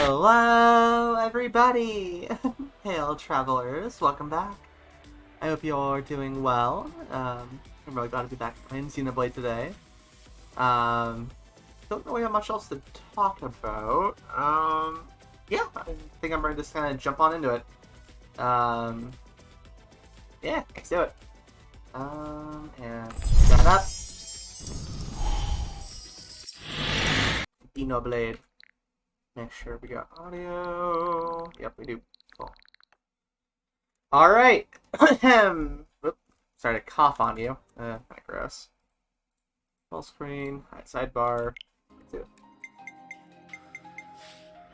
Hello, everybody! Hail, travelers. Welcome back. I hope you all are doing well. I'm really glad to be back playing Xenoblade today. Don't really have much else to talk about. Yeah, I think I'm ready to just kind of jump on into it. Yeah, let's do it. And that up. Xenoblade. Make sure we got audio. Yep, we do. Cool. Alright. Whoop. Sorry to cough on you. Kind of gross. Full screen. Hide sidebar.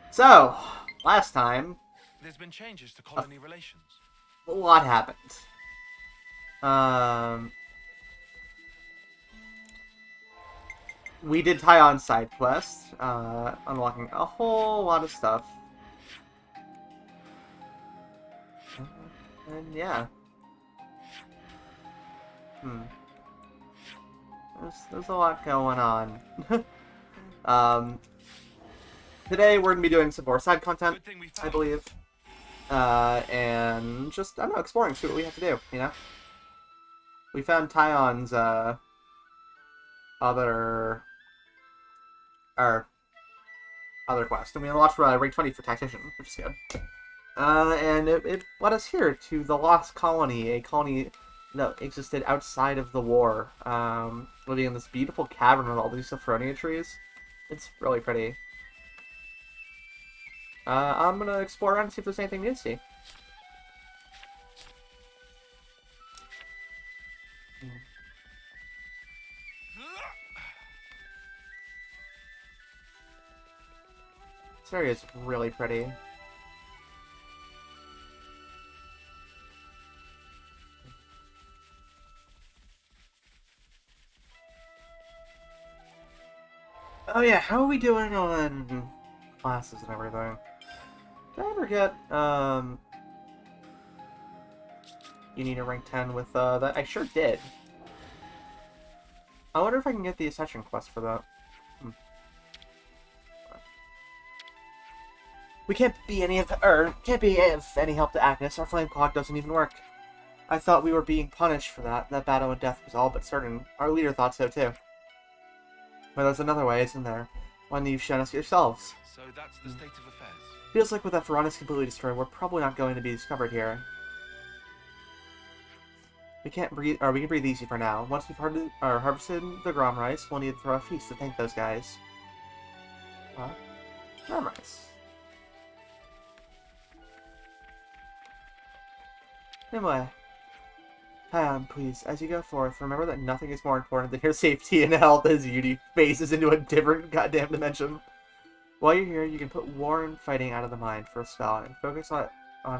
So, last time, there's been changes to colony relations. A lot happened. We did Tyon side quest, unlocking a whole lot of stuff. And yeah. There's a lot going on. Today we're going to be doing some more side content, I believe. And just, I don't know, exploring, see what we have to do, you know? We found Tyon's, other quest, and we unlocked rank 20 for Tactician, which is good. And it led us here to the Lost Colony, a colony that existed outside of the war, living in this beautiful cavern with all these Sophronia trees. It's really pretty. I'm gonna explore around and see if there's anything new to see. This area is really pretty. Oh yeah, how are we doing on classes and everything? Did I ever get, you need a rank 10 with, that? I sure did. I wonder if I can get the Ascension quest for that. We can't be any of any help to Agnes. Our flame clock doesn't even work. I thought we were being punished for that. That battle and death was all but certain. Our leader thought so too. But there's another way, isn't there? One you've shown us yourselves. So that's the state of affairs. Feels like with that Veronis completely destroyed, we're probably not going to be discovered here. We can't breathe, or we can breathe easy for now. Once we've harvested the Grom rice, we'll need to throw a feast to thank those guys. Huh? Grom rice. Anyway, please, as you go forth, remember that nothing is more important than your safety and health as Yudi phases into a different goddamn dimension. While you're here, you can put war and fighting out of the mind for a spell and focus on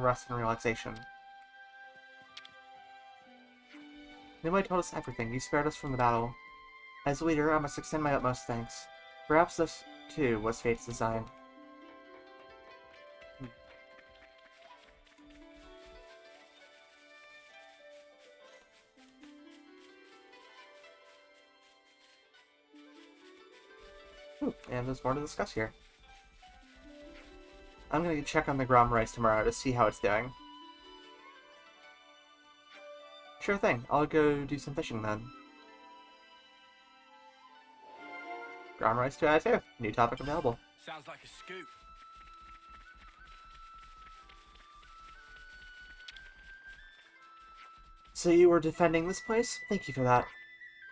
rest and relaxation. Nimue told us everything. You spared us from the battle. As leader, I must extend my utmost thanks. Perhaps this, too, was fate's design. And there's more to discuss here. I'm gonna check on the Grom rice tomorrow to see how it's doing. Sure thing. I'll go do some fishing then. Grom rice 2 out of 2. New topic available. Sounds like a scoop. So you were defending this place? Thank you for that.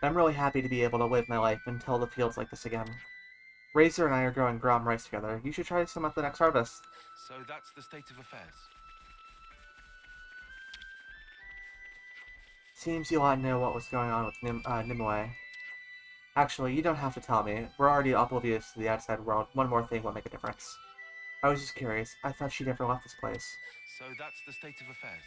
I'm really happy to be able to live my life until the fields like this again. Razor and I are growing Grom rice together. You should try some at the next harvest. So that's the state of affairs. Seems you ought to know what was going on with Nimue. Actually, you don't have to tell me. We're already oblivious to the outside world. One more thing will make a difference. I was just curious. I thought she never left this place. So that's the state of affairs.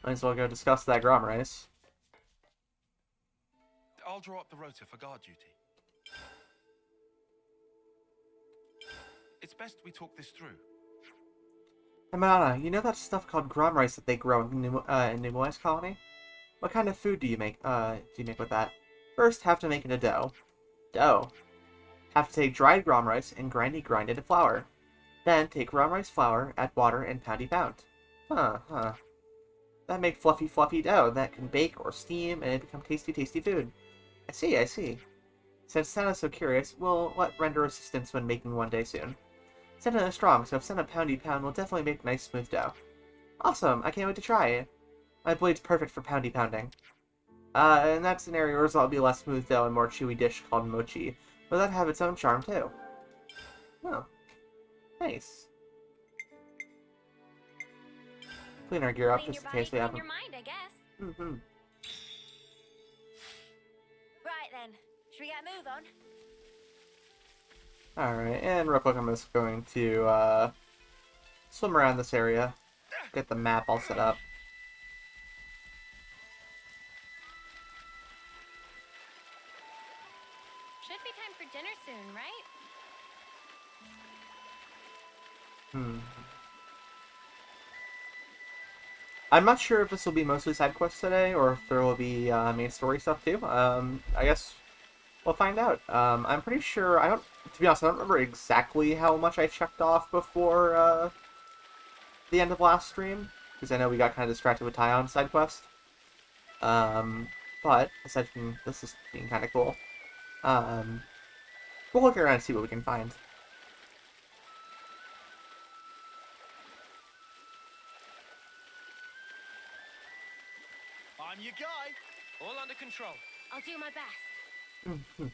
Might as well go discuss that Grom rice. I'll draw up the rota for guard duty. It's best we talk this through. Hey, Manana, you know that stuff called Grom rice that they grow in Nimue's colony? What kind of food do you make with that? First, have to make it a dough. Dough. Have to take dried gram rice and grind it into flour. Then take gram rice flour, add water, and pound. Huh. That make fluffy dough that can bake or steam and it become tasty food. I see. Since Santa's so curious, we'll render assistance when making one day soon. Santa is strong, so if Santa pound will definitely make nice smooth dough. Awesome, I can't wait to try. My blade's perfect for pounding. In that scenario, result will be less smooth dough and more chewy dish called mochi, but that'd have its own charm too. Oh, nice. Clean our gear up just in case we have. Clean your mind, I guess. Mm-hmm. Right then, should we get a move on? Alright, and real quick I'm just going to swim around this area, get the map all set up. Should be time for dinner soon, right? I'm not sure if this will be mostly side quests today, or if there will be main story stuff too. I guess we'll find out. I'm pretty sure, to be honest, I don't remember exactly how much I checked off before the end of last stream, because I know we got kind of distracted with Tyon side quest. But, aside from this is being kind of cool, we'll look around and see what we can find. I'm your guy. All under control. I'll do my best.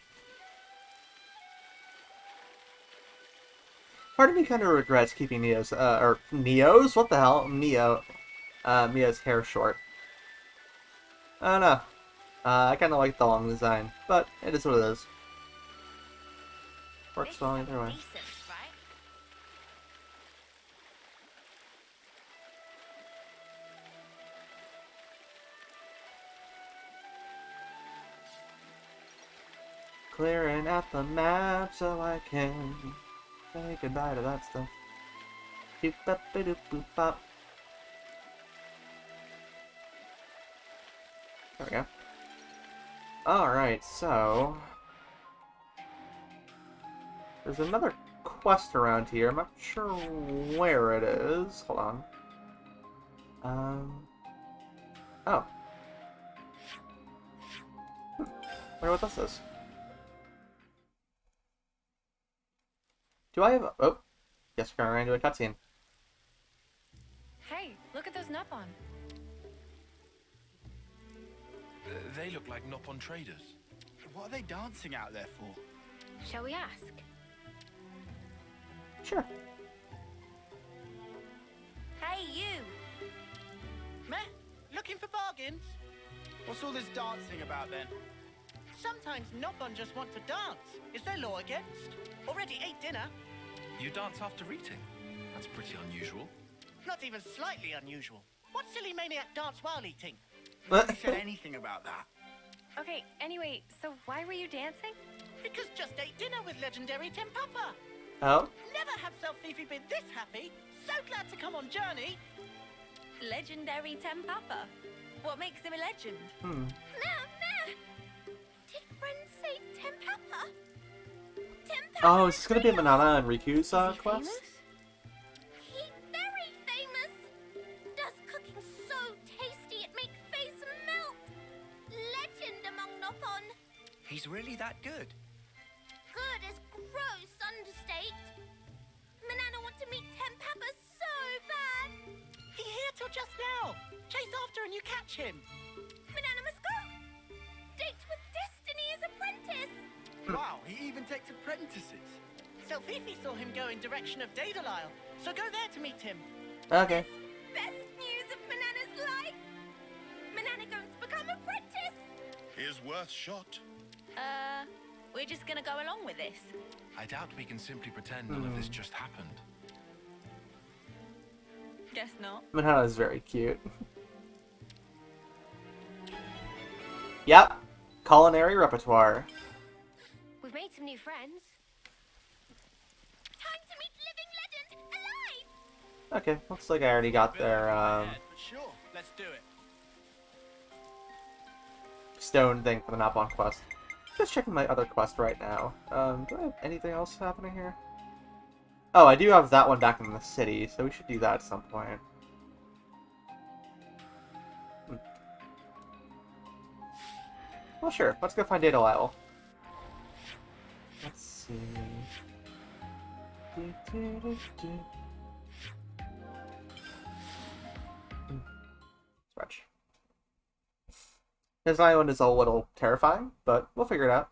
Part of me kind of regrets keeping Neo's? What the hell? Mia's hair short. I don't know. I kind of like the long design, but it is what it is. Works well either way. Decent, right? Clearing out the map so I can say goodbye to that stuff. Doop bop doop boop bop. There we go. Alright, so there's another quest around here. I'm not sure where it is. Hold on. Oh. Wonder what this is. Do I have... Oh. Guess we're gonna run into a cutscene. Hey, look at those Nupon. They look like Nopon traders. What are they dancing out there for? Shall we ask? Sure. Hey, you! Meh? Looking for bargains? What's all this dancing about then? Sometimes Nopon just want to dance. Is there law against? Already ate dinner. You dance after eating? That's pretty unusual. Not even slightly unusual. What silly maniac dance while eating? What? Nobody said anything about that. Okay, anyway, so why were you dancing? Because just ate dinner with legendary Tim Papa. Oh? Never have Self-Fifi been this happy. So glad to come on journey. Legendary Tempapa. What makes him a legend? Hmm. Did friends say Tempapa? Oh, is this gonna be Manana and Riku's Is he quest? famous? He very famous. Does cooking so tasty it make face melt. Legend among Nopon. He's really that good. Good is gross understate. Manana want to meet Tempapa so bad. He here till just now. Chase after and you catch him. Manana must go. Date with Destiny as apprentice. Wow, he even takes apprentices. Selfifi saw him go in direction of Daedalile, so go there to meet him. Okay. Best news of Manana's life. Manana going to become apprentice. Is worth shot. We're just gonna go along with this. I doubt we can simply pretend none of this just happened. Guess not. Manana is very cute. Yep. Culinary repertoire. We've made some new friends. Time to meet living legend alive. Okay, looks like I already got their, But sure, let's do it. stone thing for the Nopon quest. Just checking my other quest right now. Do I have anything else happening here? Oh, I do have that one back in the city, so we should do that at some point. Well, sure. Let's go find Data Lyle. Let's see. Stretch. This island is a little terrifying, but we'll figure it out.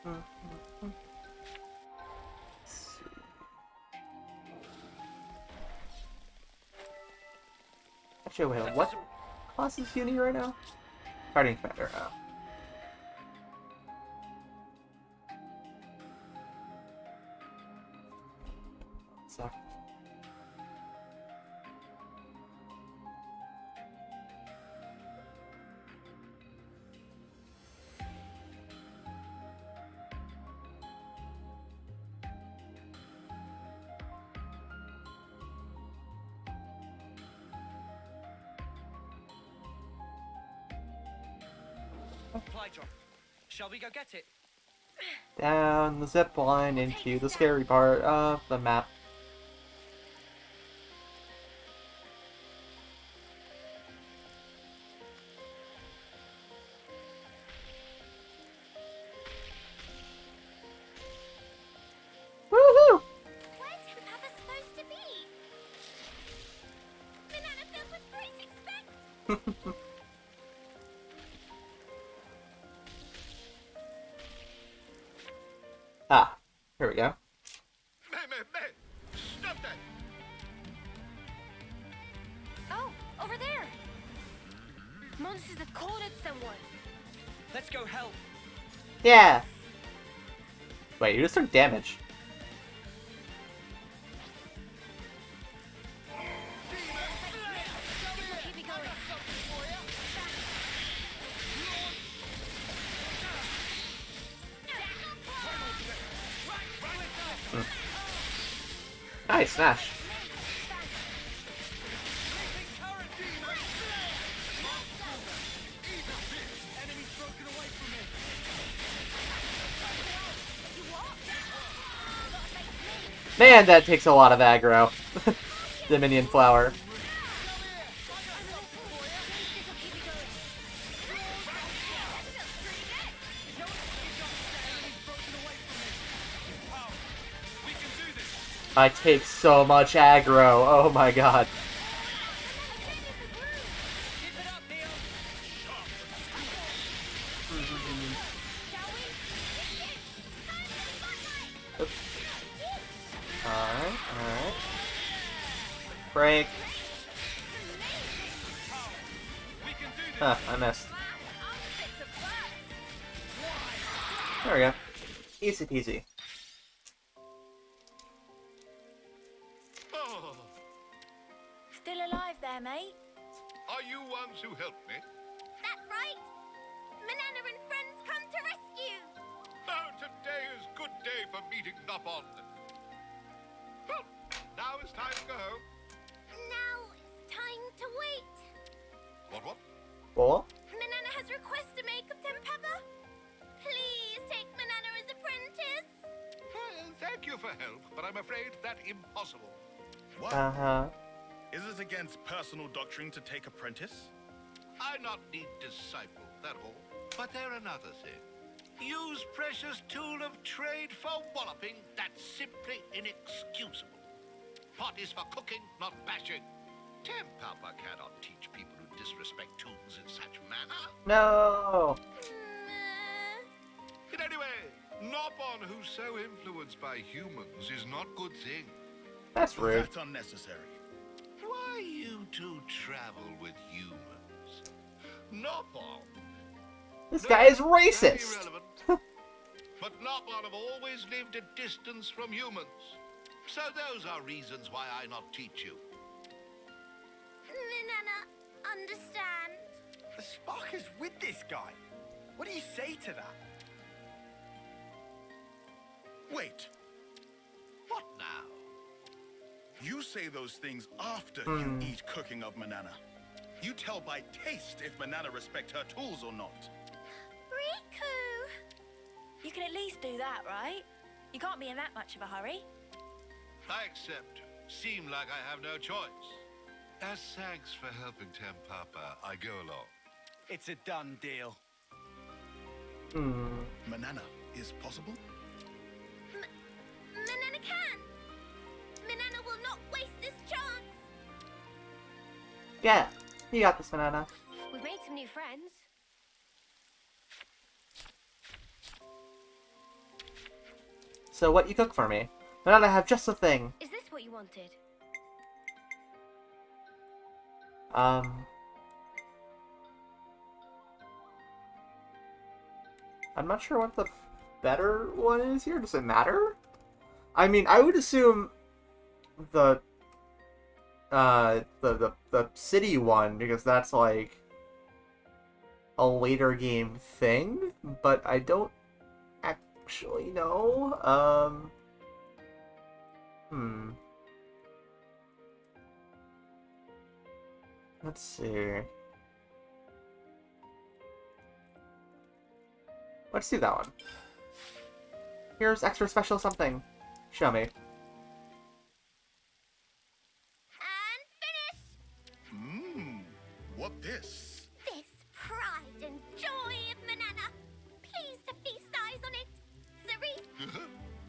Huh. Let's see. Actually, wait, what class is Uni right now? Guardian Commander. Oh. So. Supply drop. Shall we go get it? Down the zip line into the scary part of the map. Woohoo! Where's Papa supposed to be? Banana filled with great expect. Ah, here we go. Stop that! Oh, over there! Monsters have cornered someone. Let's go help. Yeah! Wait, you just took damage. Keep me going. Nice, Smash. Man, that takes a lot of aggro. The minion flower. I take so much aggro. Oh my god. Keep it up, Neil. Alright. Break. Huh, I missed. There we go. Easy peasy. Oh, Still alive there, mate? are you ones who helped me? That's right. Banana and friends come to rescue. Oh, today is good day for meeting Nopon. Well, now it's time to go home. Now it's time to wait. What? Well, Banana has request to make of Papa. Please take Banana as apprentice. Well, thank you for help, but I'm afraid that's impossible. What? Is it against personal doctrine to take apprentice? I not need disciple, that all. But there another thing. Use precious tool of trade for walloping, that's simply inexcusable. Pot is for cooking, not bashing. Papa cannot teach people who disrespect tools in such manner. no. But anyway, Nopon who's so influenced by humans is not good thing. That's rude. That's unnecessary. Why you two travel with humans? Nopon. This guy is That's racist. irrelevant. But Nopon have always lived at distance from humans. So those are reasons why I not teach you. Banana, understand. The spark is with this guy. What do you say to that? Wait. What now? You say those things after you eat cooking of Manana. You tell by taste if Manana respect her tools or not. Riku! You can at least do that, right? You can't be in that much of a hurry. I accept. Seem like I have no choice. As thanks for helping Tempapa, I go along. It's a done deal. Manana is possible? Manana can! Manana will not waste this chance! Yeah, you got this, Banana. We've made some new friends. So what you cook for me? Banana, I have just the thing. Is this what you wanted? I'm not sure what the better one is here. Does it matter? I mean, I would assume the city one, because that's like a later game thing, but I don't actually know. Let's see. Let's do that one. Here's extra special something. Show me. And finish! What this? This pride and joy of Manana. Please to feast eyes on it. Zarif,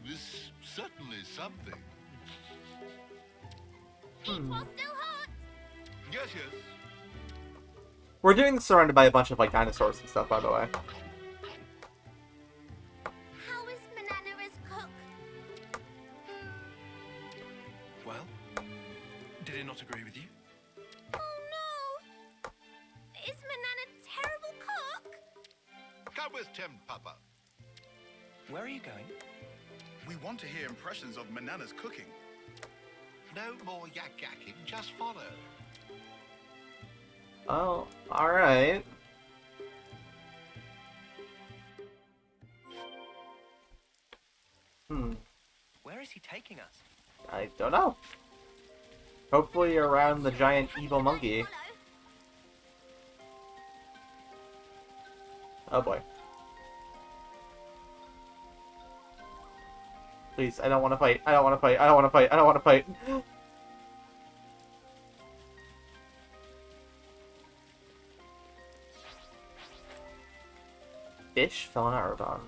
This certainly something. eat while still hot. Yes, yes. We're doing this surrounded by a bunch of like dinosaurs and stuff, by the way. How is Manana as cook? Well, did it not agree with you? Oh no! Is Manana a terrible cook? Come with Tempapa. Where are you going? We want to hear impressions of Manana's cooking. No more yak-yakking, just follow. Oh, alright. Where is he taking us? I don't know. Hopefully around the giant evil monkey. Oh boy. Please, I don't want to fight. I don't want to fight. I don't want to fight. I don't want to fight. Fish fell in Aragon.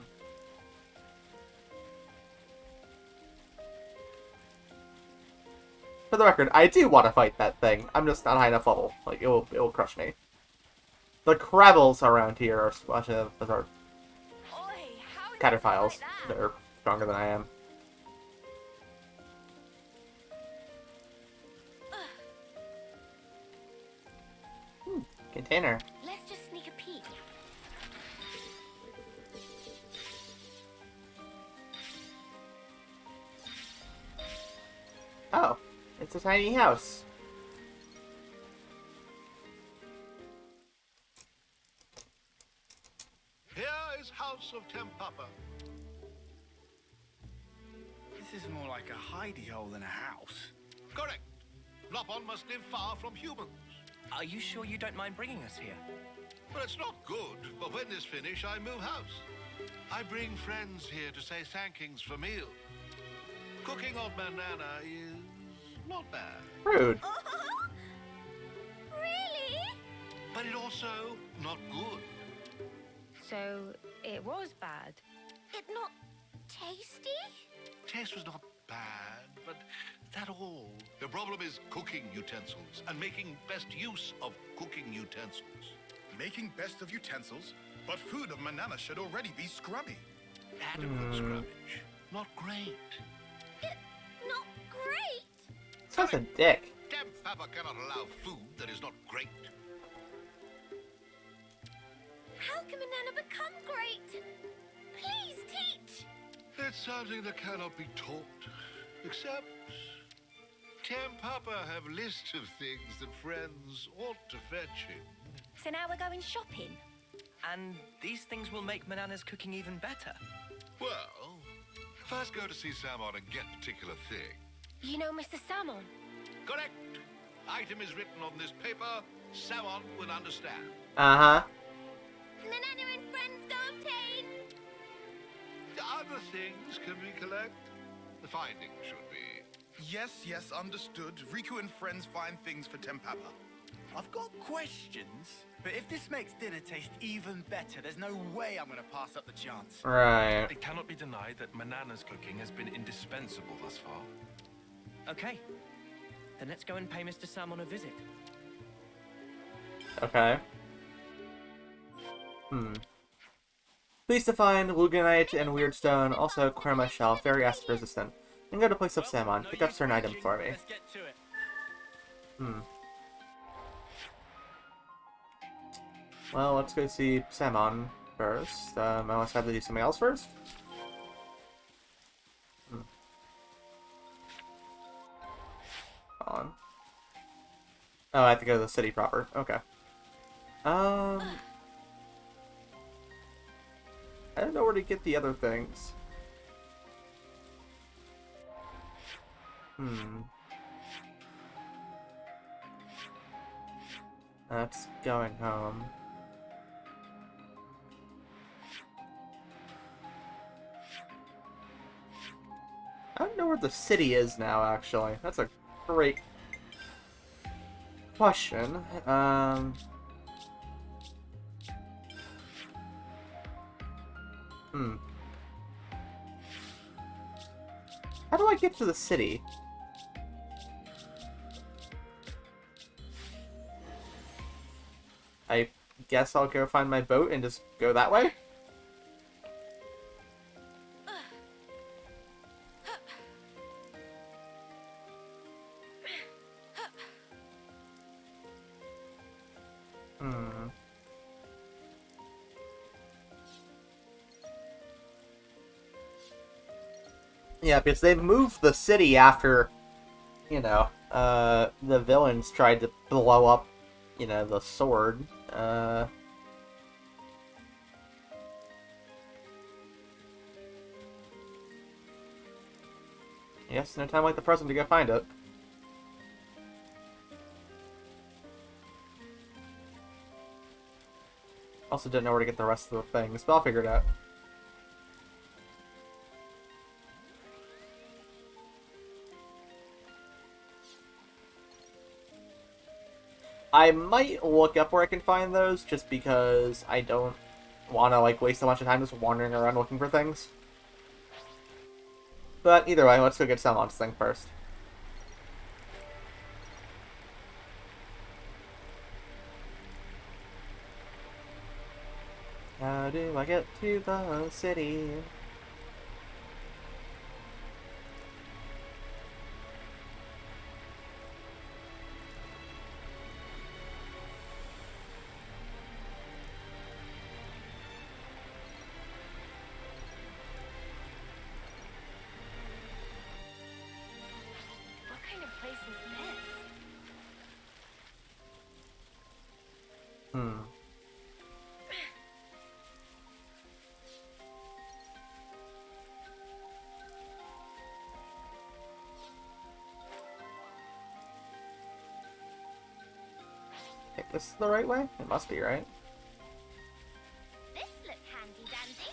For the record, I do want to fight that thing. I'm just not high enough level. Like, it will crush me. The Crabbles around here are a bunch of Oi, how did you caterpills. like that? They're stronger than I am. Container. Let's just sneak a peek. Oh, it's a tiny house. Here is House of Tempapa. This is more like a hidey hole than a house. Correct. Lopon must live far from humans. Are you sure you don't mind bringing us here? Well, it's not good, but when this finish, I move house. I bring friends here to say thankings for meal. Cooking of Manana is not bad, Rude. Oh, really? but it also not good. So, it was bad. It not tasty? Taste was not bad, but that all. The problem is cooking utensils and making best use of cooking utensils. Making best of utensils, but food of Manana should already be scrubby. Adequate scrubbage. Not great. It not great. Sounds a dick. Tempapa cannot allow food that is not great. How can Manana become great? Please teach. It's something that cannot be taught, except Tempapa have list of things that friends ought to fetch him. So now we're going shopping? And these things will make Manana's cooking even better. Well, first go to see Samon and get particular thing. You know Mr. Salmon? Correct. Item is written on this paper. Salmon will understand. Uh-huh. Manana and friends go obtain. Other things can we collect? The findings should be. Yes, understood. Riku and friends find things for Tempapa. I've got questions, but if this makes dinner taste even better, there's no way I'm gonna pass up the chance. Right. It cannot be denied that Manana's cooking has been indispensable thus far. Okay. Then let's go and pay Mr. Salmon a visit. Okay. Pleased to find Luganite and Weirdstone, also Chroma Shell, very acid resistant. And go to Place of Salmon. Pick up certain item for me. Let's get to it. Well, let's go see Salmon first. Unless I have to do something else first? On. Oh, I have to go to the city proper. Okay. I don't know where to get the other things. That's going home. I don't know where the city is now, actually. That's a great question. How do I get to the city? I guess I'll go find my boat and just go that way? Yeah, because they moved the city after, you know, the villains tried to blow up, you know, the sword. Yes, no time like the present to go find it. Also didn't know where to get the rest of the things, but I'll figure it out. I might look up where I can find those, just because I don't want to, like, waste a bunch of time just wandering around looking for things. But either way, let's go get Salmon's thing first. How do I get to the city? What kind of place is this? Think this is the right way? It must be, right? This look handy dandy.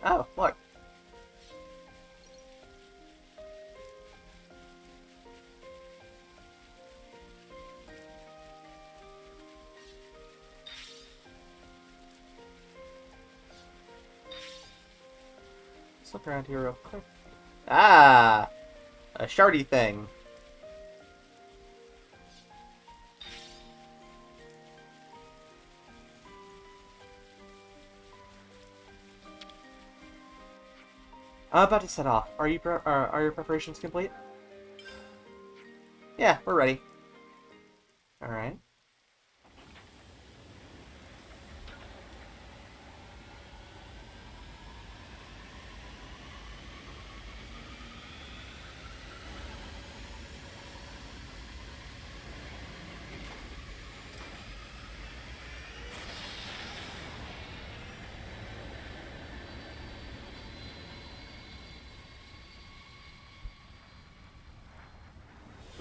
Oh, look. Let's look around here real quick. Ah! A shardy thing. I'm about to set off. Are your preparations complete? Yeah, we're ready. All right.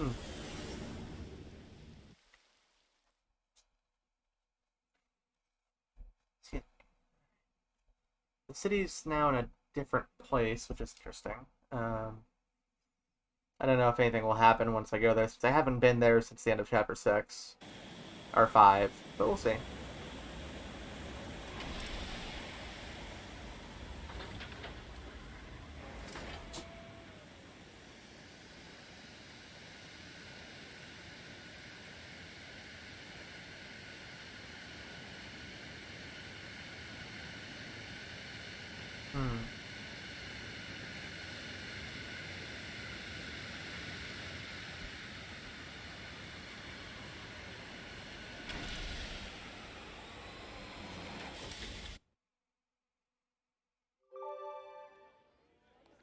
Hmm. See, the city's now in a different place, which is interesting. I don't know if anything will happen once I go there, since I haven't been there since the end of Chapter 6. Or 5, but we'll see.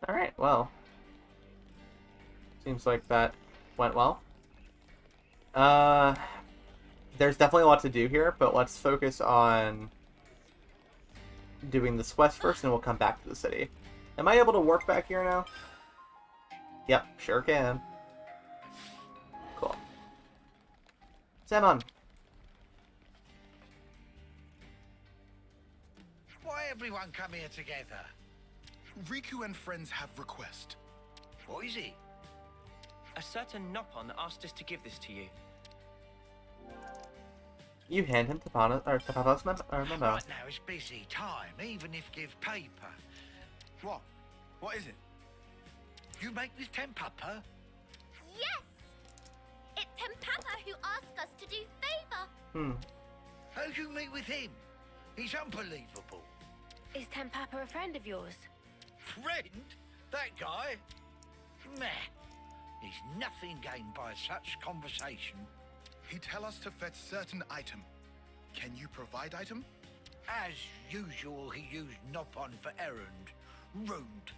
Alright, well. Seems like that went well. There's definitely a lot to do here, but let's focus on doing this quest first, and we'll come back to the city. Am I able to warp back here now? Yep, sure can. Cool. Samon. Why everyone come here together? Riku and friends have request. What is it? A certain Nopon asked us to give this to you. You hand him Papa's memo. Right now it's busy time, even if give paper. What? What is it? You make this Tempapa? Yes! It's Tempapa who asked us to do favor. How'd you meet with him? He's unbelievable. Is Tempapa a friend of yours? Friend? That guy? Meh. He's nothing gained by such conversation. He tell us to fetch certain item. Can you provide item? As usual, he used Nopon for errand. Rude.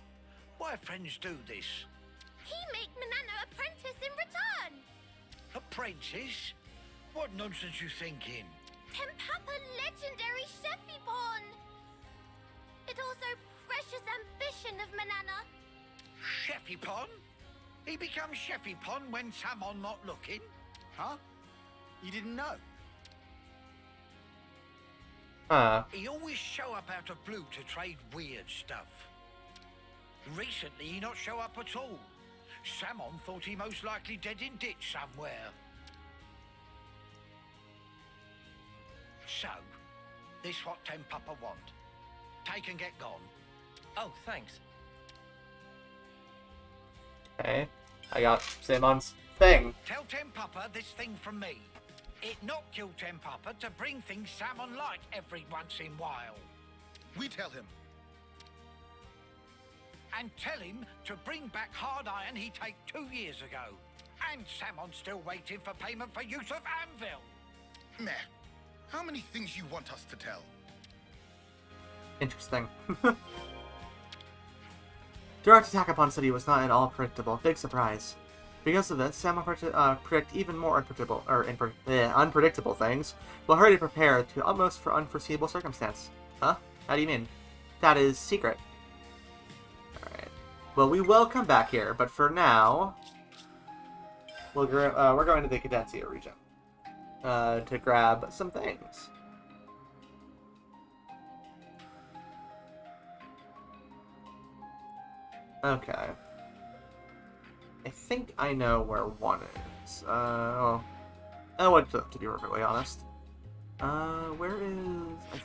Why friends do this? He make Manana apprentice in return. Apprentice? What nonsense you thinking? Tempapa legendary Sheffipon. It also precious ambition of Manana. Sheffipon? He becomes Sheffipon when Samon not looking? Huh? You didn't know? He always show up out of blue to trade weird stuff. Recently he not show up at all. Samon thought he most likely dead in ditch somewhere. So, this what Tempapa want. Take and get gone. Oh, thanks. Okay. I got Samon's thing. Tell Tempapa this thing from me. It not kill Tempapa to bring things Samon like every once in while. We tell him. And tell him to bring back hard iron he take 2 years ago. And Samon's still waiting for payment for use of anvil. Meh. How many things you want us to tell? Interesting. Direct attack upon city was not at all predictable. Big surprise. Because of this, Samon predict even more unpredictable things, will hurry to prepare to utmost for unforeseeable circumstance. Huh? How do you mean? That is secret. Alright. Well, we will come back here, but for now, we're going to the Cadencia region to grab some things. Okay. I think I know where one is. I would, to be perfectly honest. Where is...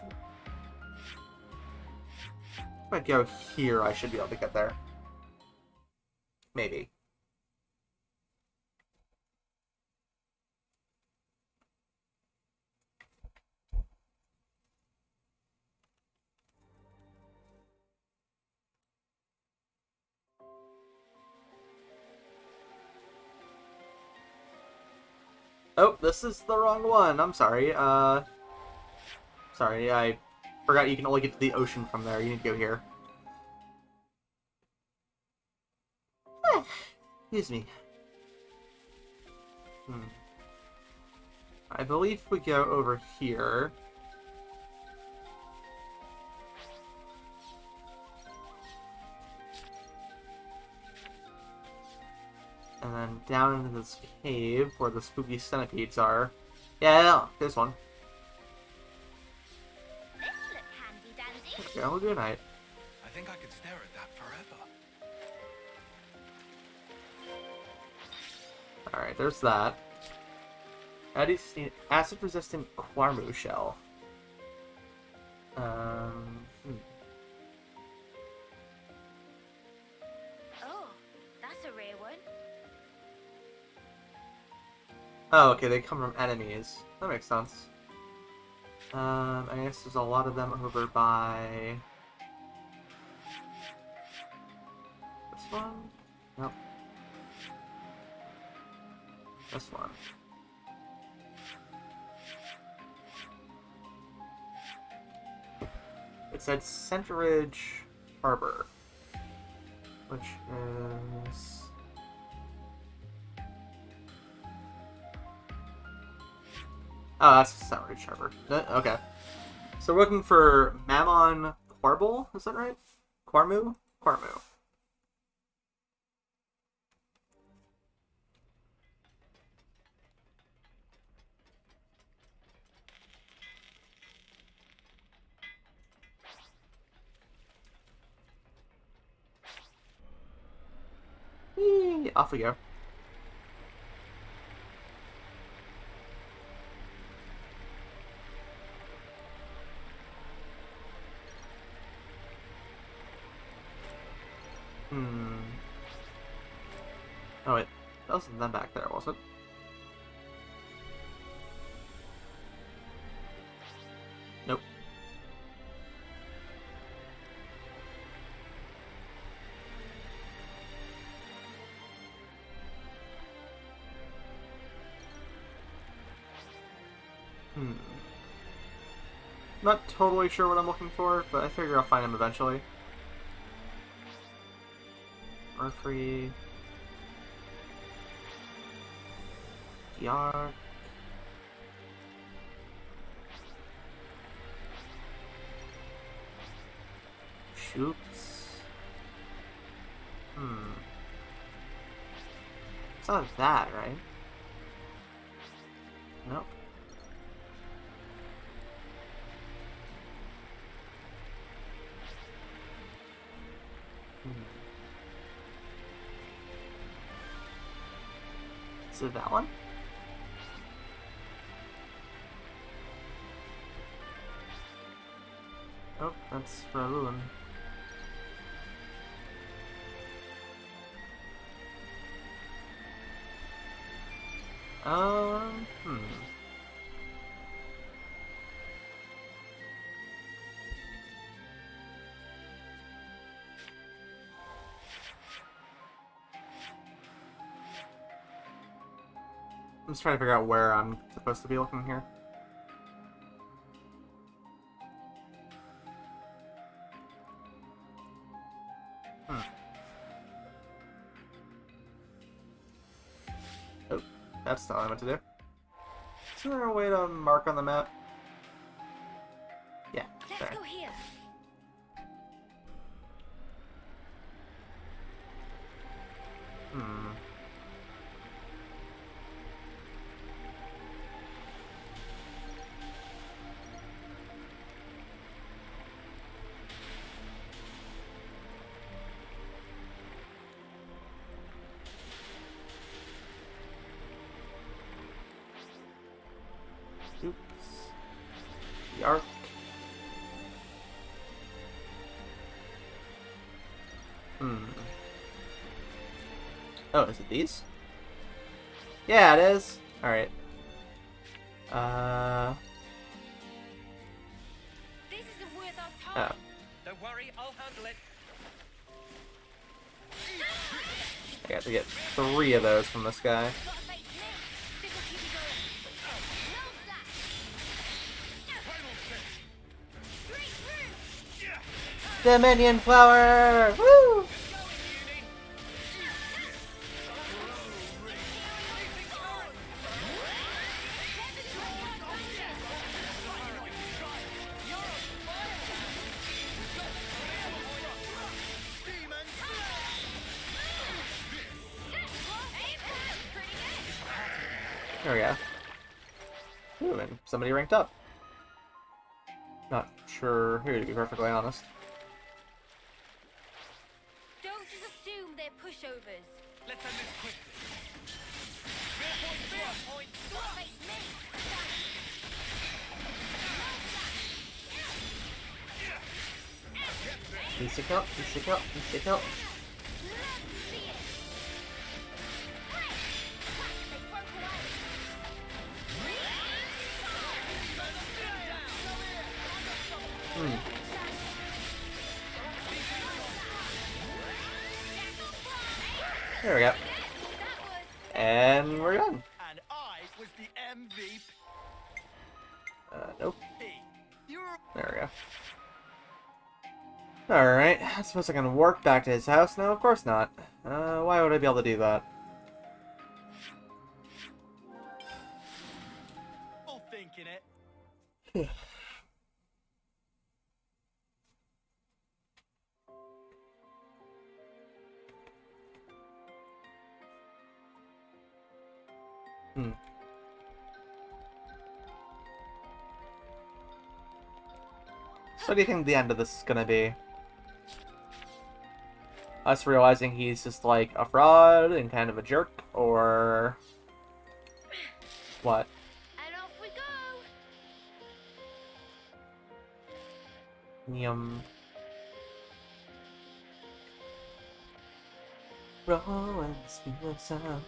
If I go here, I should be able to get there. Maybe. Oh, this is the wrong one. I'm sorry. Sorry, I forgot you can only get to the ocean from there. You need to go here. Excuse me. I believe we go over here. And then down into this cave where the spooky centipedes are. Yeah, this one. This look handy dandy. There we go, good night. I think I could stare at that forever. Alright, there's that. Acid-resistant Quarmu shell. Oh, that's a rare one. Oh, okay, they come from enemies. That makes sense. I guess there's a lot of them over by... this one? Nope. This one. It said Centeridge Harbor, which is... oh, that's Centeridge Harbor. Okay. So we're looking for Mammon Quarble, is that right? Quarmu? Quarmu. Eee, off we go. Oh wait, that wasn't them back there, was it? Nope. Not totally sure what I'm looking for, but I figure I'll find him eventually. Murphy. Yark. Shoots. It's not that, right? Nope. Is it that one? Oh, that's Raoul. I'm just trying to figure out where I'm supposed to be looking here. Oh, that's not what I meant to do. Is there a way to mark on the map? Yeah, Let's there. go here. Oops. Yark. Oh, is it these? Yeah, it is. Alright. This isn't worth our time. Oh. Don't worry, I'll handle it. I got to get 3 of those from this guy. Gotta face me. This'll keep you going. No flash. Straight through. Dominion Flower! Woo! There we go. Ooh, and somebody ranked up. Not sure who, to be perfectly honest. Don't just assume they're pushovers. Let's end this quickly. Face me. Easy kill, easy kill, easy kill. There we go. And we're done. And I was the MVP. Nope. You're There we go. Alright, I suppose I can warp back to his house? No, of course not. Why would I be able to do that? all thinking it. So what do you think the end of this is gonna be? Us realizing he's just like a fraud and kind of a jerk, or what? And off we go. Yum. Roll and the speed of sound.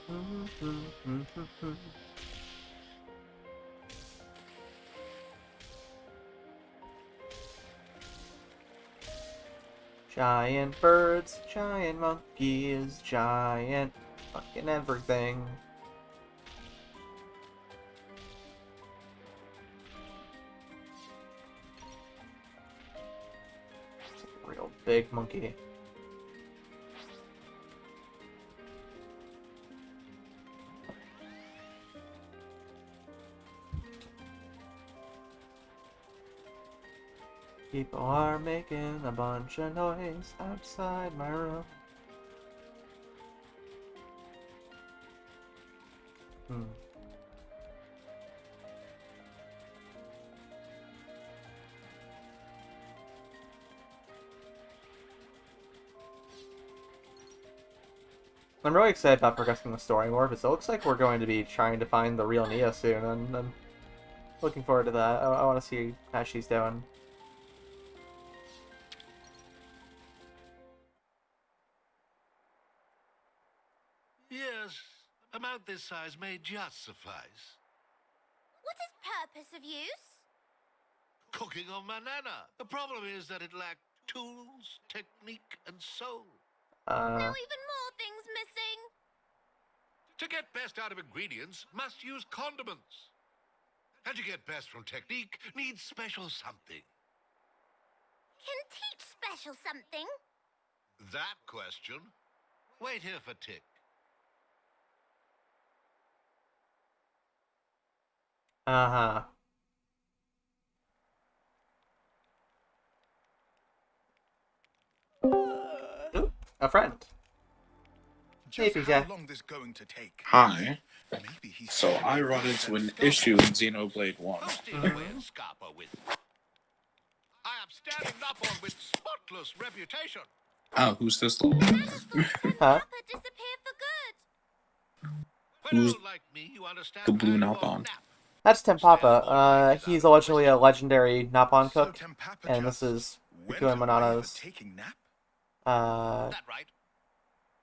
Giant birds, giant monkeys, giant fucking everything. It's a real big monkey. People are making a bunch of noise outside my room. I'm really excited about progressing the story more, because it looks like we're going to be trying to find the real Nia soon, and I'm looking forward to that. I want to see how she's doing. Yes, amount this size may just suffice. What is purpose of use? Cooking on Manana. The problem is that it lacked tools, technique, and soul. Now even more things missing. To get best out of ingredients, must use condiments. And to get best from technique, needs special something. Can teach special something. That question? Wait here for Tick. Uh-huh. Ooh, a friend. Just Hey, how PJ. long this going to take? Hi. Maybe he's So I run into an issue in Xenoblade 1. Posting away and Scarpa with. I am standing up on with spotless reputation. Oh, who's this little? Huh? Papa disappear for good. When Who's old like me, you understand the blue value of Nalpon? nap. That's Tempapa. He's allegedly a legendary Napon So cook, Tempapa and this just is went Rikuin away Monano's, for taking nap?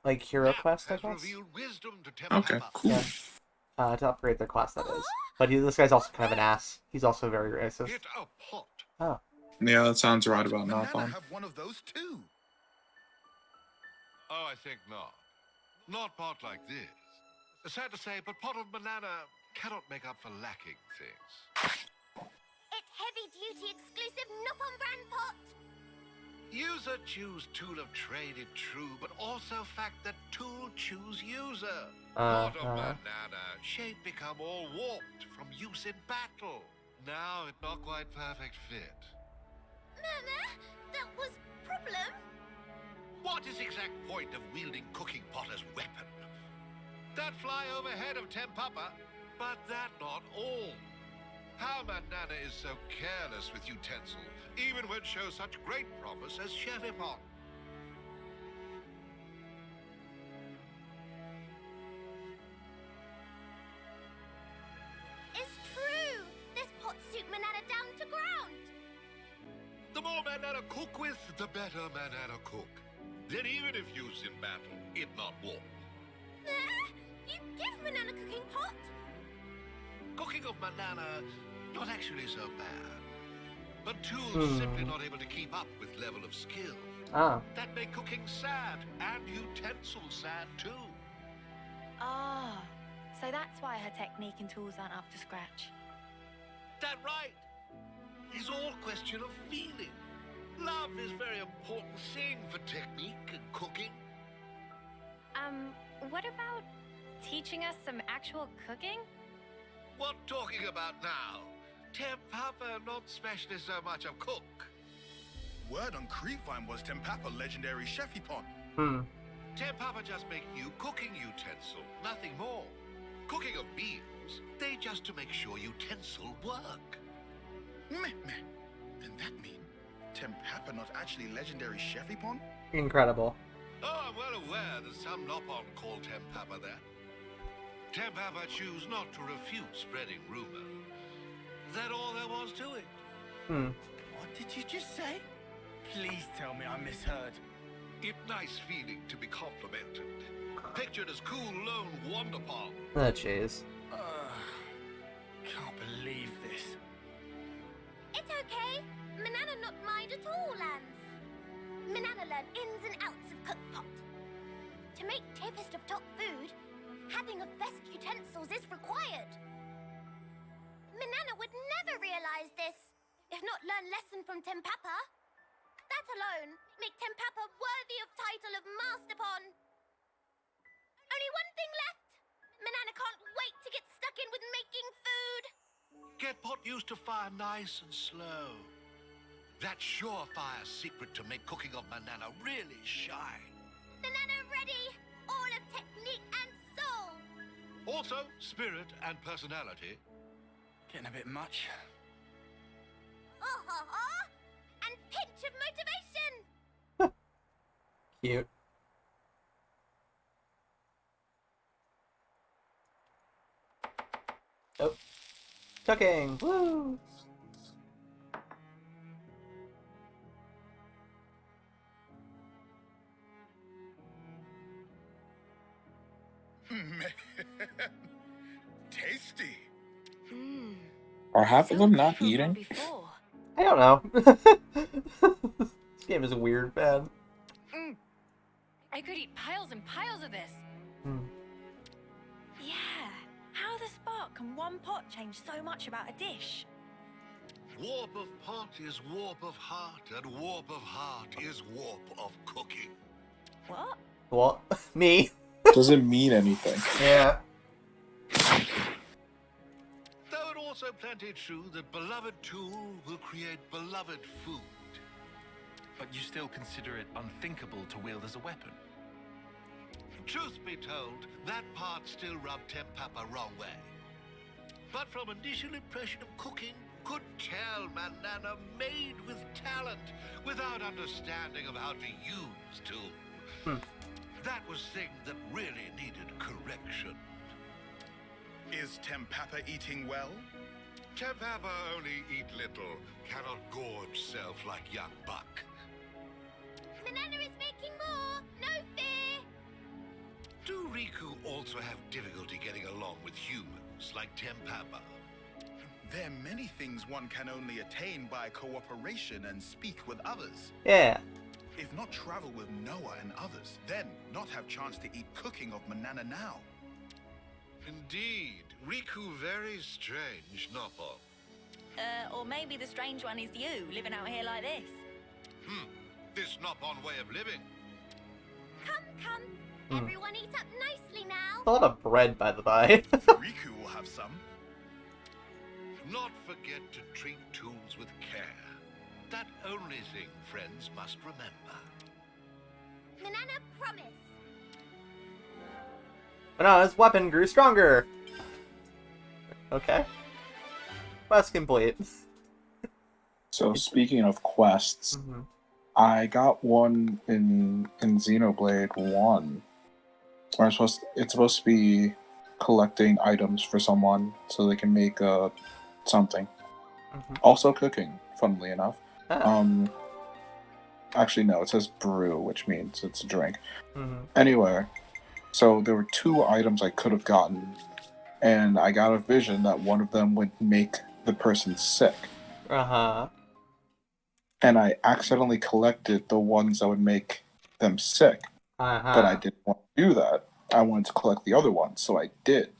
like, hero Nap quest, I has guess? revealed wisdom to Okay, Tempapa. cool. Yeah. To upgrade their class, that is. But this guy's also kind of an ass. He's also very racist. Get a pot. Oh. Yeah, that sounds right about Manana Nalpon. have one of those too. Oh, I think not. Not pot like this. Sad to say, but pot of banana cannot make up for lacking things. It's heavy-duty exclusive Nippon brand pot. User choose tool of trade it true, but also fact that tool choose user. Pot of banana, shape become all warped from use in battle. Now it not quite perfect fit. Mama, that was problem. What is exact point of wielding cooking pot as weapon? That fly overhead of Tempapa? But that not all. How Manana is so careless with utensil, even when shows such great promise as Chevipon. It's true! This pot suit Manana down to ground! The more Manana cook with, the better Manana cook. Then even if used in battle, it not warp. You give Manana cooking pot? Cooking of Manana, not actually so bad. But tools simply not able to keep up with level of skill. Ah. That make cooking sad, and utensils sad too. Ah, so that's why her technique and tools aren't up to scratch. That right? It's all question of feeling. Love is very important thing for technique and cooking. What about teaching us some actual cooking? What talking about now? Tempapa not especially so much of cook. Word on Creepvine was Tempapa legendary chefipon. Tempapa just make new cooking utensil, nothing more. Cooking of meals, they just to make sure utensil work. Meh. Then that mean Tempapa not actually legendary chefipon? Incredible. Oh, I'm well aware that some Nopon call Tempapa that. Tempapa choose not to refute spreading rumor. That all there was to it. What did you just say? Please tell me I misheard. It nice feeling to be complimented. Pictured as cool lone Wonderpon. Oh, jeez. Can't believe this. It's okay. Manana not mind at all, Lance. Manana learn ins and outs of cookpot. To make tapest of top food, having of best utensils is required. Manana would never realize this, if not learn lesson from Tempapa. That alone make Tempapa worthy of title of Masterpon. Only one thing left. Manana can't wait to get stuck in with making food. Get pot used to fire nice and slow. That surefire secret to make cooking of Manana really shine. Manana ready, all of technique and soul. Also, spirit and personality. Getting a bit much. And pinch of motivation. Cute. Oh. Cooking! Woo! Tasty. Are half of them not eating? I don't know. This game is weird, man. I could eat piles and piles of this. Yeah, how the spark can one pot change so much about a dish? Warp of pot is warp of heart, and warp of heart is warp of cooking. What? What? Me? Doesn't mean anything. Yeah. Though it also plenty true that beloved tool will create beloved food. But you still consider it unthinkable to wield as a weapon? Truth be told, that part still rubbed Tempapa wrong way. But from initial impression of cooking, could tell Manana made with talent, without understanding of how to use tool. That was thing that really needed correction. Is Tempapa eating well? Tempapa only eat little, cannot gorge self like young buck. Manana is making more, no fear. Do Riku also have difficulty getting along with humans like Tempapa? There are many things one can only attain by cooperation and speak with others. Yeah. If not travel with Noah and others, then not have chance to eat cooking of Manana now. Indeed, Riku very strange, Noppo. Or maybe the strange one is you, living out here like this. This Nopon way of living. Come. Everyone eat up nicely now. A lot of bread, by the by. Riku will have some. Not forget to treat tools with care. That only thing friends must remember. Manana promise. Banana's weapon grew stronger. Okay. Quest complete. So speaking of quests, Mm-hmm. I got one in Xenoblade 1. Where it's supposed to be collecting items for someone so they can make something. Mm-hmm. Also cooking, funnily enough. Ah. Actually, no, it says brew, which means it's a drink. Mm-hmm. Anyway, so there were 2 items I could have gotten, and I got a vision that one of them would make the person sick. Uh-huh. And I accidentally collected the ones that would make them sick. Uh-huh. But I didn't want to do that. I wanted to collect the other ones, so I did.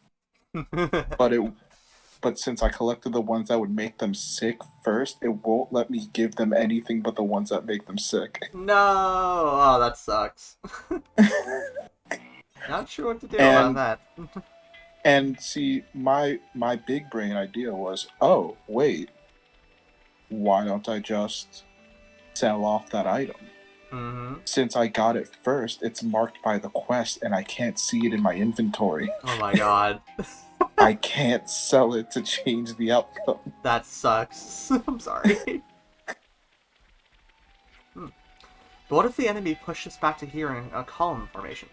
But since I collected the ones that would make them sick first, it won't let me give them anything but the ones that make them sick. No! Oh, that sucks. Not sure what to do about that. And see, my big brain idea was, oh, wait, why don't I just sell off that item? Mm-hmm. Since I got it first, it's marked by the quest, and I can't see it in my inventory. Oh my god. I can't sell it to change the outcome. That sucks. I'm sorry. But what if the enemy pushed us back to here in a column formation?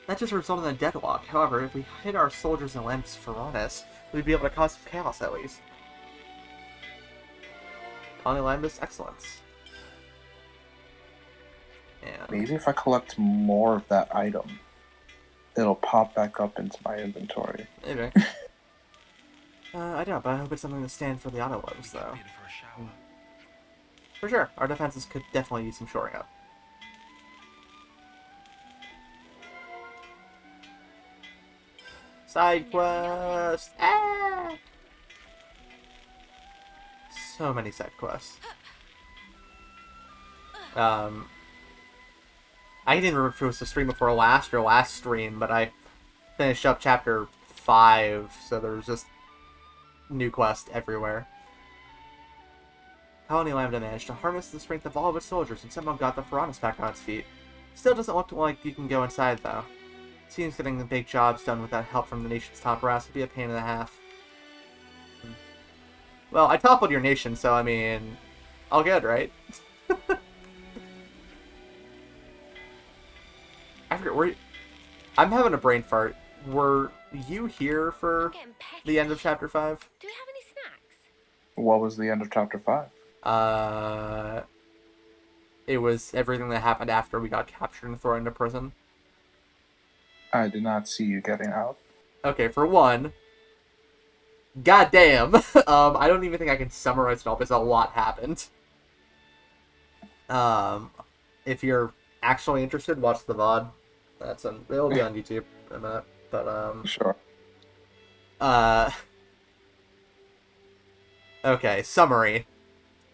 That just resulted in a deadlock. However, if we hit our soldiers and lamps Faranis, we'd be able to cause some chaos at least. Colony Lambus Excellence. And Maybe if I collect more of that item, it'll pop back up into my inventory. Maybe. I don't, but I hope it's something to stand for the auto lows, though. For sure, our defenses could definitely use some shoring up. Side quest! Ah! So many side quests. I didn't remember if it was the stream before last or last stream, but I finished up chapter 5, so there's just new quests everywhere. Colony Lambda managed to harness the strength of all of its soldiers and somehow got the Faranis back on its feet. Still doesn't look like you can go inside, though. Seems getting the big jobs done without help from the nation's top brass would be a pain and a half. Well, I toppled your nation, so I mean, all good, right? I forget, I'm having a brain fart. Were you here for the end of chapter 5? Do we have any snacks? What was the end of chapter 5? It was everything that happened after we got captured and thrown into prison. I did not see you getting out. Okay, for one, goddamn, I don't even think I can summarize it all because a lot happened. If you're actually interested, watch the VOD. It'll be on YouTube in a minute, but Sure. Okay, summary.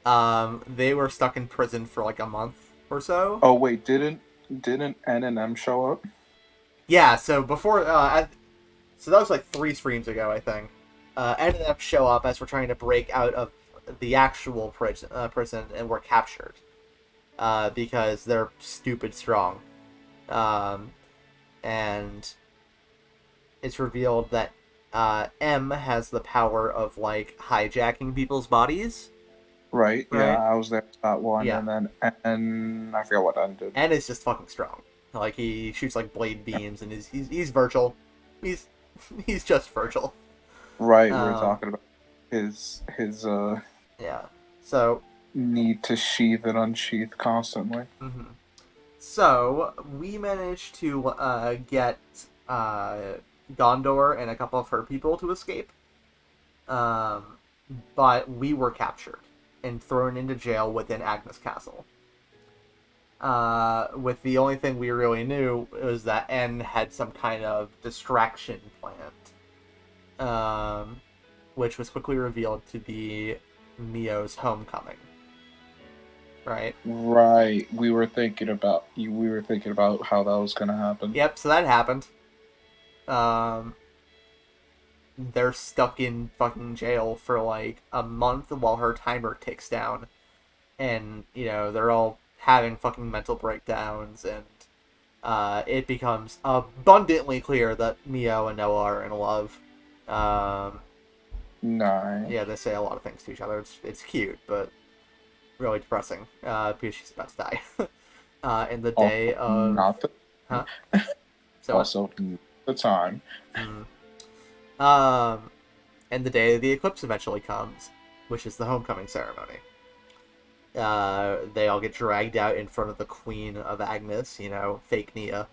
They were stuck in prison for like a month or so. Oh wait, didn't N and M show up? Yeah, so before so that was like 3 streams ago, I think. N and M show up as we're trying to break out of the actual prison and we're captured. Because they're stupid strong. And it's revealed that M has the power of like hijacking people's bodies. Right. Yeah, I was there for that one, Yeah. and then I forgot what N did. N is just fucking strong. Like he shoots like blade beams, and he's virtual. He's just virtual. Right. We were talking about his yeah. So need to sheath and unsheath constantly. Mm-hmm. So we managed to get Gondor and a couple of her people to escape. But we were captured and thrown into jail within Agnes Castle. With the only thing we really knew was that N had some kind of distraction planned, which was quickly revealed to be Mio's homecoming. Right. Right. We were thinking about how that was gonna happen. Yep. So that happened. They're stuck in fucking jail for like a month while her timer ticks down, and they're all having fucking mental breakdowns, and it becomes abundantly clear that Mio and Noah are in love. Nice. Yeah, they say a lot of things to each other. It's cute, but really depressing because she's about to die. In the day of... Not the... Huh? So what? Also, the time. And the day the eclipse eventually comes, which is the homecoming ceremony. They all get dragged out in front of the Queen of Agnes, fake Nia.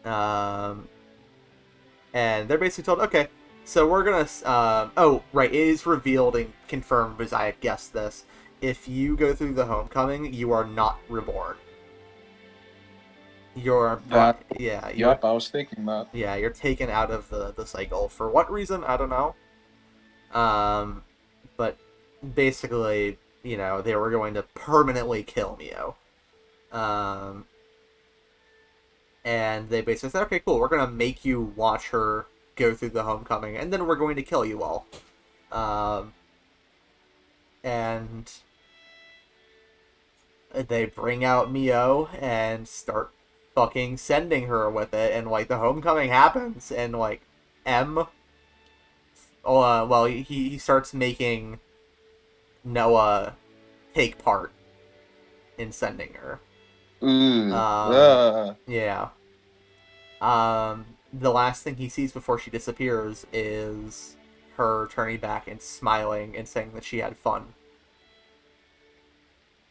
And they're basically told, okay, so we're gonna... oh, right, it is revealed and confirmed, because I had guessed this. If you go through the homecoming, you are not reborn. You're... yeah. Yep, I was thinking that. Yeah, you're taken out of the cycle. For what reason, I don't know. But basically, they were going to permanently kill Mio. And they basically said, okay, cool, we're going to make you watch her go through the homecoming, and then we're going to kill you all. And they bring out Mio and start fucking sending her with it, and, the homecoming happens, and, he starts making Noah take part in sending her. Yeah. The last thing he sees before she disappears is her turning back and smiling and saying that she had fun.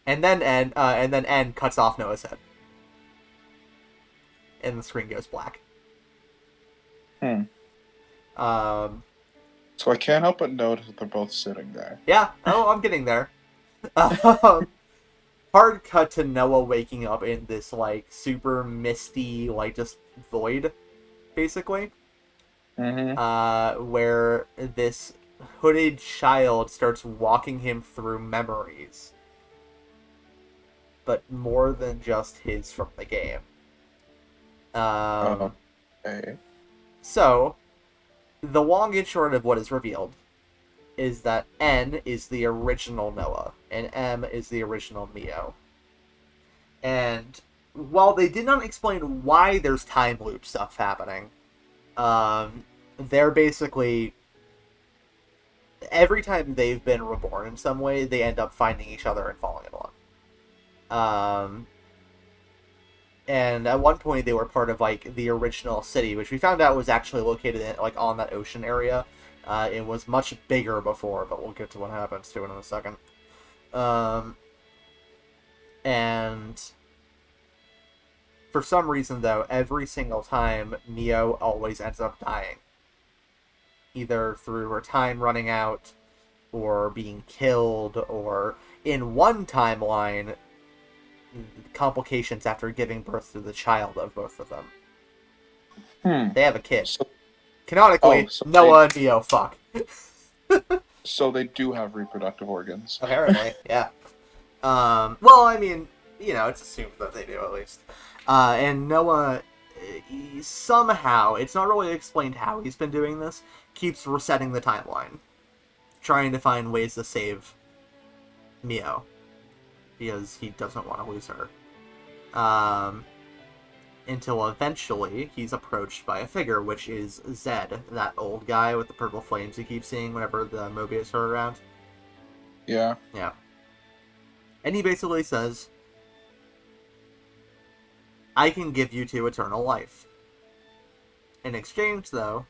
And then N cuts off Noah's head. And the screen goes black. So I can't help but notice that they're both sitting there. Yeah, I'm getting there. Hard cut to Noah waking up in this, super misty, just void, basically. Where this hooded child starts walking him through memories. But more than just his from the game. Okay. So, the long and short of what is revealed is that N is the original Noah, and M is the original Mio. And while they did not explain why there's time loop stuff happening, they're basically... every time they've been reborn in some way, they end up finding each other and falling in love. And at one point they were part of, the original city, which we found out was actually located in, on that ocean area. It was much bigger before, but we'll get to what happens to it in a second. And for some reason, though, every single time, Mio always ends up dying. Either through her time running out, or being killed, or in one timeline, complications after giving birth to the child of both of them. They have a kid. Canonically, Noah and Mio fuck. So they do have reproductive organs. Apparently, yeah. Well, I mean, it's assumed that they do, at least. And Noah, somehow, it's not really explained how he's been doing this, keeps resetting the timeline. Trying to find ways to save Mio. Because he doesn't want to lose her. Until eventually he's approached by a figure, which is Zed, that old guy with the purple flames you keep seeing whenever the Mobius are around. Yeah. Yeah. And he basically says, I can give you two eternal life. In exchange, though,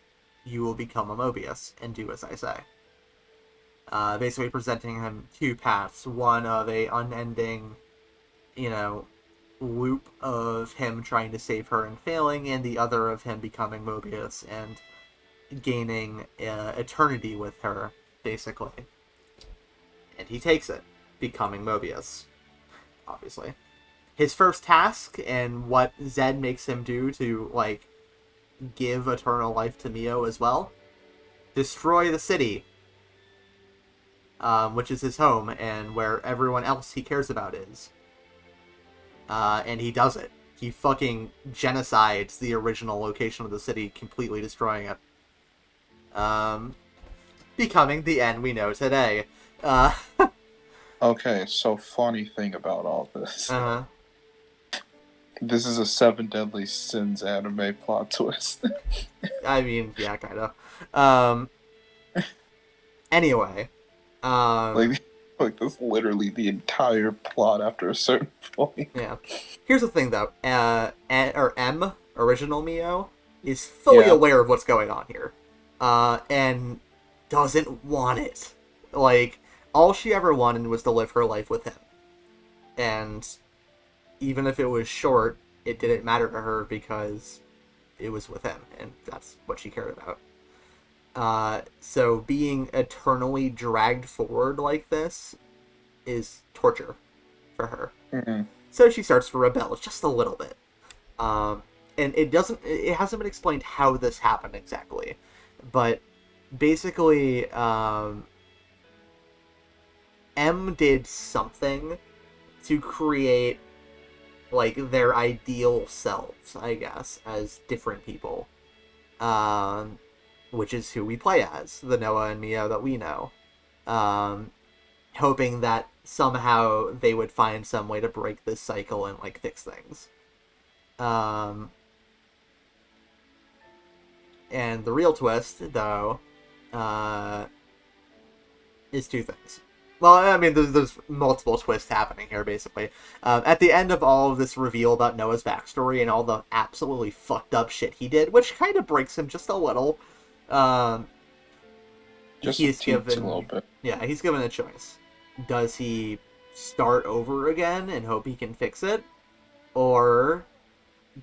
you will become a Mobius and do as I say. Basically presenting him two paths. One of a unending, loop of him trying to save her and failing, and the other of him becoming Mobius and gaining eternity with her, basically. And he takes it, becoming Mobius, obviously. His first task, and what Zed makes him do to, give eternal life to Mio as well, destroy the city. Which is his home, and where everyone else he cares about is. And he does it. He fucking genocides the original location of the city, completely destroying it. Becoming the N we know today. Okay, so funny thing about all this. This is a Seven Deadly Sins anime plot twist. I mean, yeah, kind of. Um, anyway, like that's literally the entire plot after a certain point. yeah. Here's the thing, though. M, original Mio, is fully Yeah. aware of what's going on here, and doesn't want it. Like, all she ever wanted was to live her life with him, and even if it was short, it didn't matter to her because it was with him, and that's what she cared about. So being eternally dragged forward like this is torture for her. Mm-hmm. So she starts to rebel just a little bit. And it hasn't been explained how this happened exactly. But basically, M did something to create, like, their ideal selves, I guess, as different people. Which is who we play as, the Noah and Mio that we know. Hoping that somehow they would find some way to break this cycle and, like, fix things. And the real twist, though, is two things. Well, I mean, there's multiple twists happening here, basically. At the end of all of this reveal about Noah's backstory and all the absolutely fucked up shit he did, which kind of breaks him just a little, Just he's a given, little bit. Yeah, he's given a choice. Does he start over again and hope he can fix it? Or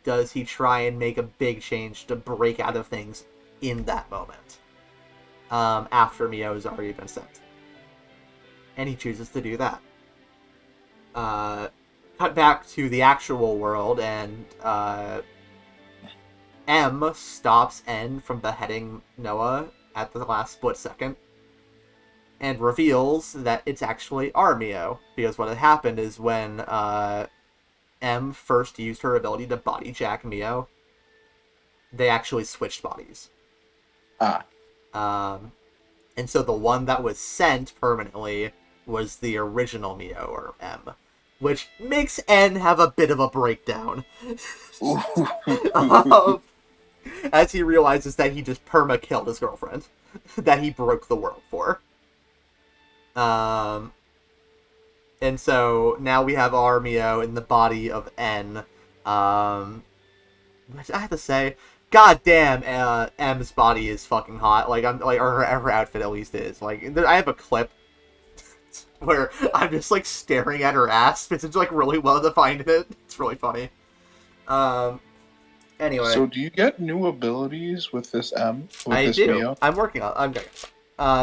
does he try and make a big change to break out of things in that moment? After Mio's already been sent. And he chooses to do that. Cut back to the actual world, and M stops N from beheading Noah at the last split second, and reveals that it's actually our Mio, because what had happened is when M first used her ability to body jack Mio, they actually switched bodies. And so the one that was sent permanently was the original Mio, or M, which makes N have a bit of a breakdown. As he realizes that he just perma-killed his girlfriend, that he broke the world for. And so now we have our Mio in the body of N. I have to say, goddamn, M's body is fucking hot. Like, or her outfit at least is. Like, I have a clip where I'm just, like, staring at her ass. It's, like, really well defined in it. It's really funny. Anyway. So do you get new abilities with this M? I this do. Mio? I'm working on it.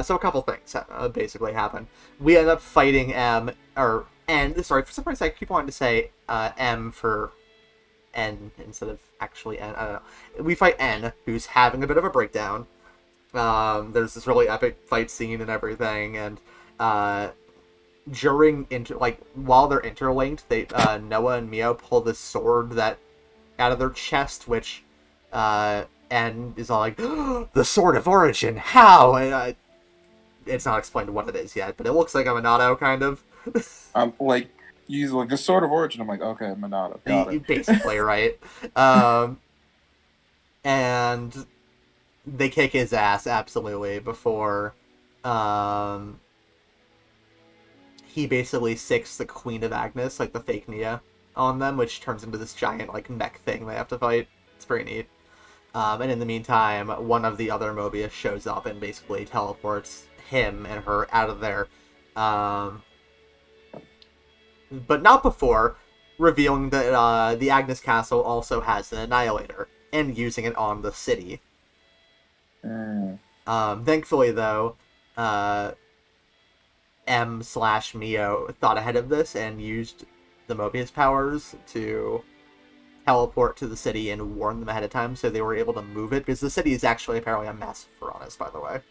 So a couple things basically happen. We end up fighting M, or N. Sorry, for some reason I keep wanting to say M for N instead of actually N. I don't know. We fight N, who's having a bit of a breakdown. There's this really epic fight scene and everything, and while they're interlinked, they Noah and Mio pull this sword out of their chest, which N is all like, the Sword of Origin, how? And, it's not explained what it is yet, but it looks like a Minato, kind of. Like, he's like, the Sword of Origin. I'm like, okay, Minato, got it. Basically, right? And they kick his ass, absolutely, before he basically sicks the Queen of Agnes, like the fake Nia, on them, which turns into this giant, like, mech thing they have to fight. It's pretty neat. And in the meantime, one of the other Mobius shows up and basically teleports him and her out of there. But not before revealing that the Agnes Castle also has an Annihilator, and using it on the city. Thankfully, though, M/Mio thought ahead of this and used the Mobius powers to teleport to the city and warn them ahead of time, so they were able to move it, because the city is actually apparently a mess for us, by the way.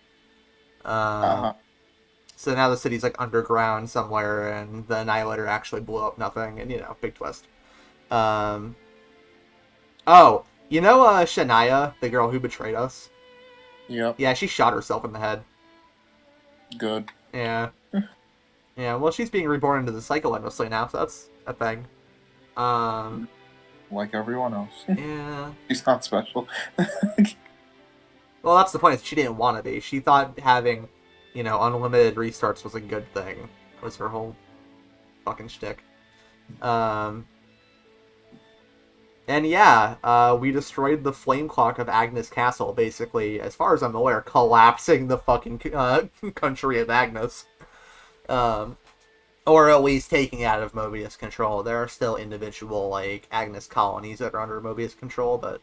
So now the city's, like, underground somewhere, and the Annihilator actually blew up nothing, and, big twist. Oh, Shania, the girl who betrayed us? Yep. Yeah, she shot herself in the head. Good. Yeah. Yeah, well, she's being reborn into the cycle endlessly now, so that's a thing. like everyone else. Yeah. She's not special. Well, that's the point. Is she didn't want to be. She thought having, unlimited restarts was a good thing. Was her whole fucking shtick. And yeah, we destroyed the flame clock of Agnes Castle, basically, as far as I'm aware, collapsing the fucking country of Agnes. Or at least taking it out of Mobius control. There are still individual, like, Agnes colonies that are under Mobius control, but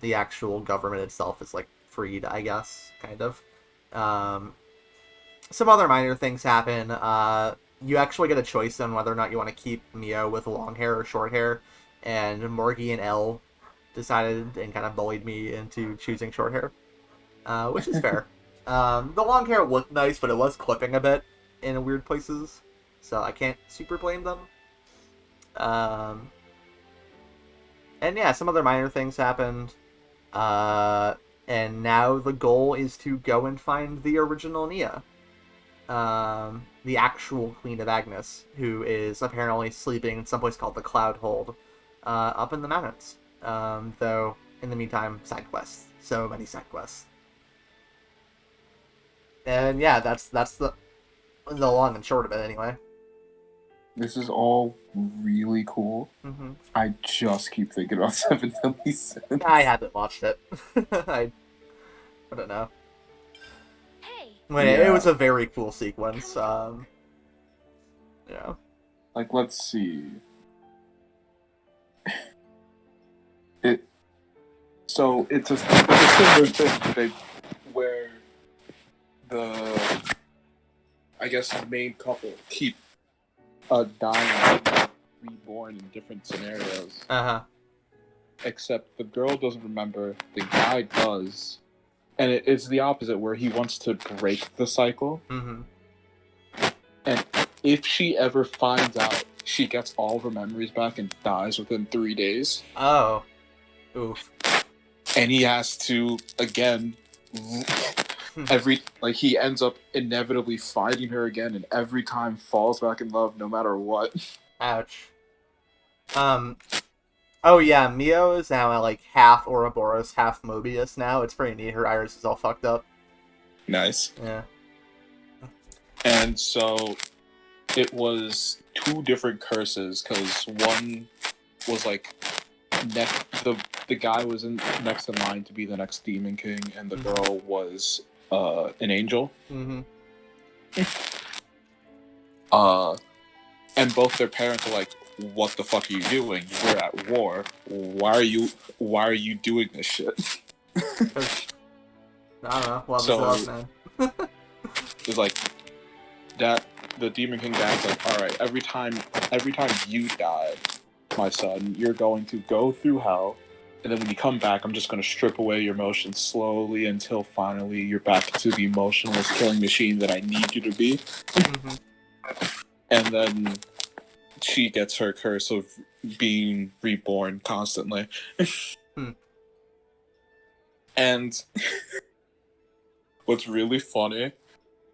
the actual government itself is, like, freed, I guess, kind of. Some other minor things happen. You actually get a choice on whether or not you want to keep Mio with long hair or short hair. And Morgie and Elle decided and kind of bullied me into choosing short hair, which is fair. The long hair looked nice, but it was clipping a bit in weird places, so I can't super blame them. And yeah, some other minor things happened. And now the goal is to go and find the original Nia. The actual Queen of Agnes, who is apparently sleeping in some place called the Cloud Hold. Up in the mountains. Though, in the meantime, side quests. So many side quests. And yeah, that's the long and short of it, anyway. This is all really cool. Mm-hmm. I just keep thinking about Seven Deadly Sins. I haven't watched it. I don't know. Hey. It was a very cool sequence. Yeah. Like, let's see. So it's a similar thing where I guess the main couple keep dying and reborn in different scenarios. Except the girl doesn't remember, the guy does, and it's the opposite where he wants to break the cycle. Mm-hmm. And if she ever finds out, she gets all of her memories back and dies within 3 days. Oh. Oof. And he has to, again, he ends up inevitably finding her again, and every time falls back in love no matter what. Ouch. Oh yeah, Mio is now at like half Ouroboros, half Mobius now. It's pretty neat. Her iris is all fucked up. Nice. Yeah. And so it was 2 different curses, because one was like the guy was next in line to be the next Demon King, and the girl was an angel. Mm-hmm. And both their parents are like, "What the fuck are you doing? We're at war. Why are you doing this shit?" I don't know. Love is love, man. It's like that. The Demon King dad's like, "All right, every time you die, my son, you're going to go through hell, and then when you come back, I'm just going to strip away your emotions slowly until finally you're back to the emotionless killing machine that I need you to be." Mm-hmm. And then she gets her curse of being reborn constantly. And what's really funny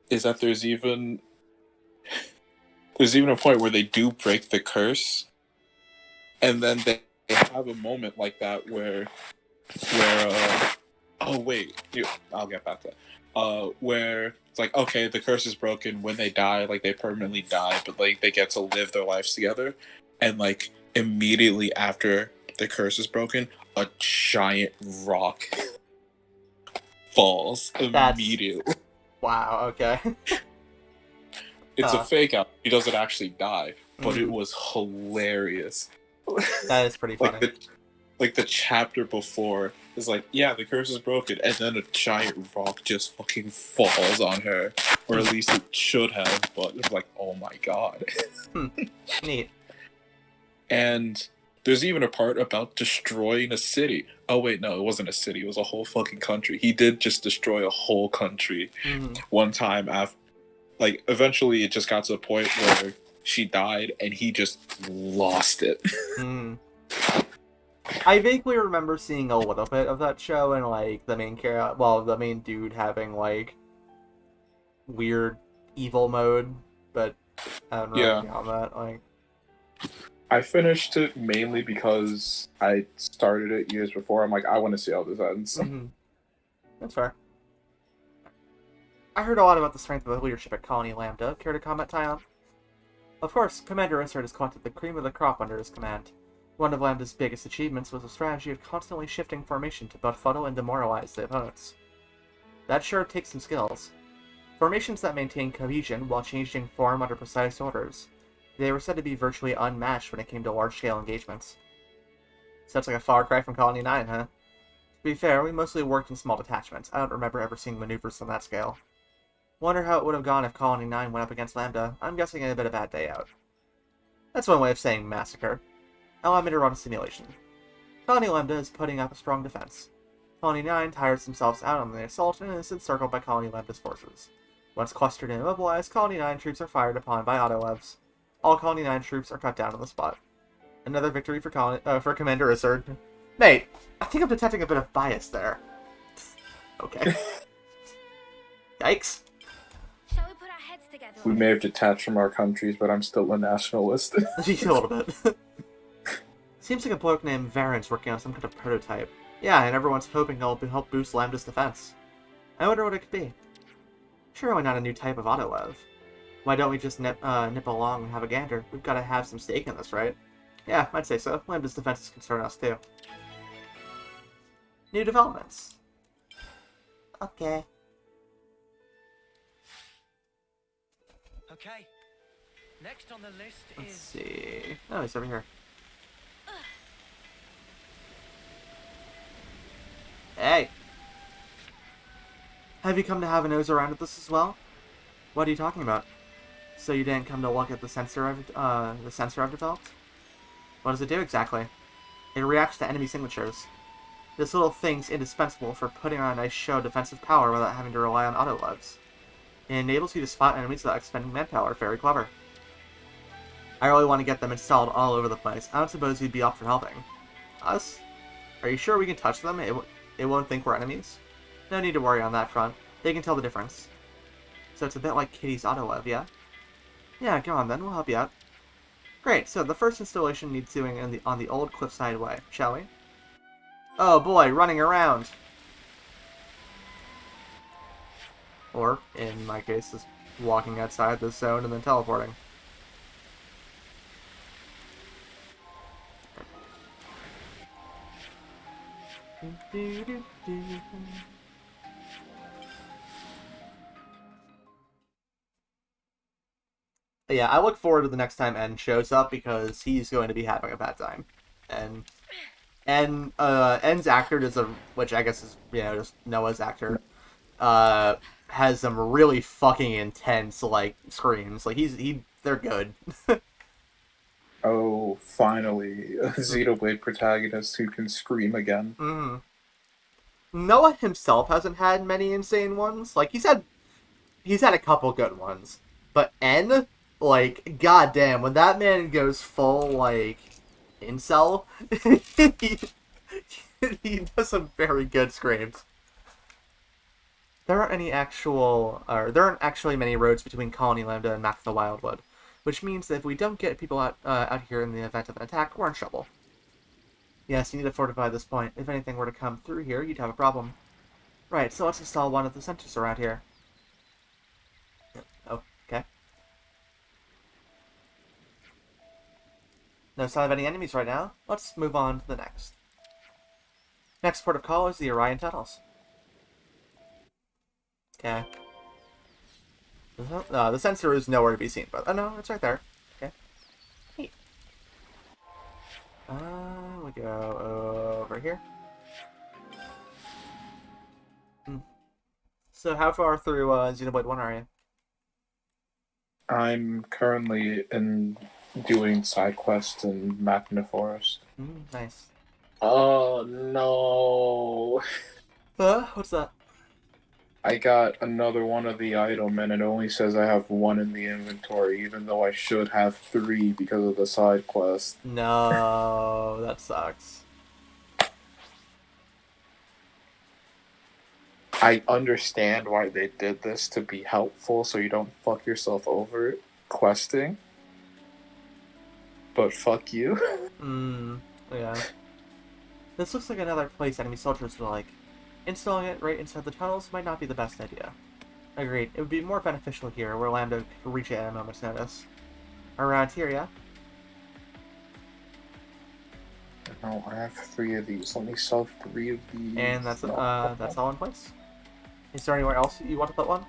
is that there's even a point where they do break the curse, and then they have a moment like that where oh wait, I'll get back to that. Where it's like, okay, the curse is broken. When they die, like, they permanently die, but like they get to live their lives together. And like immediately after the curse is broken, a giant rock falls immediately. Wow. Okay. It's a fake out. He doesn't actually die, but it was hilarious. That is pretty funny. Like the chapter before is like, yeah, the curse is broken, and then a giant rock just fucking falls on her, or at least it should have. But it's like, oh my god. Neat. And there's even a part about destroying a city. Oh wait, no, it wasn't a city. It was a whole fucking country. He did just destroy a whole country one time after. Like, eventually it just got to the point where she died, and he just lost it. I vaguely remember seeing a little bit of that show, and like the main dude having like weird evil mode, but I don't know on that. Like, I finished it mainly because I started it years before. I'm like, I want to see how this ends. Mm-hmm. That's fair. I heard a lot about the strength of the leadership at Colony Lambda. Care to comment, Tyon? Of course, Commander Issa has collected the cream of the crop under his command. One of Lambda's biggest achievements was a strategy of constantly shifting formation to befuddle and demoralize the opponents. That sure takes some skills. Formations that maintain cohesion while changing form under precise orders. They were said to be virtually unmatched when it came to large-scale engagements. Sounds like a far cry from Colony 9, huh? To be fair, we mostly worked in small detachments. I don't remember ever seeing maneuvers on that scale. Wonder how it would have gone if Colony 9 went up against Lambda. I'm guessing it'd been a bad day out. That's one way of saying massacre. Allow me to run a simulation. Colony Lambda is putting up a strong defense. Colony 9 tires themselves out on the assault and is encircled by Colony Lambda's forces. Once clustered and immobilized, Colony 9 troops are fired upon by autolevs. All Colony 9 troops are cut down on the spot. Another victory for Commander Issa. Mate, I think I'm detecting a bit of bias there. Okay. Yikes. Shall we put our heads together? We may have detached from our countries, but I'm still a nationalist. A little bit. Seems like a bloke named Varen's working on some kind of prototype. Yeah, and everyone's hoping it'll help boost Lambda's defense. I wonder what it could be. Surely not a new type of autolev. Why don't we just nip along and have a gander? We've got to have some stake in this, right? Yeah, I'd say so. Lambda's defenses concern us, too. New developments. Okay. Okay. Next on the list Let's is... see. Oh, he's over here. Hey! Have you come to have a nose around at this as well? What are you talking about? So you didn't come to look at the sensor I've developed? What does it do exactly? It reacts to enemy signatures. This little thing's indispensable for putting on a nice show of defensive power without having to rely on autolevs. It enables you to spot enemies without expending manpower. Very clever. I really want to get them installed all over the place. I don't suppose you'd be up for helping. Us? Are you sure we can touch them? It won't think we're enemies? No need to worry on that front. They can tell the difference. So it's a bit like Kitty's autolev, yeah? Yeah, go on then. We'll help you out. Great, so the first installation needs doing on the old cliffside way, shall we? Oh boy, running around! Or, in my case, just walking outside the zone and then teleporting. Yeah, I look forward to the next time N shows up because he's going to be having a bad time. And N's actor does which I guess is, just Noah's actor, has some really fucking intense, screams. They're good. Oh, finally, a Xenoblade protagonist who can scream again. Mm-hmm. Noah himself hasn't had many insane ones. He's had a couple good ones. But N, goddamn, when that man goes full, incel, he does some very good screams. There aren't actually many roads between Colony Lambda and Mac the Wildwood, which means that if we don't get people out here in the event of an attack, we're in trouble. Yes, you need to fortify this point. If anything were to come through here, you'd have a problem. Right, so let's install one of the sensors around here. Oh, okay. No sign of any enemies right now. Let's move on to the next. Next port of call is the Orion Tunnels. Okay. The sensor is nowhere to be seen, but... Oh, no, it's right there. Okay. Neat. We go over here. So how far through Xenoblade 1 are you? I'm currently doing side quests in Magna Forest. Nice. Oh, no. What's that? I got another one of the item, and it only says I have one in the inventory, even though I should have 3 because of the side quest. No, that sucks. I understand why they did this to be helpful, so you don't fuck yourself over questing. but fuck you. Yeah. This looks like another place enemy soldiers will like. Installing it right inside the tunnels might not be the best idea. Agreed. It would be more beneficial here, where Lambda could reach it at a moment's notice. Around here, yeah? No, I have 3 of these. Let me sell 3 of these. And that's all in place. Is there anywhere else you want to put one?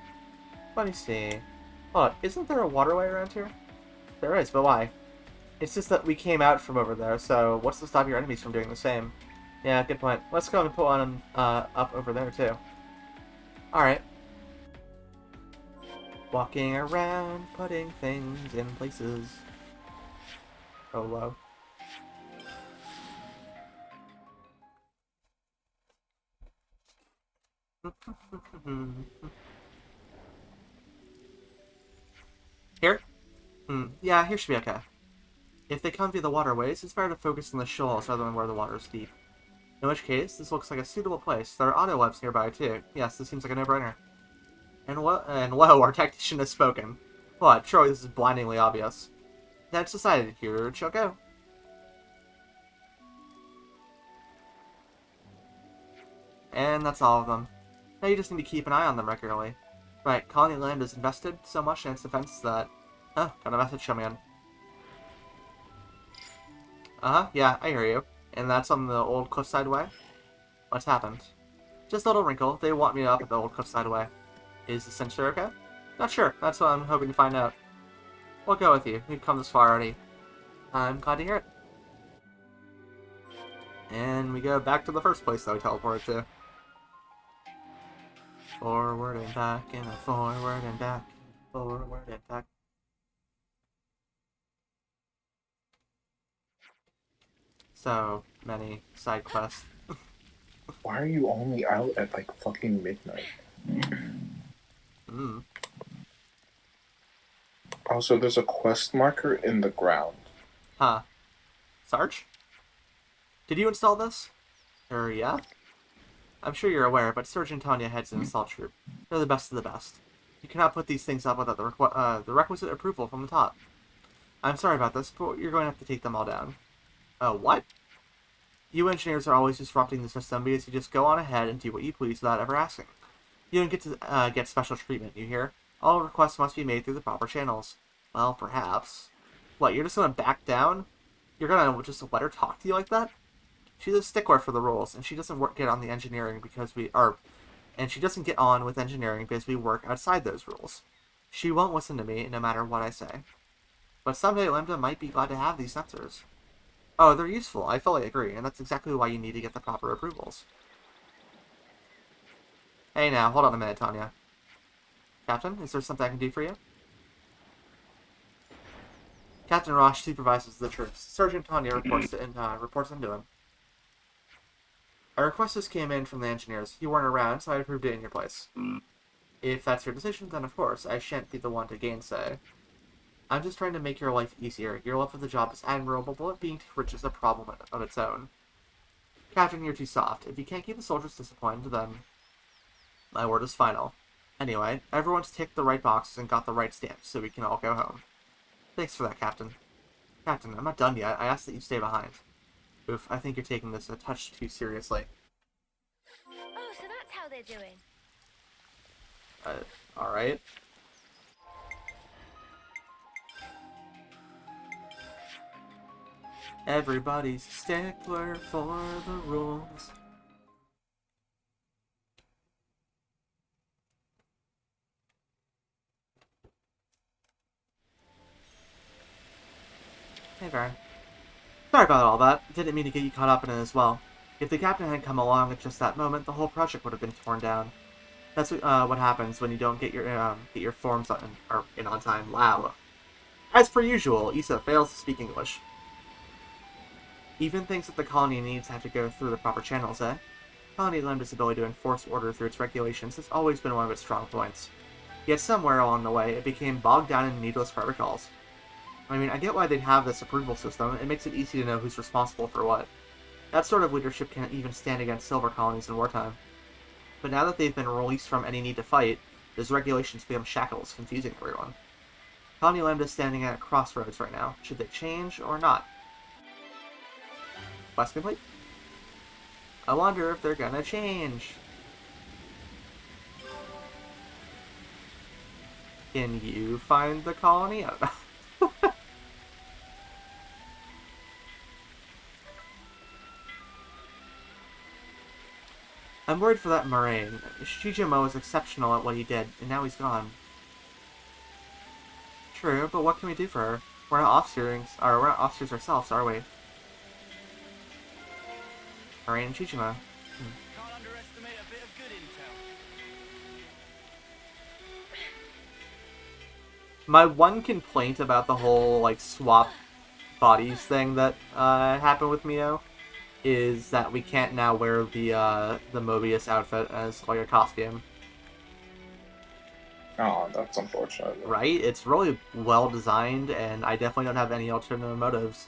Let me see. Oh, isn't there a waterway around here? There is, but why? It's just that we came out from over there, so what's to stop your enemies from doing the same? Yeah, good point. Let's go and put one up over there, too. Alright. Walking around, putting things in places. Oh, low. Here? Yeah, here should be okay. If they come via the waterways, it's better to focus on the shoals rather than where the water is deep. In which case, this looks like a suitable place. There are auto webs nearby, too. Yes, this seems like a no-brainer. And whoa, our tactician has spoken. What? Surely this is blindingly obvious. That's decided. Here it shall go. And that's all of them. Now you just need to keep an eye on them regularly. Right, Colony Land is invested so much in its defense that... Oh, got a message coming in. Uh-huh, yeah, I hear you. And that's on the old Cliffside Way? What's happened? Just a little wrinkle. They want me up at the old Cliffside Way. Is the censure okay? Not sure. That's what I'm hoping to find out. We'll go with you. We've come this far already. I'm glad to hear it. And we go back to the first place that we teleported to. Forward and back, and a forward and back, forward and back. So many side quests. Why are you only out at like fucking midnight? Also, there's a quest marker in the ground. Huh. Sarge? Did you install this? Yeah? I'm sure you're aware, but Sergeant Tanya heads an assault troop. They're the best of the best. You cannot put these things up without the requisite approval from the top. I'm sorry about this, but you're going to have to take them all down. What? You engineers are always disrupting the system because you just go on ahead and do what you please without ever asking. You don't get to get special treatment, you hear? All requests must be made through the proper channels. Well, perhaps. What, you're just gonna back down? You're gonna just let her talk to you like that? She's a stickler for the rules, and she doesn't get on the engineering because and she doesn't get on with engineering because we work outside those rules. She won't listen to me no matter what I say. But someday Lambda might be glad to have these sensors. Oh, they're useful, I fully agree, and that's exactly why you need to get the proper approvals. Hey now, hold on a minute, Tanya. Captain, is there something I can do for you? Captain Rosh supervises the troops. Sergeant Tanya reports into him. Our request just came in from the engineers. You weren't around, so I approved it in your place. If that's your decision, then of course, I shan't be the one to gainsay. I'm just trying to make your life easier. Your love for the job is admirable, but being too rich is a problem of its own. Captain, you're too soft. If you can't keep the soldiers disappointed, then my word is final. Anyway, everyone's ticked the right boxes and got the right stamps, so we can all go home. Thanks for that, Captain. Captain, I'm not done yet. I asked that you stay behind. Oof, I think you're taking this a touch too seriously. Oh, so that's how they're doing. Alright. Everybody's a stickler for the rules. Hey, Varen. Sorry about all that. Didn't mean to get you caught up in it as well. If the captain hadn't come along at just that moment, the whole project would have been torn down. That's what happens when you don't get your forms in on time. Wow. As per usual, Issa fails to speak English. Even things that the colony needs have to go through the proper channels, eh? Colony Lambda's ability to enforce order through its regulations has always been one of its strong points. Yet somewhere along the way, it became bogged down in needless protocols. I mean, I get why they'd have this approval system. It makes it easy to know who's responsible for what. That sort of leadership can't even stand against silver colonies in wartime. But now that they've been released from any need to fight, those regulations become shackles, confusing everyone. Colony Lambda is standing at a crossroads right now. Should they change or not? Quest complete? I wonder if they're gonna change. Can you find the colony? I don't know. I'm worried for that Moraine. Shijimo was exceptional at what he did, and now he's gone. True, but what can we do for her? We're not officers ourselves, are we? Moraine and Shijimo. Can't underestimate a bit of good intel. My one complaint about the whole, like, swap bodies thing that happened with Mio is that we can't now wear the Mobius outfit as, like, a costume. Oh, that's unfortunate. Right? It's really well designed, and I definitely don't have any alternative motives.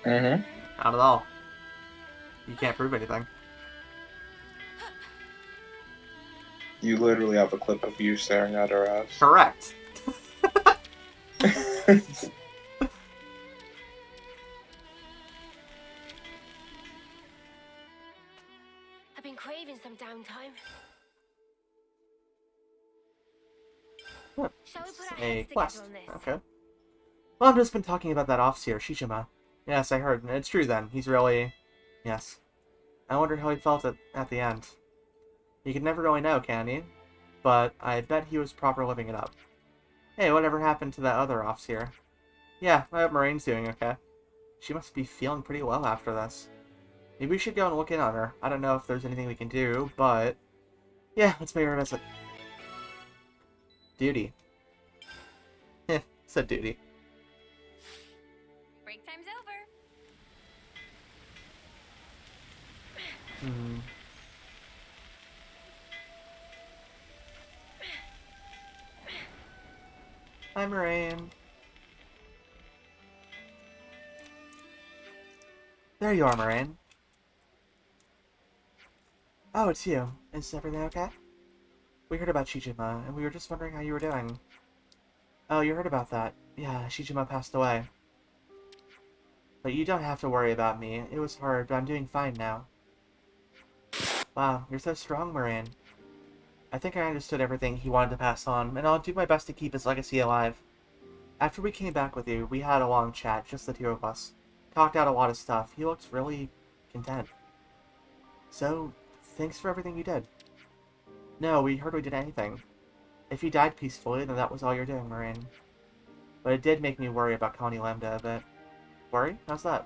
Mm-hmm. Not at all. You can't prove anything. You literally have a clip of you staring at her ass. Correct. I've been craving some downtime. Shall we put our A heads quest. together on this? Okay. Well, I've just been talking about that officer, Shijima. Yes, I heard. It's true then. He's really... Yes. I wonder how he felt at the end. You can never really know, can you? But I bet he was proper living it up. Hey, whatever happened to that other officer? Yeah, I hope Moraine's doing okay. She must be feeling pretty well after this. Maybe we should go and look in on her. I don't know if there's anything we can do, but... Yeah, let's pay her a visit. Duty. Heh, said duty. Break time's over. Hmm. Hi, Moraine. There you are, Moraine. Oh, it's you. Is everything okay? We heard about Shijima, and we were just wondering how you were doing. Oh, you heard about that. Yeah, Shijima passed away. But you don't have to worry about me. It was hard, but I'm doing fine now. Wow, you're so strong, Moraine. I think I understood everything he wanted to pass on, and I'll do my best to keep his legacy alive. After we came back with you, we had a long chat, just the two of us. Talked out a lot of stuff. He looks really content. So, thanks for everything you did. No, we hardly did anything. If you died peacefully, then that was all you're doing, Moraine. But it did make me worry about Colony Lambda a bit. Worry? How's that?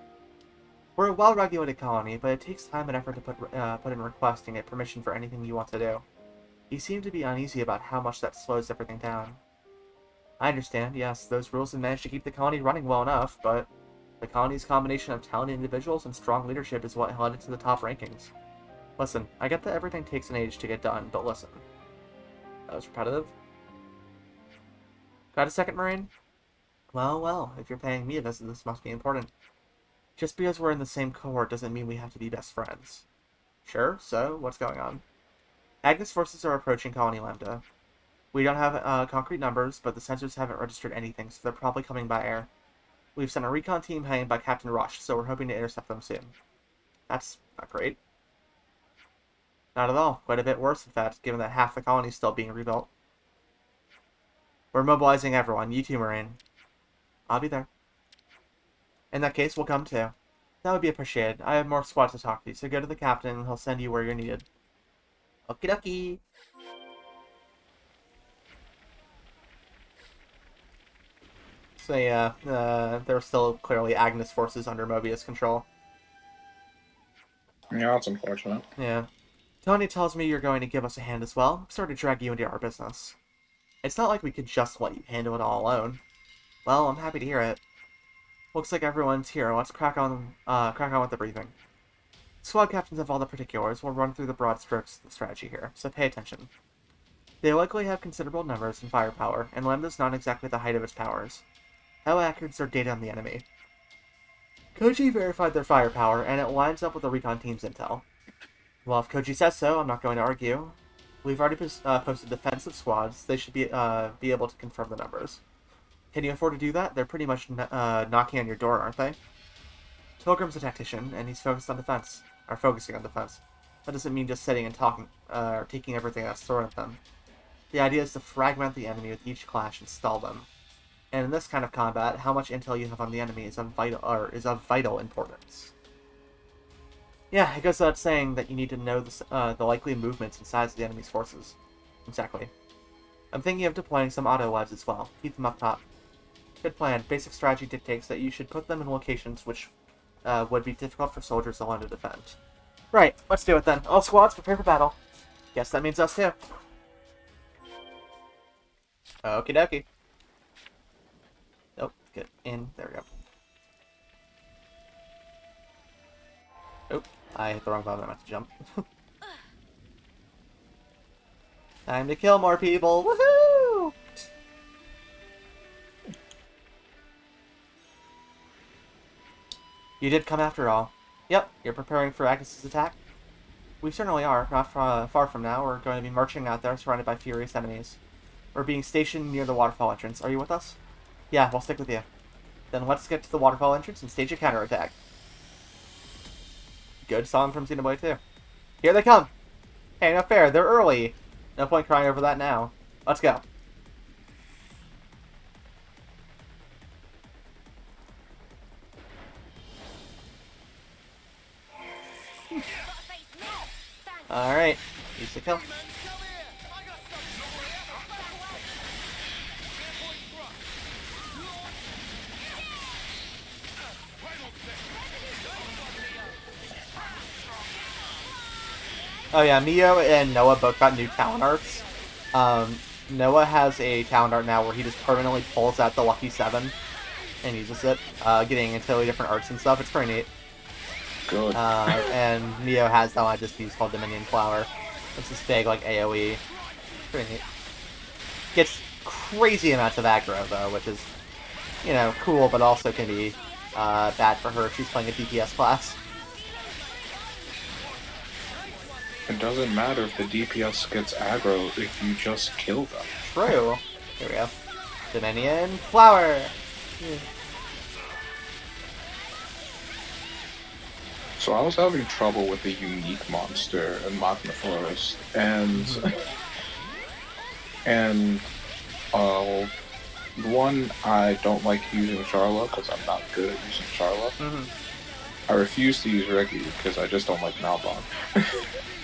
We're a well-regulated colony, but it takes time and effort to put in requesting it permission for anything you want to do. You seem to be uneasy about how much that slows everything down. I understand, yes, those rules have managed to keep the colony running well enough, but the colony's combination of talented individuals and strong leadership is what led it to the top rankings. Listen, I get that everything takes an age to get done, but listen. That was repetitive. Got a second, Moraine? Well, well, if you're paying me a visit, this must be important. Just because we're in the same cohort doesn't mean we have to be best friends. Sure, so, what's going on? Agnes forces are approaching Colony Lambda. We don't have concrete numbers, but the sensors haven't registered anything, so they're probably coming by air. We've sent a recon team heading by Captain Rush, so we're hoping to intercept them soon. That's not great. Not at all. Quite a bit worse, in fact, given that half the colony is still being rebuilt. We're mobilizing everyone. You too, Moraine. I'll be there. In that case, we'll come too. That would be appreciated. I have more squads to talk to, so go to the captain and he'll send you where you're needed. Okie dokie. So yeah, there are still clearly Agnes forces under Mobius control. Yeah, that's unfortunate. Yeah. Tony tells me you're going to give us a hand as well. I'm sorry to drag you into our business. It's not like we could just let you handle it all alone. Well, I'm happy to hear it. Looks like everyone's here. Let's crack on with the briefing. Squad captains have all the particulars. We'll run through the broad strokes of the strategy here, so pay attention. They likely have considerable numbers and firepower, and Lambda's not exactly the height of its powers. How accurate is their data on the enemy? Koji verified their firepower, and it lines up with the recon team's intel. Well, if Koji says so, I'm not going to argue. We've already posted defensive squads. They should be able to confirm the numbers. Can you afford to do that? They're pretty much knocking on your door, aren't they? Pilgrim's a tactician, and he's focused on defense. Or focusing on defense. That doesn't mean just sitting and talking, or taking everything that's thrown at them. The idea is to fragment the enemy with each clash and stall them. And in this kind of combat, how much intel you have on the enemy is of vital importance. Yeah, it goes without saying that you need to know the likely movements and size of the enemy's forces. Exactly. I'm thinking of deploying some auto webs as well. Keep them up top. Good plan. Basic strategy dictates that you should put them in locations which would be difficult for soldiers alone to defend. Right, let's do it then. All squads, prepare for battle. Guess that means us too. Okie dokie. Oh, good. In. There we go. Oh, I hit the wrong button. I meant to jump. Time to kill more people. Woohoo! You did come after all. Yep, you're preparing for Agnes's attack? We certainly are. Not far from now. We're going to be marching out there, surrounded by furious enemies. We're being stationed near the waterfall entrance. Are you with us? Yeah, we'll stick with you. Then let's get to the waterfall entrance and stage a counterattack. Good song from Xenoblade 2. Here they come! Hey, no fair, they're early! No point crying over that now. Let's go. Alright, use the kill. Oh yeah, Mio and Noah both got new talent arts. Noah has a talent art now where he just permanently pulls out the Lucky 7 and uses it, getting entirely different arts and stuff. It's pretty neat. Good. And Mio has that one I just used called Dominion Flower. It's this big, like, AoE. Pretty neat. Gets crazy amounts of aggro, though, which is, you know, cool, but also can be bad for her if she's playing a DPS class. It doesn't matter if the DPS gets aggro if you just kill them. True. Here we go. Dominion Flower! So I was having trouble with the unique monster in Magna Forest, and one, I don't like using Charla because I'm not good at using Charla. I refuse to use Regi because I just don't like Malbon.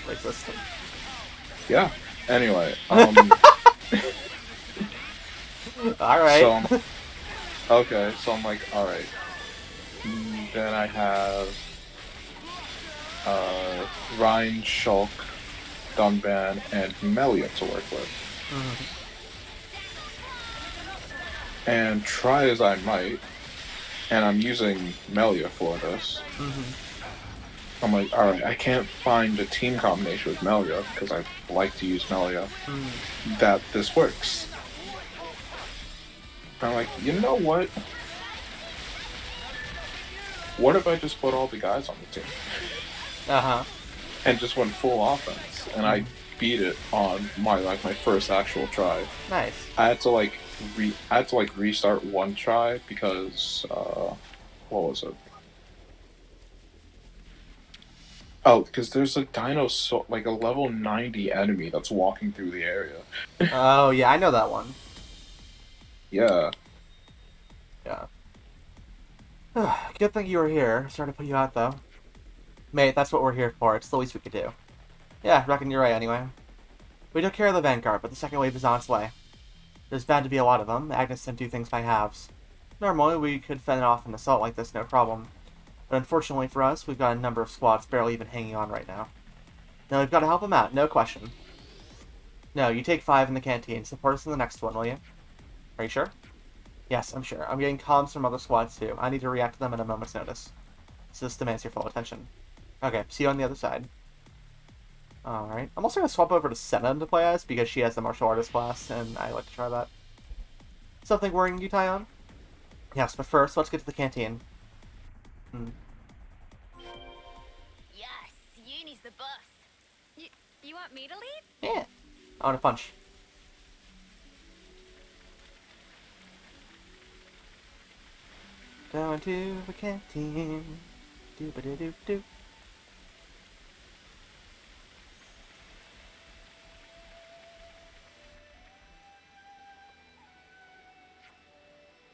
Racist. Yeah. Anyway. Alright. So I'm like, alright. Then I have Rhine, Shulk, Dunban, and Melia to work with. And try as I might, and I'm using Melia for this. I'm like, alright, I can't find a team combination with Melia, because I like to use Melia, that this works. I'm like, you know what? What if I just put all the guys on the team? And just went full offense, and I beat it on my first actual try. Nice. I had to restart one try because what was it? Oh, because there's a like a level 90 enemy that's walking through the area. Oh yeah, I know that one. Yeah. Yeah. Good thing you were here. Sorry to put you out though. Mate, that's what we're here for. It's the least we could do. Yeah, reckon you're right anyway. We took care of the Vanguard, but the second wave is on its way. There's bound to be a lot of them. Agnes didn't do things by halves. Normally, we could fend off an assault like this, no problem. But unfortunately for us, we've got a number of squads barely even hanging on right now. Now we've got to help them out, no question. No, you take 5 in the canteen. Support us in the next one, will you? Are you sure? Yes, I'm sure. I'm getting comms from other squads too. I need to react to them at a moment's notice. So this demands your full attention. Okay, see you on the other side. Alright. I'm also going to swap over to Senna to play as, because she has the martial artist class, and I like to try that. Something worrying you, Tyon? Yes, but first, let's get to the canteen. Yes, Uni's the boss. You want me to lead? Yeah. I want to punch. Going to the canteen. Do-ba-do-do-do.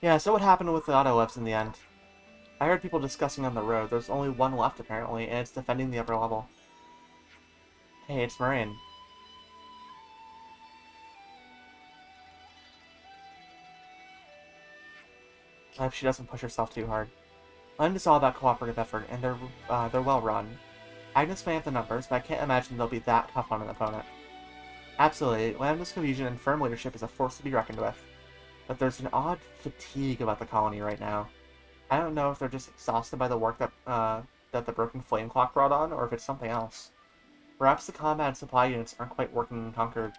Yeah, so what happened with the auto-lifts in the end? I heard people discussing on the road. There's only one left, apparently, and it's defending the upper level. Hey, it's Moraine. I hope she doesn't push herself too hard. Lund is all about cooperative effort, and they're well run. Agnes may have the numbers, but I can't imagine they'll be that tough on an opponent. Absolutely, Lambda's cohesion and firm leadership is a force to be reckoned with. But there's an odd fatigue about the colony right now. I don't know if they're just exhausted by the work that the broken flame clock brought on, or if it's something else. Perhaps the combat and supply units aren't quite working in Concord.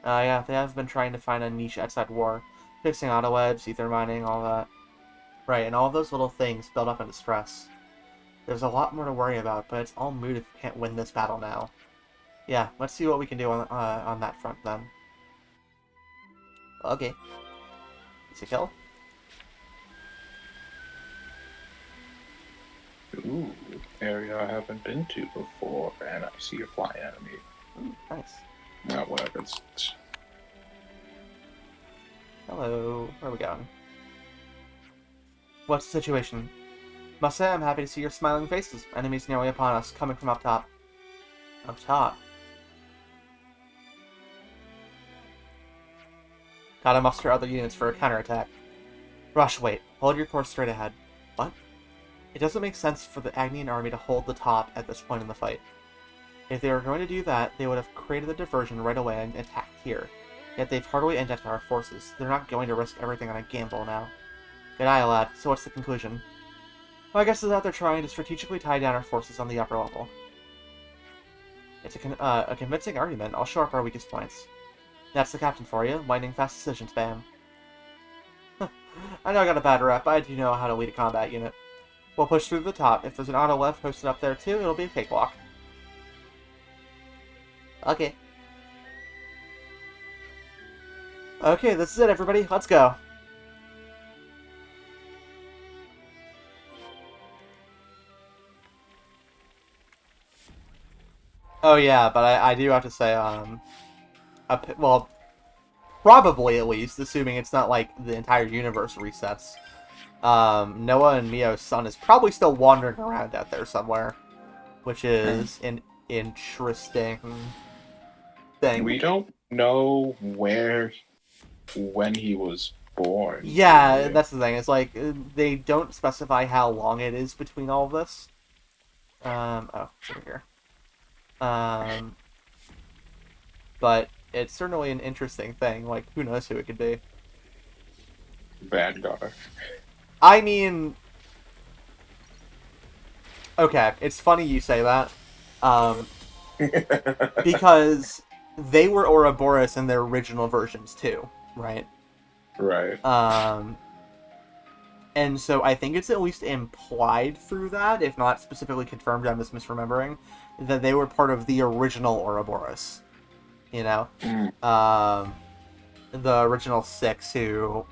Yeah, they have been trying to find a niche outside war. Fixing auto-webs, ether mining, all that. Right, and all those little things build up into stress. There's a lot more to worry about, but it's all moot if we can't win this battle now. Yeah, let's see what we can do on that front, then. Okay. It's a kill. Ooh, area I haven't been to before, and I see a fly enemy. Ooh, nice. Not whatever. Hello. Where are we going? What's the situation? Must say I'm happy to see your smiling faces. Enemies nearly upon us, coming from up top. Up top? Gotta muster other units for a counterattack. Rush, wait. Hold your course straight ahead. What? It doesn't make sense for the Agnian army to hold the top at this point in the fight. If they were going to do that, they would have created the diversion right away and attacked here. Yet they've hardly indented our forces. They're not going to risk everything on a gamble now. Good eye, lad. So what's the conclusion? Well, I guess it's that they're trying to strategically tie down our forces on the upper level. It's a convincing argument. I'll show up our weakest points. That's the captain for you. Lightning fast decisions, bam. I know I got a bad rep, but I do know how to lead a combat unit. We'll push through the top. If there's an auto left posted up there too, it'll be a cakewalk. Okay. Okay, this is it, everybody. Let's go. Oh yeah, but I do have to say, well, probably at least, assuming it's not like the entire universe resets. Noah and Mio's son is probably still wandering around out there somewhere, which is an interesting thing. We don't know when he was born. Yeah, really. That's the thing. It's like, they don't specify how long it is between all of this. Oh, it's over here. But it's certainly an interesting thing. Like, who knows who it could be? Vanguard. I mean, okay, it's funny you say that, because they were Ouroboros in their original versions too, right? Right. And so I think it's at least implied through that, if not specifically confirmed, I'm just misremembering, that they were part of the original Ouroboros, you know? The original 6 who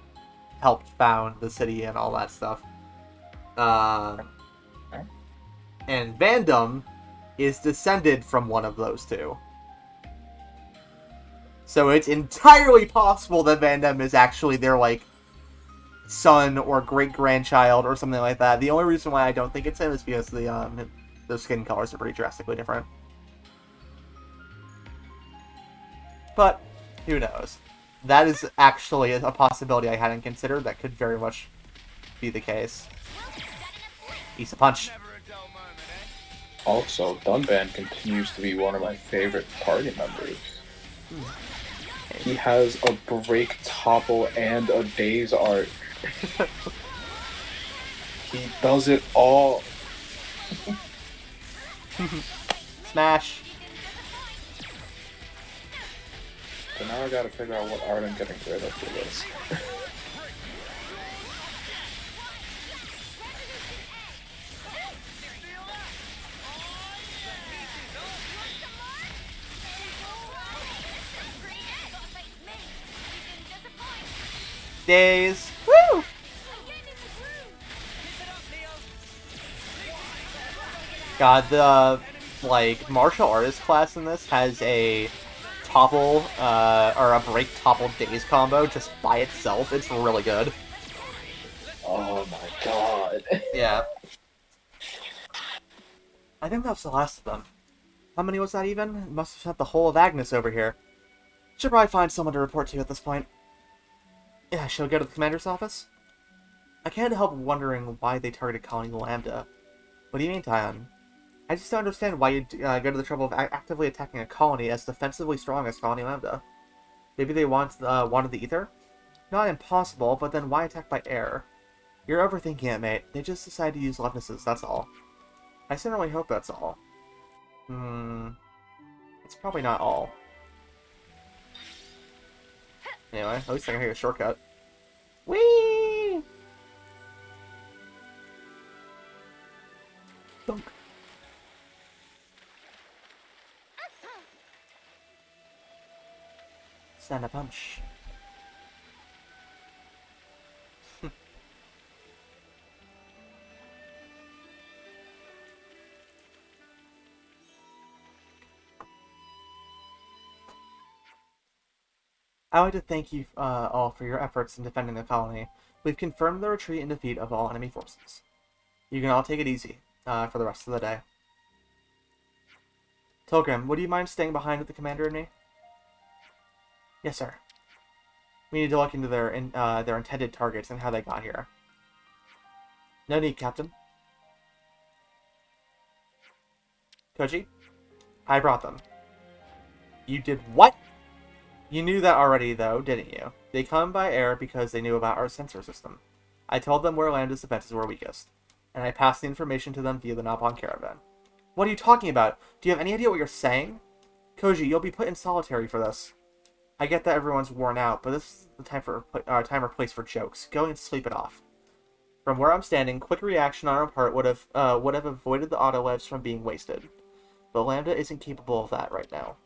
helped found the city and all that stuff. And Vandom is descended from one of those two. So it's entirely possible that Vandom is actually their, like, son or great-grandchild or something like that. The only reason why I don't think it's him is because the skin colors are pretty drastically different. But, who knows? That is actually a possibility I hadn't considered. That could very much be the case. Issa punch. Also, Dunban continues to be one of my favorite party members. He has a break, topple, and a days art. He does it all. Smash. So now I gotta figure out what art I'm getting rid of for this. Days. Woo! God, the like martial artist class in this has a topple or a break topple daze combo just by itself. It's really good. Oh my god. Yeah. I think that was the last of them. How many was that even? Must have sent the whole of Agnes over here. Should probably find someone to report to at this point. Yeah, shall we go to the commander's office? I can't help wondering why they targeted Colony Lambda. What do you mean, Tyon? I just don't understand why you'd go to the trouble of actively attacking a colony as defensively strong as Colony Lambda. Maybe they wanted the ether? Not impossible, but then why attack by air? You're overthinking it, mate. They just decided to use leftises, that's all. I certainly hope that's all. It's probably not all. Anyway, at least I can take a shortcut. Whee! Dunk. Stand a punch. I would like to thank you all for your efforts in defending the colony. We've confirmed the retreat and defeat of all enemy forces. You can all take it easy for the rest of the day. Tilgrim, would you mind staying behind with the commander and me? Yes, sir. We need to look into their intended targets and how they got here. No need, Captain. Koji? I brought them. You did what? You knew that already, though, didn't you? They come by air because they knew about our sensor system. I told them where Lambda's defenses were weakest, and I passed the information to them via the Nabon caravan. What are you talking about? Do you have any idea what you're saying? Koji, you'll be put in solitary for this. I get that everyone's worn out, but this is the time or place for jokes. Go and sleep it off. From where I'm standing, quick reaction on our part would have avoided the autolevs from being wasted. But Lambda isn't capable of that right now.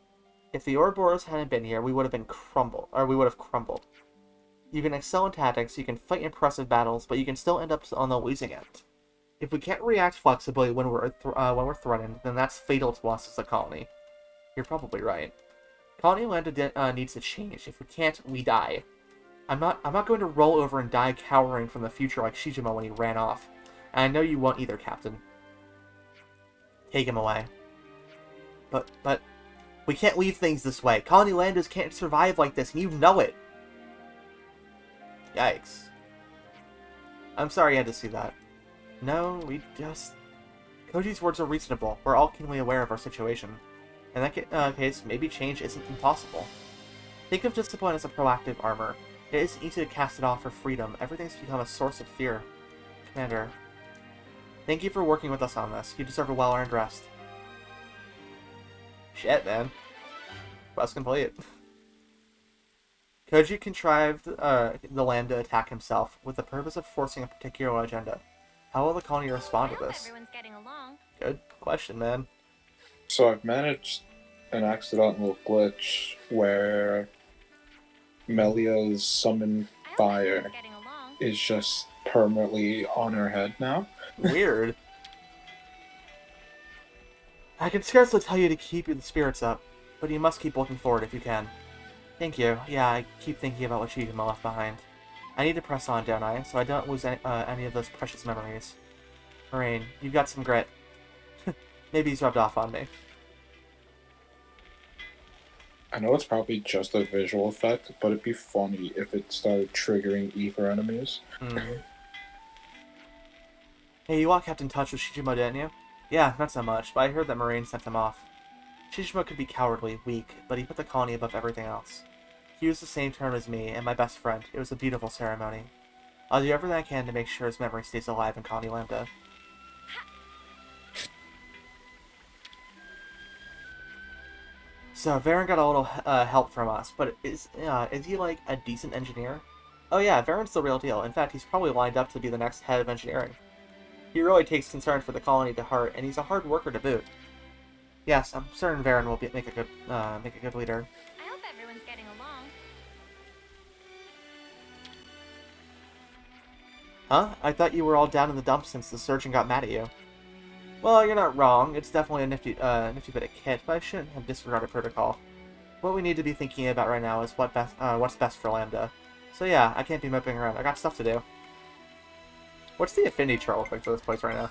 If the Ouroboros hadn't been here, we would have crumbled. You can excel in tactics, you can fight impressive battles, but you can still end up on the losing end. If we can't react flexibly when we're threatened, then that's fatal to us as a colony. You're probably right. Colony Lambda needs to change. If we can't, we die. I'm not going to roll over and die cowering from the future like Shijima when he ran off. And I know you won't either, Captain. Take him away. But we can't leave things this way. Colony Lambdas can't survive like this, and you know it. Yikes. I'm sorry you had to see that. No, we just... Koji's words are reasonable. We're all keenly aware of our situation. In that case, maybe change isn't impossible. Think of discipline as a proactive armor. It isn't easy to cast it off for freedom. Everything's become a source of fear. Commander, thank you for working with us on this. You deserve a well-earned rest. Shit, man. Quest complete. Koji contrived the Lambda attack himself with the purpose of forcing a particular agenda. How will the colony respond to this? Everyone's getting along. Good question, man. So I've managed an accidental glitch where Melia's summon fire is just permanently on her head now. Weird. I can scarcely tell you to keep the spirits up, but you must keep looking forward if you can. Thank you. Yeah, I keep thinking about what Shijima left behind. I need to press on, don't I? So I don't lose any of those precious memories. Moraine, you've got some grit. Maybe he's rubbed off on me. I know it's probably just a visual effect, but it'd be funny if it started triggering ether enemies. Hey, you all kept in touch with Shijima, didn't you? Yeah, not so much, but I heard that Moraine sent him off. Shijima could be cowardly, weak, but he put the colony above everything else. He used the same term as me and my best friend. It was a beautiful ceremony. I'll do everything I can to make sure his memory stays alive in Colony Lambda. So, Varen got a little help from us, but is he like a decent engineer? Oh yeah, Varen's the real deal. In fact, he's probably lined up to be the next head of engineering. He really takes concern for the colony to heart, and he's a hard worker to boot. Yes, I'm certain Varen will make a good leader. I hope everyone's getting along. Huh? I thought you were all down in the dumps since the surgeon got mad at you. Well, you're not wrong. It's definitely a nifty bit of kit, but I shouldn't have disregarded protocol. What we need to be thinking about right now is what's best for Lambda. So yeah, I can't be moping around. I got stuff to do. What's the affinity chart look like for this place right now?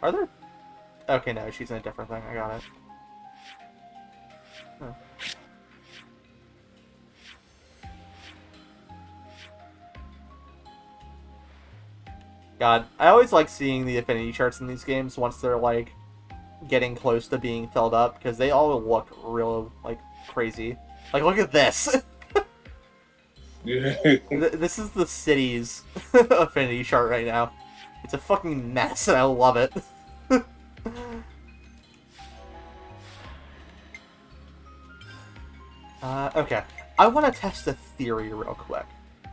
Are there... Okay, no, she's in a different thing. I got it. Huh. God, I always like seeing the affinity charts in these games once they're, like, getting close to being filled up, because they all look real, like, crazy. Like, look at this! This is the city's affinity chart right now. It's a fucking mess, and I love it. Okay. I want to test a theory real quick.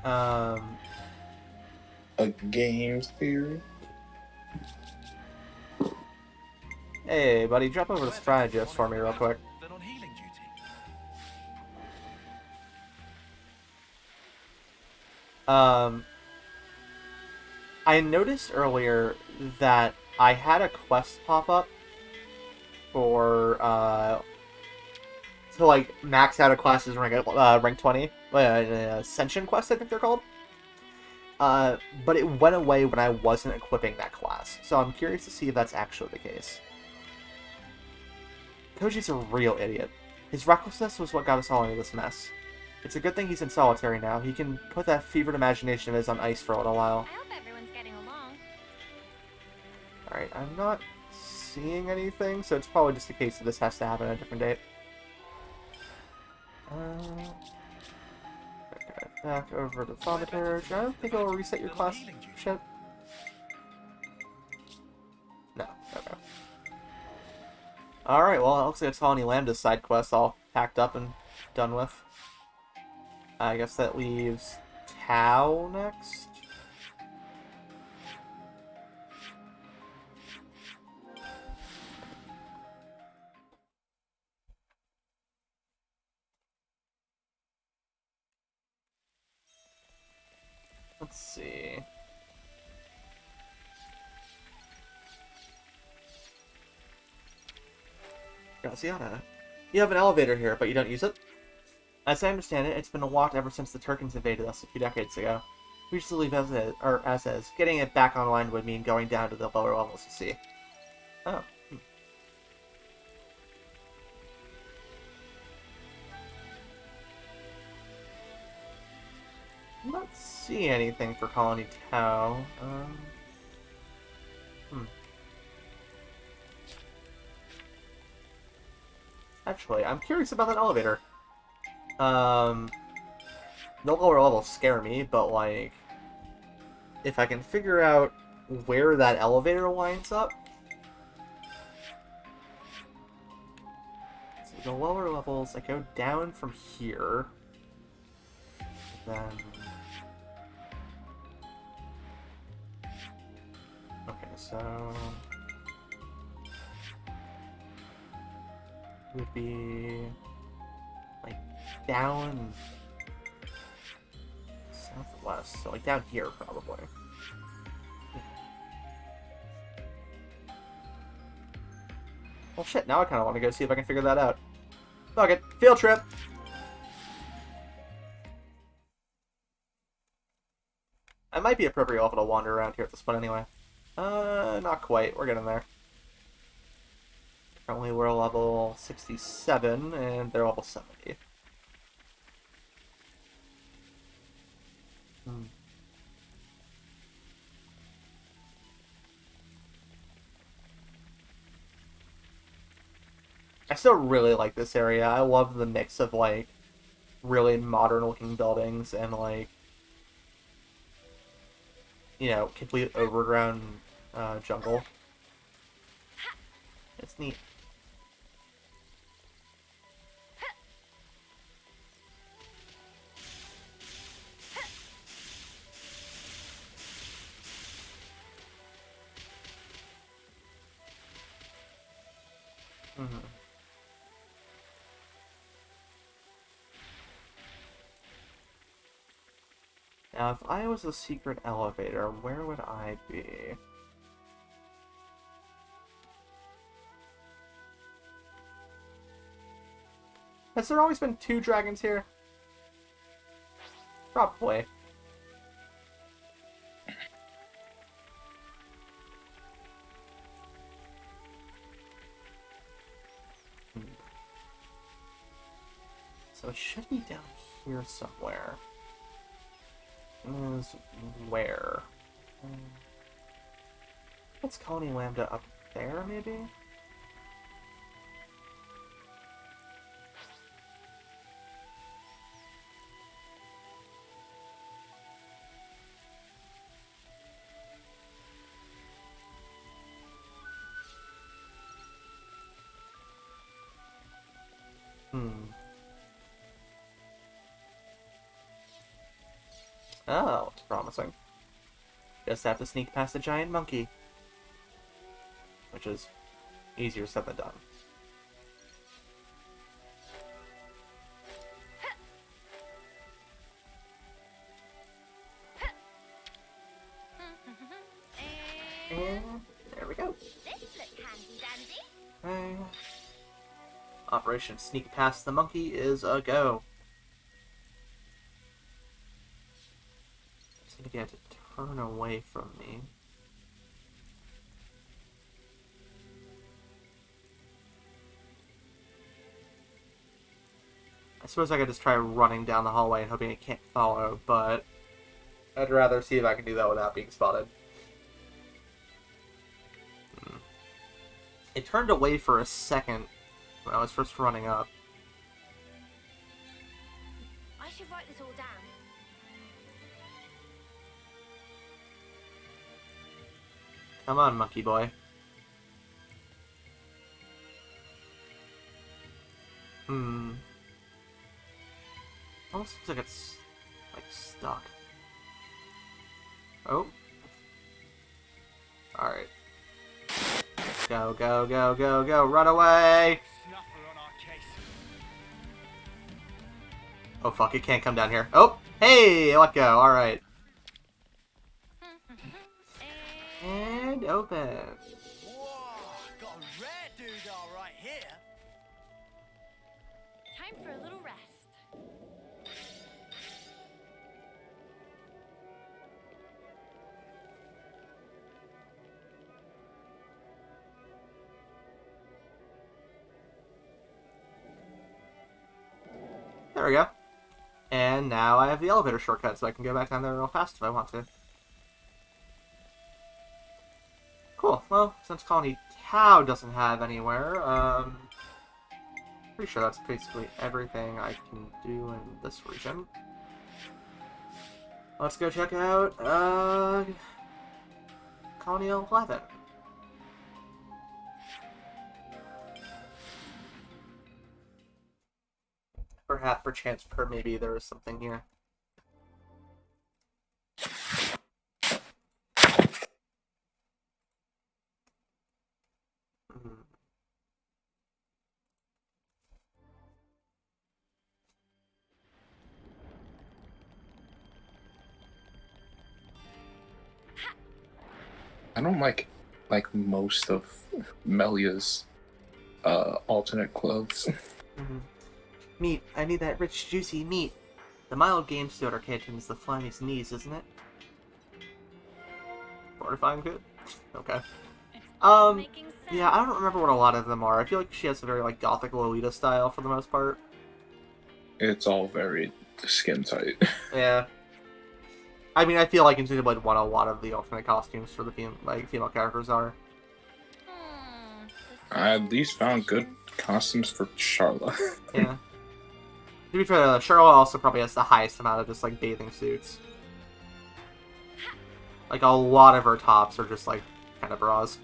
A game theory? Hey, buddy, drop over to strategist for me real quick. Then on healing duty. I noticed earlier that I had a quest pop up for, to, like, max out a class's rank 20. Ascension quest, I think they're called. But it went away when I wasn't equipping that class. So I'm curious to see if that's actually the case. Koji's a real idiot. His recklessness was what got us all into this mess. It's a good thing he's in solitary now. He can put that fevered imagination of his on ice for a little while. I hope everyone's getting along. Alright, I'm not seeing anything, so it's probably just a case that this has to happen at a different date. Okay, back over to Thaumaturge. I don't think it'll reset your class ship. No, okay. Alright, well, it looks like it's Colony Lambda's side quest all packed up and done with. I guess that leaves Tau next. Let's see. Graziana. You have an elevator here, but you don't use it? As I understand it, it's been locked ever since the Turkins invaded us a few decades ago. We just leave as is, or as is. Getting it back online would mean going down to the lower levels to see. Oh. I'm not seeing anything for Colony Tau. Actually, I'm curious about that elevator. The lower levels scare me, but, like, if I can figure out where that elevator lines up. So the lower levels, I go down from here. Then... Okay, so... would be like down southwest, so like down here probably. Well shit, now I kinda wanna go see if I can figure that out. Fuck it, field trip! I might be appropriate level to wander around here at this point anyway. Not quite, we're getting there. Currently we're level 67, and they're level 70. I still really like this area. I love the mix of, like, really modern-looking buildings and, like, you know, complete overgrown jungle. It's neat. Now, if I was a secret elevator, where would I be? Has there always been 2 dragons here? Probably. So it should be down here somewhere. Is where? What's Colony Lambda up there, maybe? Oh, it's promising. Just have to sneak past the giant monkey. Which is easier said than done. And there we go. This looks handy dandy. Operation Sneak Past the Monkey is a go. Just need to get it to turn away from me. I suppose I could just try running down the hallway and hoping it can't follow, but I'd rather see if I can do that without being spotted. It turned away for a second when I was first running up. I should write this all down. Come on, monkey boy. Almost seems like it's, like, stuck. Oh. Alright. Go, go, go, go, go, run away! Oh fuck, it can't come down here. Oh! Hey! Let go, alright. And open. Whoa, got a rare doodah right here. Time for a little rest. There we go. And now I have the elevator shortcut, so I can go back down there real fast if I want to. Cool. Well, since Colony Tau doesn't have anywhere, pretty sure that's basically everything I can do in this region. Let's go check out, Colony 11. Perchance, maybe there is something here. I don't like most of Melia's alternate clothes. Meat. I need that rich, juicy meat. The mild game starter contains the fly's knees, isn't it? Fortifying good? Okay. Yeah, I don't remember what a lot of them are. I feel like she has a very, like, gothic Lolita style for the most part. It's all very skin tight. Yeah. I mean, I feel like in Xenoblade 1, a lot of the alternate costumes for the female characters are. I at least found good costumes for Charlotte. Yeah. To be fair, Charlotte also probably has the highest amount of just, like, bathing suits. Like, a lot of her tops are just, like, kind of bras.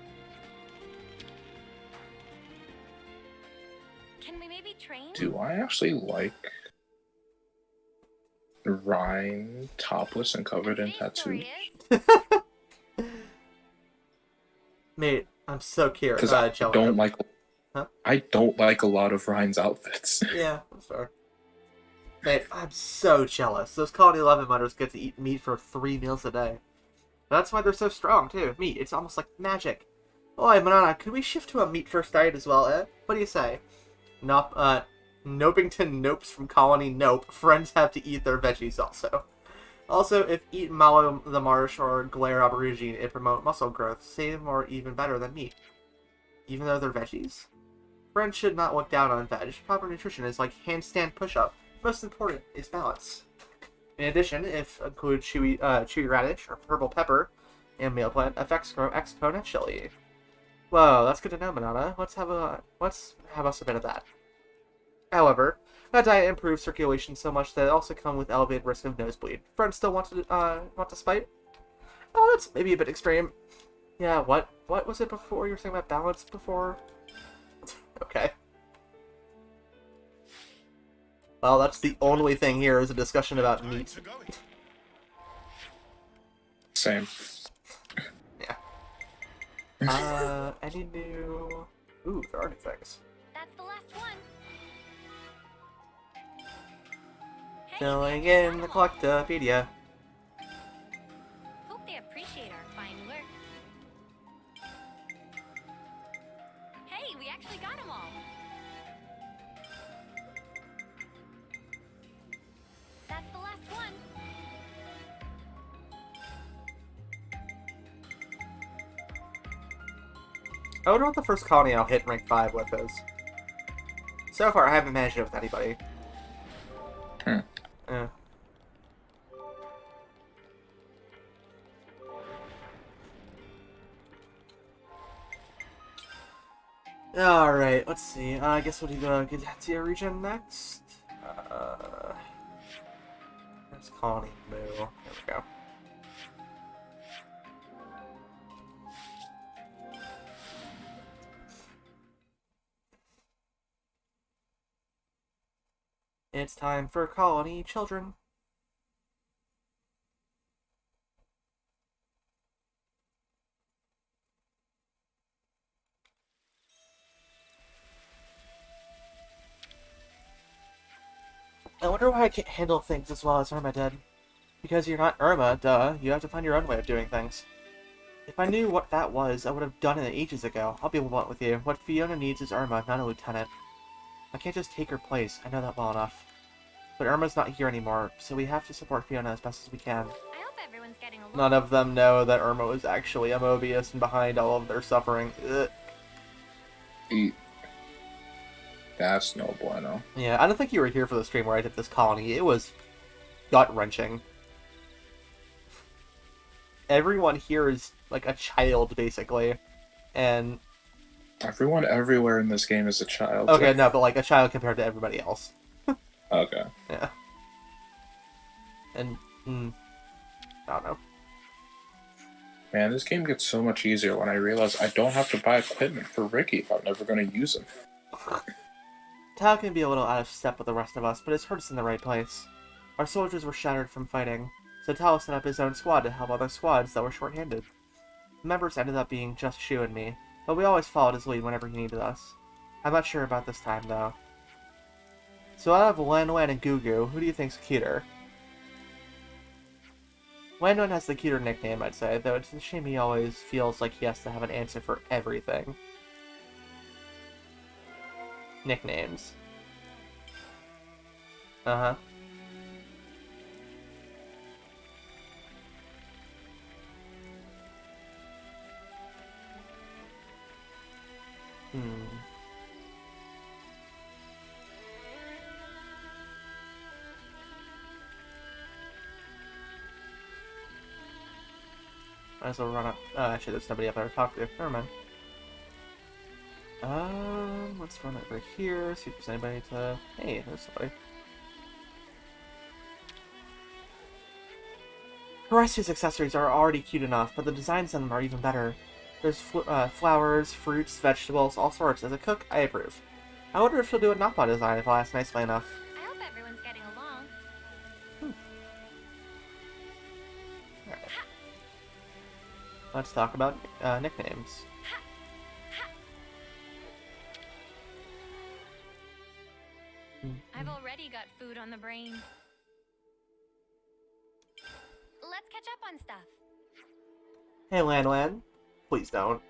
Can we maybe train? Do I actually like Rhine topless and covered in tattoos? Mate, I'm so curious. Because I don't like. Huh? I don't like a lot of Rhine's outfits. Yeah, that's fair. Man, I'm so jealous. Those Colony 11 mutters get to eat meat for 3 meals a day. That's why they're so strong, too. Meat, it's almost like magic. Oi, Manana, could we shift to a meat-first diet as well, eh? What do you say? Nope, Nopington Nopes from Colony Nope. Friends have to eat their veggies also. Also, if eat Mallow the Marsh or Glare Aubergine, it promote muscle growth, same or even better than meat. Even though they're veggies? Friends should not look down on veg. Proper nutrition is like handstand push-up. Most important is balance. In addition, if include chewy radish or purple pepper and meal plant, effects grow exponentially. Whoa, that's good to know, Manana. Let's have us a bit of that. However, that diet improves circulation so much that it also comes with elevated risk of nosebleed. Friends still want to spite? Oh, that's maybe a bit extreme. Yeah, what was it before? You were saying about balance before? Okay. Well, that's the only thing here is a discussion about meat. Same. Yeah. Any new... Ooh, there are new things. That's the last one. Filling in the Collectopedia. Hope they appreciate our fine work. Hey, we actually got them all. That's the last one. I wonder what the first colony I'll hit rank 5 with is. So far, I haven't managed it with anybody. Yeah. Alright, let's see. I guess we'll do the Gadatia region next. There's Colony Moo. There we go. It's time for Colony Children. I wonder why I can't handle things as well as Irma did. Because you're not Irma, duh. You have to find your own way of doing things. If I knew what that was, I would have done it ages ago. I'll be blunt with you. What Fiona needs is Irma, not a lieutenant. I can't just take her place. I know that well enough. But Irma's not here anymore, so we have to support Fiona as best as we can. I hope everyone's getting along. None of them know that Irma was actually a Mobius and behind all of their suffering. Ugh. That's no bueno. Yeah, I don't think you were here for the stream where I did this colony. It was gut-wrenching. Everyone here is like a child, basically. And... Everyone everywhere in this game is a child. Okay, no, but like a child compared to everybody else. Okay. Yeah. And, I don't know. Man, this game gets so much easier when I realize I don't have to buy equipment for Ricky if I'm never going to use him. Tao can be a little out of step with the rest of us, but it's hurt us in the right place. Our soldiers were shattered from fighting, so Tao set up his own squad to help other squads that were short-handed. The members ended up being just Shu and me, but we always followed his lead whenever he needed us. I'm not sure about this time, though. So out of Wen Wen and Gugu, who do you think's cuter? Wen Wen has the cuter nickname, I'd say, though it's a shame he always feels like he has to have an answer for everything. Nicknames. Uh-huh. Might as well run up. Actually, there's nobody up there to talk to. Never mind. Let's run over here, see if there's anybody to... Hey, there's somebody. Horacia's accessories are already cute enough, but the designs on them are even better. There's flowers, fruits, vegetables, all sorts. As a cook, I approve. I wonder if she'll do a Nappa design if I'll ask nicely enough. I hope everyone's getting along. Alright. Let's talk about nicknames. I've already got food on the brain. Let's catch up on stuff. Hey, Lan Lan. Please don't.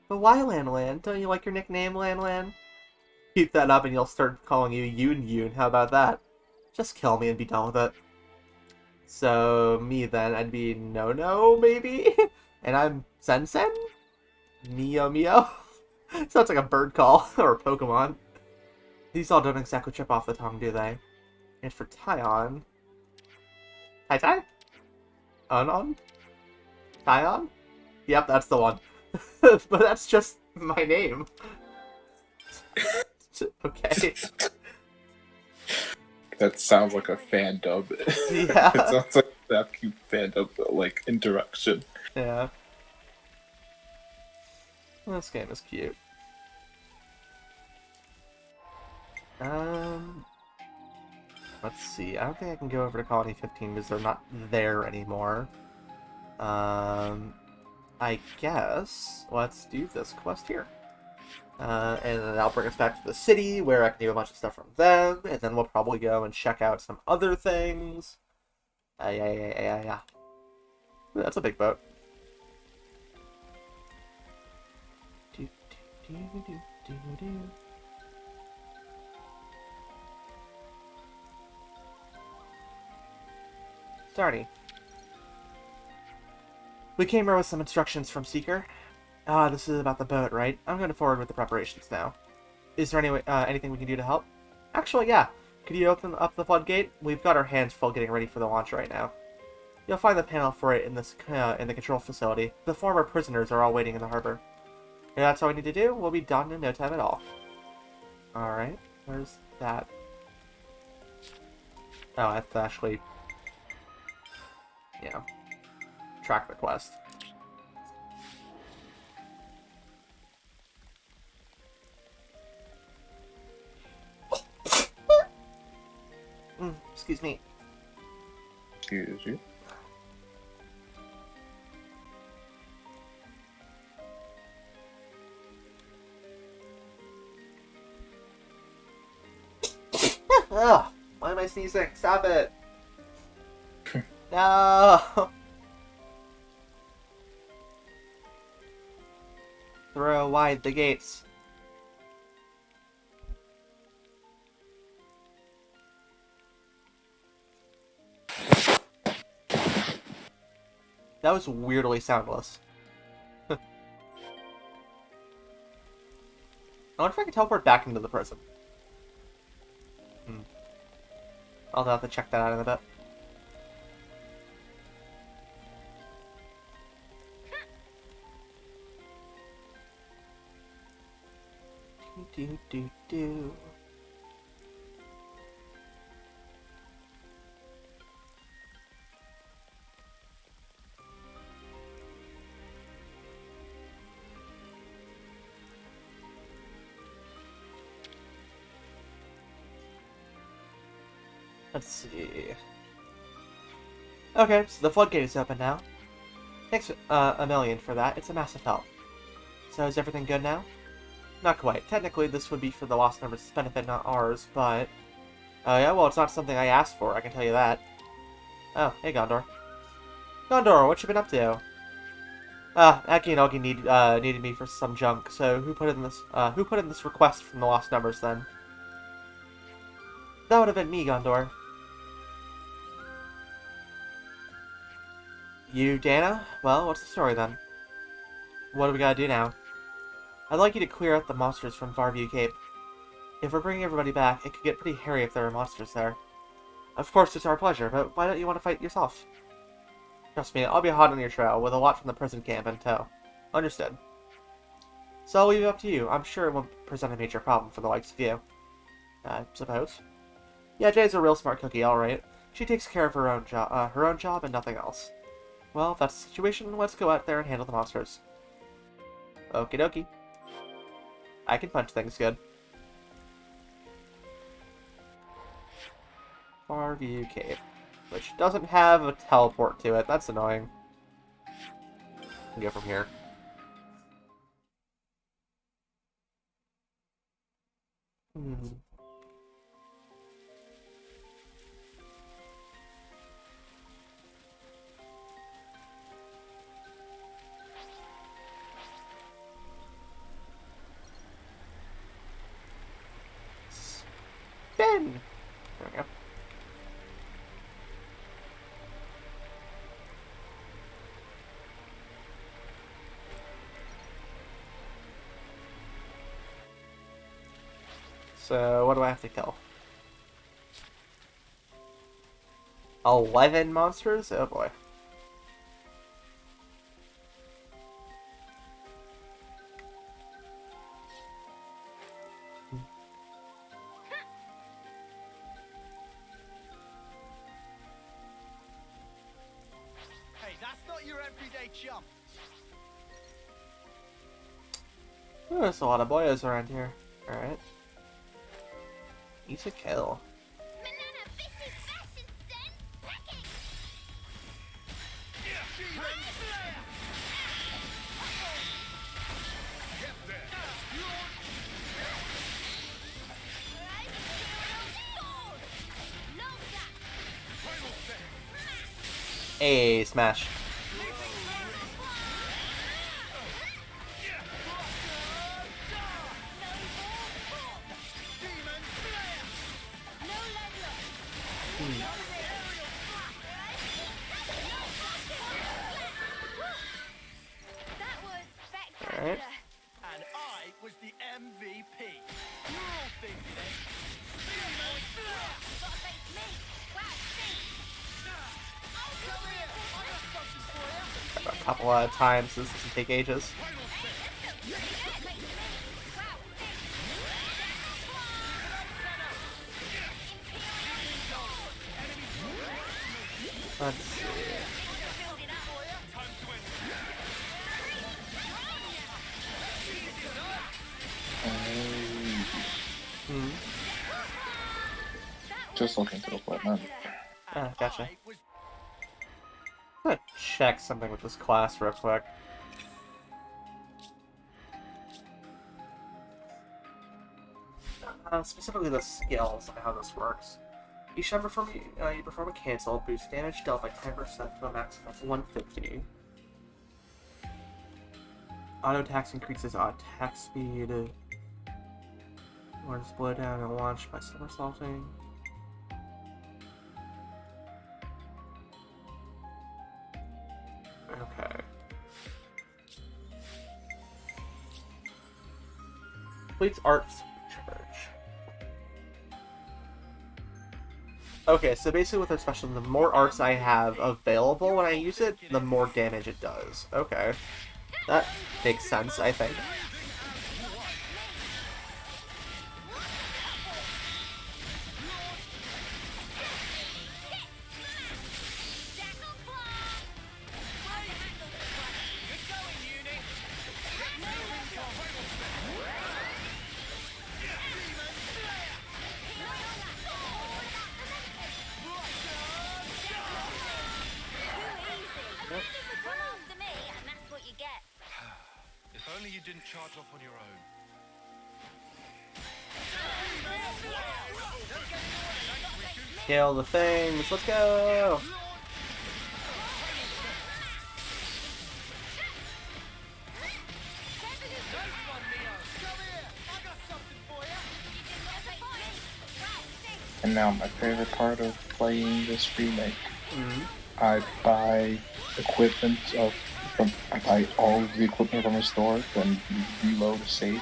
But why Lan Lan? Don't you like your nickname, Lan Lan? Keep that up and you'll start calling you Yoon Yoon. How about that? Just kill me and be done with it. So, me then, I'd be No, maybe? And I'm Sen Sen? Mio Mio? Sounds like a bird call, or a Pokemon. These all don't exactly trip off the tongue, do they? And for Taion... Tai? On? Taion? Yep, that's the one. But that's just my name. Okay. That sounds like a fan dub. Yeah. It sounds like that cute fan dub, like, interaction. Yeah. This game is cute. Let's see. I don't think I can go over to Colony 15 because they're not there anymore. I guess let's do this quest here. And then that'll bring us back to the city, where I can do a bunch of stuff from them, and then we'll probably go and check out some other things. Yeah. Ooh, that's a big boat. Starty. We came here with some instructions from Seeker. This is about the boat, right? I'm going to forward with the preparations now. Is there anything we can do to help? Actually, yeah. Could you open up the floodgate? We've got our hands full getting ready for the launch right now. You'll find the panel for it in the control facility. The former prisoners are all waiting in the harbor. If that's all we need to do, we'll be done in no time at all. Alright, where's that? Oh, I have to actually... yeah. Track the quest. Excuse me. Excuse you. Ugh, why am I sneezing? Stop it! No! Throw wide the gates. That was weirdly soundless. I wonder if I can teleport back into the prison. I'll have to check that out in a bit. Do. Let's see. Okay, so the floodgate is open now. Thanks a million for that. It's a massive help. So is everything good now? Not quite. Technically, this would be for the Lost Numbers' benefit, not ours, but... oh yeah, well, it's not something I asked for, I can tell you that. Oh, hey, Gondor. Gondor, what you been up to? Aki and Ogi needed me for some junk, so who put in this request from the Lost Numbers, then? That would have been me, Gondor. You, Dana? Well, what's the story, then? What do we gotta do now? I'd like you to clear out the monsters from Farview Cape. If we're bringing everybody back, it could get pretty hairy if there are monsters there. Of course, it's our pleasure, but why don't you want to fight yourself? Trust me, I'll be hot on your trail, with a lot from the prison camp in tow. Understood. So I'll leave it up to you. I'm sure it won't present a major problem for the likes of you. I suppose. Yeah, Jay's a real smart cookie, alright. She takes care of her own job and nothing else. Well, if that's the situation, let's go out there and handle the monsters. Okie dokie. I can punch things good. Farview Cave, which doesn't have a teleport to it. That's annoying. Can go from here. There we go. So, what do I have to kill? 11 monsters? Oh boy. Hey, that's not your everyday chump. Ooh, there's a lot of boyos around here. Alright. Eat a kill. Manana, this is fashion sen packing! Hey, smash. That was spectacular. Alright. And I was the MVP. You're all thinking it. Gotta face me. Wow, thanks. Come here, I got something for you. A couple of times, this doesn't take ages. Let's see. Hmm. Just looking for the equipment. Ah, gotcha. I'm gonna check something with this class real quick. Specifically the skills and how this works. Each time you perform a cancel, boost damage dealt by 10% to a maximum of 150. Auto attacks increases attack speed. Or just blow down and launch by somersaulting. Okay. Completes arts charge. Okay, so basically with their special, the more arts I have available when I use it, the more damage it does. Okay. That makes sense, I think. Come after me, and that's what you get. If only you didn't charge off on your own. Kill the things, let's go! And now my favorite part of playing this remake. Mm-hmm. I buy equipment I buy all of the equipment from a store, then reload a save,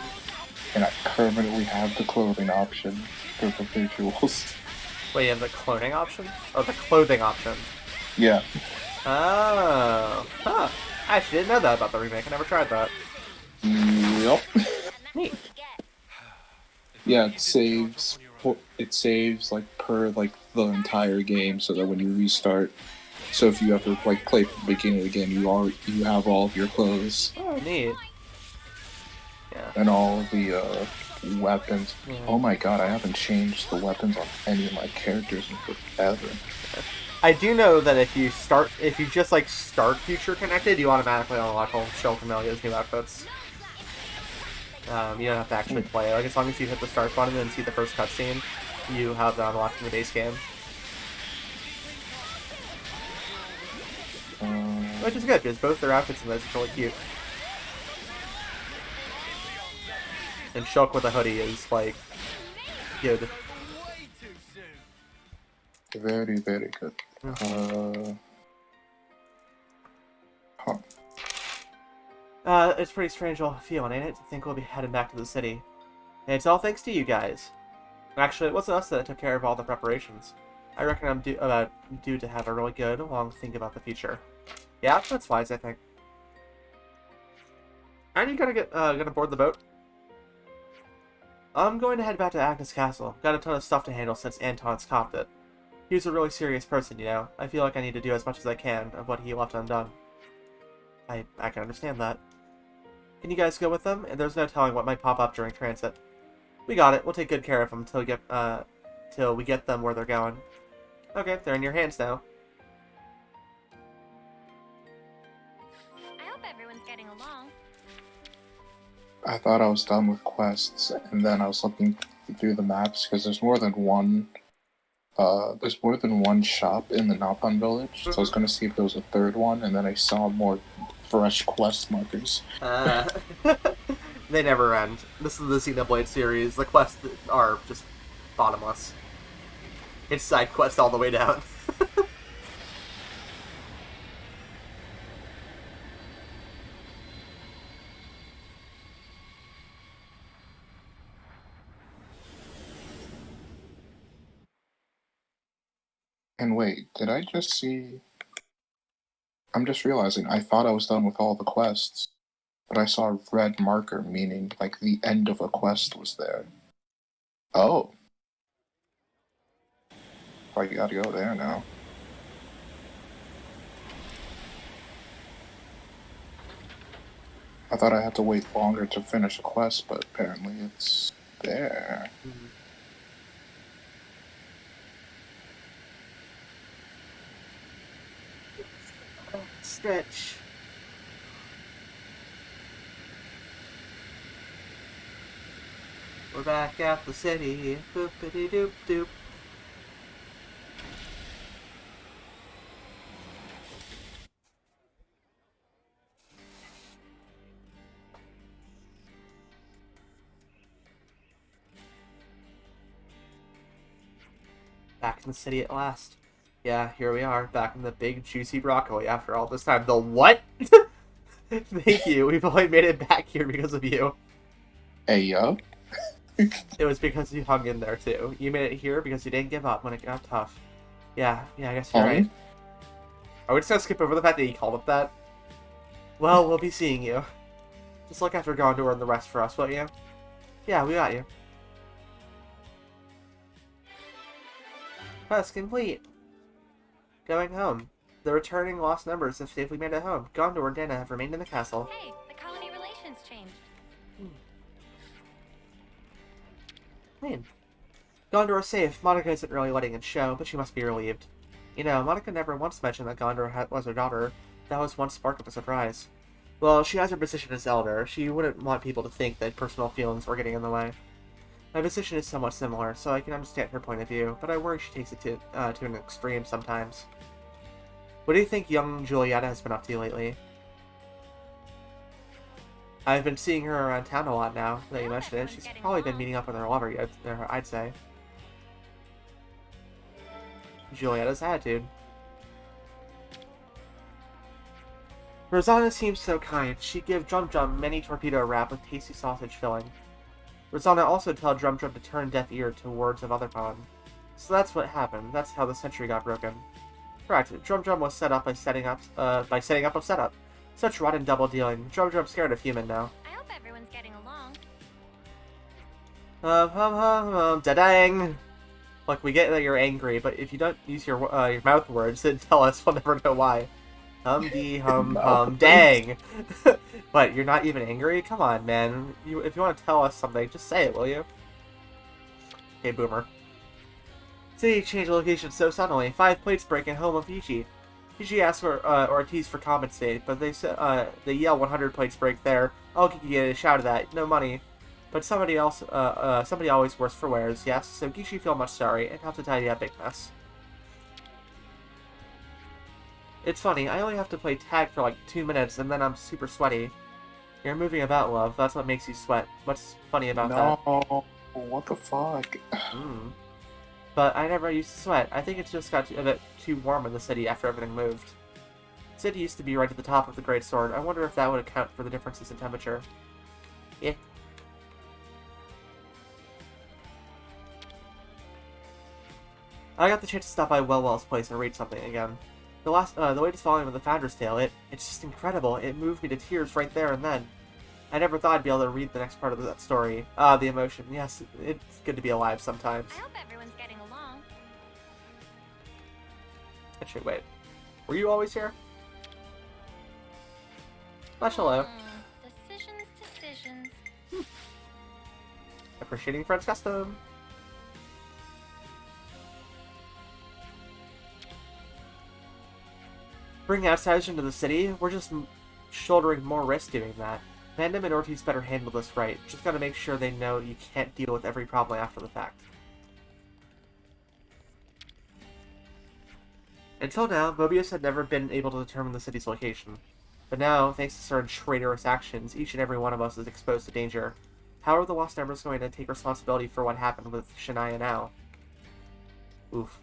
and I permanently have the clothing option for the visuals. Wait, you have the cloning option? Or the clothing option? Yeah. Oh. Huh. I actually didn't know that about the remake. I never tried that. Yep. Neat. Yeah, it saves. It saves like per like the entire game, so that when you restart, so if you have to like play from the beginning again, you have all of your clothes. Oh, neat. Yeah. And all the weapons. Yeah. Oh my god, I haven't changed the weapons on any of my characters in forever. I do know that if you just like start Future Connected, you automatically unlock all Shell Camelia's new outfits. You don't have to actually play. Like, as long as you hit the start button and see the first cutscene, you have that unlocked in the base game. Which is good, because both their outfits in this are really cute. And Shulk with a hoodie is, like, good. Way too soon. Very, very good. Huh. It's pretty strange feeling, ain't it? To think we'll be heading back to the city. And it's all thanks to you guys. Actually, it wasn't us that took care of all the preparations. I reckon I'm due to have a really good, long think about the future. Yeah, that's wise, I think. Aren't you gonna board the boat? I'm going to head back to Agnes Castle. Got a ton of stuff to handle since Anton's copped it. He's a really serious person, you know. I feel like I need to do as much as I can of what he left undone. I can understand that. Can you guys go with them? And there's no telling what might pop up during transit. We got it. We'll take good care of them till we get them where they're going. Okay, they're in your hands now. I hope everyone's getting along. I thought I was done with quests, and then I was looking through the maps because there's more than one. There's more than one shop in the Napan village, so I was gonna see if there was a third one, and then I saw more fresh quest markers. They never end. This is the Xenoblade series. The quests are just bottomless. It's side quests all the way down. And wait, did I just see... I'm just realizing, I thought I was done with all the quests, but I saw a red marker, meaning, like, the end of a quest was there. Oh. I gotta go there now. I thought I had to wait longer to finish a quest, but apparently it's there. Stretch. We're back at the city. Boopity doop doop. Back in the city at last. Yeah, here we are, back in the big juicy broccoli after all this time. The what? Thank you. We've only made it back here because of you. Hey, yo. It was because you hung in there, too. You made it here because you didn't give up when it got tough. Yeah, I guess you're right. Are we just gonna skip over the fact that he called it that? Well, we'll be seeing you. Just look after Gondor and the rest for us, won't you? Yeah, we got you. Quest complete. Going home. The returning lost numbers have safely made it home. Gondor and Dana have remained in the castle. Hey, the colony relations changed. Man. Gondor is safe. Monica isn't really letting it show, but she must be relieved. You know, Monica never once mentioned that Gondor was her daughter. That was one spark of a surprise. Well, she has her position as elder. She wouldn't want people to think that personal feelings were getting in the way. My position is somewhat similar, so I can understand her point of view, but I worry she takes it to an extreme sometimes. What do you think young Julieta has been up to lately? I've been seeing her around town a lot now that you mentioned it. She's probably been meeting up with her lover, I'd say. Julieta's attitude. Rosanna seems so kind. She'd give Drum Drum many torpedo wrap with tasty sausage filling. Rosanna also told Drum Drum to turn deaf ear to words of other poem. So that's what happened. That's how the sentry got broken. Correct. Drum Drum was set up by setting up a setup. Such rotten double dealing. Drum Drum's scared of human now. I hope everyone's getting along. Da-dang! Look, we get that you're angry, but if you don't use your mouth words, then tell us. We'll never know why. Hum, dang! What, you're not even angry? Come on, man. If you want to tell us something, just say it, will you? Okay, boomer. City changed location so suddenly. 5 plates break in home of Fiji. Fiji asks for Ortiz for compensate, but they yell 100 plates break there. I'll get a shout of that. No money. But somebody always worse for wears, yes? So Gishi feel much sorry and have to tidy up big mess. It's funny, I only have to play tag for like 2 minutes and then I'm super sweaty. You're moving about, love. That's what makes you sweat. What's funny about that? No, what the fuck? But I never used to sweat. I think it just got a bit too warm in the city after everything moved. The city used to be right at the top of the Great Sword. I wonder if that would account for the differences in temperature. Yeah. I got the chance to stop by Wellwell's place and read something again. The latest volume of the Founder's Tale, it's just incredible. It moved me to tears right there and then. I never thought I'd be able to read the next part of that story. The emotion. Yes, it's good to be alive sometimes. I hope everyone's getting along. Actually, wait. Were you always here? Slash hello. Decisions. Appreciating friends custom. Bringing outsiders into the city, we're just shouldering more risk doing that. Vandam and Ortiz better handle this right. Just gotta make sure they know you can't deal with every problem after the fact. Until now, Mobius had never been able to determine the city's location. But now, thanks to certain traitorous actions, each and every one of us is exposed to danger. How are the Lost Embers going to take responsibility for what happened with Shania now? Oof.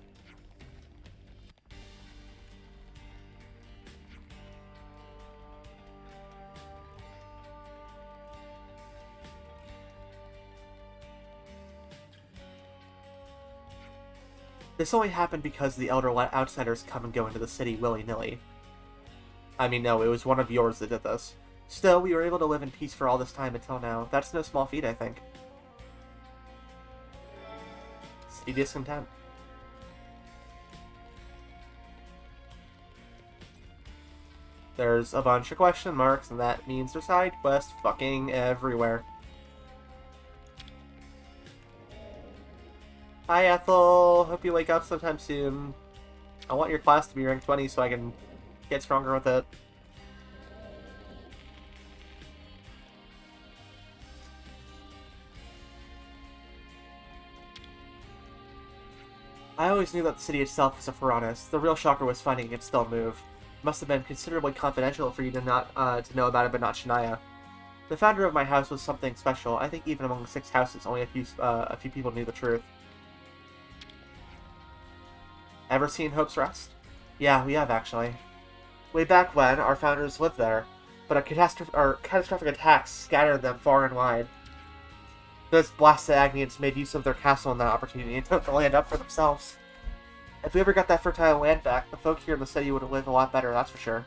This only happened because the Elder let outsiders come and go into the city willy-nilly. I mean, no, it was one of yours that did this. Still, we were able to live in peace for all this time until now. That's no small feat, I think. City discontent. There's a bunch of question marks, and that means there's side quests fucking everywhere. Hi Ethel, hope you wake up sometime soon. I want your class to be rank 20 so I can get stronger with it. I always knew that the city itself was a Faranis. The real shocker was finding it still move. Must have been considerably confidential for you to to know about it, but not Shania. The founder of my house was something special. I think even among the 6 houses, only a few people knew the truth. Ever seen Hope's Rest? Yeah, we have actually. Way back when, our founders lived there, but catastrophic attacks scattered them far and wide. Those blasted Agnians made use of their castle in that opportunity and took the land up for themselves. If we ever got that fertile land back, the folk here in the city would have lived a lot better, that's for sure.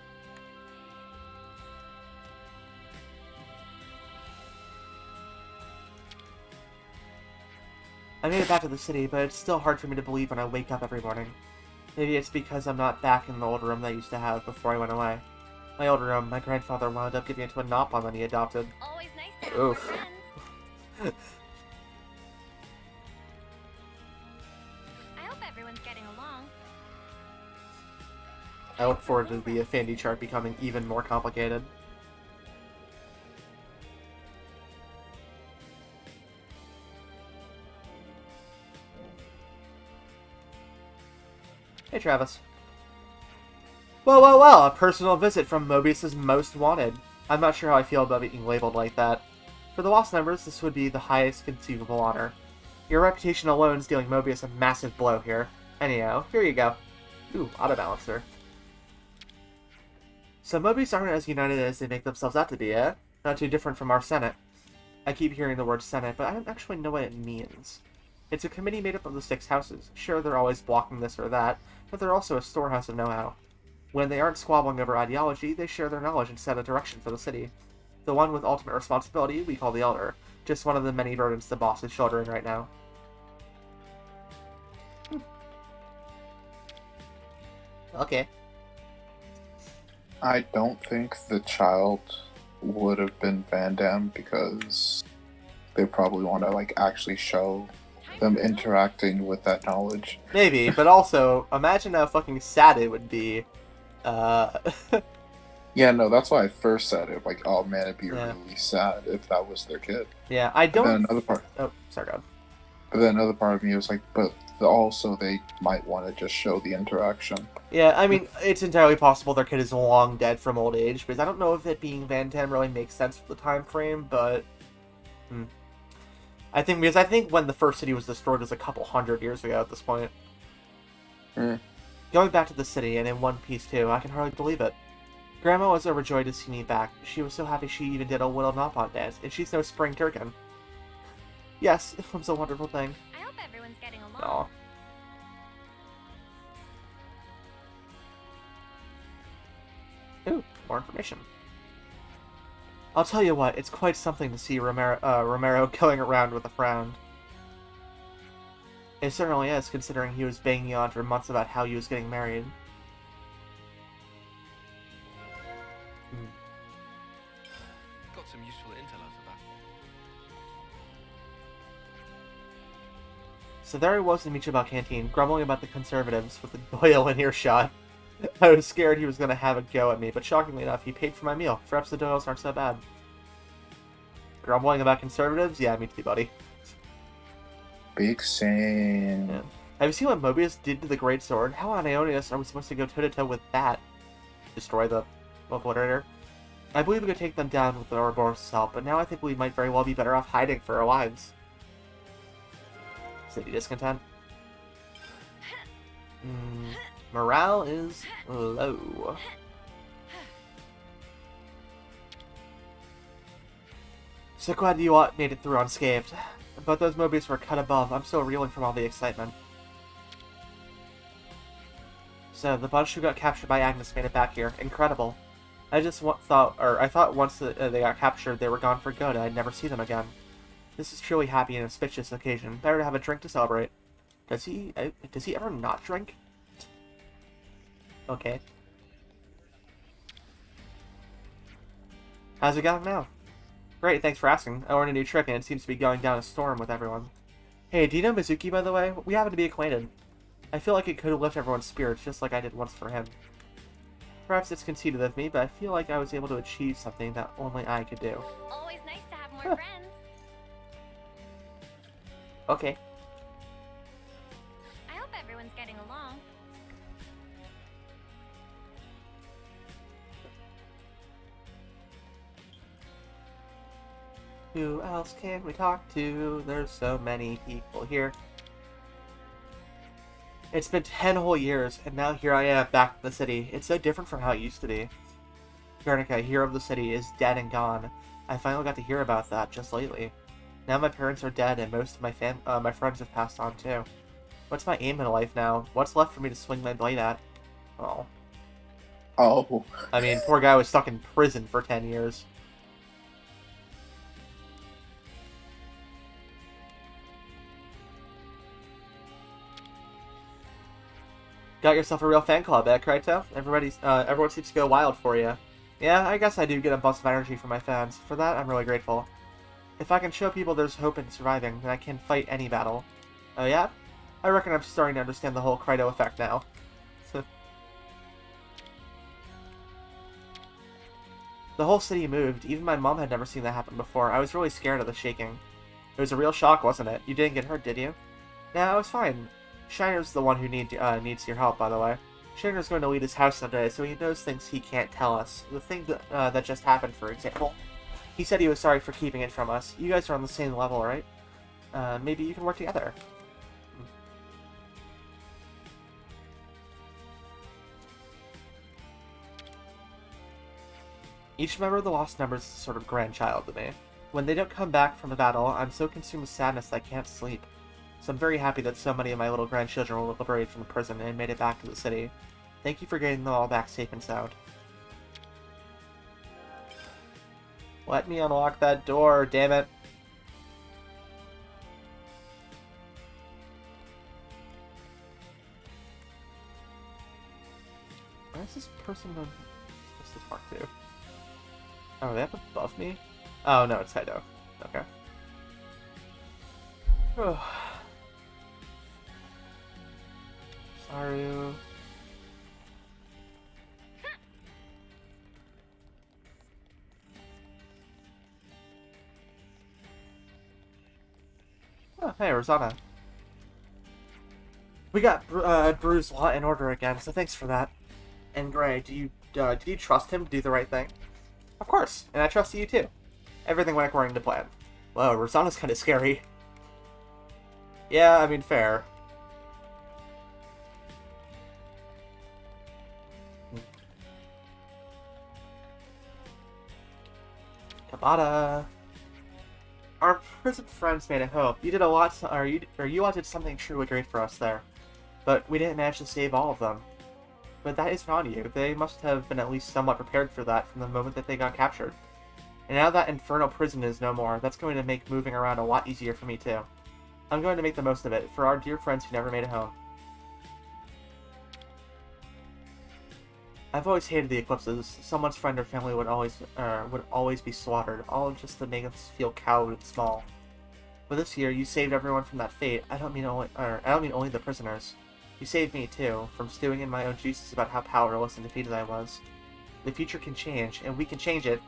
I made it back to the city, but it's still hard for me to believe when I wake up every morning. Maybe it's because I'm not back in the old room that I used to have before I went away. My old room, my grandfather wound up giving it to a Nopon that he adopted. Always nice to have Oof. friends. I hope everyone's getting along. I look forward to the Affinity chart becoming even more complicated. Hey, Travis. Well, a personal visit from Mobius's Most Wanted. I'm not sure how I feel about being labeled like that. For the Lost members, this would be the highest conceivable honor. Your reputation alone is dealing Mobius a massive blow here. Anyhow, here you go. Ooh, auto-balancer. So Mobius aren't as united as they make themselves out to be, eh? Not too different from our Senate. I keep hearing the word Senate, but I don't actually know what it means. It's a committee made up of the 6 houses. Sure, they're always blocking this or that, but they're also a storehouse of know-how. When they aren't squabbling over ideology, they share their knowledge and set a direction for the city. The one with ultimate responsibility we call the Elder, just one of the many burdens the boss is shouldering right now. Okay. I don't think the child would have been Van Damme because they probably want to like actually show them interacting with that knowledge. Maybe, but also imagine how fucking sad it would be. Yeah, no, that's why I first said it. Like, oh man, it'd be Yeah. really sad if that was their kid. Yeah, I But then don't. another part, Oh, sorry, God. but then another part of me was like, but also they might want to just show the interaction. Yeah, I mean, it's entirely possible their kid is long dead from old age, because I don't know if it being Van Damme really makes sense for the time frame, but... I think when the first city was destroyed was a couple hundred years ago at this point. Going back to the city, and in one piece too, I can hardly believe it. Grandma was overjoyed to see me back. She was so happy she even did a little knot dance, and she's no spring Turkin. Yes, it was a wonderful thing. I hope everyone's getting along. Aw. Ooh, more information. I'll tell you what, it's quite something to see Romero going around with a frown. It certainly is, considering he was banging on for months about how he was getting married. Got some useful intel out of that. So there he was in the Michiba canteen, grumbling about the conservatives with the Doyle in earshot. I was scared he was going to have a go at me, but shockingly enough, he paid for my meal. Perhaps the Doyles aren't so bad. Grumbling about conservatives? Yeah, me too, buddy. Big Sam. Yeah. Have you seen what Mobius did to the Great Sword? How on Ionius are we supposed to go toe-to-toe with that? Destroy the obliterator? I believe we could take them down with Ouroboros' help, but now I think we might very well be better off hiding for our lives. City discontent? Morale is low. So glad you all made it through unscathed. But those Mobius were cut above. I'm still reeling from all the excitement. So, the bunch who got captured by Agnes made it back here. Incredible. I thought once they got captured, they were gone for good, and I'd never see them again. This is truly happy and auspicious occasion. Better to have a drink to celebrate. Does he ever not drink? Okay. How's it going now? Great, thanks for asking. I learned a new trick and it seems to be going down a storm with everyone. Hey, do you know Mizuki, by the way? We happen to be acquainted. I feel like it could lift everyone's spirits just like I did once for him. Perhaps it's conceited of me, but I feel like I was able to achieve something that only I could do. Always nice to have more friends. Okay. I hope everyone's getting along. Who else can we talk to? There's so many people here. It's been 10 whole years, and now here I am back in the city. It's so different from how it used to be. Guernica, hero of the city, is dead and gone. I finally got to hear about that just lately. Now my parents are dead, and most of my friends have passed on too. What's my aim in life now? What's left for me to swing my blade at? Oh. Oh. I mean, poor guy was stuck in prison for 10 years. Got yourself a real fan club, eh, Kryto? Everyone seems to go wild for you. Yeah, I guess I do get a bust of energy from my fans. For that, I'm really grateful. If I can show people there's hope in surviving, then I can fight any battle. Oh yeah? I reckon I'm starting to understand the whole Kryto effect now. The whole city moved. Even my mom had never seen that happen before. I was really scared of the shaking. It was a real shock, wasn't it? You didn't get hurt, did you? Nah, I was fine. Shiner's the one who needs your help, by the way. Shiner's going to lead his house someday, so he knows things he can't tell us. The thing that just happened, for example. He said he was sorry for keeping it from us. You guys are on the same level, right? Maybe you can work together. Each member of the Lost Numbers is a sort of grandchild to me. When they don't come back from a battle, I'm so consumed with sadness that I can't sleep. So I'm very happy that so many of my little grandchildren were liberated from the prison and made it back to the city. Thank you for getting them all back safe and sound. Let me unlock that door, damn it. Where is this person going? What's this mark to? Oh, are they up above me? Oh, no, it's Kaido. Okay. Saru. Oh, hey, Rosanna. We got Brew's law in order again, so thanks for that. And Gray, did you trust him to do the right thing? Of course, and I trusted you too. Everything went according to plan. Whoa, Rosanna's kind of scary. Yeah, I mean, fair. Kabata. Our prison friends made it home. You did a lot, or you all did something truly great for us there. But we didn't manage to save all of them. But that isn't on you. They must have been at least somewhat prepared for that from the moment that they got captured. And now that infernal prison is no more, that's going to make moving around a lot easier for me too. I'm going to make the most of it, for our dear friends who never made it home. I've always hated the eclipses. Someone's friend or family would always be slaughtered, all just to make us feel cowed and small. But this year, you saved everyone from that fate. I don't mean only the prisoners. You saved me too, from stewing in my own juices about how powerless and defeated I was. The future can change, and we can change it.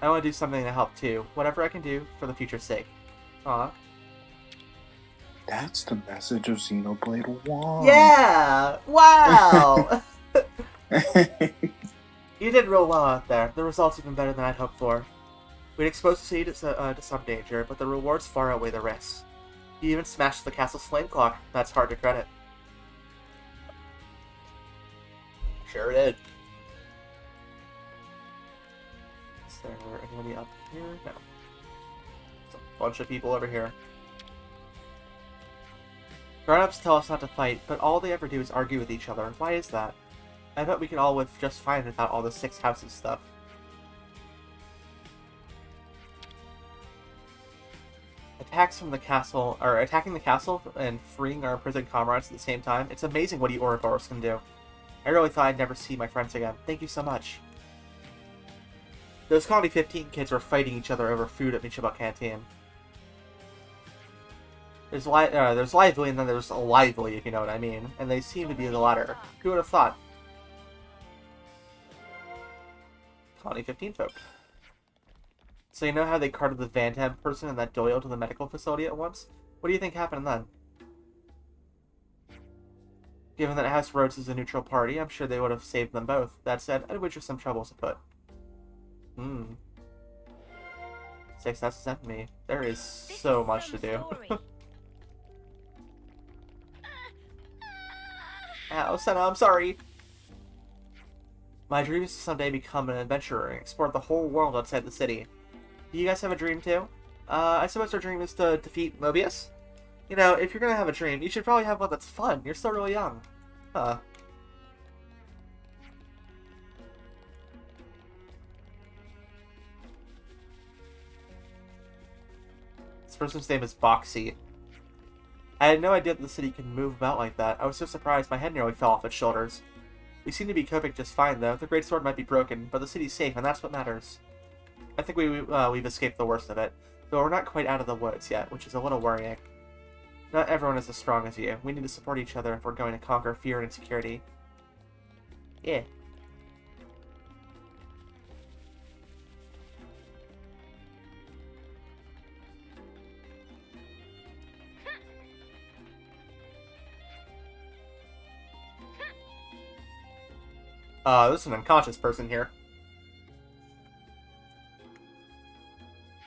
I want to do something to help too. Whatever I can do for the future's sake. Aw. That's the message of Xenoblade 1. Yeah! Wow! You did real well out there. The result's even better than I'd hoped for. We'd exposed the city to some danger, but the rewards far outweigh the risks. You even smashed the castle's flame clock. That's hard to credit. Sure did. Is there anybody up here? No. There's a bunch of people over here. Grown-ups tell us not to fight, but all they ever do is argue with each other. Why is that? I bet we could all live just fine without all the 6 houses stuff. Attacking the castle and freeing our imprisoned comrades at the same time, it's amazing what you Ouroboros can do. I really thought I'd never see my friends again. Thank you so much. Those Colony 15 kids were fighting each other over food at Michiba Canteen. There's lively and then there's lively, if you know what I mean. And they seem to be the latter. Who would have thought? Colony 15 folk. So you know how they carted the Van Damme person and that Doyle to the medical facility at once? What do you think happened then? Given that House Rhodes is a neutral party, I'm sure they would have saved them both. That said, I'd wish you some troubles afoot. 6 houses sent me. There is so much to do. Ow, Senna, I'm sorry. My dream is to someday become an adventurer and explore the whole world outside the city. Do you guys have a dream too? I suppose our dream is to defeat Mobius? You know, if you're gonna have a dream, you should probably have one that's fun. You're still really young. Huh. This person's name is Boxy. I had no idea that the city could move about like that. I was so surprised my head nearly fell off its shoulders. We seem to be coping just fine, though. The Great Sword might be broken, but the city's safe, and that's what matters. I think we've escaped the worst of it, though we're not quite out of the woods yet, which is a little worrying. Not everyone is as strong as you. We need to support each other if we're going to conquer fear and insecurity. Yeah. There's an unconscious person here.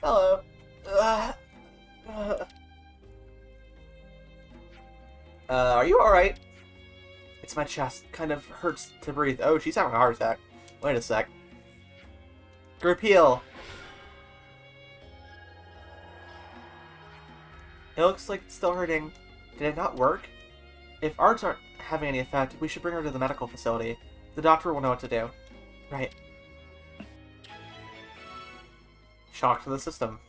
Hello. Are you alright? It's my chest. Kind of hurts to breathe. Oh, she's having a heart attack. Wait a sec. Group heal. It looks like it's still hurting. Did it not work? If arts aren't having any effect, we should bring her to the medical facility. The doctor will know what to do. Right. Shock to the system.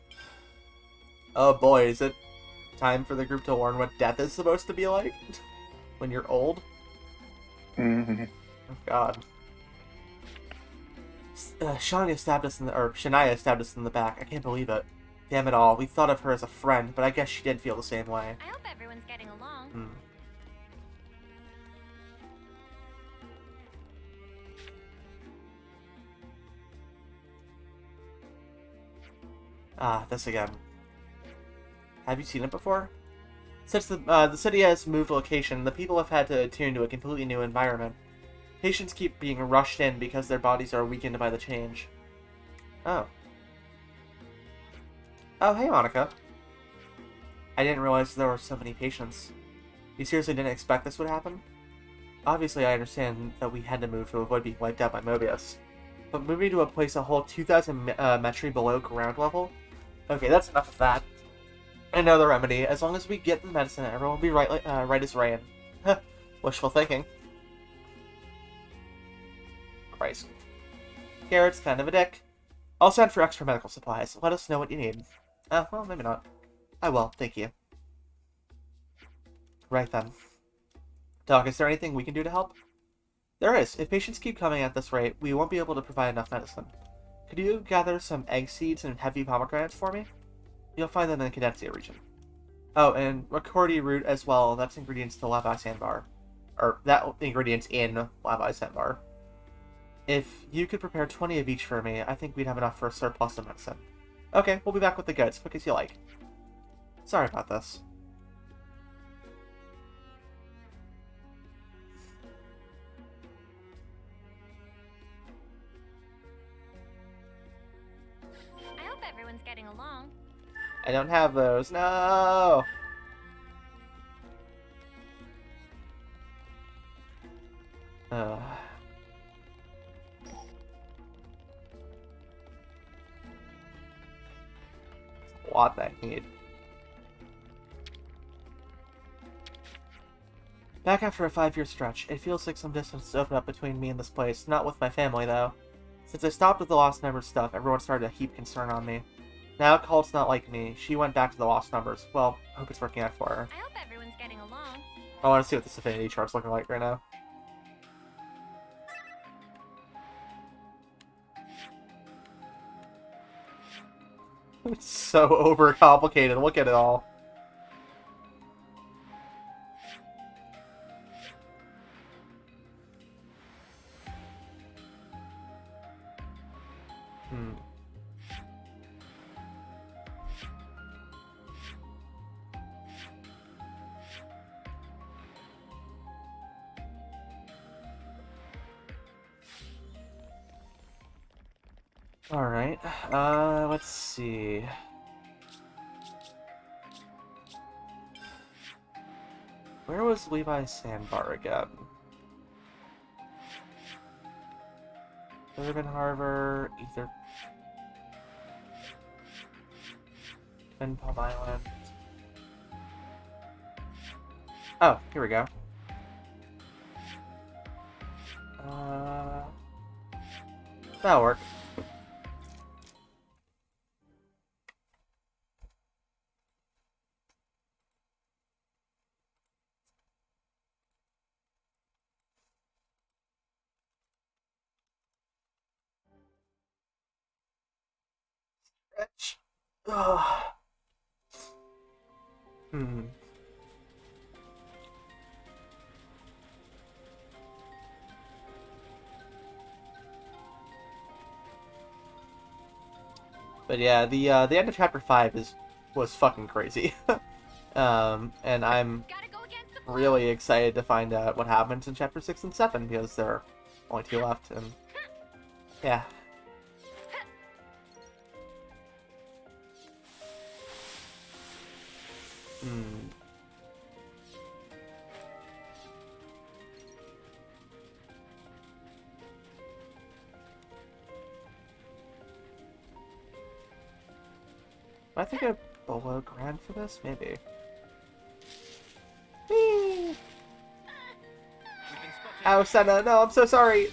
Oh boy, is it time for the group to learn what death is supposed to be like? When you're old? Mm-hmm. Oh god. Shania stabbed us in the back. I can't believe it. Damn it all. We thought of her as a friend, but I guess she did feel the same way. I hope everyone's getting along. Ah, this again. Have you seen it before? Since the city has moved location, the people have had to attune to a completely new environment. Patients keep being rushed in because their bodies are weakened by the change. Oh. Oh, hey, Monica. I didn't realize there were so many patients. You seriously didn't expect this would happen? Obviously, I understand that we had to move to avoid being wiped out by Mobius. But moving to a place a whole 2,000 metri below ground level? Okay, that's enough of that. I know the remedy. As long as we get the medicine, everyone will be right as rain. Wishful thinking. Christ. Garrett's kind of a dick. I'll send for extra medical supplies. Let us know what you need. Well, maybe not. I will, thank you. Right then. Doc, is there anything we can do to help? There is. If patients keep coming at this rate, we won't be able to provide enough medicine. Could you gather some egg seeds and heavy pomegranates for me? You'll find them in the Cadencia region. Oh, and Ricordi root as well. That's ingredients to Levi Sandbar. Or, that ingredients in Levi Sandbar. If you could prepare 20 of each for me, I think we'd have enough for a surplus of medicine. Okay, we'll be back with the goods, quick as you like. Sorry about this. I hope everyone's getting along. I don't have those. No! A lot that I need. Back after a 5-year stretch, it feels like some distance has opened up between me and this place. Not with my family, though. Since I stopped with the Lost Numbers stuff, everyone started to heap concern on me. Now Cult's not like me. She went back to the Lost Numbers. Well, I hope it's working out for her. I hope everyone's getting along. I want to see what this affinity chart's looking like right now. It's so overcomplicated. Look at it all. Alright, let's see. Where was Levi Sandbar again? Urban Harbor, Ether... Twin Palm Island... Oh, here we go. That'll work. Ugh. But yeah, the end of chapter 5 was fucking crazy. And I'm really excited to find out what happens in chapter 6 and 7 because there are only 2 left, and yeah. I think I'm below grand for this, maybe. Whee! Ow, Senna, no, I'm so sorry.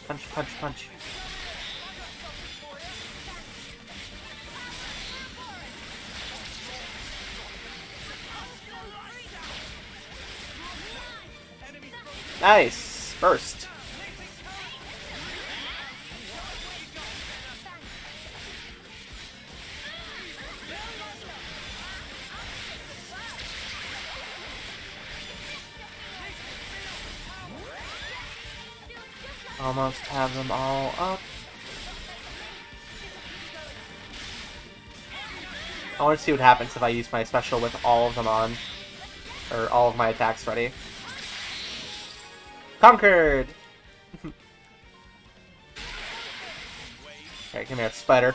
Punch, punch, punch. Nice! First. Almost have them all up. I want to see what happens if I use my special with all of them on. Or all of my attacks ready. Conquered! Alright, give me that spider.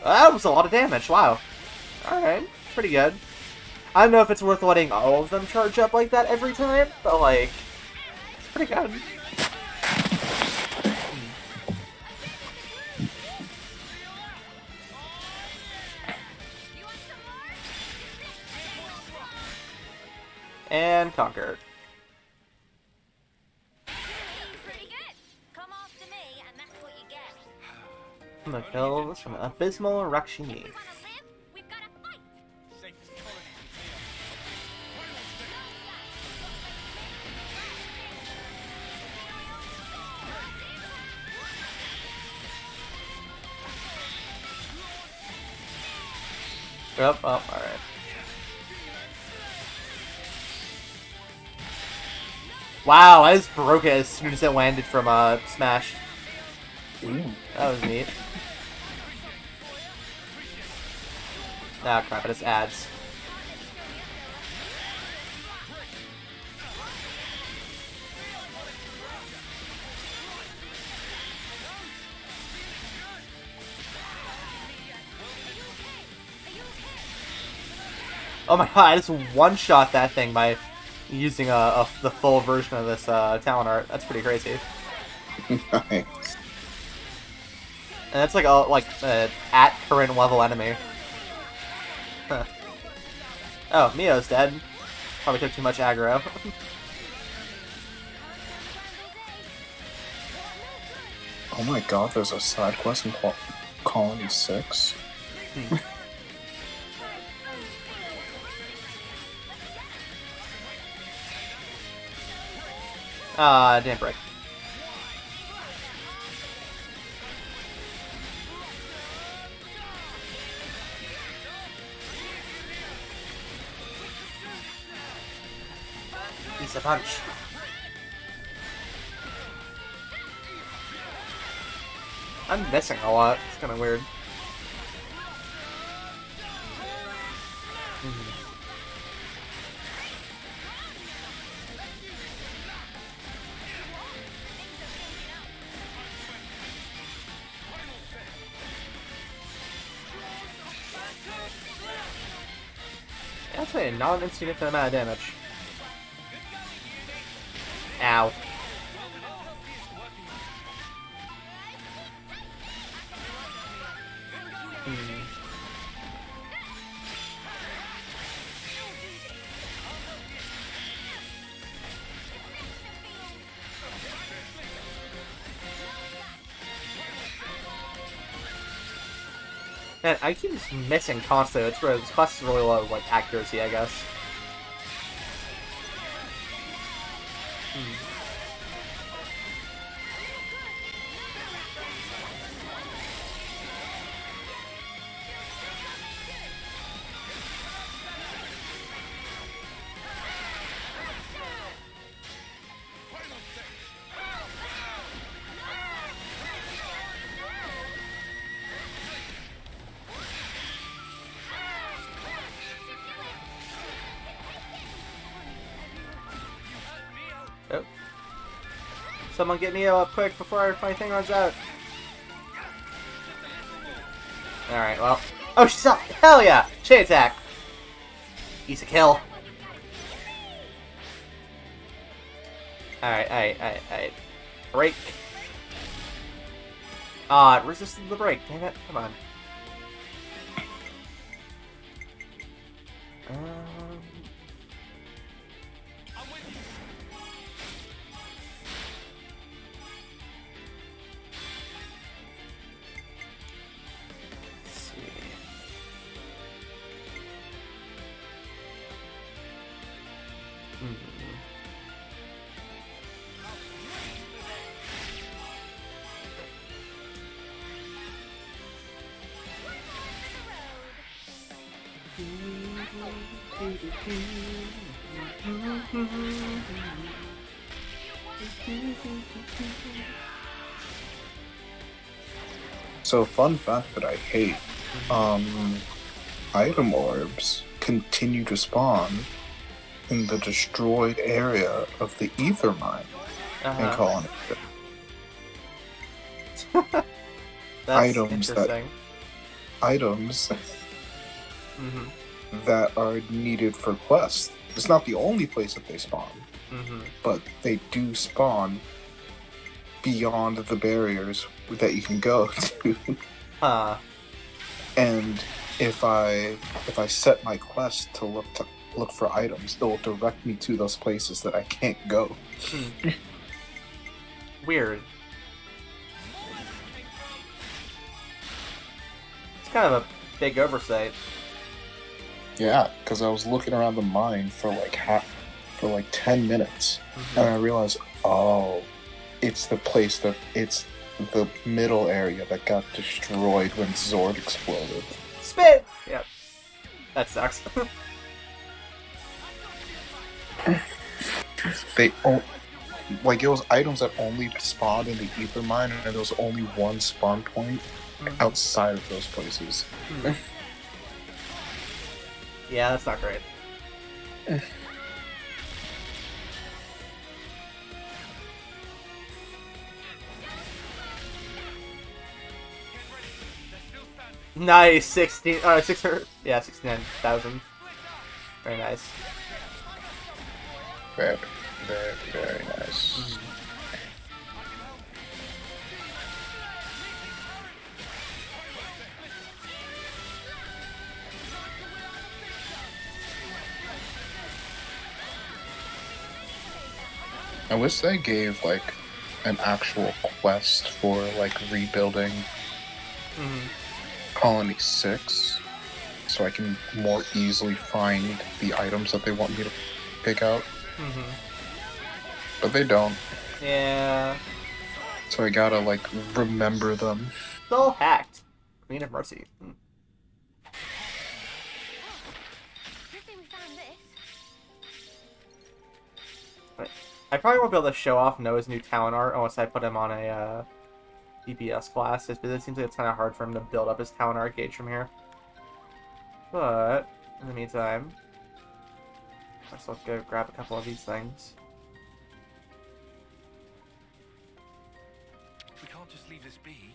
That was a lot of damage, wow. Alright, pretty good. I don't know if it's worth letting all of them charge up like that every time, but like, it's pretty good. And conquered. Pretty good. Come after me, and that's what you get. From the hills from Abysmal Rakshini. If we want to live, we've got to fight. Safest colony Yep, oh, alright. Wow, I just broke it as soon as it landed from Smash. Ooh. That was neat. Ah, crap, it just adds. Oh my god, I just one-shot that thing by using the full version of this talent art. That's pretty crazy. Nice. And that's like a at current level enemy. Huh. Oh, Mio's dead. Probably took too much aggro. Oh my god, there's a side quest in Colony 6. Damn break. Issa punch. I'm missing a lot. It's kind of weird. Actually, not an insignificant amount of damage. Ow. Man, I keep just missing constantly. It's really, this class is really low, like, accuracy, I guess. Oh. Someone get Neo up quick before my thing runs out. Alright, well. Oh, she's up! Hell yeah! Chain attack! Issa kill. Alright. Break. Ah, it resisted the break. Damn it. Come on. So, fun fact that I hate, item orbs continue to spawn in the destroyed area of the ether mine in Colony. That's interesting. Items that are needed for quests. It's not the only place that they spawn, but they do spawn beyond the barriers that you can go to. And if I set my quest to look for items, it will direct me to those places that I can't go. Weird. It's kind of a big oversight. Yeah, because I was looking around the mine for like 10 minutes, and I realized, oh, it's the middle area that got destroyed when Zord exploded. Spit! Yep. That sucks. It was items that only spawned in the ether mine, and there was only one spawn point outside of those places. Yeah, that's not great. Nice, 69,000. Very nice. Very, very, very nice. I wish they gave like an actual quest for like rebuilding Colony 6, so I can more easily find the items that they want me to pick out. But they don't. Yeah. So I gotta like remember them. Still hacked. Queen of Mercy. I probably won't be able to show off Noah's new talent art unless I put him on a DPS class, just because it seems like it's kind of hard for him to build up his talent art gauge from here. But, in the meantime, let's go grab a couple of these things. We can't just leave this be.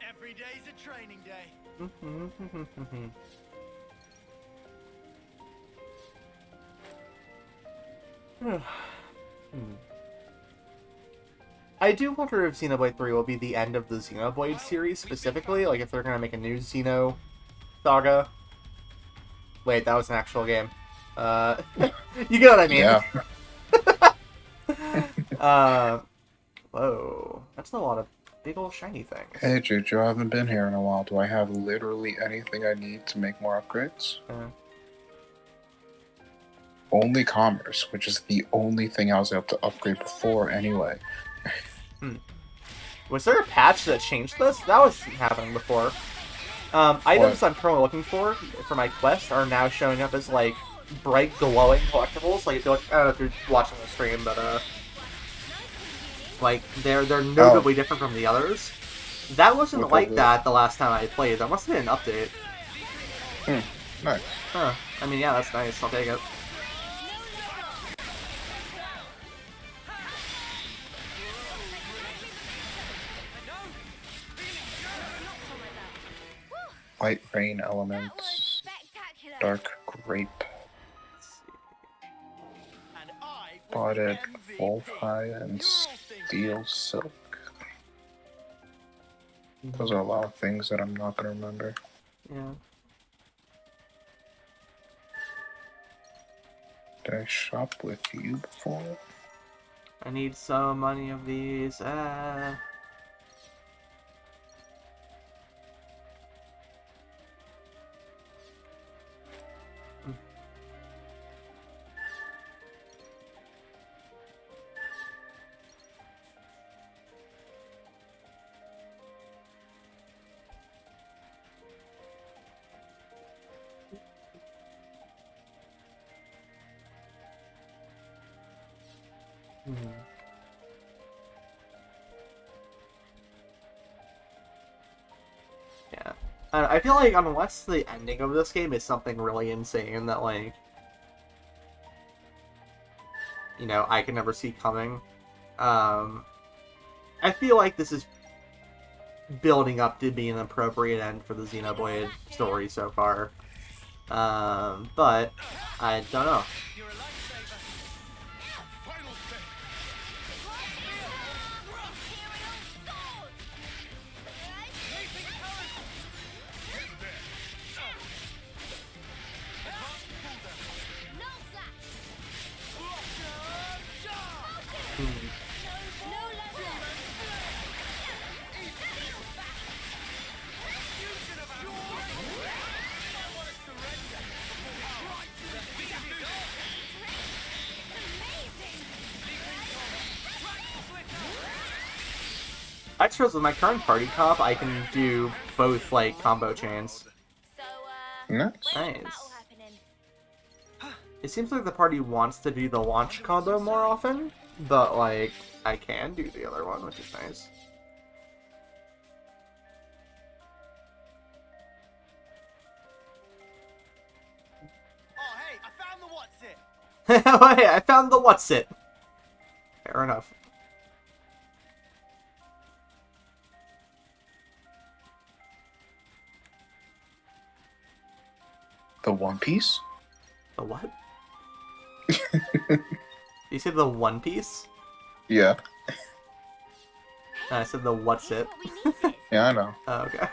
Every day's a training day. I do wonder if Xenoblade 3 will be the end of the Xenoblade series specifically, like if they're gonna make a new Xeno saga. Wait, that was an actual game. You get what I mean? Yeah. Whoa, that's a lot of big old shiny things. Hey Juju, I haven't been here in a while. Do I have literally anything I need to make more upgrades? Only commerce, which is the only thing I was able to upgrade before anyway. Was there a patch that changed this? That was happening before. Items I'm currently looking for my quest are now showing up as like bright glowing collectibles. Like, I don't know if you're watching the stream, but like they're notably different from the others. That wasn't like that the last time I played. That must have been an update. Nice. Huh. I mean, yeah, that's nice. I'll take it. Light rain elements. Dark grape. Spotted wolfhide and steel silk. Those are a lot of things that I'm not gonna remember. Yeah. Did I shop with you before? I need so many of these. Mhm. Yeah. I feel like unless the ending of this game is something really insane that, like, you know, I can never see coming, I feel like this is building up to be an appropriate end for the Xenoblade story so far. But I don't know. You're a lifesaver. Final say. I suppose with my current party comp, I can do both, like, combo chains. So, Nice. when's the Nice. battle happening? It seems like the party wants to do the launch combo more often, but, like, I can do the other one, which is nice. Oh, hey, I found the what's it. Oh, hey, I found the what's it. Fair enough. The One Piece? The what? You said the One Piece? Yeah. I said the what's Here's it. what we needed. Yeah, I know. Oh, okay.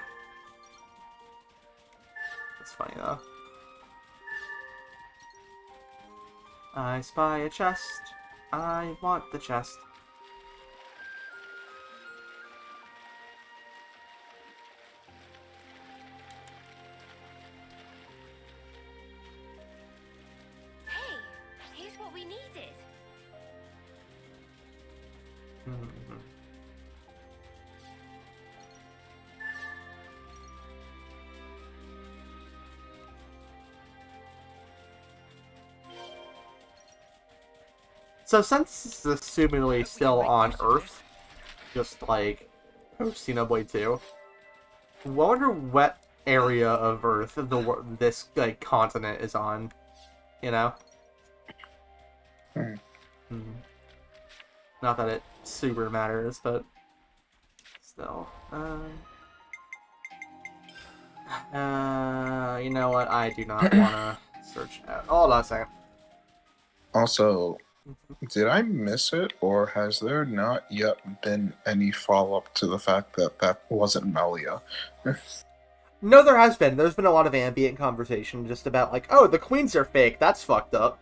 That's funny, though. I spy a chest. I want the chest. Hey, here's what we needed. Mhm. So since it's assumingly still on Earth, just like post Xenoblade 2, I wonder what area of Earth this like continent is on. You know? Hmm. Not that it super matters, but still. You know what? I do not want to search out. Hold on a second. Also, did I miss it, or has there not yet been any follow-up to the fact that that wasn't Melia? No, there has been. There's been a lot of ambient conversation just about, like, oh, the queens are fake. That's fucked up.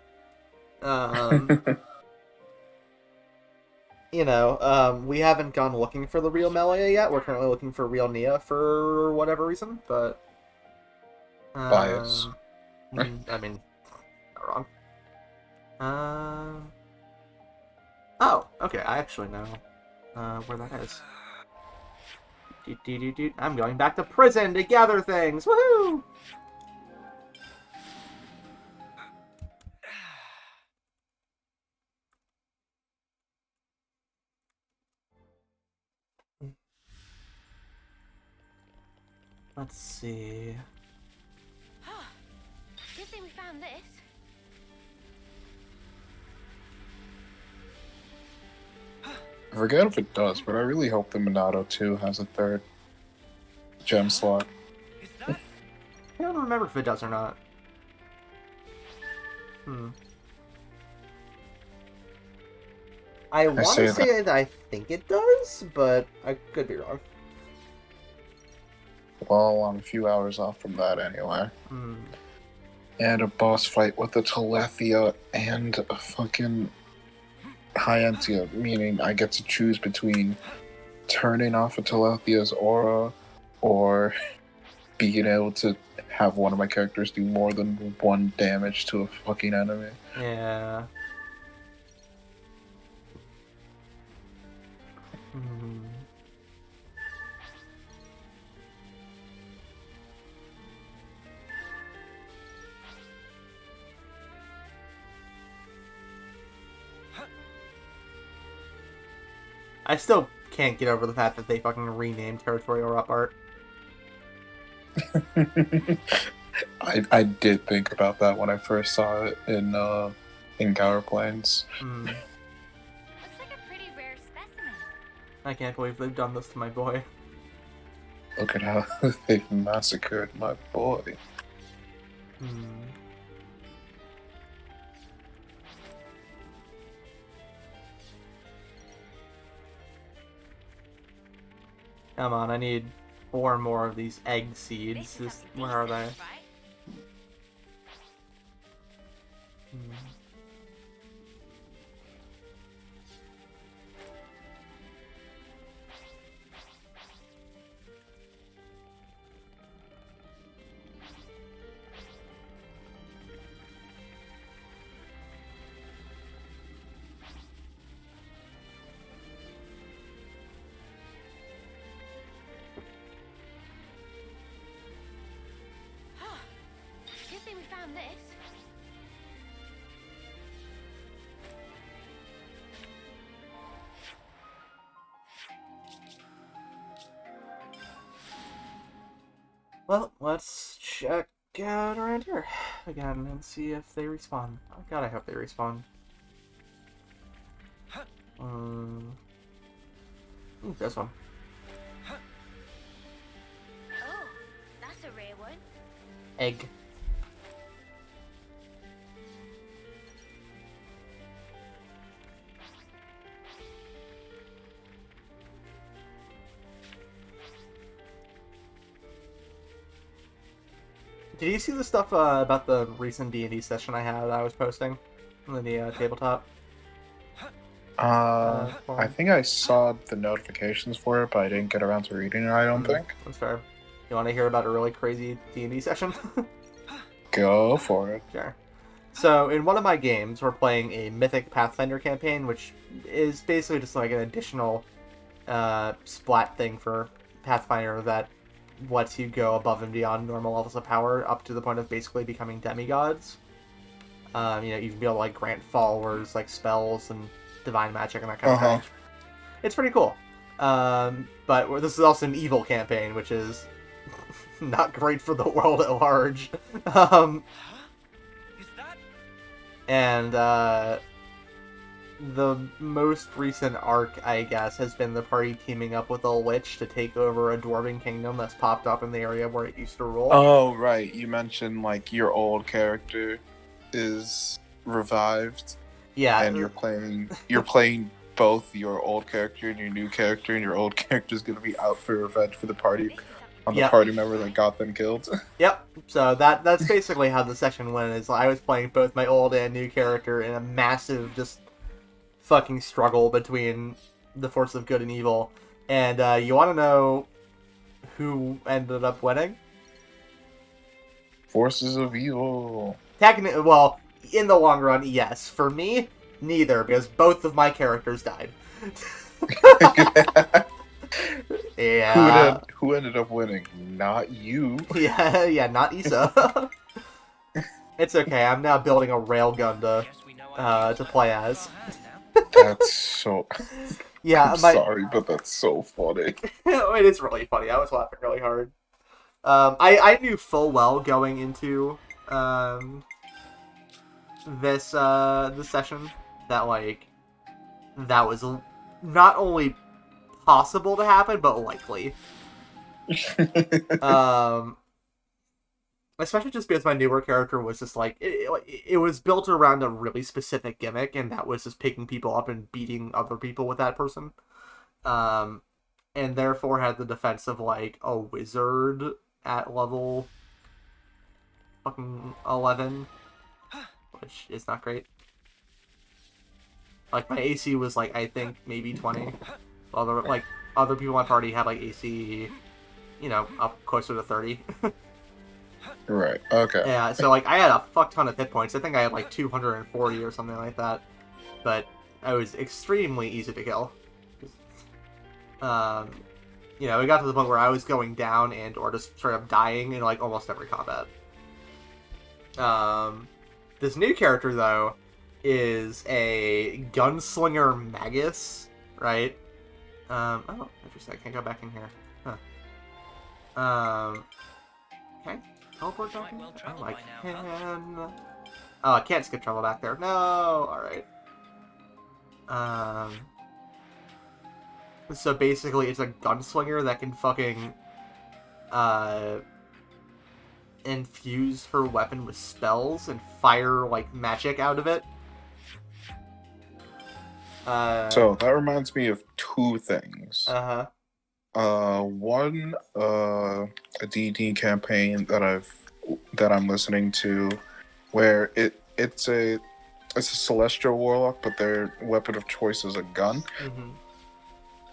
You know, we haven't gone looking for the real Melia yet. We're currently looking for real Nia for whatever reason, but... Bias. I mean, not wrong. Oh, okay, I actually know where that is. I'm going back to prison to gather things! Woohoo! Let's see... Good thing we found this. I forget if it does, but I really hope the Minato 2 has a third gem slot. Is that? I don't remember if it does or not. I want say to say that I think it does, but I could be wrong. Well, I'm a few hours off from that anyway. And a boss fight with a Telethia and a fucking Hyantia, meaning I get to choose between turning off a Telethia's aura or being able to have one of my characters do more than one damage to a fucking enemy. Yeah. I still can't get over the fact that they fucking renamed Territorial Rep Art. I did think about that when I first saw it in Gower Plains. Mm. Looks like a pretty rare specimen. I can't believe they've done this to my boy. Look at how they've massacred my boy. Hmm. Come on, I need 4 more of these egg seeds. Where are they? Hmm. Good thing we found this. Well, let's check out around here again and see if they respawn. Oh god, I hope they respawn. Ooh, this one. Oh, that's a rare one. Egg. Did you see the stuff about the recent D&D session I had I was posting on the tabletop? I think I saw the notifications for it, but I didn't get around to reading it, I don't think. That's fair. You want to hear about a really crazy D&D session? Go for it. Sure. So, in one of my games, we're playing a Mythic Pathfinder campaign, which is basically just like an additional splat thing for Pathfinder that lets you go above and beyond normal levels of power up to the point of basically becoming demigods. You know, you can be able to like grant followers like spells and divine magic and that kind of thing. It's pretty cool. But this is also an evil campaign, which is not great for the world at large. And the most recent arc, I guess, has been the party teaming up with a lich to take over a dwarven kingdom that's popped up in the area where it used to rule. Oh, right. You mentioned, like, your old character is revived. Yeah. And you're playing both your old character and your new character, and your old character's gonna be out for revenge for the party on the party member that got them killed. Yep. So that's basically how the session went. Is I was playing both my old and new character in a massive just fucking struggle between the force of good and evil. And you want to know who ended up winning? Forces of evil. Technically, well, in the long run, yes. For me, neither, because both of my characters died. Yeah. Who ended up winning? Not you. Yeah, not Issa. It's okay. I'm now building a railgun to play as. That's so. Yeah, I'm sorry, but that's so funny. It is really funny. I was laughing really hard. I knew full well going into this session that like that was not only possible to happen but likely. Especially just because my newer character was just like it was built around a really specific gimmick, and that was just picking people up and beating other people with that person, and therefore had the defense of like a wizard at level fucking 11, which is not great. Like my AC was like I think maybe 20. Other people in my party had like AC, you know, up closer to 30. Right. Okay. Yeah. So like I had a fuck ton of hit points. I think I had like 240 or something like that. But I was extremely easy to kill. You know, it got to the point where I was going down and or just straight up dying in like almost every combat. This new character though is a gunslinger magus, right? Oh, interesting. I can't go back in here. Huh. Can I teleport back in here? Oh, I can. Oh, I can't skip travel back there. No! Alright. So basically, it's a gunslinger that can fucking, infuse her weapon with spells and fire, like, magic out of it. So that reminds me of two things. One, a D&D campaign that I'm listening to, where it's a celestial warlock, but their weapon of choice is a gun. Mm-hmm.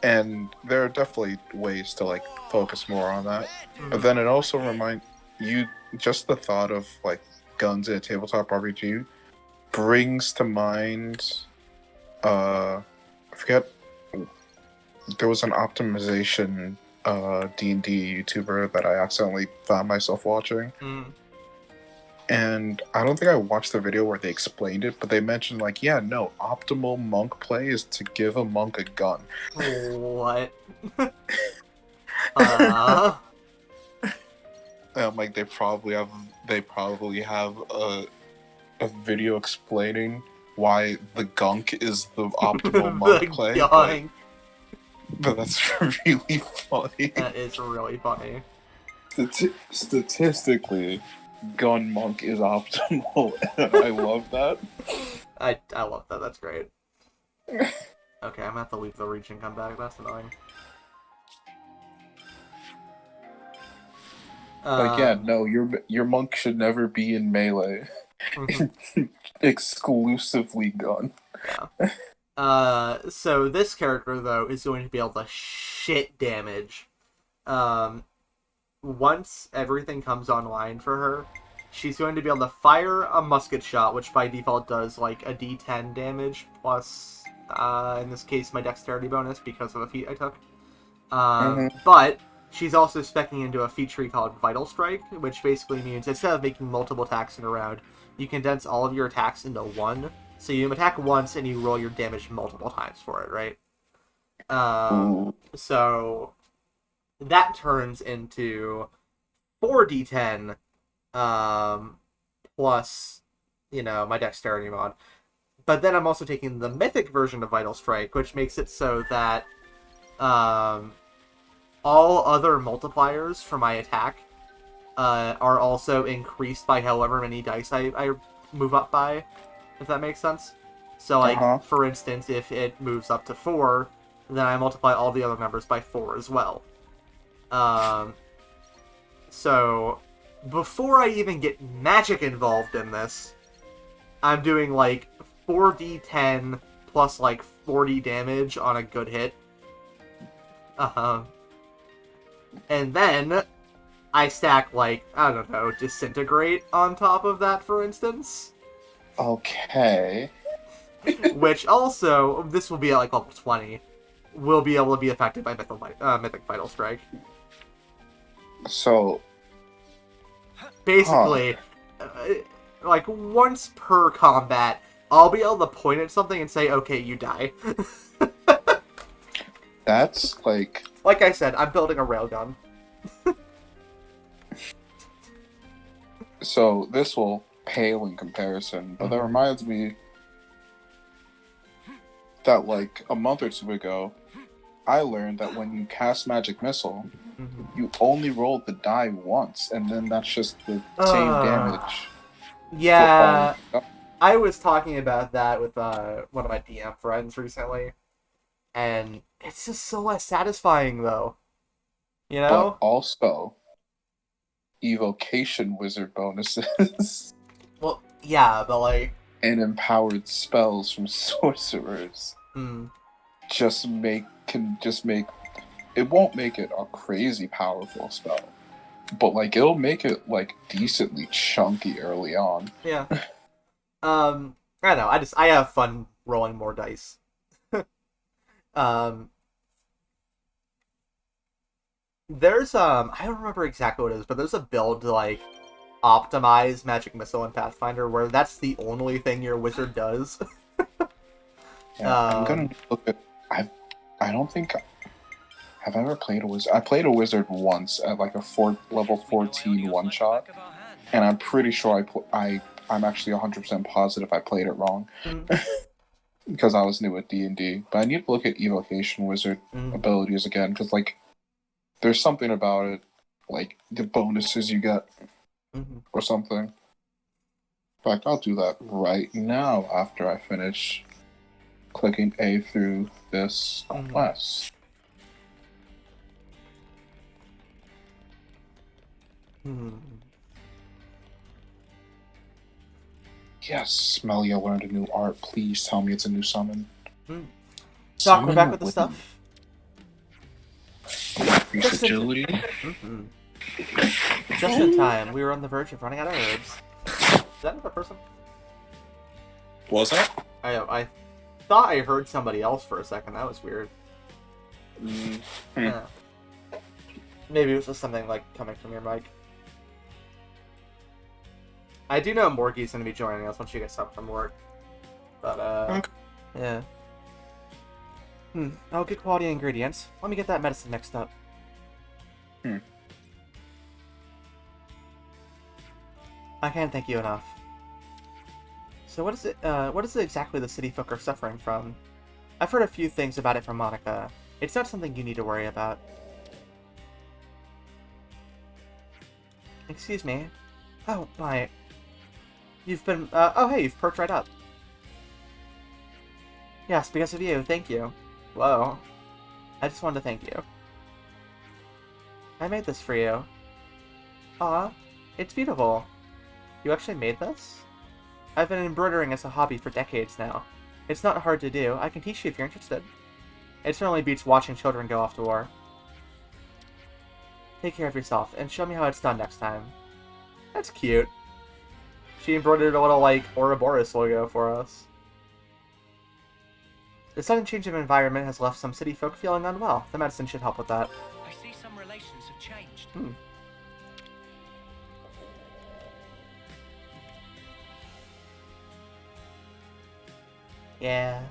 And there are definitely ways to like focus more on that. Mm-hmm. But then it also reminds you, just the thought of like guns in a tabletop RPG brings to mind, I forget, there was an optimization D&D YouTuber that I accidentally found myself watching. Mm. And I don't think I watched the video where they explained it, but they mentioned like, yeah, no, optimal monk play is to give a monk a gun. What? Like they probably have a video explaining why the gunk is the optimal monk play. But that's really funny. That is really funny. Statistically, gun monk is optimal. I love that. I love that. That's great. Okay, I'm gonna have to leave the reach and come back. That's annoying. Again, no, your monk should never be in melee. Exclusively gun. Yeah. So this character though is going to be able to shit damage. Once everything comes online for her, she's going to be able to fire a musket shot, which by default does like a D10 damage plus, in this case, my dexterity bonus because of a feat I took. But she's also speccing into a feat tree called Vital Strike, which basically means instead of making multiple attacks in a round, you condense all of your attacks into one. So you attack once and you roll your damage multiple times for it, right? So that turns into 4d10 plus, my dexterity mod. But then I'm also taking the mythic version of Vital Strike, which makes it so that all other multipliers for my attack are also increased by however many dice I move up by, if that makes sense. So, like, for instance, if it moves up to 4, then I multiply all the other numbers by 4 as well. So, before I even get magic involved in this, I'm doing, like, 4d10 plus, like, 40 damage on a good hit. And then I stack, like, I don't know, Disintegrate on top of that, for instance. Okay. Which also, this will be at, like, level 20, will be able to be affected by Mythic Vital Strike. So... basically, like, once per combat, I'll be able to point at something and say, okay, you die. That's, like... Like I said, I'm building a railgun. So, this will pale in comparison, but that reminds me that, like, a month or two ago, I learned that when you cast Magic Missile, you only roll the die once, and then that's just the same damage. Yeah, I was talking about that with one of my DM friends recently, and it's just so less satisfying, though. You know? But also, evocation wizard bonuses. Well, yeah, but like... and empowered spells from sorcerers. Just make... It won't make it a crazy powerful spell, but, like, it'll make it, like, decently chunky early on. Yeah. I don't know, I have fun rolling more dice. There's, I don't remember exactly what it is, but there's a build to, like, optimize Magic Missile in Pathfinder where that's the only thing your wizard does. Yeah, I'm gonna look at... I don't think... Have I ever played a wizard? I played a wizard once at like a level 14 one shot, and I'm pretty sure I'm actually 100% positive I played it wrong because I was new at D&D. But I need to look at evocation wizard abilities again because like there's something about it, like the bonuses you get or something. In fact, I'll do that right now after I finish clicking A through this quest. Yes, Melia learned a new art. Please tell me it's a new summon. Doc, we're back with the stuff. Increase agility. Just in time. We were on the verge of running out of herbs. Is that another person? What was that? I thought I heard somebody else for a second. That was weird. Yeah. Maybe it was just something like coming from your mic. I do know Morgie's going to be joining us once she gets up from work. But, yeah. Oh, good quality ingredients. Let me get that medicine next up. I can't thank you enough. So what is it exactly the city folk are suffering from? I've heard a few things about it from Monica. It's not something you need to worry about. Excuse me. Oh, my. You've been, oh hey, you've perked right up. Yes, because of you, thank you. Whoa. I just wanted to thank you. I made this for you. Aw, it's beautiful. You actually made this? I've been embroidering as a hobby for decades now. It's not hard to do. I can teach you if you're interested. It certainly beats watching children go off to war. Take care of yourself, and show me how it's done next time. That's cute. She embroidered a little, like, Ouroboros logo for us. The sudden change of environment has left some city folk feeling unwell. The medicine should help with that. I see some relations have changed. Yeah.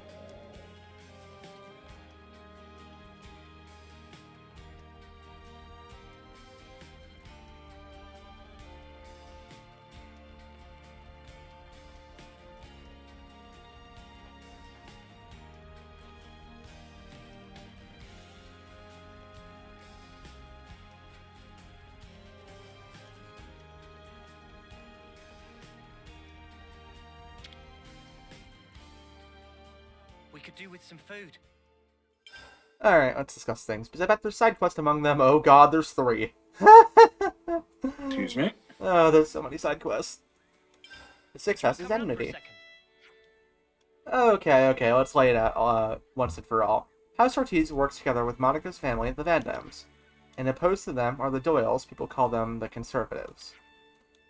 We could do with some food. Alright, let's discuss things. Because I bet there's side quests among them. Oh god, there's 3. Excuse me? Oh, there's so many side quests. The 6th house is enmity. Okay, let's lay it out once and for all. House Ortiz works together with Monica's family, the Van Dams. And opposed to them are the Doyles, people call them the Conservatives.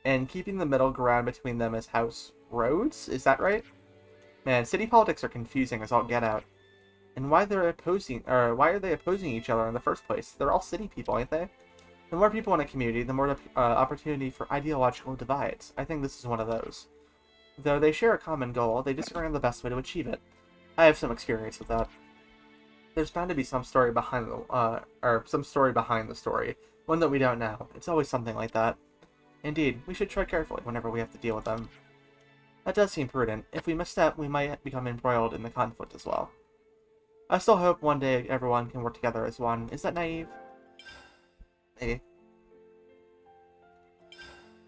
And keeping the middle ground between them is House Rhodes, is that right? Man, city politics are confusing as all get out. And why are they opposing each other in the first place? They're all city people, ain't they? The more people in a community, the more opportunity for ideological divides. I think this is one of those. Though they share a common goal, they disagree on the best way to achieve it. I have some experience with that. There's bound to be some story behind the story, one that we don't know. It's always something like that. Indeed, we should tread carefully whenever we have to deal with them. That does seem prudent. If we misstep, we might become embroiled in the conflict as well. I still hope one day everyone can work together as one. Is that naive? Maybe.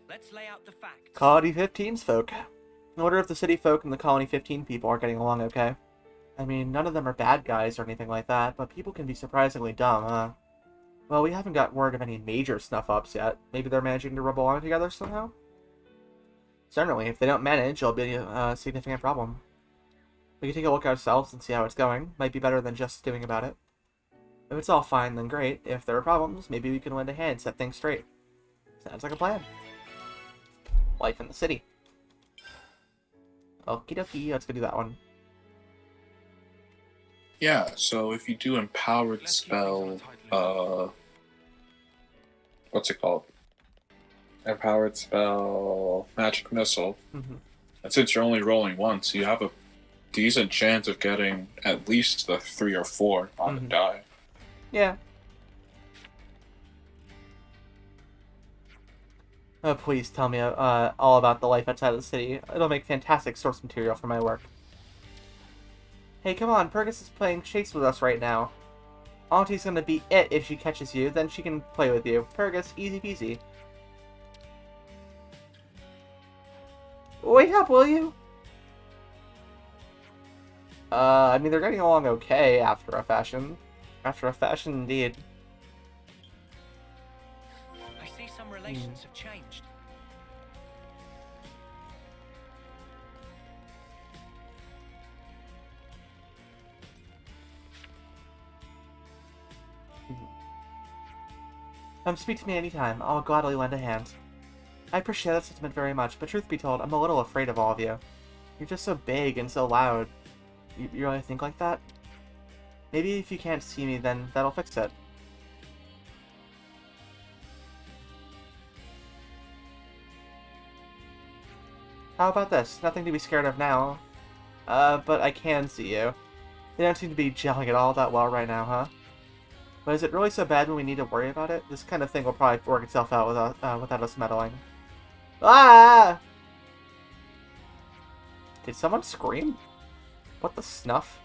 Let's lay out the facts. Colony 15's folk. I wonder if the city folk and the Colony 15 people are getting along okay. I mean, none of them are bad guys or anything like that, but people can be surprisingly dumb, huh? Well, we haven't got word of any major snuff-ups yet. Maybe they're managing to rub along together somehow? Certainly, if they don't manage, it'll be a significant problem. We can take a look ourselves and see how it's going. Might be better than just stewing about it. If it's all fine, then great. If there are problems, maybe we can lend a hand, set things straight. Sounds like a plan. Life in the city. Okie dokie, let's go do that one. Yeah, so if you do empowered spell, what's it called? Empowered spell, magic missile. And since you're only rolling once, you have a decent chance of getting at least the 3 or 4 on the die. Yeah. Oh, please tell me all about the life outside of the city. It'll make fantastic source material for my work. Hey, come on, Pergus is playing chase with us right now. Auntie's gonna be it if she catches you, then she can play with you. Pergus, easy peasy. Wake up, will you? I mean, they're getting along okay after a fashion. After a fashion, indeed. I see some relations have changed. Speak to me anytime. I'll gladly lend a hand. I appreciate that sentiment very much, but truth be told, I'm a little afraid of all of you. You're just so big and so loud. You really think like that? Maybe if you can't see me, then that'll fix it. How about this? Nothing to be scared of now. But I can see you. They don't seem to be gelling at all that well right now, huh? But is it really so bad when we need to worry about it? This kind of thing will probably work itself out without us meddling. Ah! Did someone scream? What the snuff?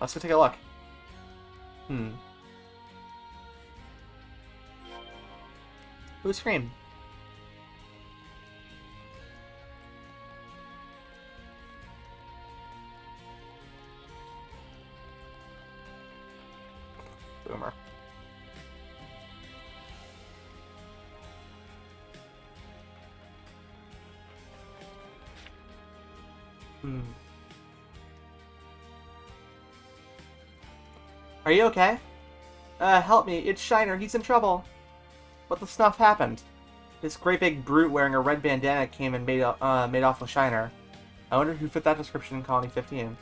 Let's go take a look. Who screamed? Boomer. Are you okay? Help me. It's Shiner. He's in trouble. What the snuff happened? This great big brute wearing a red bandana came and made off with Shiner. I wonder who fit that description in Colony 15.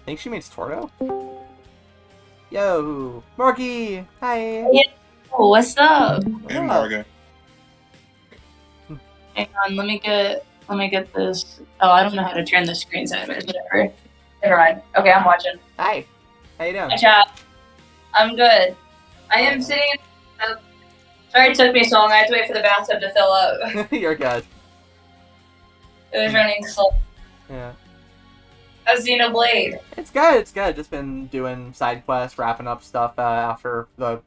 Think she means Torgo? Yo! Morgie! Hi! Yeah. Oh, what's up? Hey, Morgan. Hang on, let me get this. Oh, I don't know how to turn the screen size, whatever. Never mind. Okay, I'm watching. Hi! How you doing? Hi, chat. I'm good. I am sitting in the bathtub. Sorry it took me so long. I had to wait for the bathtub to fill up. You're good. It was running slow. Yeah. How's Xenoblade? It's good, it's good. Just been doing side quests, wrapping up stuff after the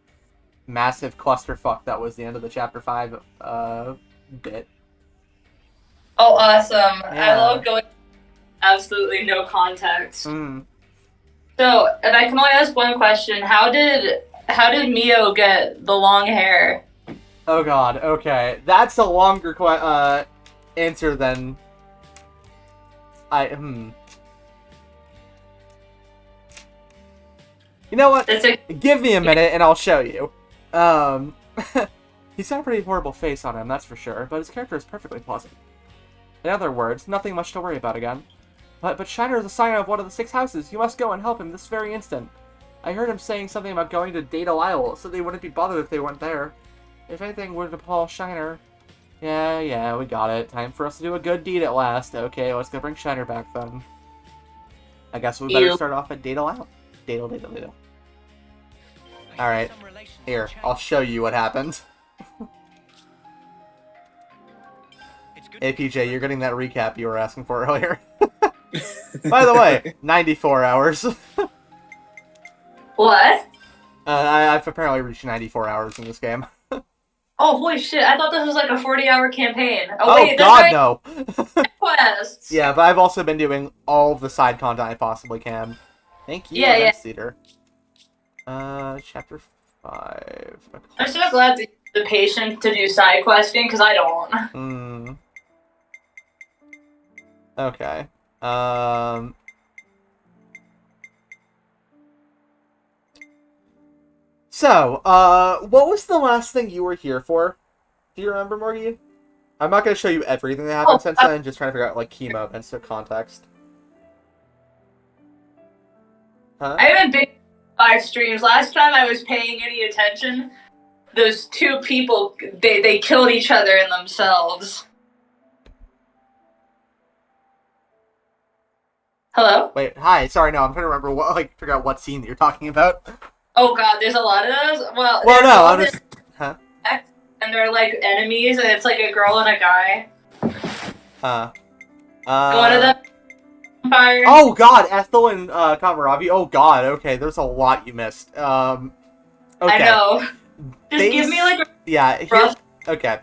massive clusterfuck that was the end of the Chapter 5 bit. Oh, awesome. Yeah. I love going absolutely no context. Mm. So, if I can only ask one question, how did Mio get the long hair? Oh god, okay. That's a longer answer than You know what? Give me a minute and I'll show you. He's got a pretty horrible face on him, that's for sure, but his character is perfectly pleasant. In other words, nothing much to worry about again. But Shiner is a sign of one of the 6 houses. You must go and help him this very instant. I heard him saying something about going to Data Isle, so they wouldn't be bothered if they weren't there. If anything were to befall Shiner... Yeah, we got it. Time for us to do a good deed at last. Okay, let's go bring Shiner back then. I guess we better start off at Data Isle. Data. Alright, here, I'll show you what happened. Hey PJ, you're getting that recap you were asking for earlier. By the way, 94 hours. What? I've apparently reached 94 hours in this game. Oh, holy shit, I thought this was like a 40-hour campaign. Oh, wait, god, no! quests. Yeah, but I've also been doing all of the side content I possibly can. Thank you, yeah. Cedar. Chapter 5. I'm so glad that you have the patience to do side questing, because I don't. Okay. So, what was the last thing you were here for? Do you remember, Morgie? I'm not going to show you everything that happened since then, just trying to figure out, like, key moments or context. Huh? I haven't been 5 streams. Last time I was paying any attention, those 2 people, they killed each other and themselves. Hello? Wait, hi, sorry, no, I'm trying to remember what, figure out what scene that you're talking about. Oh god, there's a lot of those? Well no, I'm just... Huh? and they're like enemies, and it's like a girl and a guy. One of them fire. Oh god, Ethel and Kamaravi. Oh god, okay, there's a lot you missed. Okay. I know. Just give me like a here, okay.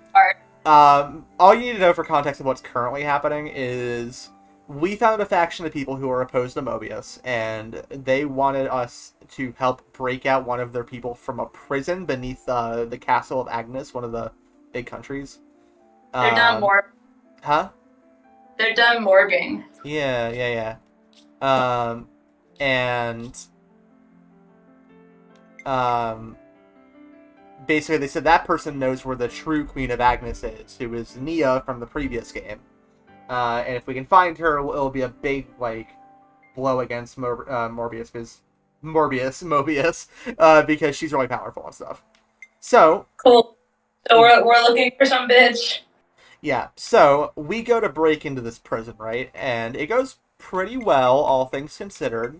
All you need to know for context of what's currently happening is we found a faction of people who are opposed to Mobius, and they wanted us to help break out one of their people from a prison beneath the castle of Agnes, one of the big countries. They're done morbing. Huh? They're done morbing. Yeah. Basically they said that person knows where the true Queen of Agnes is, who is Nia from the previous game. And if we can find her, it'll be a big, like, blow against Mobius, because she's really powerful and stuff. So... Cool. So we're looking for some bitch. Yeah, so we go to break into this prison, right? And it goes pretty well, all things considered.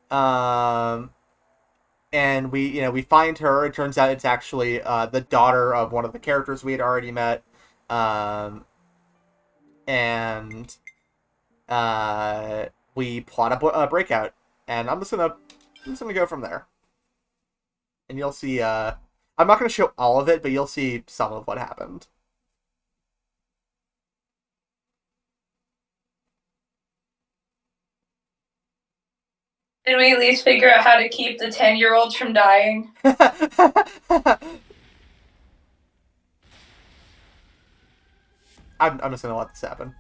And we find her. It turns out it's actually the daughter of one of the characters we had already met. And we plot a breakout, and I'm just gonna go from there. And you'll see. I'm not gonna show all of it, but you'll see some of what happened. Did we at least figure out how to keep the 10-year-olds from dying? I'm just gonna let this happen.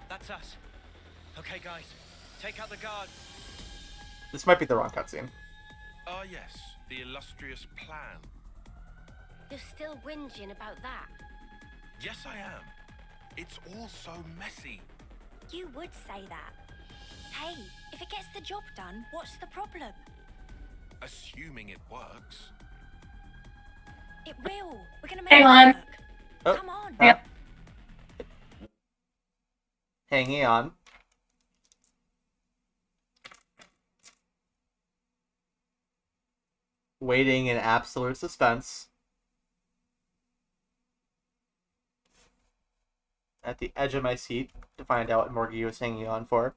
That's us. Okay, guys, take out the guards. This might be the wrong cutscene. Ah, yes, the illustrious plan. You're still whinging about that. Yes, I am. It's all so messy. You would say that. Hey, if it gets the job done, what's the problem? Assuming it works. It will. We're gonna make Hang it on. work. Oh. Come on. Yep. Hanging on. Waiting in absolute suspense. At the edge of my seat to find out what Morgie was hanging on for.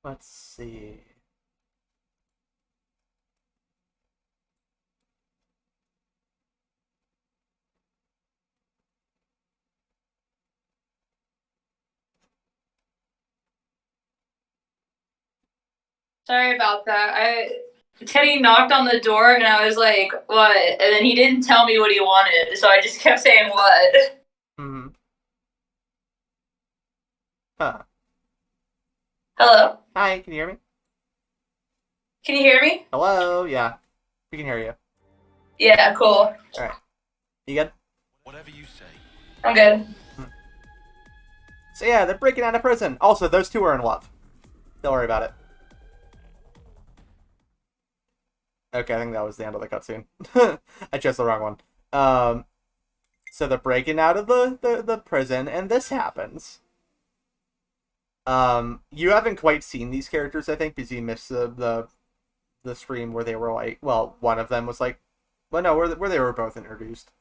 Let's see. Sorry about that. Teddy knocked on the door and I was like, what? And then he didn't tell me what he wanted, so I just kept saying what. Mm-hmm. Huh. Hello? Hi, can you hear me? Can you hear me? Hello? Yeah. We can hear you. Yeah, cool. Alright. You good? Whatever you say. I'm good. So yeah, they're breaking out of prison. Also, those two are in love. Don't worry about it. Okay, I think that was the end of the cutscene. I chose the wrong one. So they're breaking out of the prison, and this happens. You haven't quite seen these characters, I think, because you missed the stream where they were like, well, one of them was like, well, no, where they were both introduced.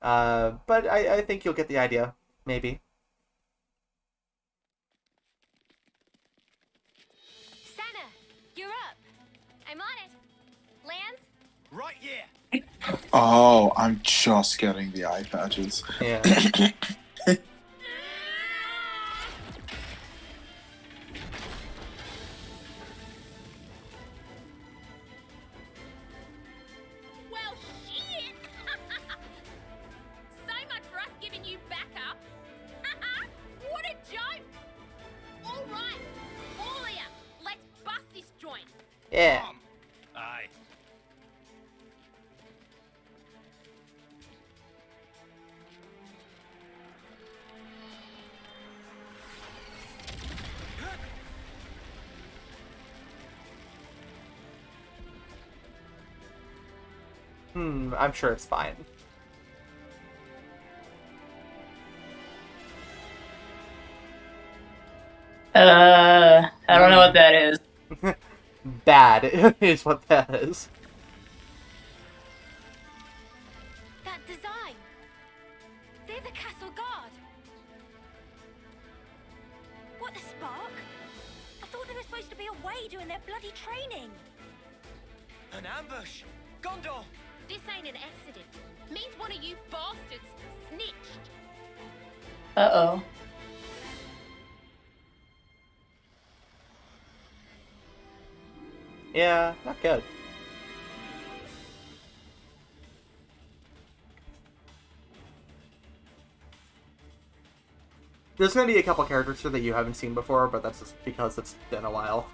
But I think you'll get the idea, maybe. Sana, you're up. I'm on it. Lance? Right here. Oh, I'm just getting the eye patches. Yeah. Well, shit! So much for us giving you backup. What a joke! All right, all of ya, let's bust this joint. Yeah. Aye. I'm sure it's fine. I don't know what that is. Bad is what that is. That design. They're the castle guard. What, the Spark? I thought they were supposed to be away doing their bloody training. An ambush! Gondor! This ain't an accident. Means one of you bastards snitched. Uh-oh. Yeah, not good. There's gonna be a couple characters here that you haven't seen before, but that's just because it's been a while.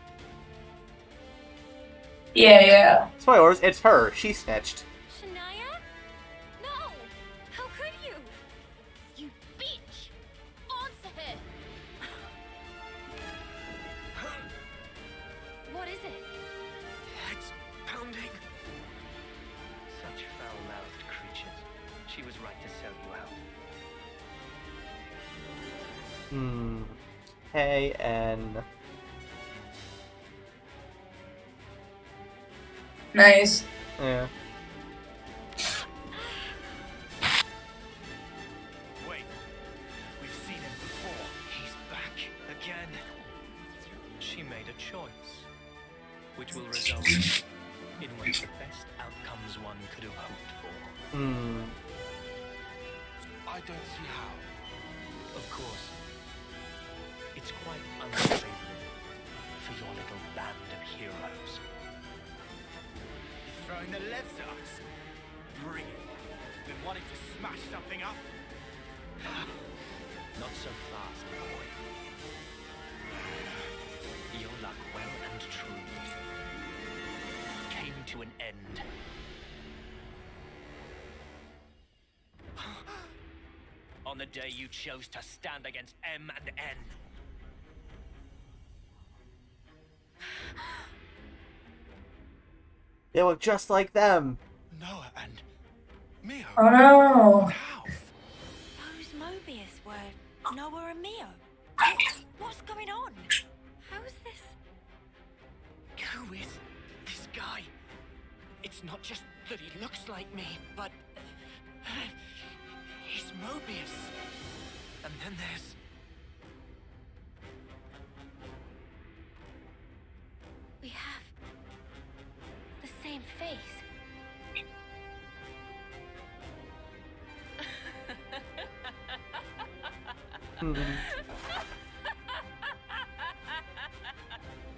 Yeah. Spoilers, it's her. She snitched. Shania? No! How could you? You bitch! Answer her! What is it? It's pounding. Such foul-mouthed creatures. She was right to sell you out. Hey, and... Nice. Yeah. Wait, we've seen him before. He's back again. She made a choice, which will result in one of the best outcomes one could have hoped for. I don't see how. Of course, it's quite unfavorable for your little band of heroes. He's throwing the levs at us. Bring it. Been wanting to smash something up? Not so fast, boy. Your luck well and truly came to an end. On the day you chose to stand against M and N. They look just like them. Noah and Mio. Oh no. How? Those Mobius were Noah and Mio. What's going on? How's this? Who is this guy? It's not just that he looks like me, but he's Mobius. And then there's... We have the same face.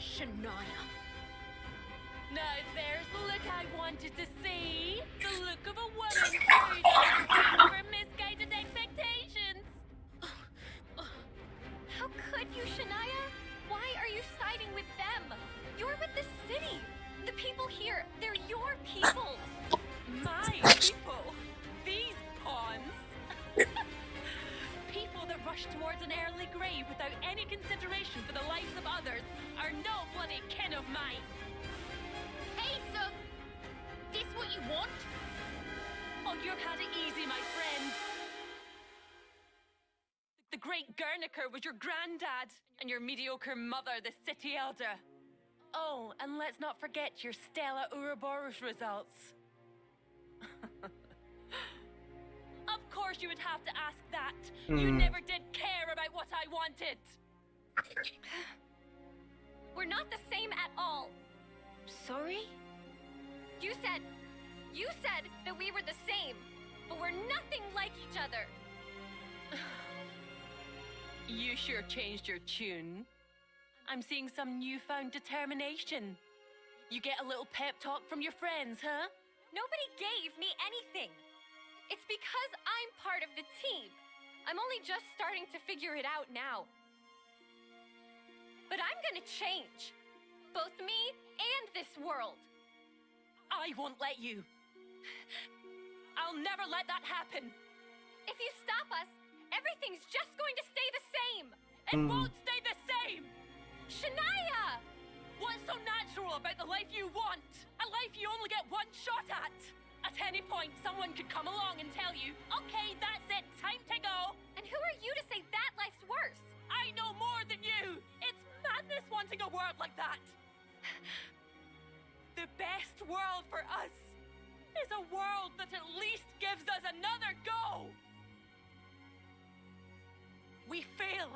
Shania. Now there's the look I wanted to see. The look of a woman who's for misguided expectations. How could you, Shania? Why are you siding with them? You're with the city. The people here, they're your people. My people. These pawns. People that rush towards an early grave without any consideration for the lives of others are no bloody kin of mine. Hey, so, this what you want? Oh, you've had it easy, my friend. The great Guernica was your granddad, and your mediocre mother, the city elder. Oh, and let's not forget your Stella Ouroboros results. Of course you would have to ask that. You never did care about what I wanted. We're not the same at all. Sorry? You said that we were the same, but we're nothing like each other. You sure changed your tune. I'm seeing some newfound determination. You get a little pep talk from your friends, huh? Nobody gave me anything. It's because I'm part of the team. I'm only just starting to figure it out now. But I'm gonna change. Both me and this world. I won't let you. I'll never let that happen. If you stop us, everything's just going to stay the same. It won't stay the same. Shania! What's so natural about the life you want? A life you only get one shot at? A At any point, someone could come along and tell you, okay, that's it, time to go. And who are you to say that life's worse? I know more than you. It's madness wanting a world like that. The best world for us is a world that at least gives us another go. We fail,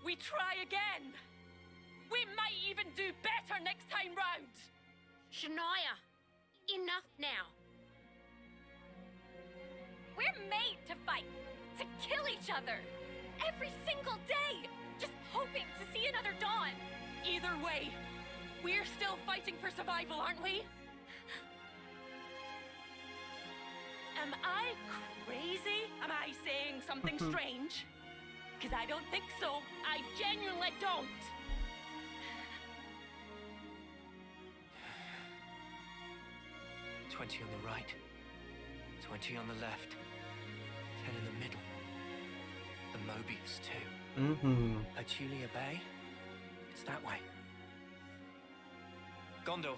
we try again. We might even do better next time round. Shania, enough now. We're made to fight, to kill each other. Every single day, just hoping to see another dawn. Either way, we're still fighting for survival, aren't we? Am I crazy? Am I saying something strange? Because I don't think so. I genuinely don't. "20 on the right, 20 on the left, 10 in the middle. The Mobius too. Mm-hmm. Achulia Bay? It's that way. Gondor.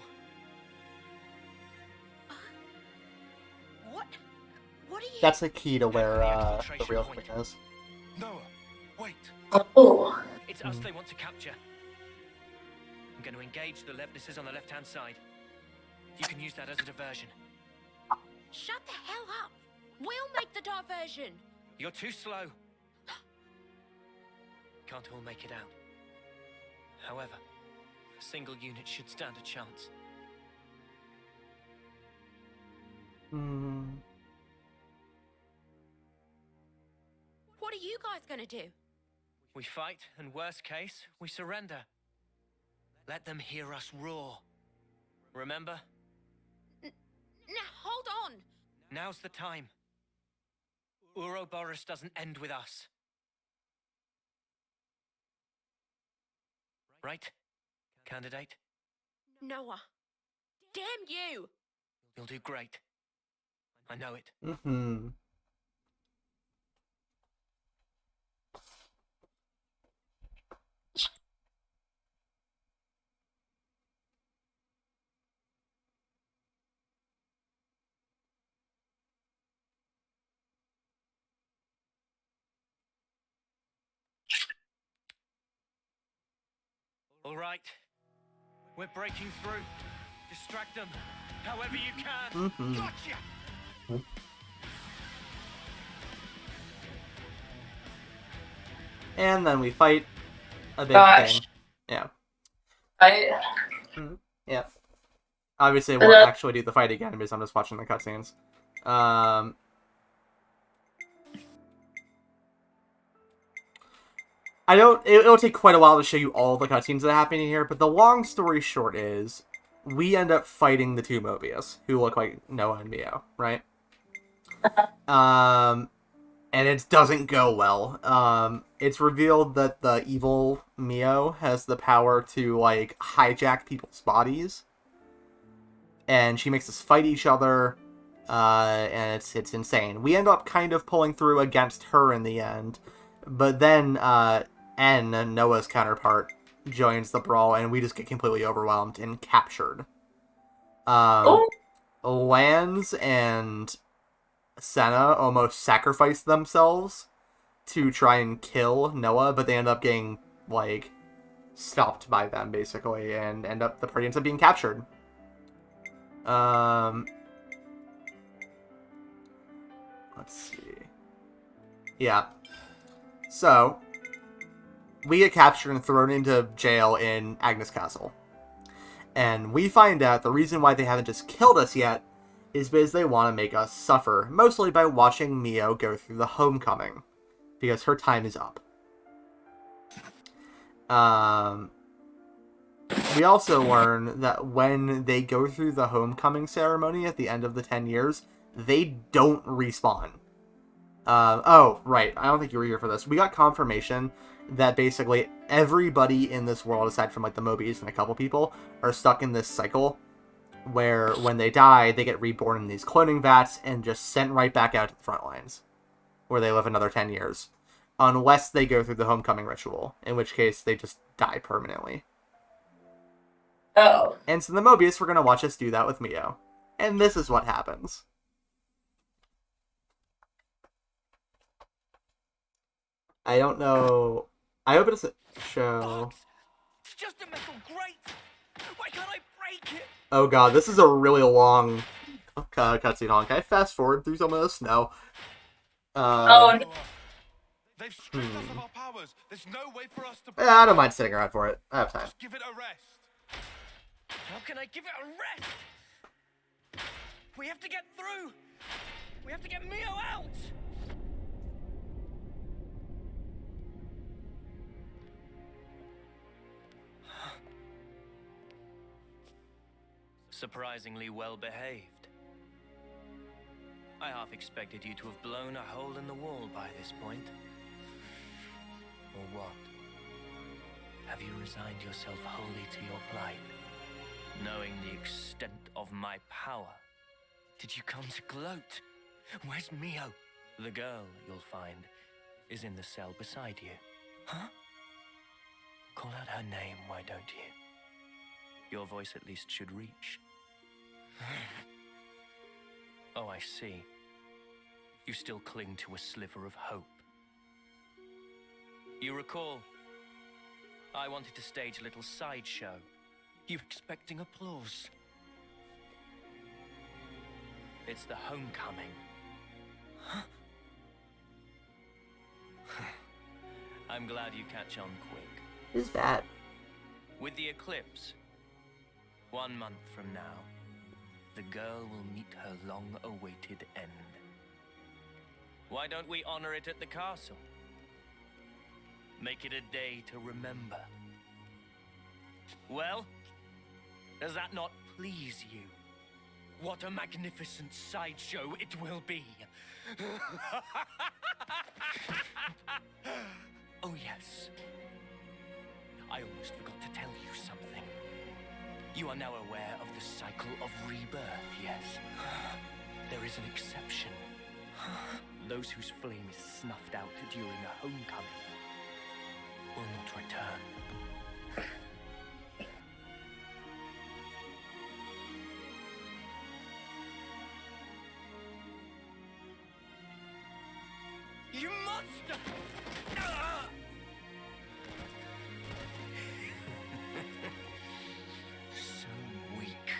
What are you... That's the key to where the real thing is. Noah, wait. Oh. It's us they want to capture. I'm going to engage the Levnesses on the left-hand side. You can use that as a diversion. Shut the hell up. We'll make the diversion. You're too slow. Can't all make it out. However, a single unit should stand a chance. Hmm. What are you guys gonna do? We fight, and worst case, we surrender. Let them hear us roar. Remember? Now, hold on. Now's the time. Ouroboros doesn't end with us. Right, candidate? Noah. Damn you! You'll do great. I know it. Mm-hmm. All right. We're breaking through. Distract them, however you can. Mm-hmm. Gotcha! And then we fight a big Gosh. thing. Yeah. I... Yeah. Obviously, I won't actually do the fight again because I'm just watching the cutscenes. It'll take quite a while to show you all the cutscenes that are happening here, but the long story short is, we end up fighting the two Mobius, who look like Noah and Mio, right? And it doesn't go well. It's revealed that the evil Mio has the power to, like, hijack people's bodies. And she makes us fight each other, and it's insane. We end up kind of pulling through against her in the end, but then, N, Noah's counterpart, joins the brawl, and we just get completely overwhelmed and captured. Lance and Senna almost sacrifice themselves to try and kill Noah, but they end up getting, like, stopped by them, basically, and the party ends up being captured. Let's see. Yeah. So, we get captured and thrown into jail in Agnes Castle. And we find out the reason why they haven't just killed us yet is because they want to make us suffer, mostly by watching Mio go through the homecoming, because her time is up. We also learn that when they go through the homecoming ceremony at the end of the 10 years, they don't respawn. Oh, right, I don't think you were here for this. We got confirmation that basically everybody in this world, aside from, like, the Mobius and a couple people, are stuck in this cycle where when they die, they get reborn in these cloning vats and just sent right back out to the front lines, where they live another 10 years. Unless they go through the homecoming ritual, in which case they just die permanently. Oh. And so the Mobius were going to watch us do that with Mio. And this is what happens. I don't know. I hope it's a show. It's just a metal grate. Why can't I break it? Oh god, this is a really long cutscene. Hold on, can I fast forward through some of this? No. Oh, They've stripped us of our powers. There's no way for us to. Yeah, I don't mind sitting around for it. I have time. Just give it a rest. How can I give it a rest? We have to get through. We have to get Mio out. Surprisingly well behaved. I half expected you to have blown a hole in the wall by this point. Or what? Have you resigned yourself wholly to your plight? Knowing the extent of my power, did you come to gloat? Where's Mio? The girl, you'll find, is in the cell beside you. Huh? Call out her name, why don't you? Your voice at least should reach. Oh, I see. You still cling to a sliver of hope. You recall, I wanted to stage a little sideshow. You expecting applause? It's the homecoming. Huh? I'm glad you catch on quick. Who's that? With the eclipse, 1 month from now, the girl will meet her long-awaited end. Why don't we honor it at the castle? Make it a day to remember. Well, does that not please you? What a magnificent sideshow it will be! Oh yes. I almost forgot to tell you something. You are now aware of the cycle of rebirth, yes? There is an exception. Those whose flame is snuffed out during a homecoming will not return. You monster! So weak.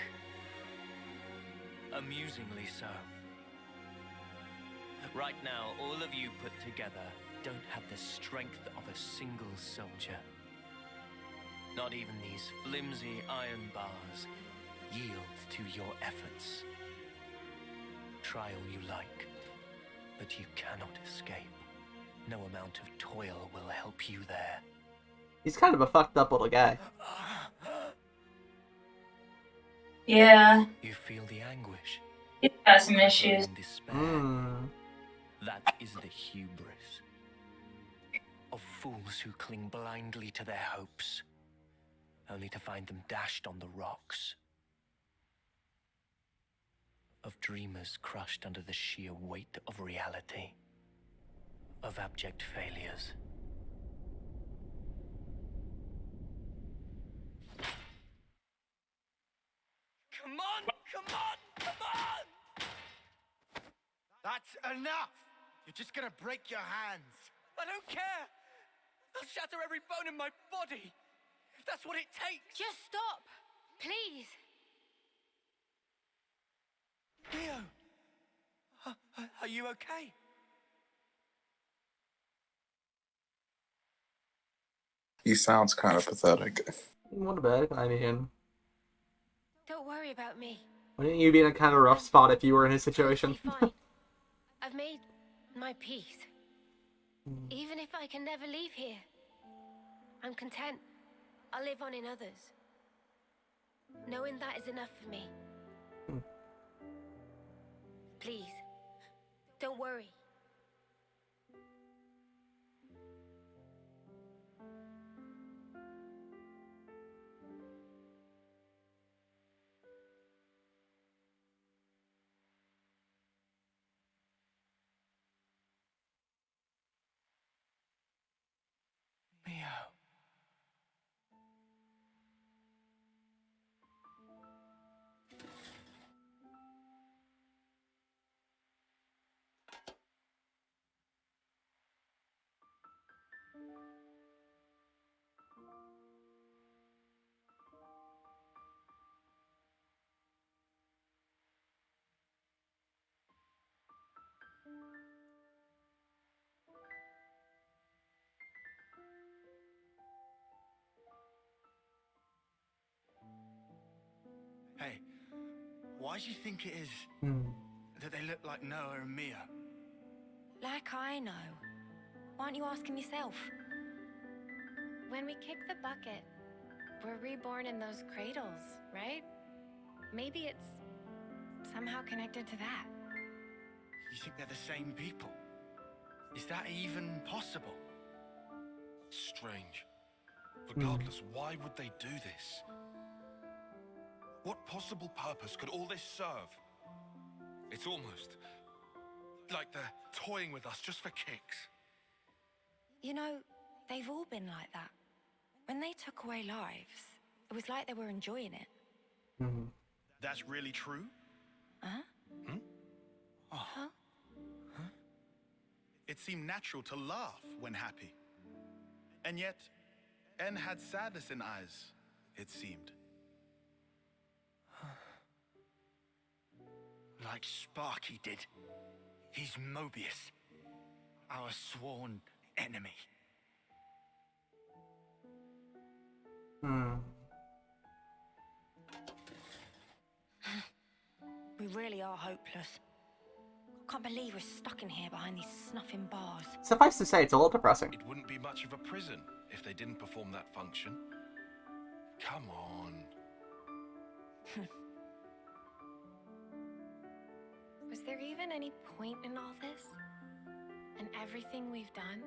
Amusingly so. Right now, all of you put together don't have the strength of a single soldier. Not even these flimsy iron bars yield to your efforts. Try all you like, but you cannot escape. No amount of toil will help you there. He's kind of a fucked up little guy. yeah. You feel the anguish. He's got some issues. Despair. Mm. That is the hubris of fools who cling blindly to their hopes, only to find them dashed on the rocks. Of dreamers crushed under the sheer weight of reality. Of abject failures. Come on! Come on! Come on! That's enough! You're just gonna break your hands. I don't care! I'll shatter every bone in my body! If that's what it takes! Just stop! Please! Leo! Are you okay? He sounds kind of pathetic. What a bit. I mean, Don't worry about me. wouldn't you be in a kind of rough spot if you were in his situation? Totally fine. I've made my peace. Even if I can never leave here, I'm content. I'll live on in others. Knowing that is enough for me. Please, don't worry. Mio. Hey, why do you think it is that they look like Noah and Mia? Like I know. Why aren't you asking yourself? When we kick the bucket, we're reborn in those cradles, right? Maybe it's somehow connected to that. You think they're the same people? Is that even possible? Strange. Regardless, why would they do this? What possible purpose could all this serve? It's almost like they're toying with us just for kicks. You know, they've all been like that. When they took away lives, it was like they were enjoying it. That's really true? Huh? Oh. Huh? It seemed natural to laugh when happy. And yet, N had sadness in eyes, it seemed. Like Sparky did. He's Mobius, our sworn enemy. We really are hopeless. I can't believe we're stuck in here behind these snuffing bars. Suffice to say, it's a little depressing. It wouldn't be much of a prison if they didn't perform that function. Come on. Was there even any point in all this? And everything we've done?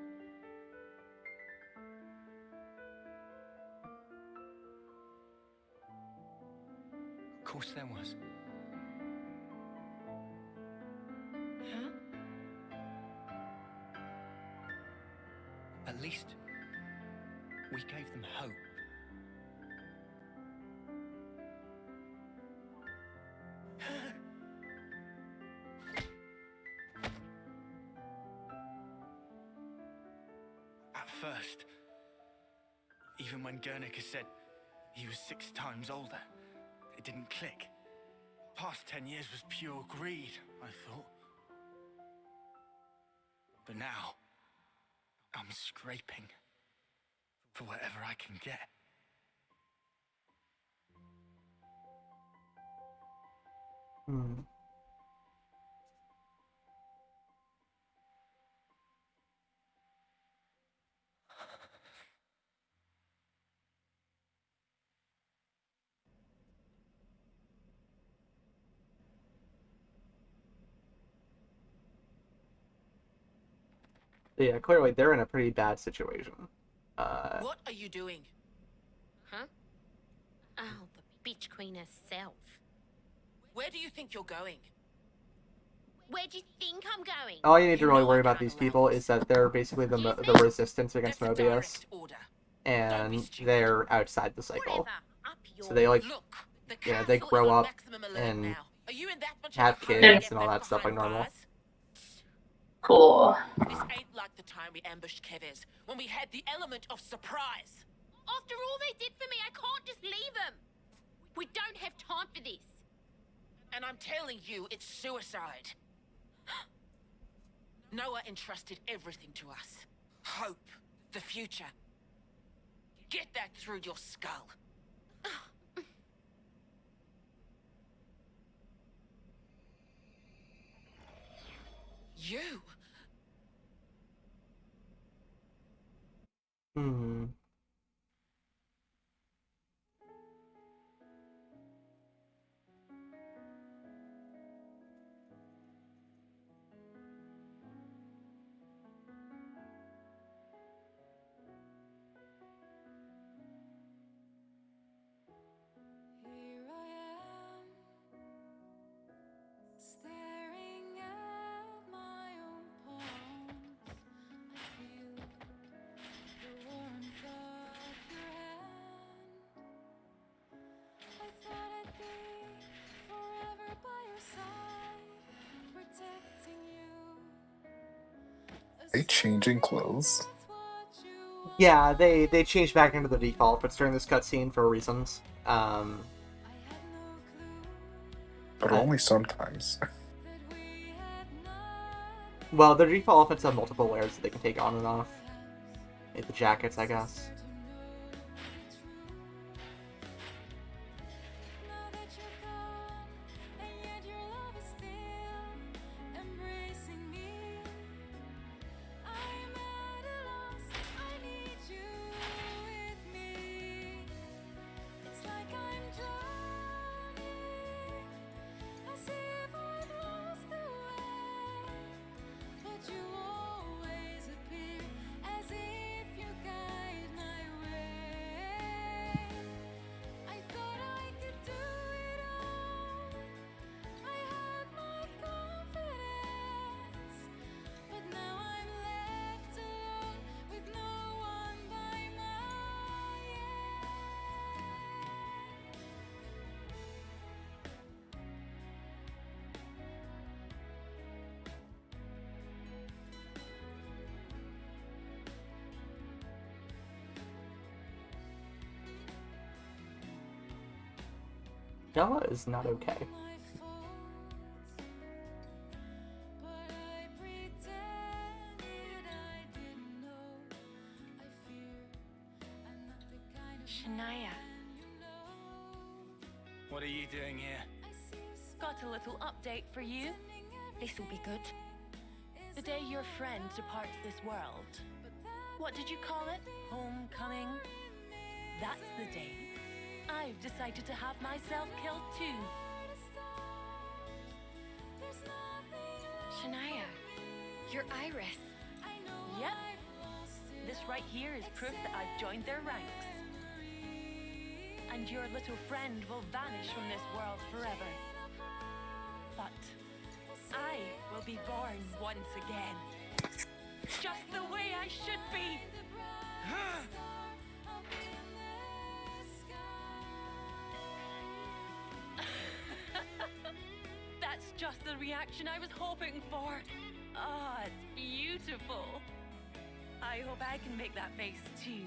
Of course there was. Huh? At least we gave them hope. At first, even when Guernica said he was 6 times older, it didn't click. Past 10 years was pure greed, I thought. But now, I'm scraping for whatever I can get. Yeah, clearly they're in a pretty bad situation. What are you doing? Huh? Oh, the bitch queen herself. Where do you think you're going? Where do you think I'm going? All you need to really worry about these people is that they're basically the resistance against Mobius, and they're outside the cycle. So they like, they grow up and have kids and all that stuff like normal. Cool. This ain't like the time we ambushed Keves, when we had the element of surprise. After all they did for me, I can't just leave them. We don't have time for this. And I'm telling you, it's suicide. Noah entrusted everything to us. Hope, the future. Get that through your skull. You? They changing clothes? Yeah, they changed back into the default, but during this cutscene for reasons. But only sometimes. Well, their default outfits have multiple layers that they can take on and off. Like the jackets, I guess. Bella is not okay. Shania. What are you doing here? Got a little update for you. This'll be good. The day your friend departs this world. What did you call it? Homecoming? That's the day I've decided to have myself killed too. Shania, you're Iris. Yep. This right here is proof that I've joined their ranks. And your little friend will vanish from this world forever. But I will be born once again. Just the way I should be. That's just the reaction I was hoping for. Ah, it's beautiful. I hope I can make that face too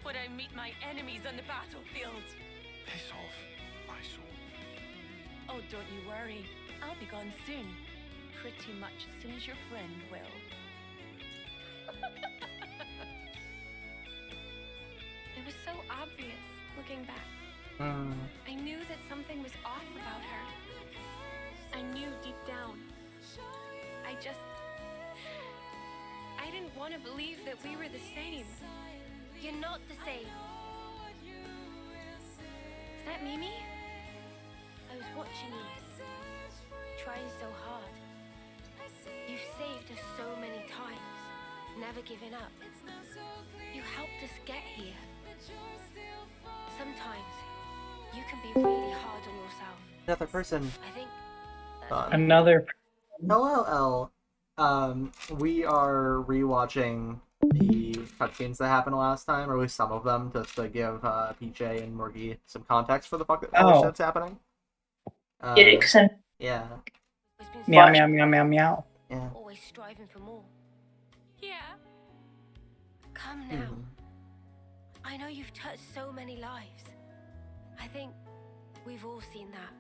when I meet my enemies on the battlefield. Piss off, eyesore. Oh, don't you worry. I'll be gone soon. Pretty much as soon as your friend will. It was so obvious, looking back. Mm. I knew that something was off about her. I knew deep down. I didn't want to believe that we were the same. You're not the same. Is that Mimi? I was watching you, trying so hard. You've saved us so many times, never giving up. You helped us get here. Sometimes you can be really hard on yourself. Another person. I think Another. Hello, L. We are rewatching the cutscenes that happened last time, or at least some of them, just to give PJ and Morgie some context for the fuck that all this shit's happening. Yeah. Meow, meow, meow, meow, meow. Yeah. Always striving for more. Yeah. Come now. I know you've touched so many lives. I think we've all seen that.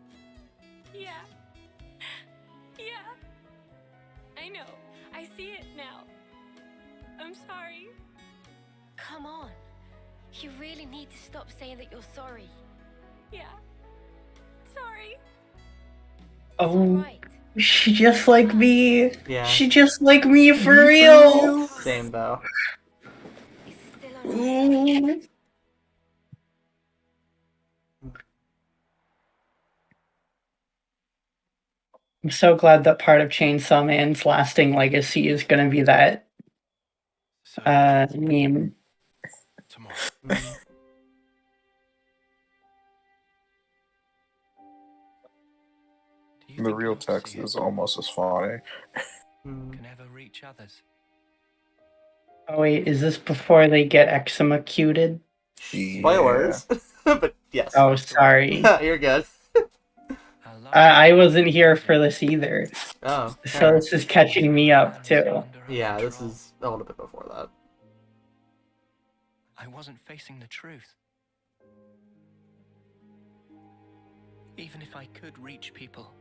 Yeah. Yeah. I know. I see it now. I'm sorry. Come on. You really need to stop saying that you're sorry. Yeah. Sorry. Oh, she just like me. Yeah. She just like me for real. Same though. Ooh. I'm so glad that part of Chainsaw Man's lasting legacy is going to be that meme. The real text is almost as funny. Can ever reach others. Oh wait, is this before they get executed? Spoilers. But yes. Oh, sorry. You're good. I wasn't here for this either. Oh. So this is catching me up too. Yeah, this is a little bit before that. I wasn't facing the truth. Even if I could reach people,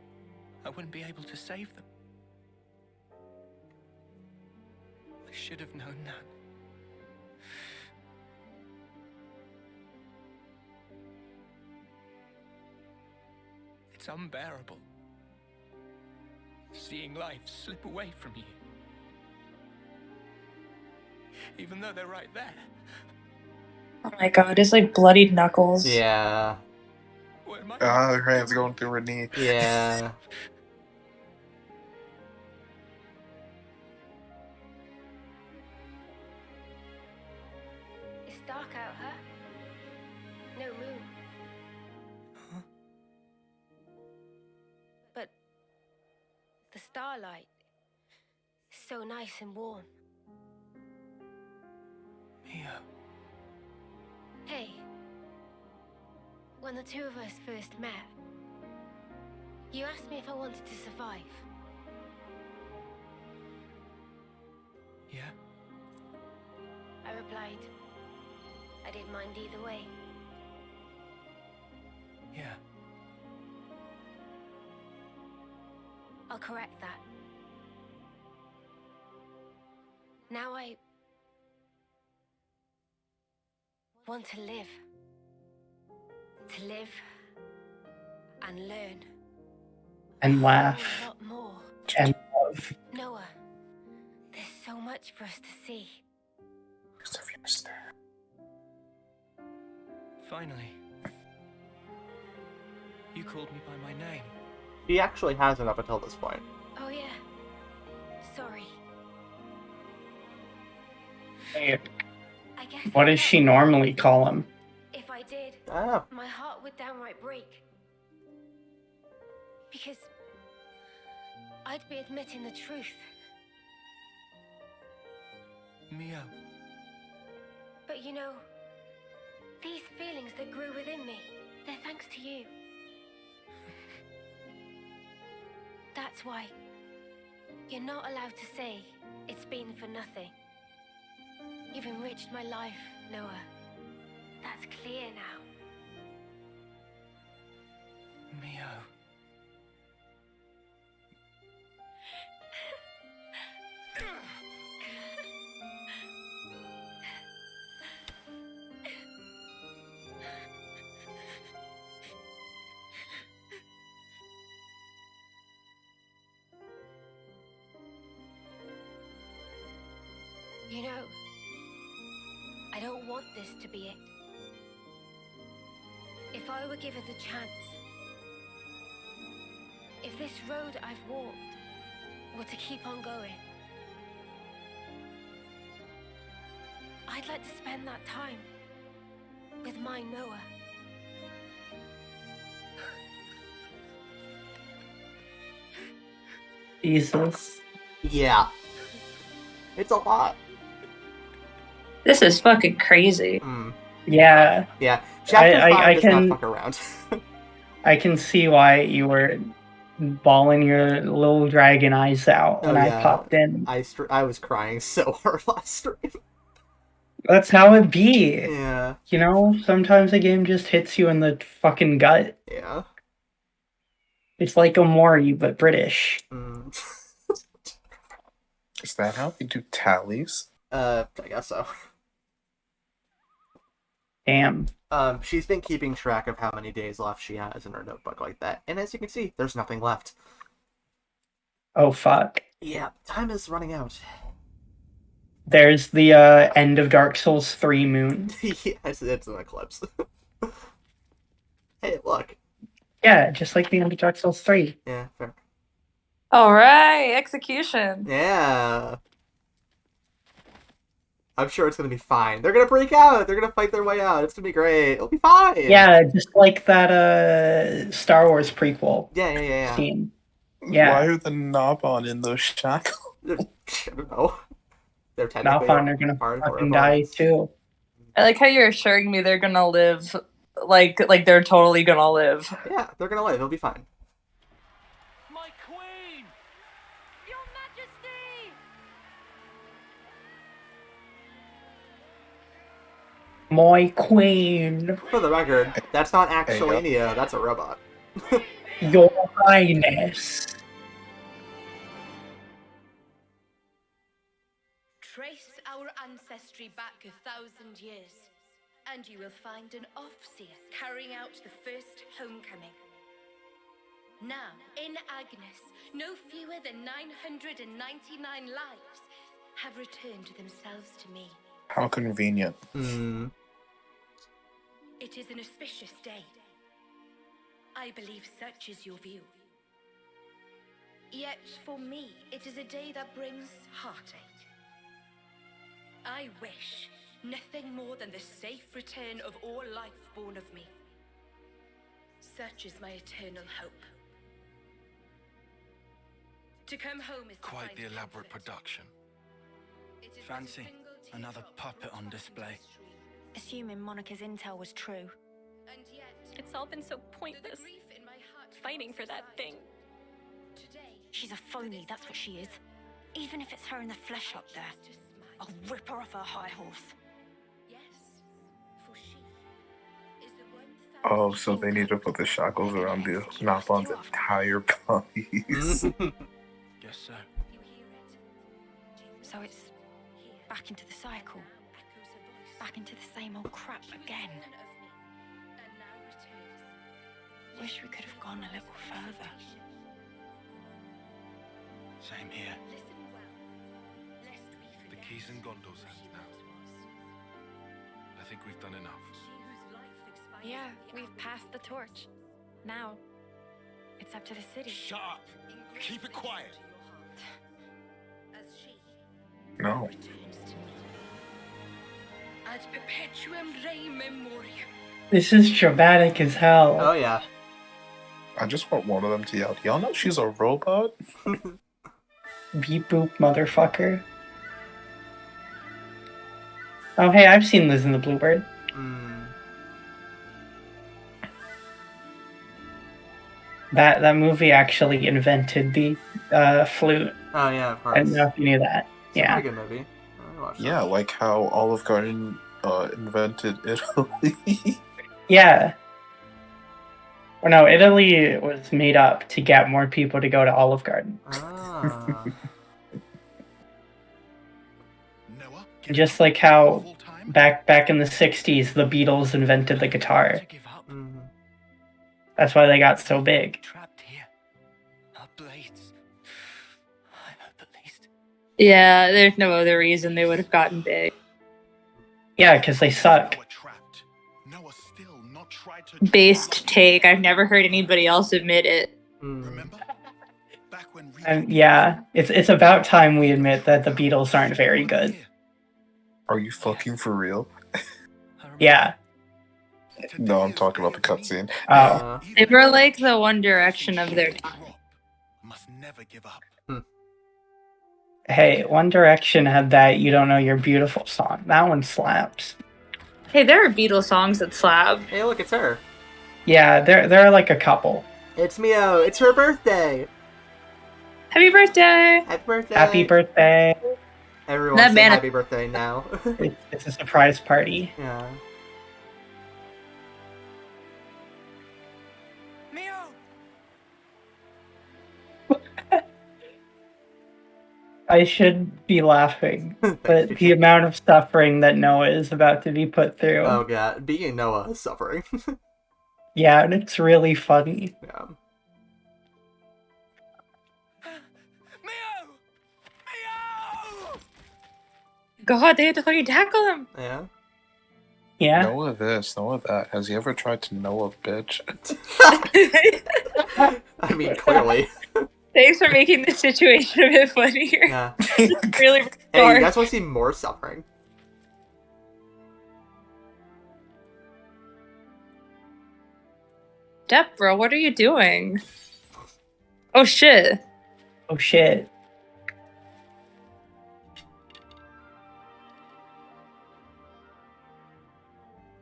I wouldn't be able to save them. I should have known that. It's unbearable. Seeing life slip away from you. Even though they're right there. Oh my god, it's like bloodied knuckles. Yeah. Her hand's going through her knee. Yeah. It's dark out, huh? No moon. But the starlight is so nice and warm. Mia. Hey, when the two of us first met, you asked me if I wanted to survive. Yeah? I replied, I didn't mind either way. Yeah. I'll correct that. Now I want to live. To live and learn. And A laugh. lot more. And love. Noah, there's so much for us to see. Finally. You called me by my name. He actually hasn't up until this point. Oh yeah. Sorry. Hey, I guess what does she normally call him? if I did, Ah. my heart would downright break. Because I'd be admitting the truth. Mio. But you know, these feelings that grew within me, they're thanks to you. That's why you're not allowed to say it's been for nothing. You've enriched my life, Noah. That's clear now. Mio. You know, I don't want this to be it. If I were given the chance, if this road I've walked were to keep on going, I'd like to spend that time with my Noah. Jesus. Yeah. It's a lot. This is fucking crazy. Yeah. Yeah. Chapter 5 I does can, not fuck around. I can see why you were bawling your little dragon eyes out when I popped in. I was crying so hard last stream. That's how it be. Yeah. You know, sometimes a game just hits you in the fucking gut. Yeah. It's like Omori, but British. Is that how they do tallies? I guess so. Damn. She's been keeping track of how many days left she has in her notebook like that. And as you can see, there's nothing left. Oh, fuck. Yeah, time is running out. There's the end of Dark Souls 3 moon. Yes, it's an eclipse. Hey, look. Yeah, just like the end of Dark Souls 3. Yeah, fair. Alright, execution. Yeah. I'm sure it's gonna be fine. They're gonna break out. They're gonna fight their way out. It's gonna be great. It'll be fine. Yeah, just like that Star Wars prequel. Yeah. Scene. Yeah. Why are the Nabon in those shackles? I don't know. They're technically Nabon are gonna fucking die too. I like how you're assuring me they're gonna live, like they're totally gonna live. Yeah, they're gonna live. It'll be fine. My queen! Your Majesty! My queen. For the record, that's not actually Nia. That's a robot. Your Highness. Trace our ancestry back 1,000 years, and you will find an Offseer carrying out the first homecoming. Now, in Agnes, no fewer than 999 lives have returned themselves to me. How convenient. It is an auspicious day. I believe such is your view. Yet, for me, it is a day that brings heartache. I wish nothing more than the safe return of all life born of me. Such is my eternal hope. To come home is to Quite find the elaborate comfort. production. It is Fancy another puppet on display. Assuming Monica's intel was true. And yet, It's all been so pointless. Fighting for that thing. She's a phony, that's what she is. Even if it's her in the flesh up there, I'll rip her off her high horse. yes, for she is the 1,000 Oh, so they need to put the shackles around the Napal's entire bodies. Guess so. So it's back into the cycle. Back into the same old crap again. Wish we could have gone a little further. Same here. The key's in Gondol's hands now. I think we've done enough. Yeah, we've passed the torch. Now, it's up to the city. Shut up! Keep it quiet! No. Ad perpetuum rei memoriam. This is dramatic as hell. Oh yeah. I just want one of them to yell, y'all know she's a robot? Beep boop, motherfucker. Oh, hey, I've seen Liz and the Bluebird. That movie actually invented the flute. Oh yeah, of course. I don't know if you knew that. It's a pretty good movie. I watched it. Yeah, like how Olive Garden invented Italy. Yeah. Well, no, Italy was made up to get more people to go to Olive Garden. Ah. Just like how back in the 60s, the Beatles invented the guitar. That's why they got so big. Yeah, there's no other reason they would have gotten big. Yeah, because they suck. Based take. I've never heard anybody else admit it. Yeah, it's about time we admit that the Beatles aren't very good. Are you fucking for real? Yeah. No, I'm talking about the cutscene. Oh. They were like the One Direction of their time. Hey, One Direction had that You Don't Know You're Beautiful song. That one slaps. Hey, there are Beatles songs that slap. Hey, look, it's her. Yeah, there are like a couple. It's Mio. It's her birthday. Happy birthday! Happy birthday! Happy birthday! Everyone's saying happy birthday now. It's a surprise party. Yeah. I should be laughing, but the amount of suffering that Noah is about to be put through. Oh god, being Noah is suffering. Yeah, and it's really funny. Yeah. God, they had to fucking tackle him. Yeah. Yeah. Noah this, Noah that. Has he ever tried to know a bitch? I mean, clearly. Thanks for making this situation a bit funnier. Yeah. Really Hey, you guys want to see more suffering? Step, bro, what are you doing? Oh shit. Oh shit.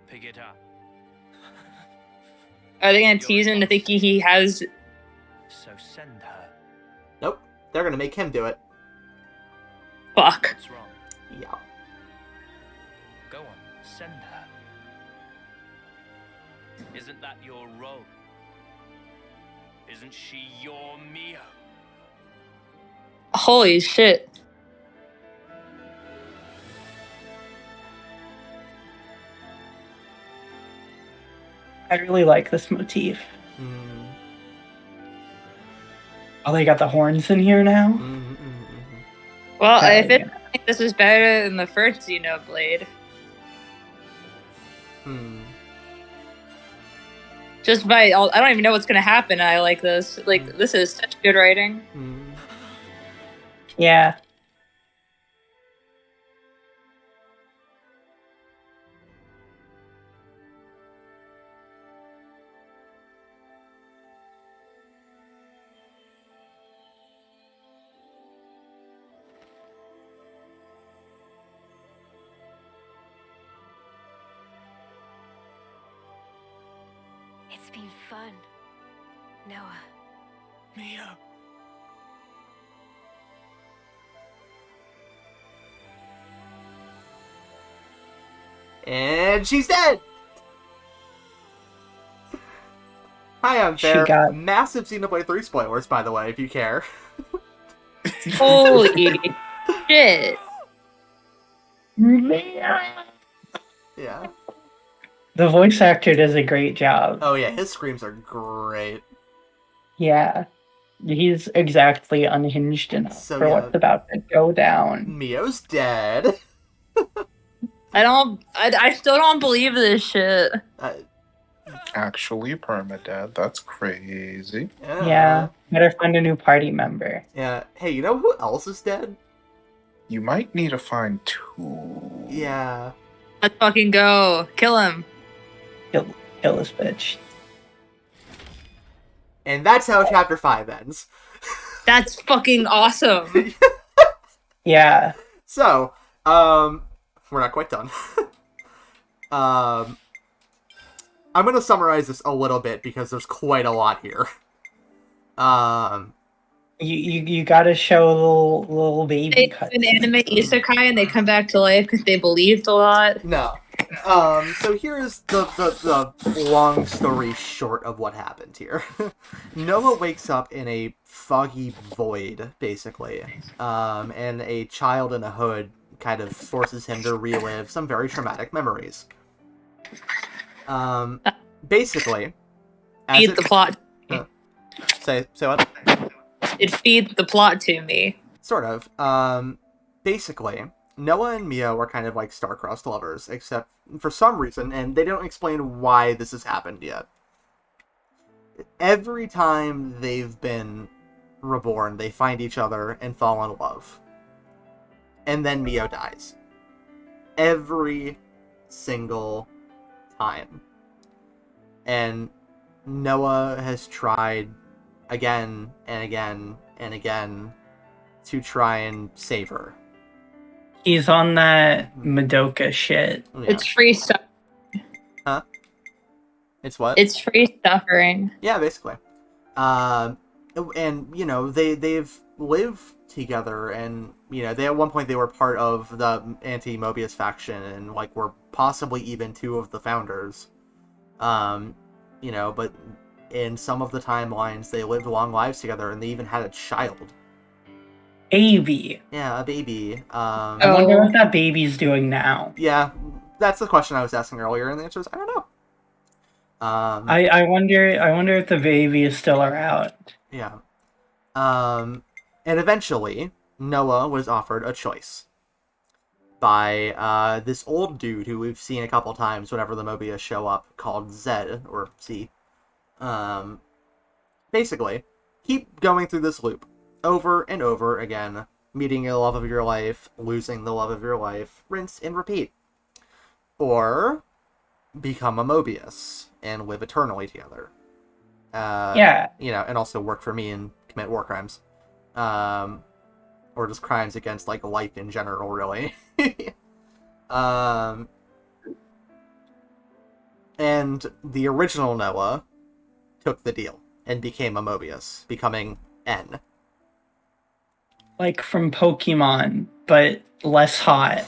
Pick it up. Are they gonna tease him to think he has... So send her. Nope. They're gonna make him do it. Fuck. What's wrong? Yeah. Go on, send her. Isn't that your role? Isn't she your Mio? Holy shit. I really like this motif. Oh, they got the horns in here now? Well, if it, I think this is better than the first Xenoblade. Just by, I don't even know what's gonna happen. I like this. Like, this is such good writing. Yeah. It's been fun, Noah. Mio. And she's dead! Hi, I'm She Fair. got- Massive Xenoblade 3 spoilers, by the way, if you care. Holy shit. Yeah. The voice actor does a great job. Oh yeah, his screams are great. Yeah. He's exactly unhinged enough So, for yeah. what's about to go down. Mio's dead. I still don't believe this shit. Actually, permadead. That's crazy. Yeah. Better find a new party member. Yeah. Hey, you know who else is dead? You might need to find 2. Yeah. Let's fucking go. Kill him. Kill this bitch. And that's how chapter 5 ends. That's fucking awesome. Yeah. So, we're not quite done. I'm gonna summarize this a little bit because there's quite a lot here. You gotta show little baby They cut. do an anime isekai and they come back to life because they believed a lot. No. So here's the long story short of what happened here. Noah wakes up in a foggy void, basically. And a child in a hood kind of forces him to relive some very traumatic memories. Basically... Feed the plot. Say what? It feeds the plot to me. Sort of. Basically, Noah and Mio are kind of like star-crossed lovers, except for some reason, and they don't explain why this has happened yet. Every time they've been reborn, they find each other and fall in love. And then Mio dies. Every single time. And Noah has tried again and again and again to try and save her. He's on that Madoka shit. Yeah. It's free stuff. Huh? It's what? It's free suffering. Yeah, basically. And you know, they've lived together, and you know, at one point they were part of the anti-Mobius faction, and like were possibly even 2 of the founders. You know, but in some of the timelines, they lived long lives together, and they even had a child. Baby. Yeah, a baby. I wonder what that baby's doing now. Yeah, that's the question I was asking earlier, and the answer is I don't know. I wonder if the baby is still around. Yeah. And eventually, Noah was offered a choice by this old dude who we've seen a couple times whenever the Mobius show up, called Zed, or Z. Basically, keep going through this loop over and over again, meeting the love of your life, losing the love of your life, rinse and repeat. Or become a Mobius and live eternally together. Yeah. You know, and also work for me and commit war crimes. Or just crimes against, like, life in general, really. And the original Noah took the deal and became a Mobius, becoming N. Like from Pokemon, but less hot.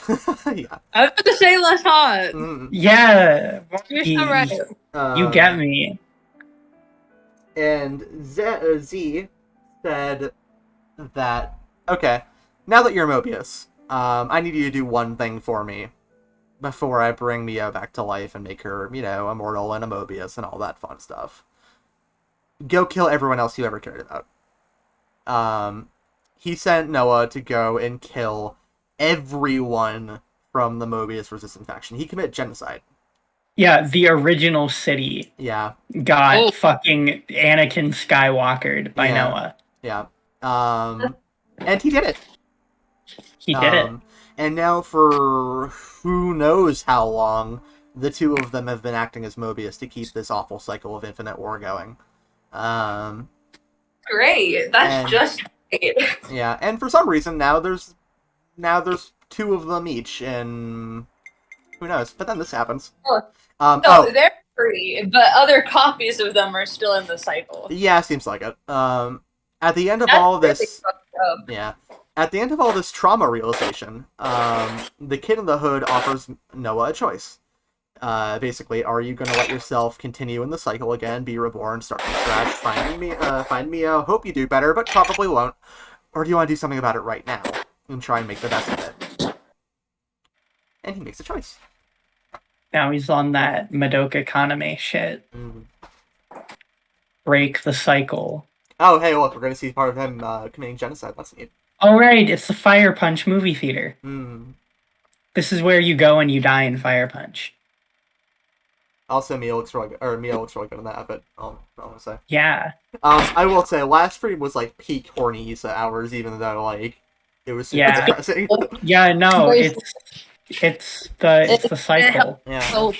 Yeah. I was about to say less hot. Yeah. You're so right. You get me. And Z said that, okay, now that you're Mobius, I need you to do one thing for me before I bring Mio back to life and make her, you know, immortal and a Mobius and all that fun stuff. Go kill everyone else you ever cared about. He sent Noah to go and kill everyone from the Mobius resistant faction. He committed genocide. Yeah, the original city. Yeah. Got fucking Anakin Skywalkered by Yeah. Noah. Yeah. And he did it. He did it. And now for who knows how long, the 2 of them have been acting as Mobius to keep this awful cycle of infinite war going. Great. That's just great. Yeah, and for some reason now there's 2 of them each, and who knows? But then this happens. So they're free, but other copies of them are still in the cycle. Yeah, seems like it. At the end of That's all of this, really fucked up. yeah, at the end of all this trauma realization, the kid in the hood offers Noah a choice. Basically, are you gonna let yourself continue in the cycle again, be reborn, start from scratch, find Mio, hope you do better, but probably won't, or do you want to do something about it right now and try and make the best of it? And he makes a choice. Now he's on that Madoka Kaname shit. Break the cycle. Oh, hey, look, we're gonna see part of him committing genocide. That's neat. Oh, right, it's the Fire Punch movie theater. This is where you go and you die in Fire Punch. Also, Mio looks really good in that, but I want to say. Yeah. I will say, last stream was like peak horny Issa hours, even though like it was super depressing. Yeah, no, it's the cycle. Yeah.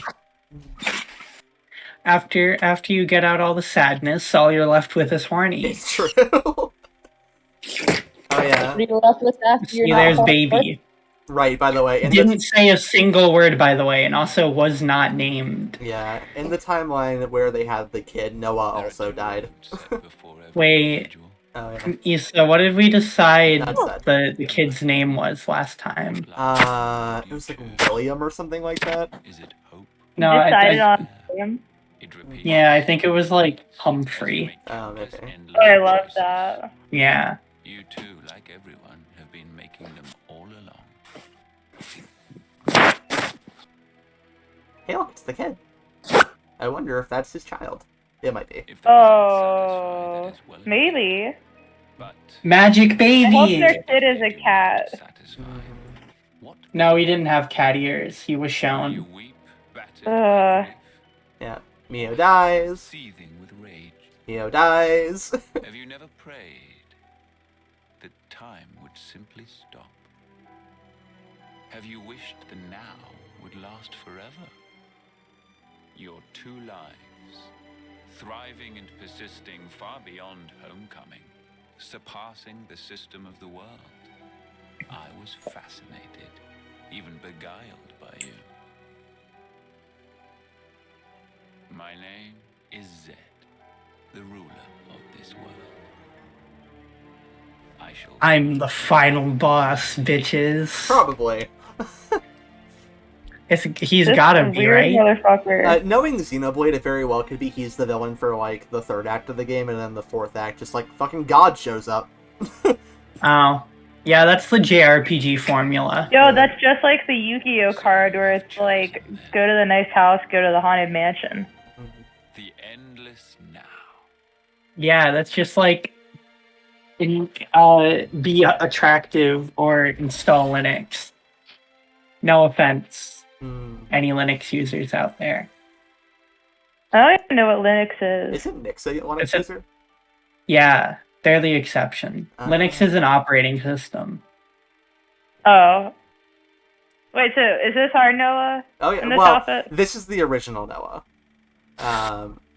After you get out all the sadness, all you're left with is horny. It's true. Oh yeah. You're left with after you're See, not there's horny. baby. Right, by the way. Didn't say a single word, by the way, and also was not named. Yeah, in the timeline where they had the kid, Noah also died. Wait. Oh, yeah. Issa, what did we decide That's the kid's name was last time? It was like William or something like that. No, decided on William. Yeah, I think it was like Humphrey. Oh, okay. Oh, I love that. Yeah. You too, like everyone, have been making them all along. Hey, look, it's the kid. I wonder if that's his child. It might be. Oh, maybe. Magic I baby! hope their kid is a cat. No, he didn't have cat ears. He was shown. Yeah. Mio dies. Seething with rage. Mio dies. Have you never prayed that time would simply stop? Have you wished the now would last forever? Your two lives, thriving and persisting far beyond homecoming, surpassing the system of the world. I was fascinated, even beguiled by you. My name is Zed, the ruler of this world. I shall... I'm the final boss, bitches. Probably. He's gotta be, right? Knowing Xenoblade, it very well could be he's the villain for, like, the third act of the game, and then the fourth act, just, like, fucking God shows up. Oh. Yeah, that's the JRPG formula. Yo, that's just like the Yu-Gi-Oh card where it's like, go to the nice house, go to the haunted mansion. The endless now. Yeah, that's just like be attractive or install Linux. No offense, any Linux users out there. I don't even know what Linux is. Isn't Nix a Linux user? Yeah, they're the exception. Linux is an operating system. Oh. Wait, so is this our Noah? Oh yeah, in this well, outfit? this is the original Noah.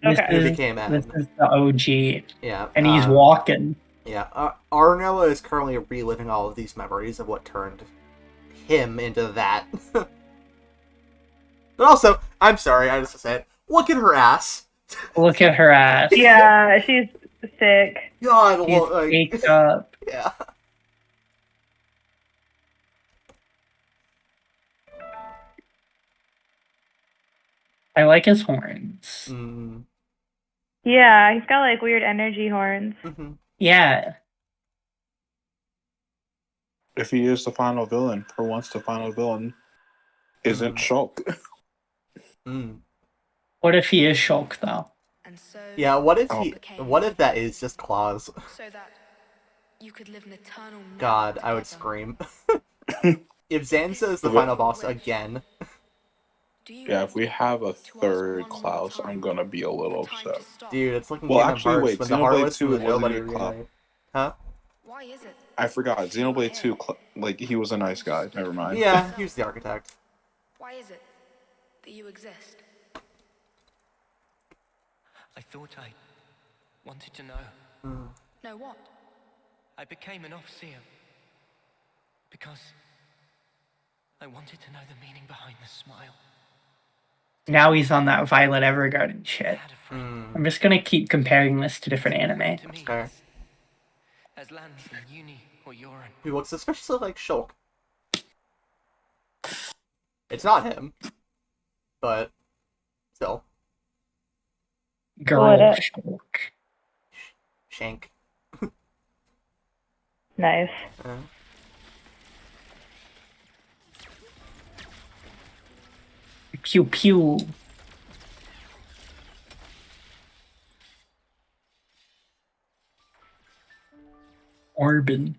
This He is became N. this is the OG. Yeah. And he's walking. Yeah, our Noah is currently reliving all of these memories of what turned him into that. But also, I'm sorry, I just said, look at her ass. Look at her ass. Yeah, she's sick. God, She's like, baked up. Yeah. I like his horns. Yeah, he's got like weird energy horns. Yeah. If he is the final villain, for once the final villain isn't Shulk. What if he is Shulk, though? Yeah, what if what if that is just Claus? So that you could live an eternal God, I would scream. If Zanza is the final boss again. Yeah, if we have a third Klaus, I'm gonna be a little upset. Dude, it's looking well, Kingdom actually, Hearts wait, when the Xenoblade Heartless 2 and the wasn't Nobody even Klaus. remake. Huh? Why is it? I forgot. Xenoblade 2, like, he was a nice guy. Never mind. Yeah, he was the architect. Why is it that you exist? I thought I wanted to know. Know what? I became an Overseer because I wanted to know the meaning behind the smile. Now he's on that Violet Evergarden shit. I'm just gonna keep comparing this to different anime. Fair. As lands in Uni or Yoran. He looks especially like Shulk. It's not him. but still. Girl. What? Shank. Nice. Pew pew. Orbin.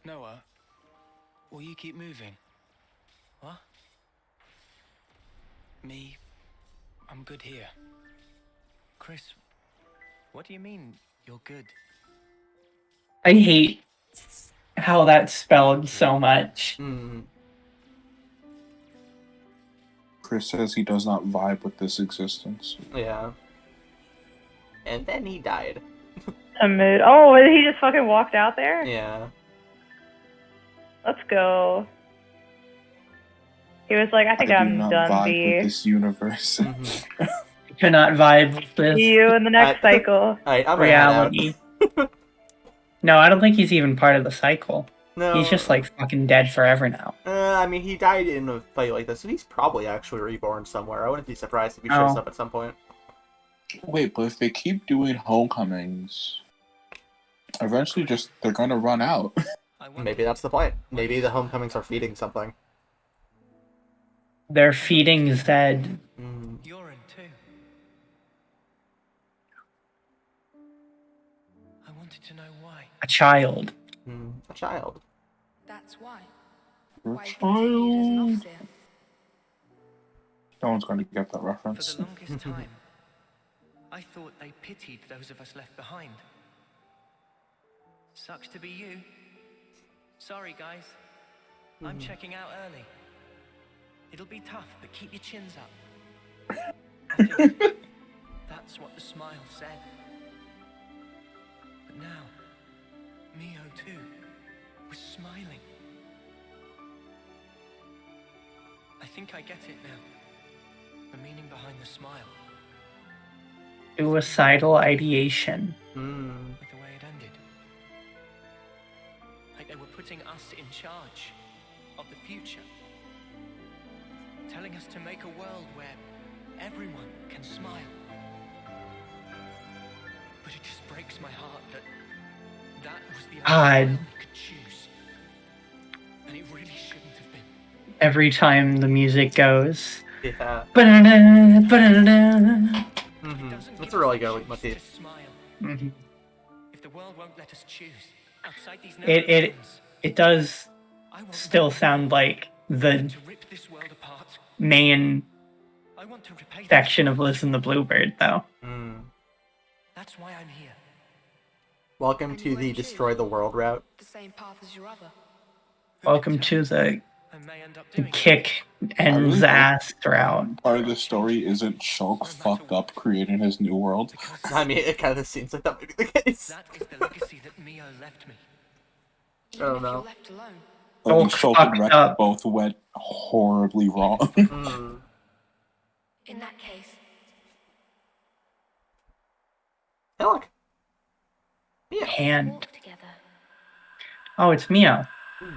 Noah, will you keep moving? What? Me, I'm good here. Chris, what do you mean, you're good? I hate how that's spelled so much. Chris says he does not vibe with this existence. Yeah. And then he died. A mood. Oh, he just fucking walked out there? Yeah. Let's go. He was like, I think I do I'm not done, vibe B. with this universe. Cannot vibe with this. See you in the next cycle. Alright, I'm reality. No, I don't think he's even part of the cycle. No. He's just like fucking dead forever now. I mean, he died in a fight like this, and he's probably actually reborn somewhere. I wouldn't be surprised if he shows up at some point. Wait, but if they keep doing homecomings, eventually they're gonna run out. Maybe that's the point. Maybe the homecomings are feeding something. They're feeding Zed. You're in too. I wanted to know why. A child. A child. That's why. A Why you continued as an child. officer. No one's going to get that For reference. the longest time, I thought they pitied those of us left behind. Sucks to be you. Sorry, guys. I'm checking out early. It'll be tough, but keep your chins up. I figured that's what the smile said. But now, Mio too was smiling. I think I get it now. The meaning behind the smile. Suicidal ideation. With the way it ended. Like they were putting us in charge of the future. Telling us to make a world where everyone can smile. But it just breaks my heart that that was the only smile we could choose. And it really shouldn't have been. Every time the music goes. Yeah. Ba-da-da, ba-da-da. That's a really good motif. If the world won't let us choose outside these It does still sound like the main section of Listen the Bluebird, though. That's why I'm here. Welcome to the Destroy the World route. The same path as your other. Welcome to the kick and ass route. Part of the story isn't Shulk fucked up creating his new world. I mean, it kind of seems like that might be the case. That is the legacy that Mio left me. I don't know. Left alone. I think Shulk and Rex both went horribly wrong. In that case. Hey, look. Hand. Oh, it's Mio.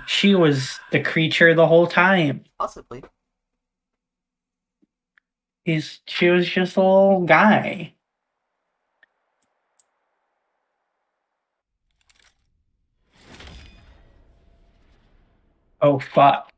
She was the creature the whole time. Possibly. She was just a little guy. Oh, fuck.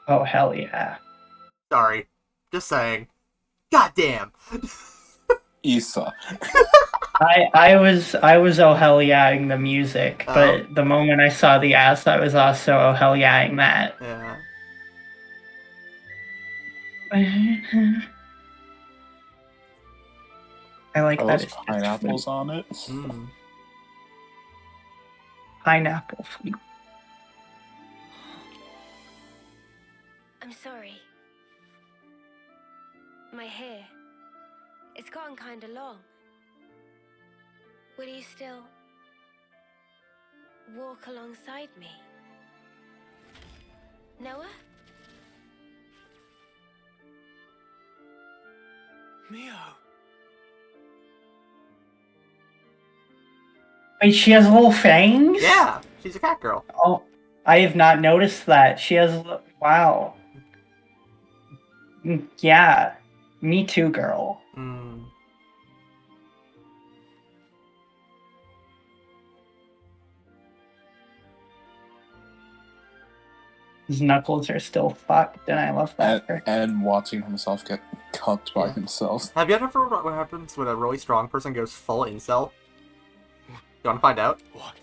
Oh, hell yeah. Sorry. Just saying. Goddamn. Issa. I was oh hell yeah-ing the music, but the moment I saw the ass, I was also oh hell yeah-ing that. Yeah. I like that. It's pineapples on it. Pineapple flute. I'm sorry. My hair. It's gotten kinda long. Will you still walk alongside me? Noah? Mio. Wait, she has little fangs? Yeah, she's a cat girl. Oh, I have not noticed that. She has... Wow. Yeah. Me too, girl. His knuckles are still fucked, and I love that. And watching himself get cucked by himself. Have you ever heard what happens when a really strong person goes full incel? You want to find out? What?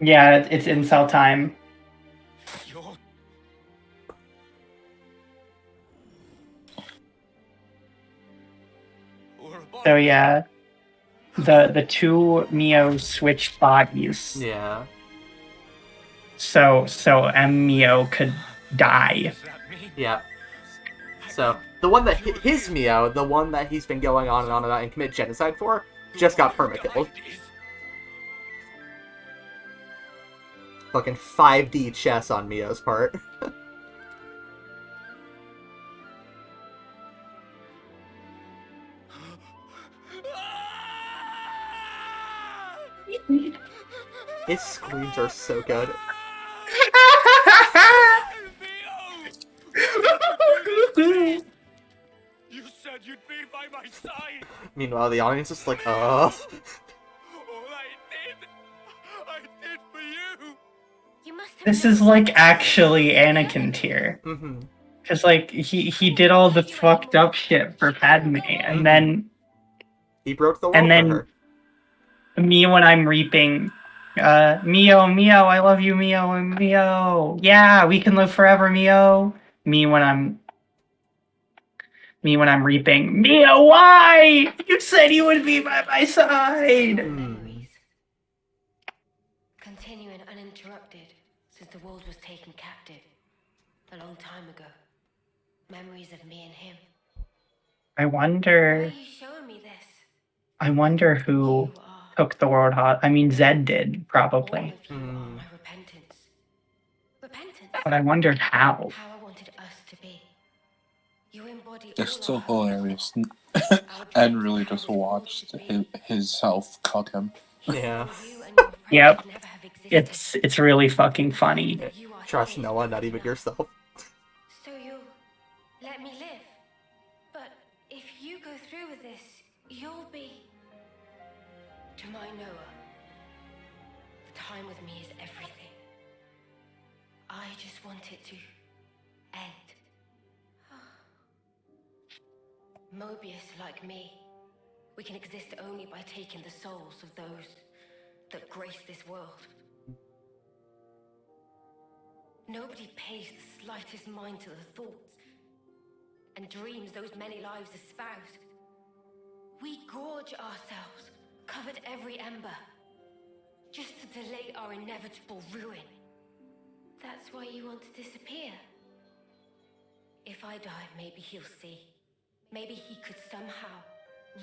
Yeah, it's incel time. So yeah, the two Mio switched bodies. Yeah. So Mio could die. Yeah. So the one that his Mio, the one that he's been going on and about and commit genocide for, just got perma-killed. Fucking 5D chess on Mio's part. His screams are so good. You said you'd be by my side. Meanwhile, the audience is like, All I did for you. This is like actually Anakin tier. Cause like he did all the fucked up shit for Padme, and then he broke the world for her. Me when I'm reaping, Mio, I love you, Mio. Yeah, we can live forever, Mio. Me when I'm reaping, Mio, why? You said you would be by my side. Continuing uninterrupted since the world was taken captive a long time ago. Memories of me and him. I wonder. Why are you showing me this? I wonder who took the world hot. I mean, Zed did probably. My repentance. Repentance. But I wondered how. How I wanted us to be. You embody It's still hilarious. Ed really just watched his self cuck him. Yeah. Yep. It's really fucking funny. Trust Noah, not even yourself. So you'll let me live. But if you go through with this, you'll be... To my Noah, the time with me is everything. I just want it to end. Mobius, like me, we can exist only by taking the souls of those that grace this world. Nobody pays the slightest mind to the thoughts and dreams those many lives espouse. We gorge ourselves, covered every ember, just to delay our inevitable ruin. That's why you want to disappear. If I die, maybe he'll see. Maybe he could somehow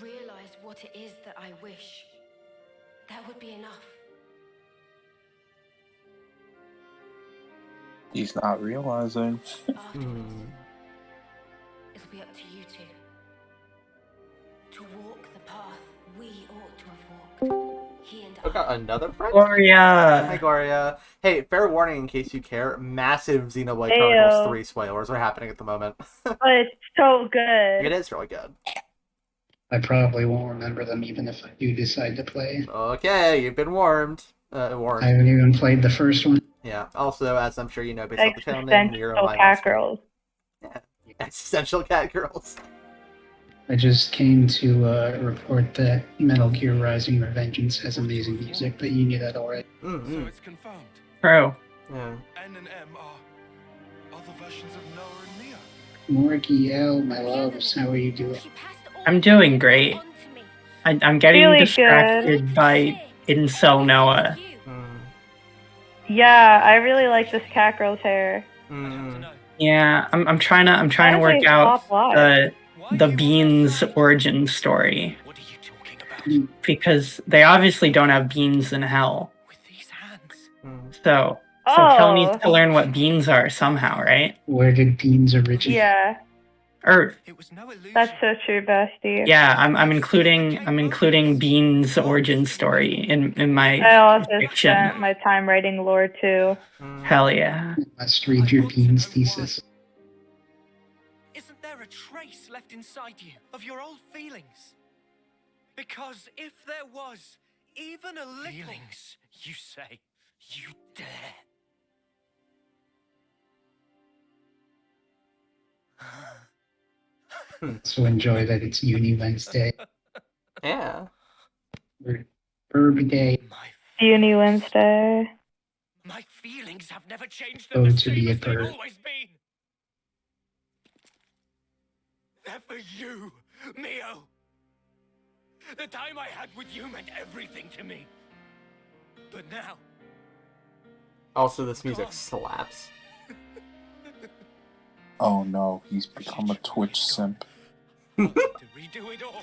realize what it is that I wish. That would be enough. He's not realizing. It'll be up to you two. To walk the path we ought to have walked. He and I. We got another friend? Gloria! Hi, Gloria. Hey, fair warning in case you care. Massive Xenoblade Heyo. Chronicles 3 spoilers are happening at the moment. But it's so good. It is really good. I probably won't remember them even if I do decide to play. Okay, you've been warned. Warned. I haven't even played the first one. Yeah. Also, as I'm sure you know, based off the channel name, you're Existential cat girls. Yeah. Existential cat girls. I just came to report that Metal Gear Rising: Revengeance has amazing music, but you knew that already. So it's confirmed. True. Yeah. N and M are other versions of Noah and Mio. Morgiel, my loves, how are you doing? I'm doing great. I'm getting Really distracted good. by Incel Noah. Yeah, I really like this cat girl's hair. Yeah, I'm trying to How work do they out swap lives? the beans origin story. Because they obviously don't have beans in hell. So Kel needs to learn what beans are somehow, right? Where did beans originate? Yeah. Earth. That's so true, Bestie. Yeah, I'm including Bean's origin story in my I also fiction. spent my time writing lore too. Hell yeah. Must read your Beans thesis. Isn't there a trace left inside you of your old feelings? Because if there was even a little... Feelings, you say? You dare? So enjoy that it's Uni Wednesday. Yeah. Or Herb Day. Uni Wednesday. My feelings have never changed. Oh, to be a bird. Always been. They're for you, Mio. The time I had with you meant everything to me. But now... Also, this music slaps. Oh no, he's become a Twitch simp. To redo it all.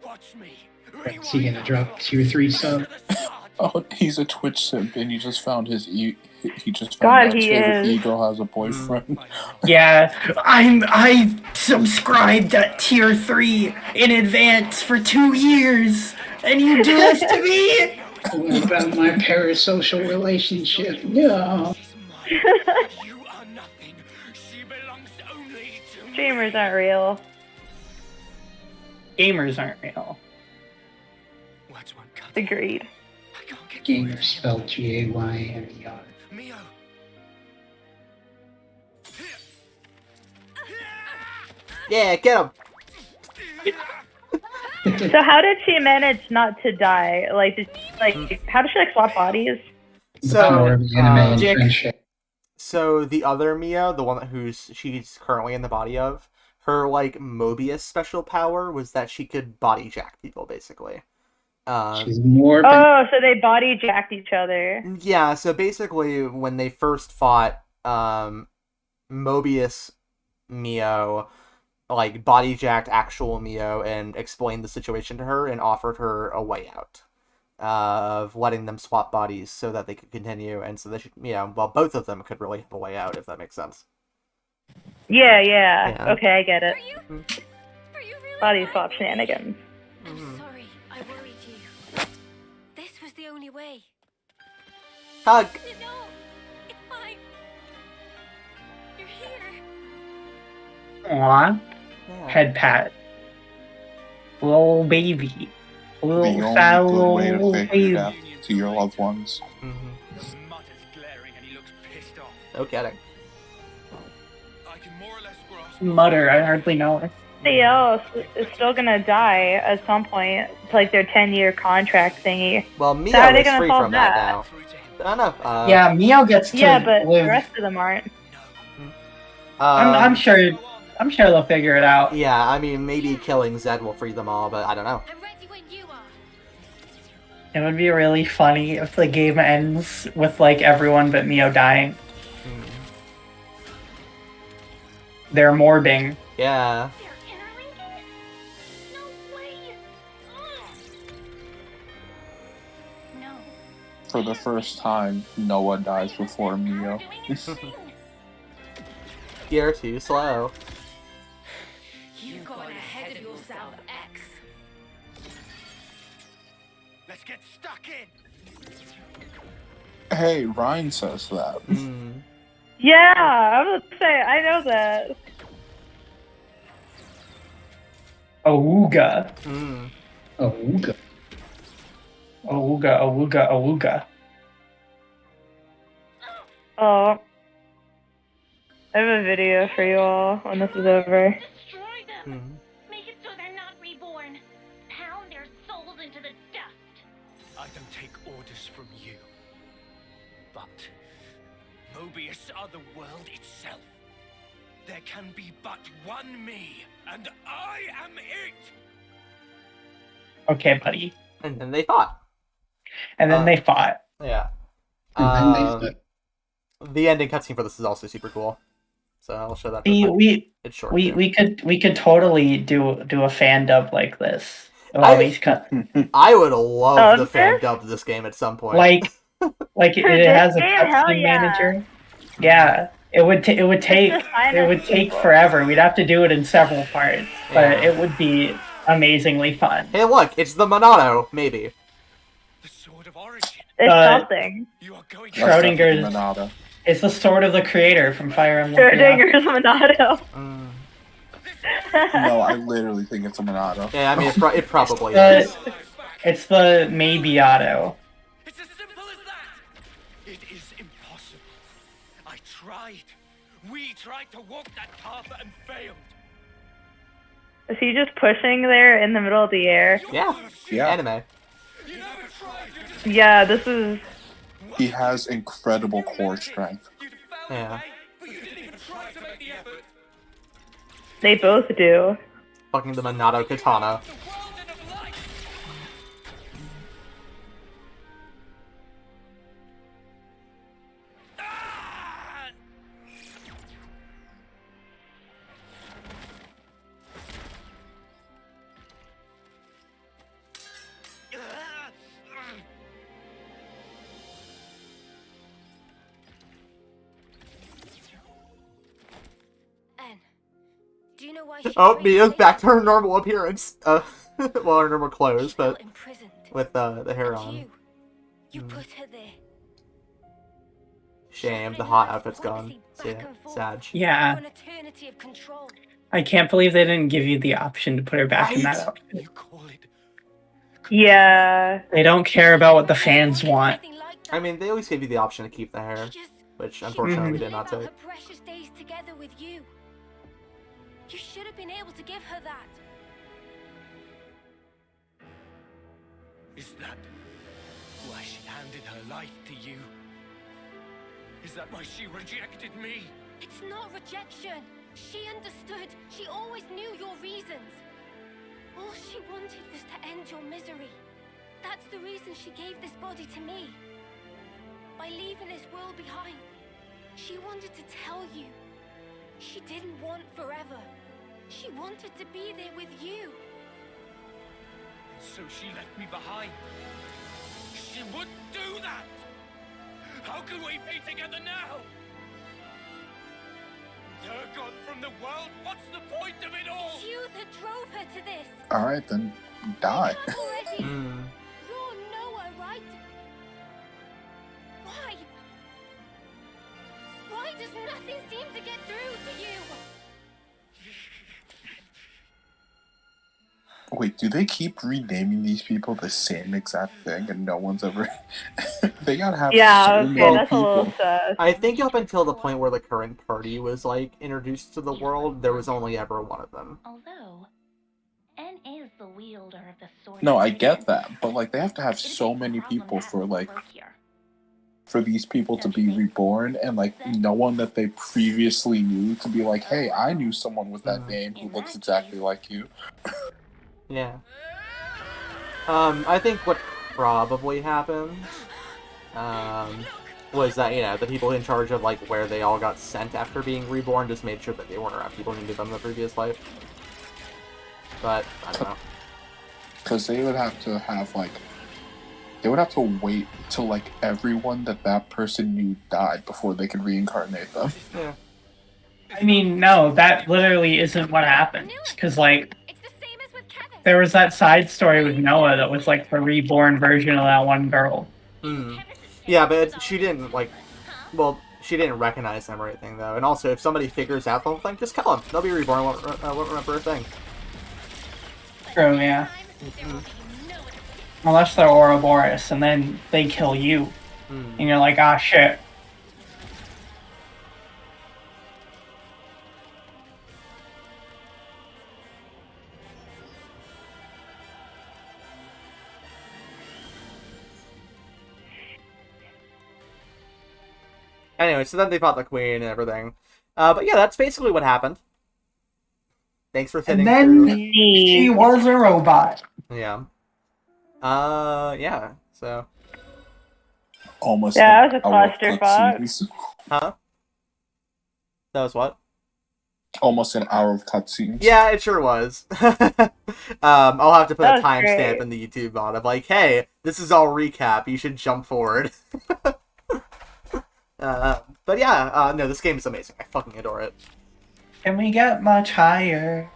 Watch me. Is he gonna drop tier 3 sub? Oh, he's a Twitch simp, and he just found he just God, found out he his is. ego has a boyfriend. Yeah, I subscribed at tier 3 in advance for 2 years, and you do this to me? What about my parasocial relationship? No. Streamers aren't real. Gamers aren't real. Agreed. Gamer spelled G-A-Y-M-E-R. Yeah, get him! So how did she manage not to die? How did she swap bodies? So, friendship. so the other Mio, the one she's currently in the body of, her Mobius special power was that she could body jack people, basically. She's more. So they body jacked each other. Yeah, so basically when they first fought, Mobius Mio body jacked actual Mio and explained the situation to her and offered her a way out of letting them swap bodies so that they could continue and so they should, both of them could really have a way out, if that makes sense. Yeah. Okay, I get it. Body swap shenanigans. I'm sorry, I worried you. This was the only way. Hug! No, it's fine. You're here. Aw. Head pat. Little baby. The Little only fat good little way to fake baby. your death to your loved ones. No kidding. Mutter, I hardly know her. Somebody else is still gonna die at some point. It's their 10-year contract thingy. Well, So Mio how are they is gonna free solve from that now. I don't know. Yeah, Mio gets to but live. the rest of them aren't. I'm sure they'll figure it out. Yeah, I mean, maybe killing Zed will free them all, but I don't know. It would be really funny if the game ends with everyone but Mio dying. They're morbing. Yeah. For the first time, Noah dies before Mio. You're too slow. You've gone ahead of yourself, X. Let's get stuck in. Hey, Ryan says that. Yeah, I was gonna say, I know that. Awooga. Awooga. Awooga, awooga, awooga. Oh. I have a video for you all when this is over. Destroy them! Make it so they're not reborn. Pound their souls into the dust. I don't take orders from you. But Mobius are the world itself. There can be but one me, and I am it! Okay, buddy. And then they fought. And then they fought. Yeah. And then they The ending cutscene for this is also super cool. So I'll show that. It's short. We could totally do a fan dub like this. I would love the fan dub of this game at some point. Like it has a cutscene manager. Yeah, it would take forever. We'd have to do it in several parts, but it would be amazingly fun. Hey, look, it's the Monado, maybe. It's something. Schrodinger's. It's the sword of the creator from Fire Emblem. Schrodinger's Monado. No, I literally think it's a Monado. Yeah, I mean, it probably is. It's the maybe auto. It's as simple as that. It is impossible. I tried. We tried to walk that path and failed. Is he just pushing there in the middle of the air? Yeah. Anime. Yeah, this is... He has incredible core strength. Yeah. They both do. Fucking the Monado Katana. Oh, Mia's back to her normal appearance. Well, her normal clothes, but with the hair on. You put her there. Shame, the hot outfit's gone. Yeah, sad. Yeah. I can't believe they didn't give you the option to put her back in that outfit. Yeah. They don't care about what the fans want. I mean, they always give you the option to keep the hair, which unfortunately we did not take. You should have been able to give her that. Is that why she handed her life to you? Is that why she rejected me? It's not rejection. She understood. She always knew your reasons. All she wanted was to end your misery. That's the reason she gave this body to me. By leaving this world behind, she wanted to tell you. She didn't want forever. She wanted to be there with you. So she left me behind. She would do that! How can we be together now? With her gone from the world, what's the point of it all? It's you that drove her to this. Alright, then die. You're Noah, right? Why? Why does nothing seem to get through to you? Wait, do they keep renaming these people the same exact thing and no one's ever... They gotta have so many that's people. a little sad. I think up until the point where the current party was, like, introduced to the world, there was only ever one of them. Although, N is the wielder of the sword. No, I get that, but, like, they have to have so many people for, like... For these people to be reborn, and, like, no one that they previously knew to be like, hey, I knew someone with that name who looks exactly like you. Yeah. I think what probably happened, was that, you know, the people in charge of, like, where they all got sent after being reborn just made sure that they weren't around people who knew them in the previous life. But, I don't know. Because they would have to have, like... They would have to wait till, like, everyone that person knew died before they could reincarnate them. Yeah. I mean, no, that literally isn't what happened. Because, like, there was that side story with Noah that was, like, the reborn version of that one girl. Yeah, but she didn't, like... Well, she didn't recognize them or anything, though. And also, if somebody figures out the whole thing, just kill them. They'll be reborn, won't remember a thing. True, yeah. Unless they're Ouroboros, and then they kill you. And you're like, ah, shit. Anyway, so then they fought the queen and everything. But yeah, that's basically what happened. Thanks for sitting And then through. she was a robot. Yeah. Yeah, so... Almost. Yeah, that was a clusterfuck. Huh? That was what? Almost an hour of cutscenes. Yeah, it sure was. I'll have to put a That was timestamp great. in the YouTube mod of like, hey, this is all recap. You should jump forward. But yeah, no, this game is amazing. I fucking adore it. Can we get much higher?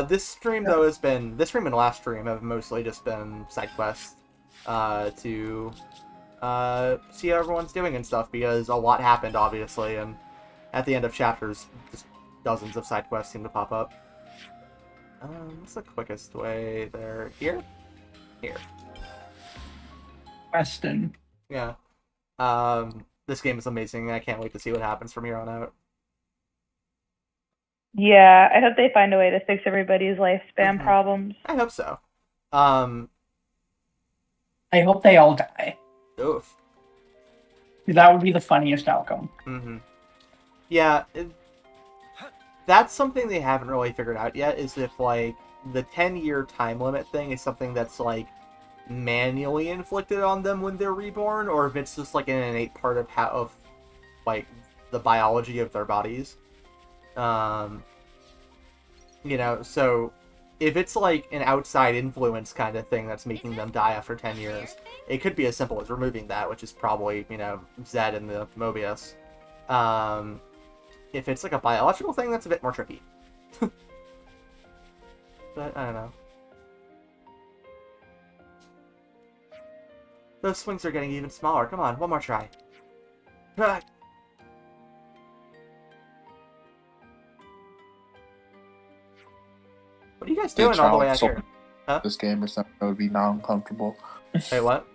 This stream though has been this stream and last stream have mostly just been side quests, to see how everyone's doing and stuff because a lot happened obviously, and at the end of chapters, just dozens of side quests seem to pop up. What's the quickest way there? Here? Here. Weston. Yeah. This game is amazing. I can't wait to see what happens from here on out. Yeah, I hope they find a way to fix everybody's lifespan problems. I hope so. I hope they all die. Oof. That would be the funniest outcome. Yeah, that's something they haven't really figured out yet, is if, like, the 10-year time limit thing is something that's, like, manually inflicted on them when they're reborn, or if it's just, like, an innate part of like, the biology of their bodies. You know, so if it's, like, an outside influence kind of thing that's making them die after 10 years, it could be as simple as removing that, which is probably, you know, Zed and the Mobius. If it's like a biological thing, that's a bit more tricky. But, I don't know. Those swings are getting even smaller. Come on, one more try. What are you guys doing all the way out here? Huh? This game is not going to be non-uncomfortable. Hey, what?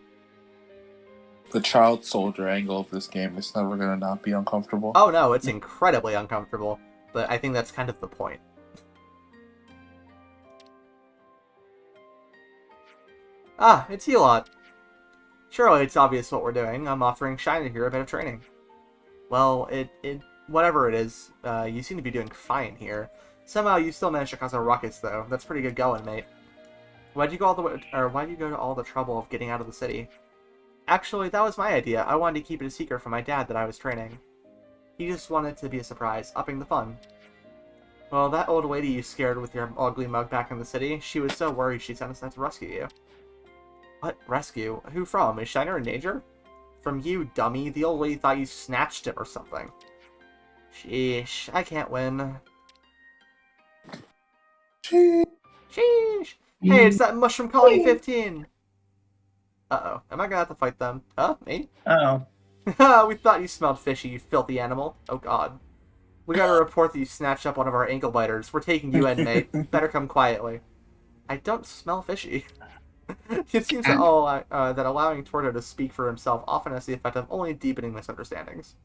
The child soldier angle of this game is never going to not be uncomfortable. Oh no, it's incredibly uncomfortable, but I think that's kind of the point. Ah, it's Helot. Surely it's obvious what we're doing. I'm offering Shiner here a bit of training. Well, whatever it is, you seem to be doing fine here. Somehow you still managed to cause a ruckus, though. That's pretty good going, mate. Why'd you go to all the trouble of getting out of the city? Actually, that was my idea. I wanted to keep it a secret from my dad that I was training. He just wanted to be a surprise, upping the fun. Well, that old lady you scared with your ugly mug back in the city, she was so worried she sent us out to rescue you. What? Rescue? Who from? Is Shiner in danger? From you, dummy. The old lady thought you snatched him or something. Sheesh, I can't win. Sheesh. Hey, it's that Mushroom Colony 15! Uh-oh. Am I gonna have to fight them? Huh? Me? Uh-oh. We thought you smelled fishy, you filthy animal. Oh god. We got a report that you snatched up one of our ankle biters. We're taking you in, mate. Better come quietly. I don't smell fishy. It seems that allowing Torto to speak for himself often has the effect of only deepening misunderstandings.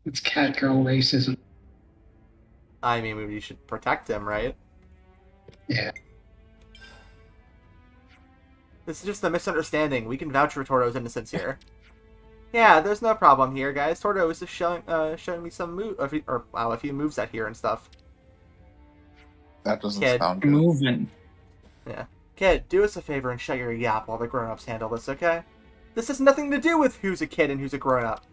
It's catgirl racism. I mean, we should protect him, right? Yeah. This is just a misunderstanding. We can vouch for Torto's innocence here. Yeah, there's no problem here, guys. Torto was just showing me some a few moves out here and stuff. That doesn't Kid. sound good. Moving. Yeah. Kid, do us a favor and shut your yap while the grown-ups handle this, okay? This has nothing to do with who's a kid and who's a grown-up.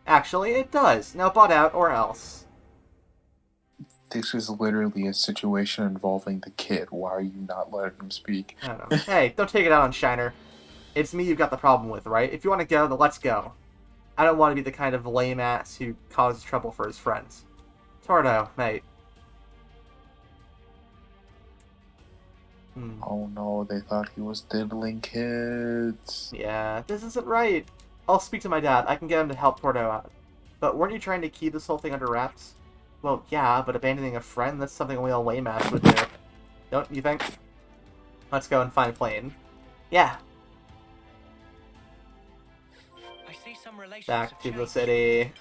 Actually, it does. Now butt out or else. This is literally a situation involving the kid. Why are you not letting him speak? I don't know. Hey, don't take it out on Shiner. It's me you've got the problem with, right? If you want to go, then let's go. I don't want to be the kind of lame ass who causes trouble for his friends. Torto, mate. Oh no, they thought he was diddling kids. Yeah, this isn't right. I'll speak to my dad. I can get him to help Torto out. But weren't you trying to keep this whole thing under wraps? Well, yeah, but abandoning a friend, that's something only a lame ass would do. Don't you think? Let's go and find Plane. Yeah. I see some relations Back to the city.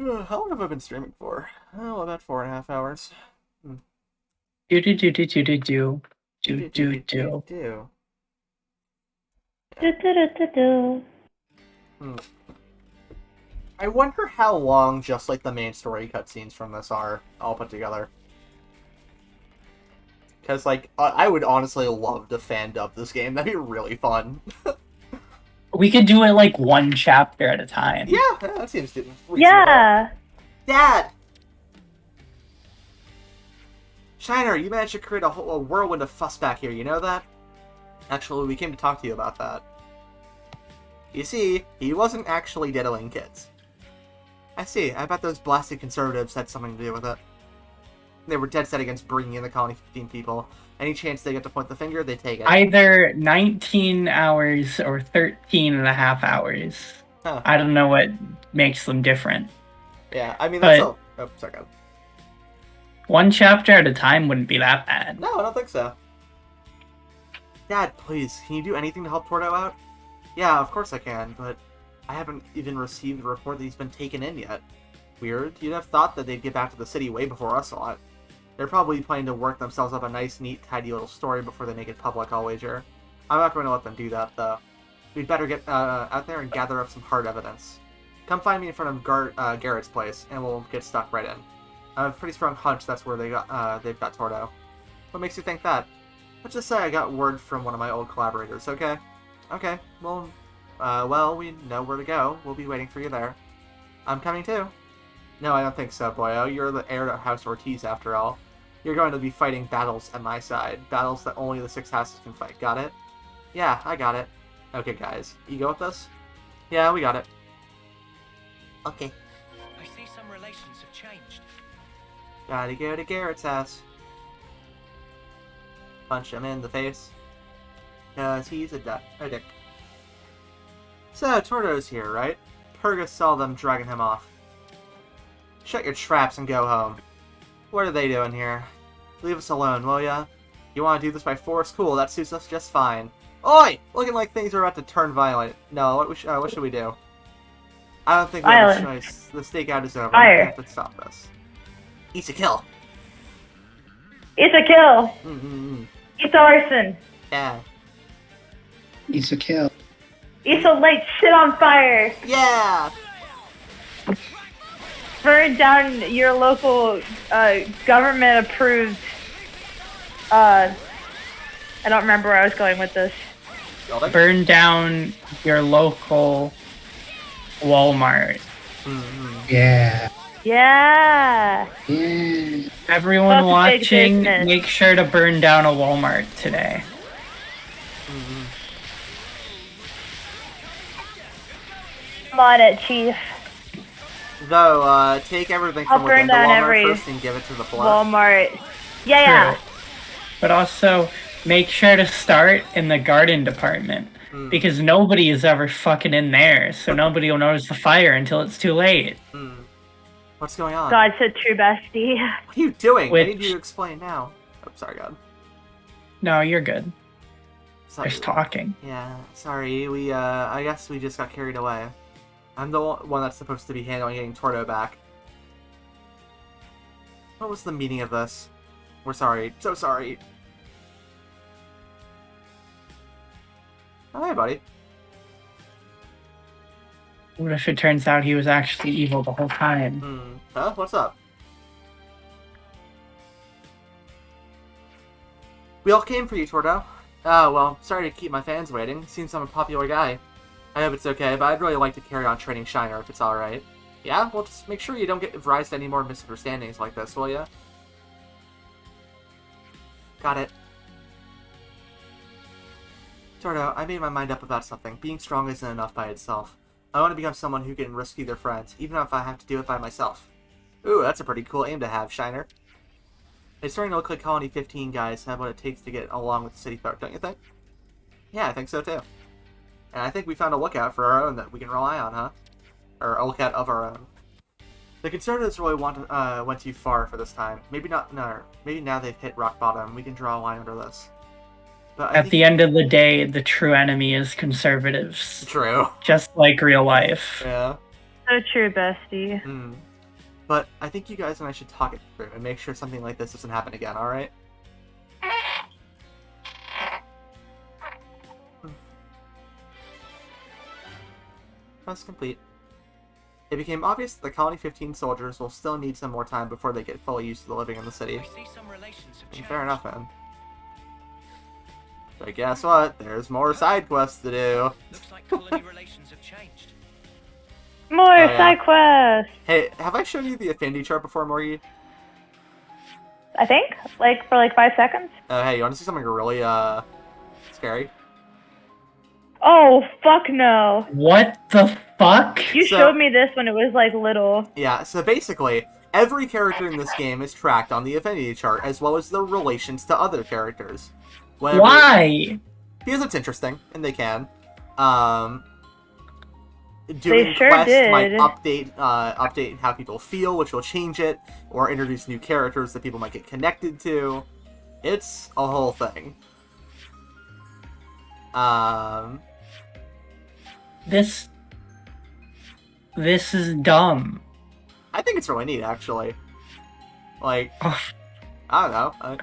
How long have I been streaming for? Oh, about 4.5 hours. I wonder how long just like the main story cutscenes from this are all put together. Because, like, I would honestly love to fan dub this game. That'd be really fun. We could do it, like, one chapter at a time. Yeah, that seems reasonable. Yeah. Dad! Shiner, you managed to create a whirlwind of fuss back here, you know that? Actually, we came to talk to you about that. You see, he wasn't actually diddling kids. I see. I bet those blasted conservatives had something to do with it. They were dead set against bringing in the Colony 15 people. Any chance they get to point the finger, they take it. Either 19 hours or 13 and a half hours. Huh. I don't know what makes them different. Yeah, I mean, that's all... Oh, sorry, go. One chapter at a time wouldn't be that bad. No, I don't think so. Dad, please, can you do anything to help Tordo out? Yeah, of course I can, but I haven't even received a report that he's been taken in yet. Weird. You'd have thought that they'd get back to the city way before us lot. They're probably planning to work themselves up a nice, neat, tidy little story before they make it public, I'll wager. I'm not going to let them do that, though. We'd better get out there and gather up some hard evidence. Come find me in front of Garrett's place, and we'll get stuck right in. I have a pretty strong hunch that's where they've got Tordo. What makes you think that? Let's just say I got word from one of my old collaborators, okay? Okay, well, we know where to go. We'll be waiting for you there. I'm coming too. No, I don't think so, boyo. You're the heir to House Ortiz, after all. You're going to be fighting battles at my side. Battles that only the 6 houses can fight. Got it? Yeah, I got it. Okay, guys. You go with us? Yeah, we got it. Okay. I see some relations have changed. Gotta go to Garrett's house. Punch him in the face. Cause he's a dick. So, Tordo's here, right? Purgus saw them dragging him off. Shut your traps and go home. What are they doing here? Leave us alone, will ya? You want to do this by force? Cool, that suits us just fine. Oi! Looking like things are about to turn violent. No, what should we do? I don't think we have a choice. The stakeout is over. Fire. We have to stop this. Issa kill! Issa kill! Mm-hmm. Issa arson! Yeah. Issa kill. Issa light shit on fire! Yeah! Burn down your local government approved I don't remember where I was going with this. Burn down your local Walmart. Mm-hmm. Yeah. Yeah. Yeah. Everyone watching, make sure to burn down a Walmart today. Mm-hmm. Come on it, Chief. Though, take everything from within the Walmart first and give it to the blood. Walmart. Yeah. But also, make sure to start in the garden department. Because nobody is ever fucking in there, so nobody will notice the fire until it's too late. What's going on? God said true bestie. What are you doing? I need you to explain now. Oh, sorry, God. No, you're good. Sorry. There's talking. Yeah, sorry. I guess we just got carried away. I'm the one that's supposed to be handling getting Tordo back. What was the meaning of this? We're sorry. So sorry. Oh, hey, buddy. What if it turns out he was actually evil the whole time? Huh? What's up? We all came for you, Tordo. Well, sorry to keep my fans waiting. Seems I'm a popular guy. I hope it's okay, but I'd really like to carry on training Shiner if it's alright. Yeah? Well, just make sure you don't get rise to any more misunderstandings like this, will ya? Got it. Tordo, I made my mind up about something. Being strong isn't enough by itself. I want to become someone who can rescue their friends, even if I have to do it by myself. Ooh, that's a pretty cool aim to have, Shiner. It's starting to look like Colony 15 guys have what it takes to get along with the city folk, don't you think? Yeah, I think so too. And I think we found a lookout for our own that we can rely on, huh? Or a lookout of our own. The Conservatives really went too far for this time. Maybe not. No, maybe now they've hit rock bottom. We can draw a line under this. But At the end of the day, the true enemy is conservatives. True. Just like real life. Yeah. So true, bestie. But I think you guys and I should talk it through and make sure something like this doesn't happen again, alright? Quest complete. It became obvious that the Colony 15 soldiers will still need some more time before they get fully used to living in the city. I see some relations have changed. Fair enough, man. But guess what? There's more side quests to do. Looks like colony relations have changed. More side quests. Hey, have I shown you the affinity chart before, Morgie? I think, like for like 5 seconds. Hey, you want to see something really scary? Oh fuck no! What the fuck? You showed me this when it was like little. Yeah. So basically, every character in this game is tracked on the affinity chart, as well as their relations to other characters. Why? Because it's interesting, and they can. Doing They sure quests might did. update how people feel, which will change it, or introduce new characters that people might get connected to. It's a whole thing. This is dumb. I think it's really neat, actually. Like, I don't know.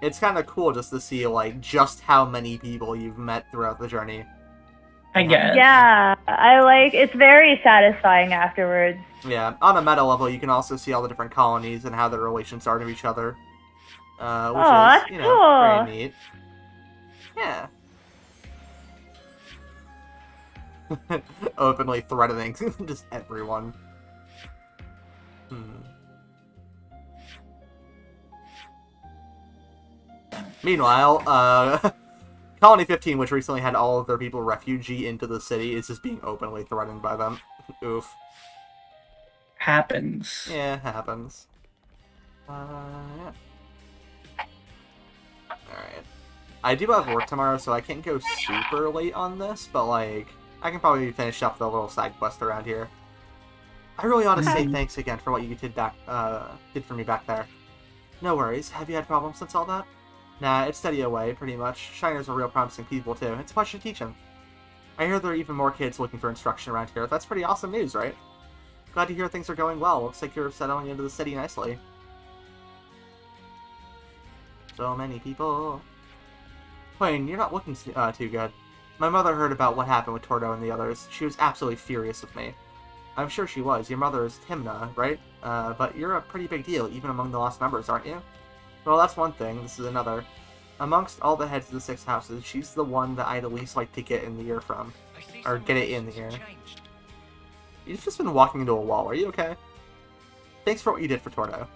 It's kind of cool just to see, like, just how many people you've met throughout the journey. I guess. Yeah, it's very satisfying afterwards. Yeah, on a meta level, you can also see all the different colonies and how their relations are to each other. Which that's is, cool. very neat. Yeah. Openly threatening just everyone. Meanwhile, Colony 15, which recently had all of their people refugee into the city, is just being openly threatened by them. Oof. Happens. Yeah, happens. Yeah. Alright. I do have work tomorrow, so I can't go super late on this, but, like, I can probably finish up the little side quest around here. I really ought to say thanks again for what you did for me back there. No worries. Have you had problems since all that? Nah, it's steady away, pretty much. Shiners are real promising people, too. It's a pleasure to teach them. I hear there are even more kids looking for instruction around here. That's pretty awesome news, right? Glad to hear things are going well. Looks like you're settling into the city nicely. So many people. Wayne, you're not looking too good. My mother heard about what happened with Tordo and the others. She was absolutely furious with me. I'm sure she was. Your mother is Timna, right? But you're a pretty big deal, even among the lost members, aren't you? Well, that's one thing. This is another. Amongst all the heads of the 6 houses, she's the one that I'd at least like to get in the ear from. Or get it in the ear. You've just been walking into a wall. Are you okay? Thanks for what you did for Tordo.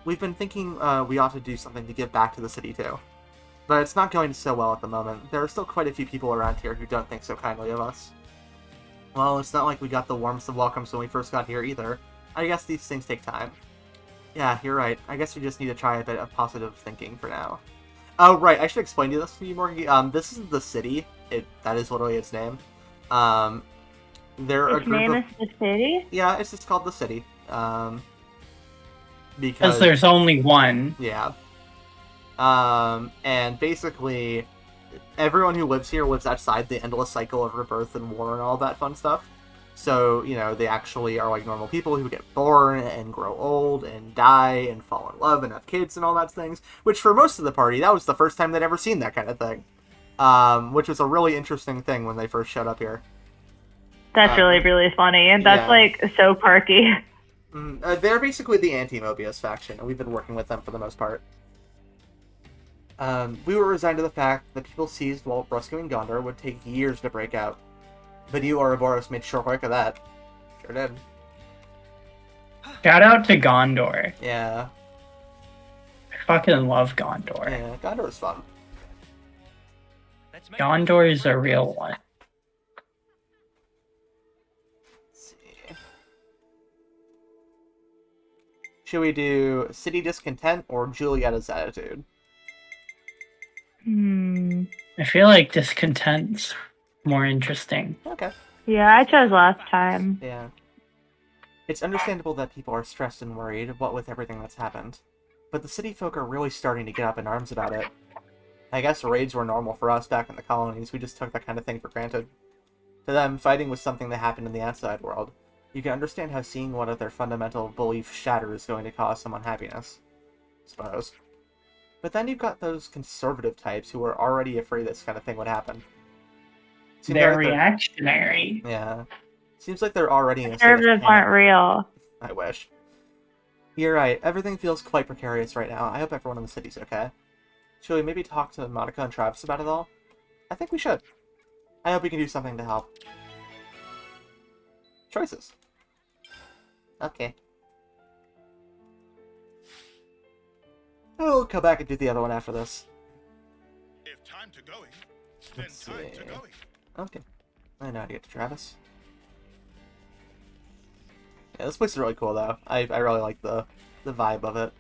We've been thinking we ought to do something to give back to the city, too. But it's not going so well at the moment. There are still quite a few people around here who don't think so kindly of us. Well, it's not like we got the warmest of welcomes when we first got here, either. I guess these things take time. Yeah, you're right. I guess we just need to try a bit of positive thinking for now. Oh, right. I should explain to you this to you, Morgan. This is the city. That is literally its name. They're Its name is the city? Yeah, it's just called the city. Because there's only one. Yeah. And basically, everyone who lives here lives outside the endless cycle of rebirth and war and all that fun stuff. So, they actually are like normal people who get born and grow old and die and fall in love and have kids and all that things. Which for most of the party, that was the first time they'd ever seen that kind of thing. Which was a really interesting thing when they first showed up here. That's really, really funny. And that's, so quirky. They're basically the anti-Mobius faction, and we've been working with them for the most part. We were resigned to the fact that people seized while rescuing Gondor would take years to break out. But you, Ouroboros, made short work of that. Sure did. Shout out to Gondor. Yeah. I fucking love Gondor. Yeah, Gondor's fun. Gondor is a real one. Let's see. Should we do City Discontent or Julietta's Attitude? I feel like Discontent's more interesting. Okay. Yeah, I chose last time. Yeah. It's understandable that people are stressed and worried, what with everything that's happened. But the city folk are really starting to get up in arms about it. I guess raids were normal for us back in the colonies, we just took that kind of thing for granted. To them, fighting was something that happened in the outside world. You can understand how seeing one of their fundamental beliefs shatter is going to cause some unhappiness. Suppose. But then you've got those conservative types who are already afraid this kind of thing would happen. They're reactionary. Yeah. Seems like they're already in a state of Conservatives panic. aren't real. I wish. You're right. Everything feels quite precarious right now. I hope everyone in the city's okay. Should we maybe talk to Monica and Travis about it all? I think we should. I hope we can do something to help. Choices. Okay. I'll come back and do the other one after this. If time to going, then Let's time see. to going. Okay. I know how to get to Travis. Yeah, this place is really cool though. I really like the vibe of it.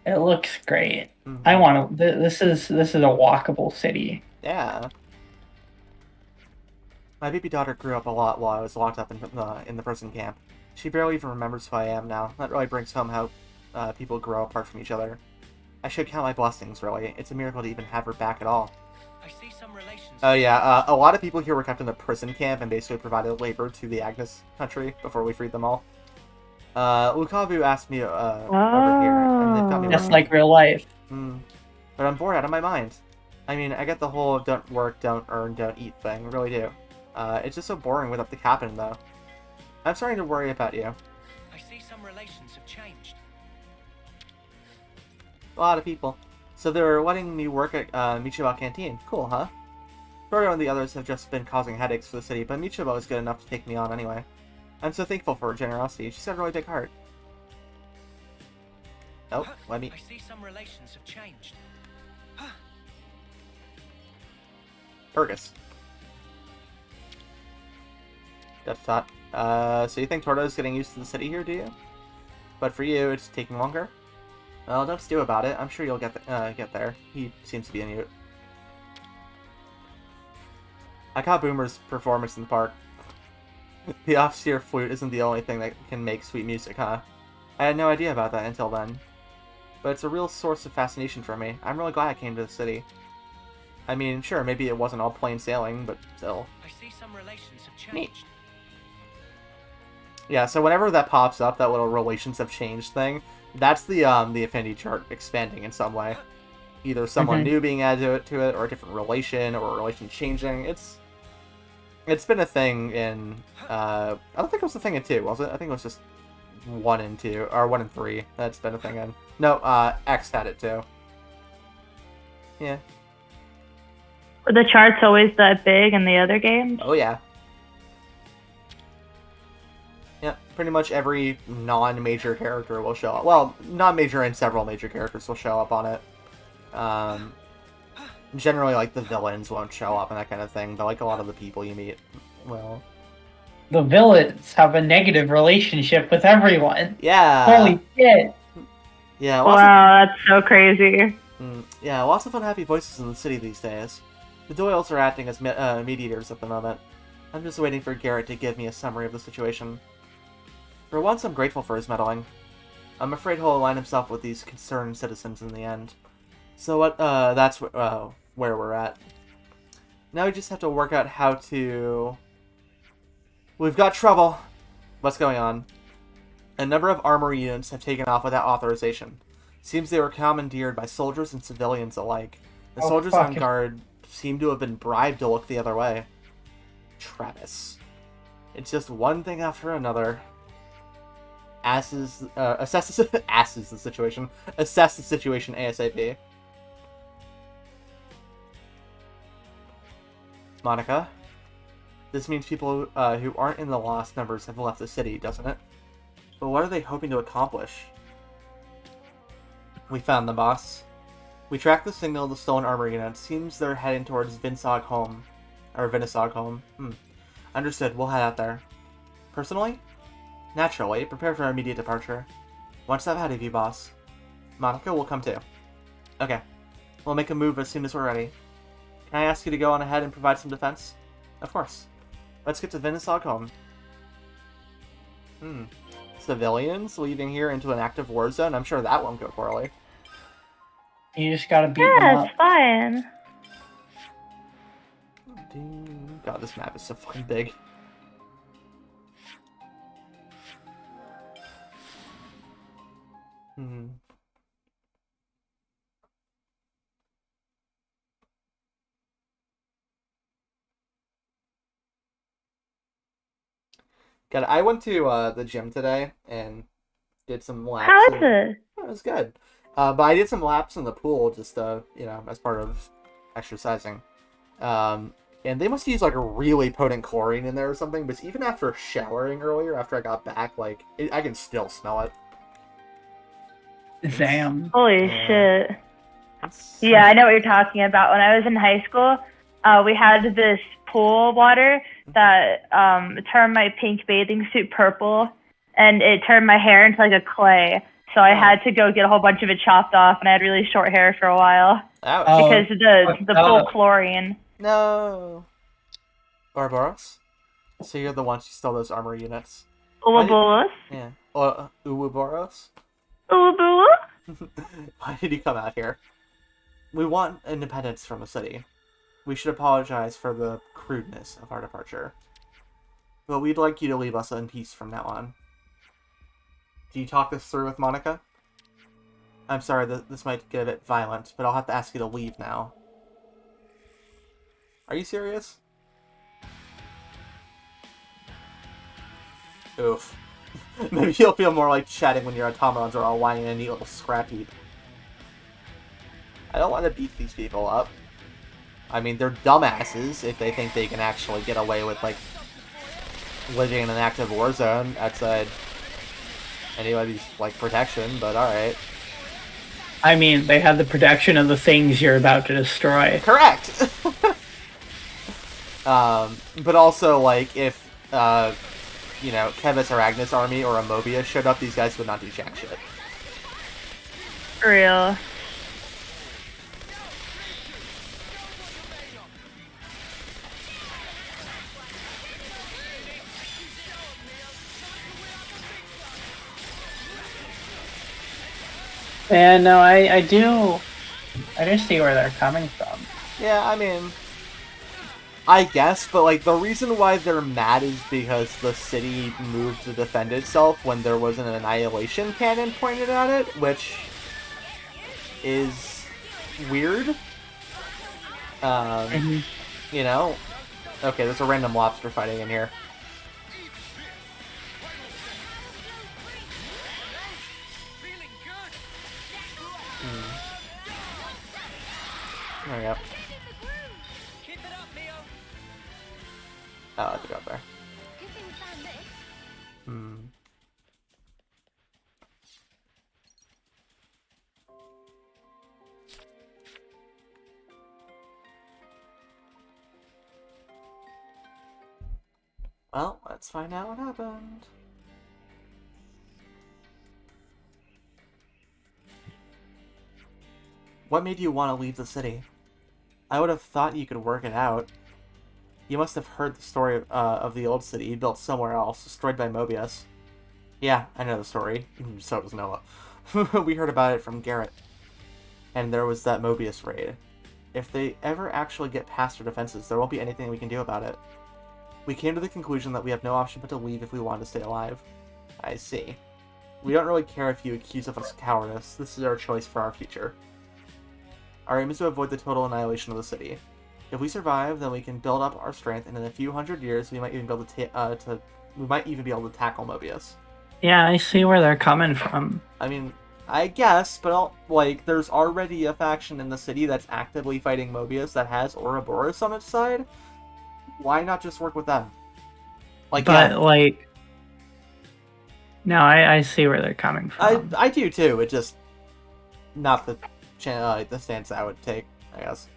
It looks great. I want to. This is a walkable city. Yeah. My baby daughter grew up a lot while I was locked up in the prison camp. She barely even remembers who I am now. That really brings home how people grow apart from each other. I should count my blessings, really. It's a miracle to even have her back at all. I see some relations. Oh yeah, a lot of people here were kept in the prison camp and basically provided labor to the Agnes country before we freed them all. Lukavu asked me over here, and they've got me Just working. like real life. But I'm bored out of my mind. I mean, I get the whole don't work, don't earn, don't eat thing, I really do. It's just so boring without the captain, though. I'm starting to worry about you. I see some relations have changed. A lot of people. So they're letting me work at Michiba Canteen. Cool, huh? Frodo and the others have just been causing headaches for the city, but Michiba is good enough to take me on anyway. I'm so thankful for her generosity. She's got a really big heart. Oh, let me... I see some relations have changed. Fergus. So you think Torto's getting used to the city here, do you? But for you, it's taking longer? Well, don't stew about it. I'm sure you'll get there. He seems to be in you. I caught Boomer's performance in the park. The off-steer flute isn't the only thing that can make sweet music, huh? I had no idea about that until then. But it's a real source of fascination for me. I'm really glad I came to the city. I mean, sure, maybe it wasn't all plain sailing, but still. I see some relations have changed. Neat. Yeah, so whenever that pops up, that little relations have changed thing, that's the affinity chart expanding in some way. Either someone new being added to it, or a different relation, or a relation changing. It's been a thing in I don't think it was a thing in 2, was it? I think it was just 1 and 2, or 1 and 3. That's been a thing in. No, X had it too. Yeah. Were the charts always that big in the other games? Oh yeah. Yeah, pretty much every non-major character will show up. Well, non-major and several major characters will show up on it. Generally, like, the villains won't show up and that kind of thing, but, like, a lot of the people you meet will. The villains have a negative relationship with everyone. Yeah. Holy shit. Yeah. Wow, that's so crazy. Yeah, lots of unhappy voices in the city these days. The Doyles are acting as mediators at the moment. I'm just waiting for Garrett to give me a summary of the situation. For once, I'm grateful for his meddling. I'm afraid he'll align himself with these concerned citizens in the end. So that's where we're at. Now we just have to work out how to... We've got trouble. What's going on? A number of armory units have taken off without authorization. Seems they were commandeered by soldiers and civilians alike. The soldiers on guard seem to have been bribed to look the other way. Travis. It's just one thing after another. Assess the situation. Assess the situation ASAP. Monica, this means people who aren't in the lost numbers have left the city, doesn't it? But what are they hoping to accomplish? We found them, boss. We tracked the signal of the stolen armor unit. Seems they're heading towards Vinsog home. Or Vinisog home. Understood, we'll head out there. Personally? Naturally, prepare for our immediate departure. Once I've had of you, boss. Monica will come too. Okay. We'll make a move as soon as we're ready. Can I ask you to go on ahead and provide some defense? Of course. Let's get to Vinisog home. Civilians leaving here into an active war zone? I'm sure that won't go poorly. You just gotta beat them up. It's fine. God, this map is so fucking big. God, I went to the gym today and did some laps. How is it? It was good. But I did some laps in the pool just, as part of exercising. And they must use, like, a really potent chlorine in there or something, but even after showering earlier, after I got back, like, I can still smell it. Damn. Holy shit. Yeah, I know what you're talking about. When I was in high school, we had this pool water that turned my pink bathing suit purple, and it turned my hair into like a clay. So I had to go get a whole bunch of it chopped off, and I had really short hair for a while. Ouch. Because the pool chlorine. No. Ouroboros? So you're the one who stole those armor units. Ouroboros? Yeah. Ouroboros? Ouroboros? Why did you come out here? We want independence from the city. We should apologize for the crudeness of our departure. But we'd like you to leave us in peace from now on. Do you talk this through with Monica? I'm sorry, this might get a bit violent, but I'll have to ask you to leave now. Are you serious? Oof. Maybe you'll feel more like chatting when your automatons are all lying in a neat little scrap heap. I don't want to beat these people up. I mean, they're dumbasses if they think they can actually get away with, like, living in an active war zone outside anybody's, like, protection, but alright. I mean, they had the protection of the things you're about to destroy. Correct! But also, like, if, Kevis or Agnes' army or a Mobius showed up, these guys would not do jack shit. For real. And no, I do see where they're coming from. Yeah, I mean, I guess, but, like, the reason why they're mad is because the city moved to defend itself when there was an annihilation cannon pointed at it, which is weird. You know? Okay, there's a random lobster fighting in here. There we go. Oh, I have to go up there. Well, let's find out what happened. What made you want to leave the city? I would have thought you could work it out. You must have heard the story of the old city built somewhere else, destroyed by Mobius. Yeah, I know the story. So does Noah. We heard about it from Garrett. And there was that Mobius raid. If they ever actually get past their defenses, there won't be anything we can do about it. We came to the conclusion that we have no option but to leave if we want to stay alive. I see. We don't really care if you accuse us of cowardice. This is our choice for our future. Our aim is to avoid the total annihilation of the city. If we survive, then we can build up our strength, and in a few hundred years, we might even be able to tackle Mobius. Yeah, I see where they're coming from. I mean, I guess, but there's already a faction in the city that's actively fighting Mobius that has Ouroboros on its side. Why not just work with them? No, I see where they're coming from. I do too. It just not the stance I would take, I guess.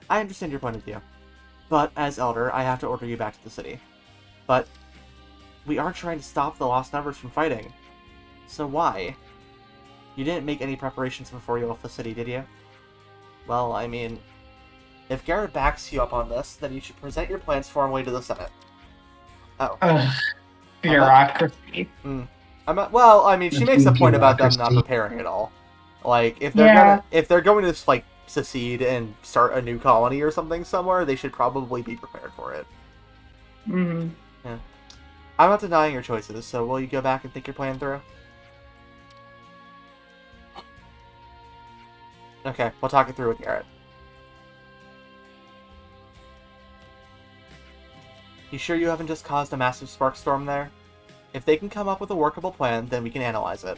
I understand your point of view, but as Elder, I have to order you back to the city. But we are trying to stop the lost numbers from fighting. So why? You didn't make any preparations before you left the city, did you? Well, I mean, if Garrett backs you up on this, then you should present your plans formally to the Senate. Oh. Bureaucracy. Well, I mean, she makes a point about them not preparing at all. Like, if they're going to secede and start a new colony or something somewhere, they should probably be prepared for it. Yeah. I'm not denying your choices, so will you go back and think your plan through? Okay, we'll talk it through with Garrett. You sure you haven't just caused a massive spark storm there? If they can come up with a workable plan, then we can analyze it.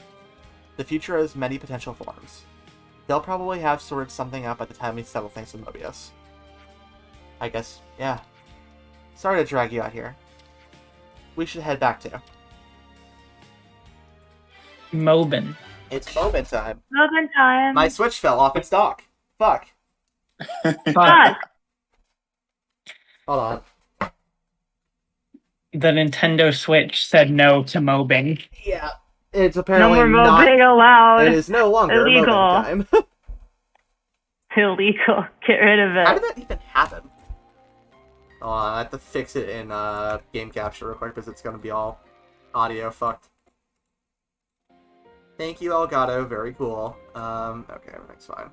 The future has many potential forms. they'll probably have sorted something out by the time we settle things with Mobius. I guess, yeah. Sorry to drag you out here. We should head back to. Mobin. It's Mobin time. Mobin time. My Switch fell off its dock. Fuck. Fuck. Hold on. The Nintendo Switch said no to mobbing. Yeah. It's apparently no more not... mobbing allowed. It is no longer illegal. Mobin time. Illegal. Get rid of it. How did that even happen? I have to fix it in game capture real quick because it's going to be all audio fucked. Thank you, Elgato. Very cool. Okay, everything's fine.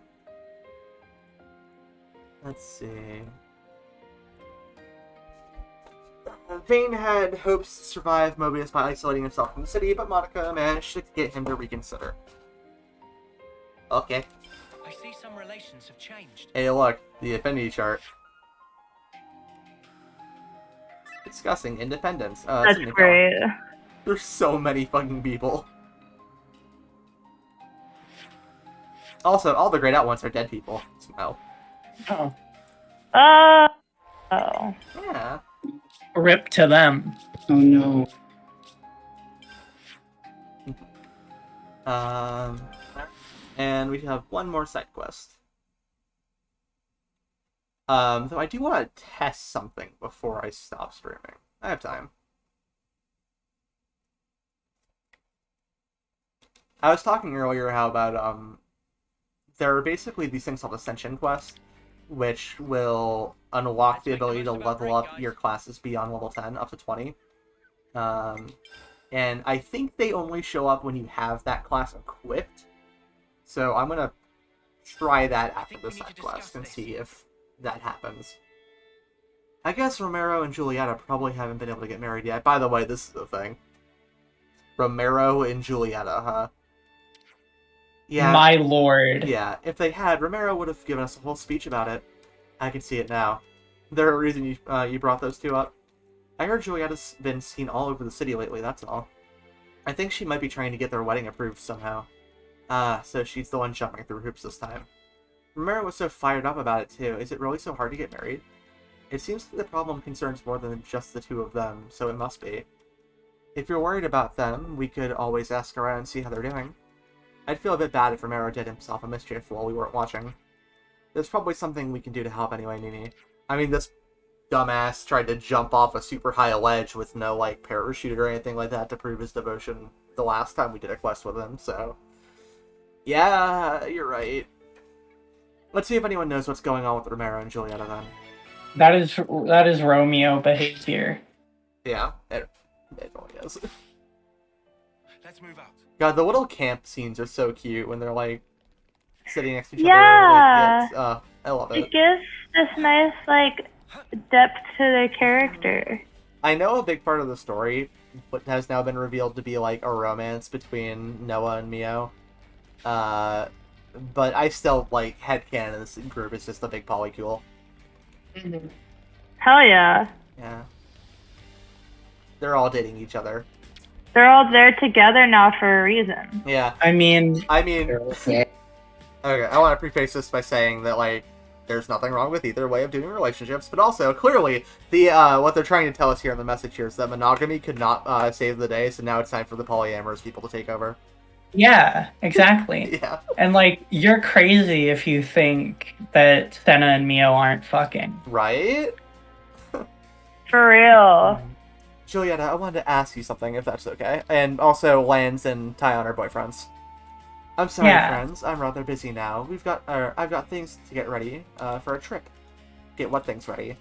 Let's see. Vane had hopes to survive Mobius by isolating himself from the city, but Monica managed to get him to reconsider. Okay. I see some relations have changed. Hey, look, the affinity chart. Discussing independence. That's great. There's so many fucking people. Also, all the grayed out ones are dead people. Smile. Oh. Oh. Yeah. Rip to them. Oh no. And we have one more side quest. Though I do want to test something before I stop streaming. I have time. I was talking earlier how about, there are basically these things called Ascension quests, which will unlock the ability to level up your classes beyond level 10, up to 20. And I think they only show up when you have that class equipped. So I'm going to try that after the side quest and see if that happens. I guess Romero and Julieta probably haven't been able to get married yet. By the way, this is the thing. Romero and Julieta, huh? Yeah. My lord. Yeah, if they had, Romero would have given us a whole speech about it. I can see it now. There a reason you brought those two up? I heard Julieta's been seen all over the city lately, that's all. I think she might be trying to get their wedding approved somehow. So she's the one jumping through hoops this time. Romero was so fired up about it too. Is it really so hard to get married? It seems like the problem concerns more than just the two of them, so it must be. If you're worried about them, we could always ask around and see how they're doing. I'd feel a bit bad if Romero did himself a mischief while we weren't watching. There's probably something we can do to help anyway, Nini. I mean, this dumbass tried to jump off a super high ledge with no, like, parachute or anything like that to prove his devotion the last time we did a quest with him, so... Yeah, you're right. Let's see if anyone knows what's going on with Romero and Julieta then. That is Romeo behavior. Yeah, it really is. Let's move out. God, the little camp scenes are so cute when they're like sitting next to each Yeah. other. Like, I love it. It gives this nice like depth to their character. I know a big part of the story has now been revealed to be like a romance between Noah and Mio. But I still like headcanon this group is just a big polycule. Hell yeah. Yeah. They're all dating each other. They're all there together now for a reason. Yeah. I mean... Okay, I want to preface this by saying that, like, there's nothing wrong with either way of doing relationships, but also, clearly, the what they're trying to tell us here in the message here is that monogamy could not save the day, so now it's time for the polyamorous people to take over. Yeah, exactly. Yeah. And, like, you're crazy if you think that Senna and Mio aren't fucking. Right? For real. Julieta, I wanted to ask you something, if that's okay. And also, Lance and Tyon are boyfriends. I'm sorry, friends. I'm rather busy now. I've got things to get ready for a trip. Get what things ready?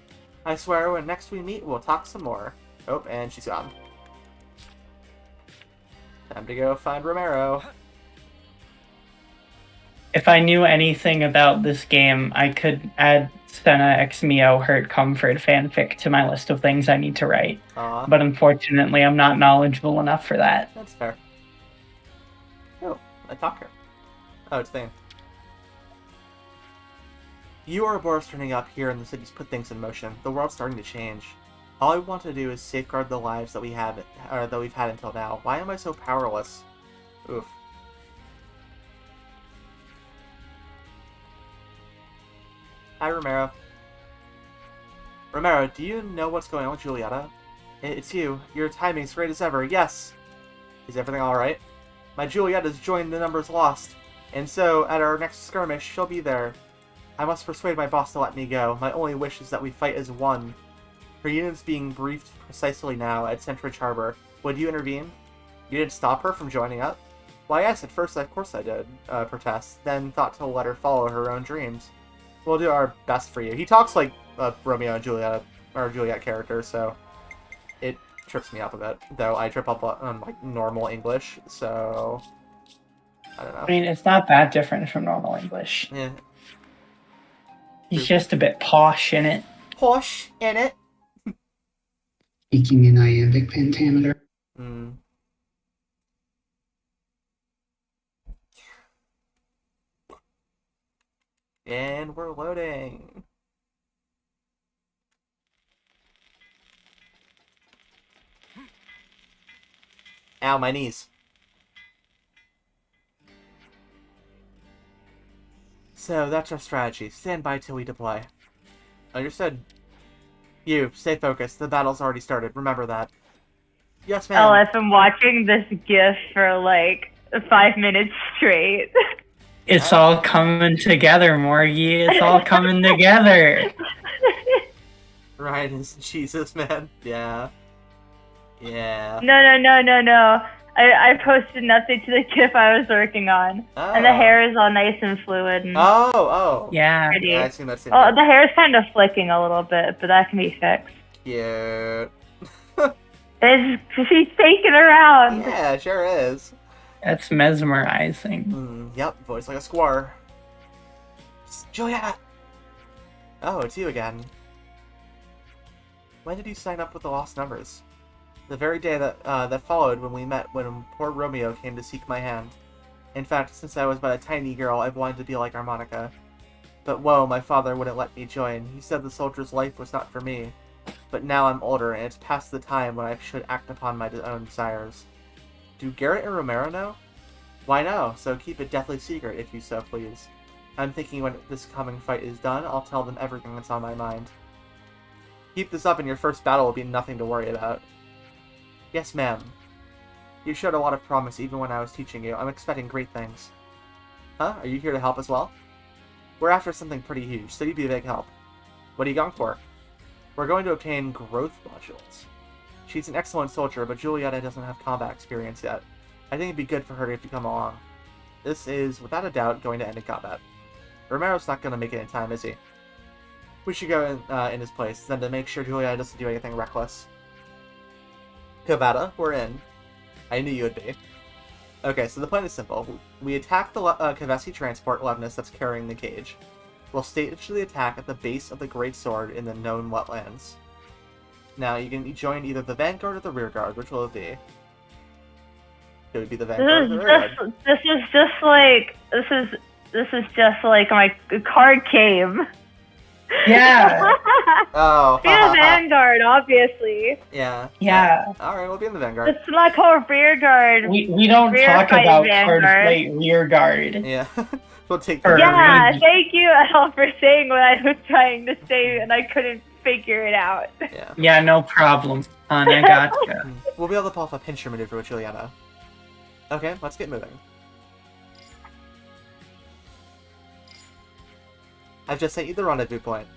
I swear, when next we meet, we'll talk some more. Oh, and she's gone. Time to go find Romero. If I knew anything about this game, I could add Senna x Mio Hurt Comfort fanfic to my list of things I need to write. But unfortunately, I'm not knowledgeable enough for that. That's fair. Oh, a talker. Oh, it's there. You Ouroboros turning up here in the city's put things in motion. The world's starting to change. All I want to do is safeguard the lives that we've had until now. Why am I so powerless? Oof. Hi, Romero. Romero, do you know what's going on with Julieta? It's you. Your timing's great as ever. Yes. Is everything alright? My Julieta's joined the numbers lost. And so, at our next skirmish, she'll be there. I must persuade my boss to let me go. My only wish is that we fight as one. Her unit's being briefed precisely now at Centridge Harbor. Would you intervene? You didn't stop her from joining up? Why, yes, at first, of course I did, protest. Then thought to let her follow her own dreams. We'll do our best for you. He talks like Romeo and Juliet, or Juliet character, so it trips me up a bit. Though I trip up on like normal English, so I don't know. I mean, it's not that different from normal English. Yeah. He's just a bit posh in it. Posh in it. Speaking in iambic pentameter. Hmm. And we're loading. Ow, my knees. So, that's our strategy. Stand by till we deploy. Understood. You, stay focused. The battle's already started. Remember that. Yes, ma'am. Oh, I've been watching this GIF for like 5 minutes straight. It's all coming together, Morgie. It's all coming together. Ryan is Jesus, man. Yeah. Yeah. No. I posted an update to the GIF I was working on. Oh. And the hair is all nice and fluid. And Oh. Yeah. pretty. Yeah, I've seen that. Oh, the hair is kind of flicking a little bit, but that can be fixed. Cute. She's taking around. Yeah, sure is. That's mesmerizing. Yep, voice like a squire. Juliet! Oh, it's you again. When did you sign up with the Lost Numbers? The very day that followed when we met when poor Romeo came to seek my hand. In fact, since I was but a tiny girl, I've wanted to be like Harmonica. But whoa, my father wouldn't let me join. He said the soldier's life was not for me. But now I'm older, and it's past the time when I should act upon my own desires. Do Garrett and Romero know? Why no, so keep it deathly secret if you so please. I'm thinking when this coming fight is done, I'll tell them everything that's on my mind. Keep this up and your first battle will be nothing to worry about. Yes, ma'am. You showed a lot of promise even when I was teaching you. I'm expecting great things. Huh? Are you here to help as well? We're after something pretty huge, so you'd be a big help. What are you going for? We're going to obtain growth modules. She's an excellent soldier, but Julieta doesn't have combat experience yet. I think it'd be good for her to come along. This is, without a doubt, going to end in combat. Romero's not going to make it in time, is he? We should go in his place, then to make sure Julieta doesn't do anything reckless. Kavada, we're in. I knew you would be. Okay, so the plan is simple. We attack the Kavesi transport Levnis that's carrying the cage. We'll stage the attack at the base of the Great Sword in the known wetlands. Now, you can join either the Vanguard or the Rearguard. Which will it be? It would be the Vanguard or the Rearguard. This is just like my card game. Yeah. Oh. Be the Vanguard, obviously. Yeah. Yeah. Alright, we'll be in the Vanguard. It's like our Rearguard. We don't talk about card plate Rearguard. Yeah. We'll take Yeah, thank you, Al, for saying what I was trying to say, and I couldn't figure it out. Yeah. Yeah, no problem. I gotcha. We'll be able to pull off a pincher maneuver with Julieta. Okay, let's get moving. I've just sent you the rendezvous point.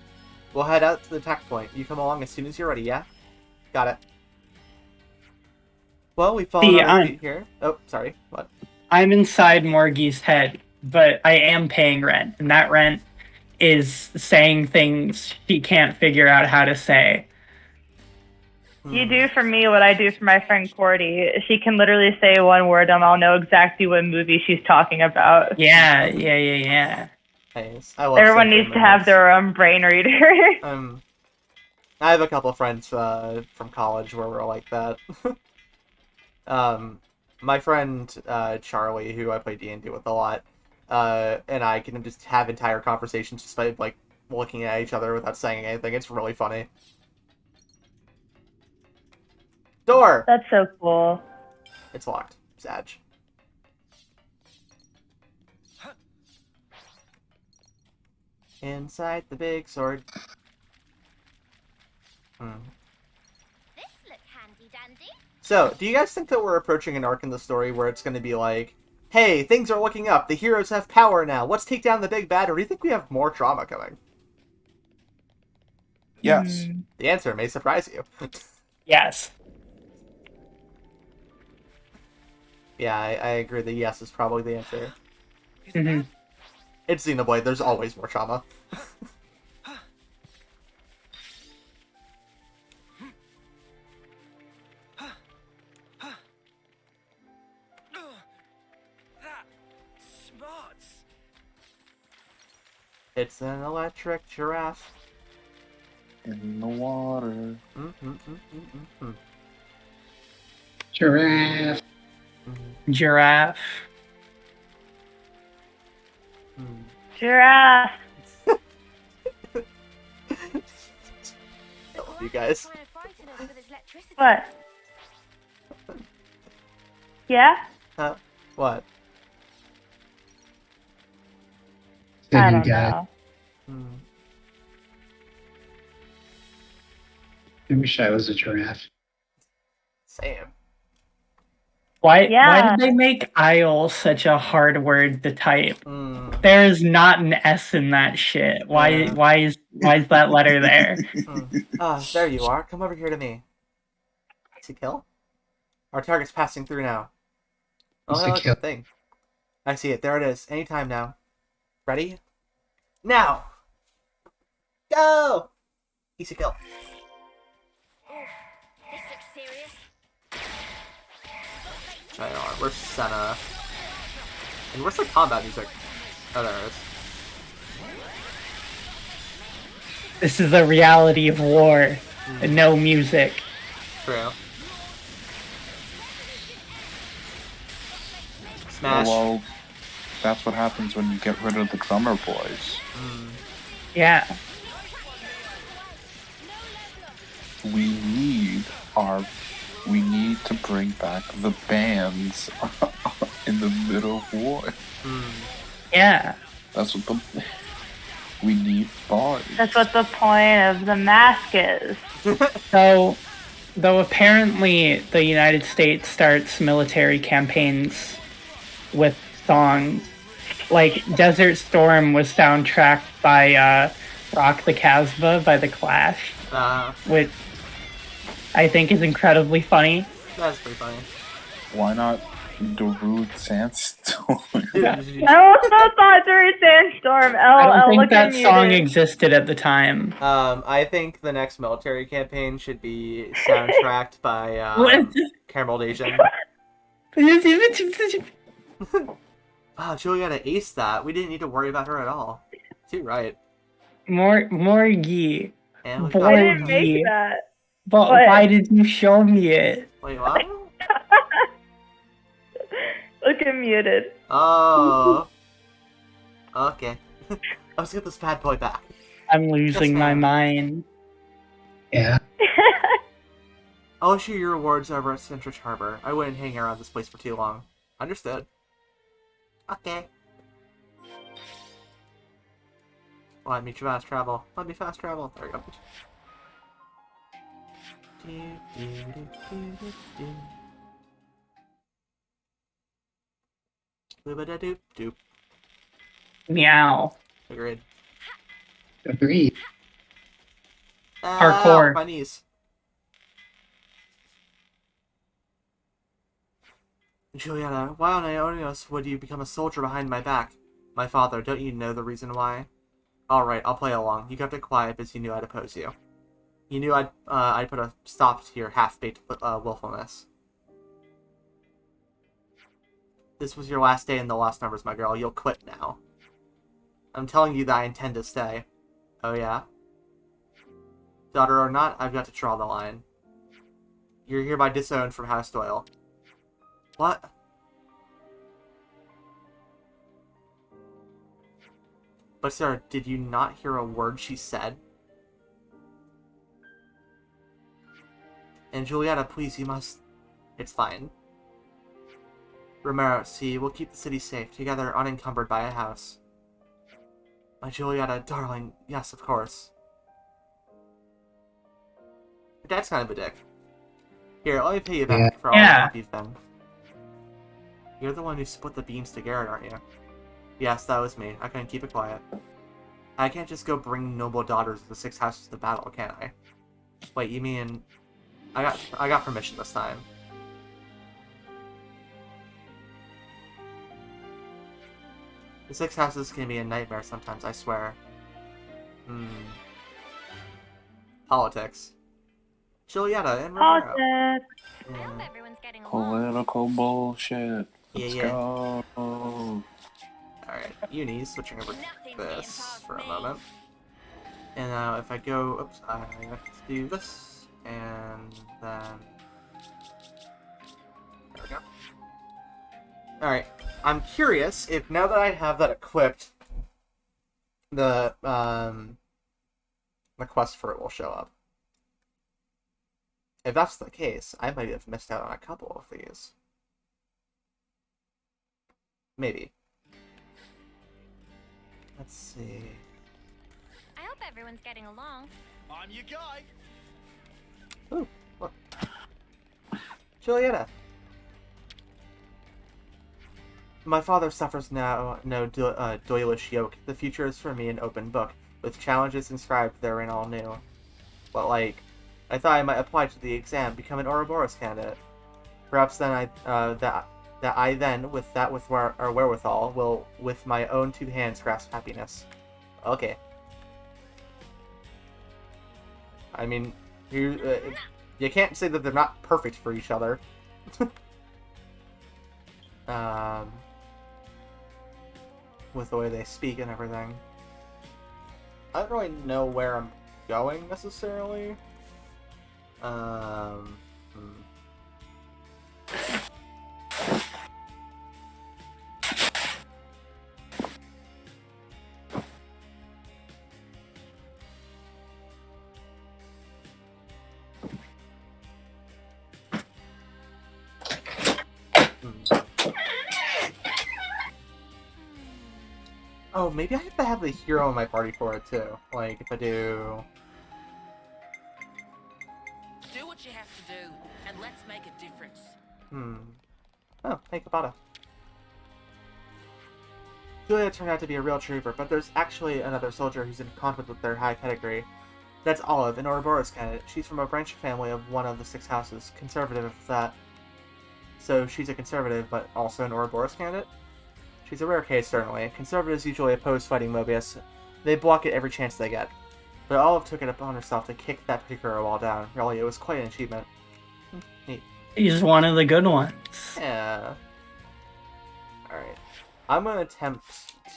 We'll head out to the attack point. You come along as soon as you're ready, yeah? Got it. Well, we've fallen on our feet here. Oh, sorry. What? I'm inside Morgie's head, but I am paying rent, and that rent is saying things she can't figure out how to say. You do for me what I do for my friend Cordy. She can literally say one word and I'll know exactly what movie she's talking about. Yeah. Nice. I love Everyone needs to have their own brain reader. I have a couple of friends from college where we're like that. My friend Charlie, who I play D&D with a lot, and I can just have entire conversations just by like looking at each other without saying anything. It's really funny. Door! That's so cool. It's locked. Sag. Inside the big sword. This look handy dandy. So, do you guys think that we're approaching an arc in the story where it's going to be like, hey, things are looking up, the heroes have power now, let's take down the big bad, or do you think we have more drama coming? Yes. The answer may surprise you. Yes. Yeah, I agree that yes is probably the answer. Mhm. It's Xenoblade, there's always more trauma. It's an electric giraffe. In the water. Giraffe. Giraffe. Giraffe. I love you guys. What? Yeah? What? I don't know. I wish I was a giraffe. Same. Why Yeah. did they make Isle such a hard word to type? There is not an S in that shit. Why is that letter there? Ah, there you are. Come over here to me. See kill? Our target's passing through now. Oh, Easy hell, that's kill. the thing. I see it. There it is. Anytime now. Ready? Now! Go! Easy kill. This looks serious. Hang on, where's Senna? And where's the combat music? Oh, there it is. This is the reality of war. No music. True. Smash. Well, that's what happens when you get rid of the drummer boys. Yeah. We need to bring back the bands in the middle of war. Yeah. That's what we need bars. That's what the point of the mask is. So, though apparently the United States starts military campaigns with songs, like Desert Storm was soundtracked by Rock the Casbah by The Clash, which I think is incredibly funny. That's pretty funny. Why not Darude Sandstorm? I also thought during Sandstorm. I don't think look that at song muted. existed at the time. I think the next military campaign should be soundtracked by Caramelization. Wow, Juliana aced that. We didn't need to worry about her at all. Too right. Morgie. And we've I got didn't make that. But What? why did you show me it? Wait, what? Look at muted. Oh. Okay. Let's get this bad boy back. I'm losing my mind. Yeah. I'll issue your rewards over at Centric Harbor. I wouldn't hang around this place for too long. Understood. Okay. Let me fast travel. Let me fast travel. There we go. Doop doop. Meow. Agreed. Agreed. Hardcore. My knees. Juliana, why on Ionios would you become a soldier behind my back? My father, don't you know the reason why? Alright, I'll play along. You kept it quiet because you knew I'd oppose you. You knew I'd put a stop to your half-baked willfulness. This was your last day in the Lost Numbers, my girl. You'll quit now. I'm telling you that I intend to stay. Oh yeah? Daughter or not, I've got to draw the line. You're hereby disowned from House Doyle. What? But sir, did you not hear a word she said? And Juliana, please, you must... It's fine. Romero, see, we'll keep the city safe, together unencumbered by a house. My Julietta, darling, yes, of course. Your dad's kind of a dick. Here, let me pay you back for all the help you've been. You're the one who split the beans to Garrett, aren't you? Yes, that was me. I couldn't keep it quiet. I can't just go bring noble daughters of the 6 houses to battle, can I? Wait, you mean... I got permission this time. The 6 houses can be a nightmare sometimes, I swear. Politics. Julietta and Romero. Politics. I hope everyone's getting along. Political bullshit. Let's Yeah. go. Alright, Uni, switching over to this for a moment. And now if I go, oops, I have to do this, and then... There we go. Alright, I'm curious if now that I have that equipped, the quest for it will show up. If that's the case, I might have missed out on a couple of these. Maybe. Let's see. I hope everyone's getting along. I'm your guy. Ooh, look. Julietta. My father suffers now no doilish yoke. The future is for me an open book, with challenges inscribed therein all new. But I thought I might apply to the exam, become an Ouroboros candidate. Perhaps then that I then, with wherewithal, will with my own 2 hands grasp happiness. Okay. I mean, you can't say that they're not perfect for each other. With the way they speak and everything. I don't really know where I'm going necessarily. Oh, maybe I have to have the hero in my party for it too. Like, if I do... Do what you have to do, and let's make a difference. Oh, hey, Kabata. Julia turned out to be a real trooper, but there's actually another soldier who's in conflict with their high pedigree. That's Olive, an Ouroboros candidate. She's from a branch family of one of the 6 houses. Conservative, if that. So she's a conservative, but also an Ouroboros candidate? She's a rare case, certainly. Conservatives usually oppose fighting Mobius. They block it every chance they get. But Olive took it upon herself to kick that particular wall down. Really, it was quite an achievement. Neat. He's one of the good ones. Yeah. Alright. I'm going to attempt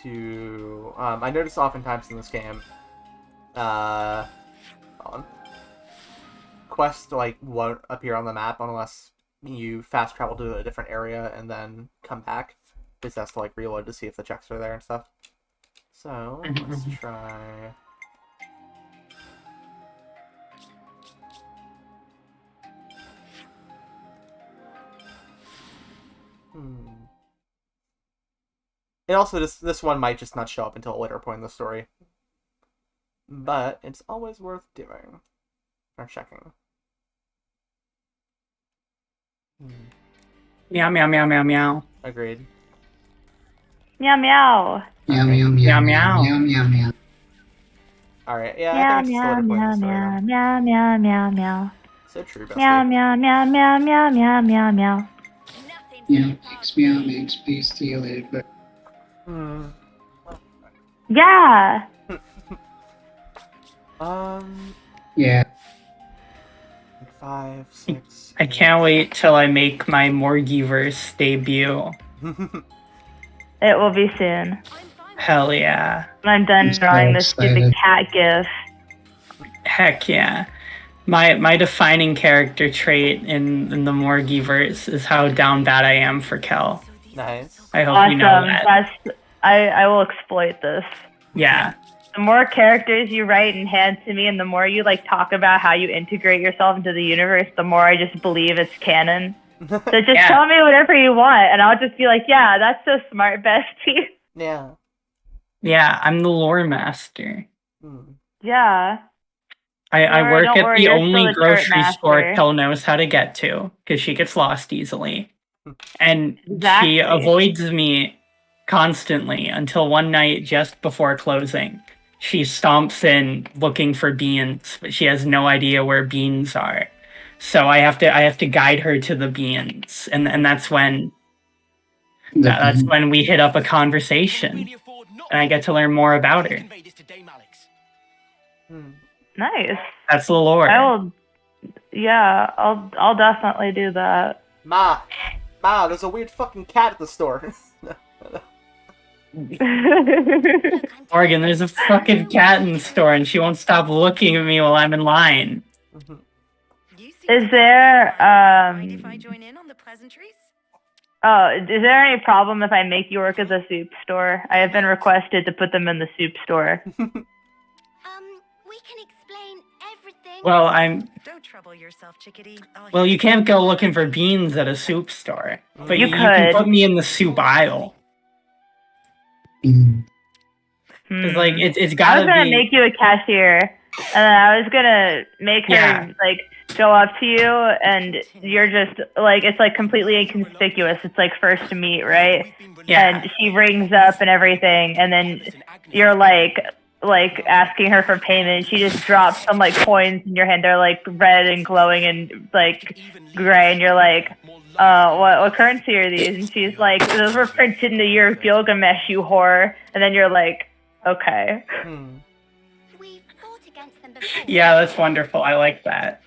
to... I notice oftentimes in this game... quests, won't appear on the map unless you fast travel to a different area and then come back. Just has to reload to see if the checks are there and stuff. So let's try. And also, this one might just not show up until a later point in the story, but it's always worth doing or checking. Meow meow meow meow meow. Agreed. Meow meow. Meow meow meow meow meow meow meow. All right, yeah, I think meow it's still meow later point in the story. meow meow meow meow meow. So true, bestie. Meow meow meow meow meow meow meow meow. Meow makes please see you later, but Yeah. yeah. 5, 6. I can't wait till I make my Morgiverse debut. It will be soon. Hell yeah. I'm done so drawing this stupid excited. cat gif. Heck yeah. My defining character trait in the Morgiverse is how down bad I am for Kel. Nice. I hope Awesome. you know that. I will exploit this. Yeah. The more characters you write and hand to me, and the more you talk about how you integrate yourself into the universe, the more I just believe it's canon. So just Yeah. tell me whatever you want, and I'll just be like, yeah, that's so smart, bestie. Yeah. Yeah, I'm the lore master. Yeah. I Laura, work don't at worry, the you're still only the turret grocery store master. Kel knows how to get to, because she gets lost easily. And she Exactly. avoids me constantly until one night just before closing. She stomps in looking for beans, but she has no idea where beans are. So I have to guide her to the beans. And that's when that's when we hit up a conversation. And I get to learn more about her. Nice. That's the lore. I'll definitely do that. Ma, there's a weird fucking cat at the store. Morgan, there's a fucking cat in the store and she won't stop looking at me while I'm in line. Is there is there any problem if I make you work at the soup store? I have been requested to put them in the soup store. We can explain everything. Well, Don't trouble yourself, chickadee. Well, you can't go looking for beans at a soup store. But You you can could. put me in the soup aisle. Cause like it's I gotta was gonna be. make you a cashier, and then I was gonna make her like go up to you, and you're just like it's like completely inconspicuous. It's like first to meet, right? Yeah. And she rings up and everything, and then you're like asking her for payment. She just drops some like coins in your hand. They're like red and glowing and like gray, and you're like, what currency are these? And she's like, those were printed in the year of Gilgamesh, you whore. And then you're like, okay. Yeah, that's wonderful. I like that.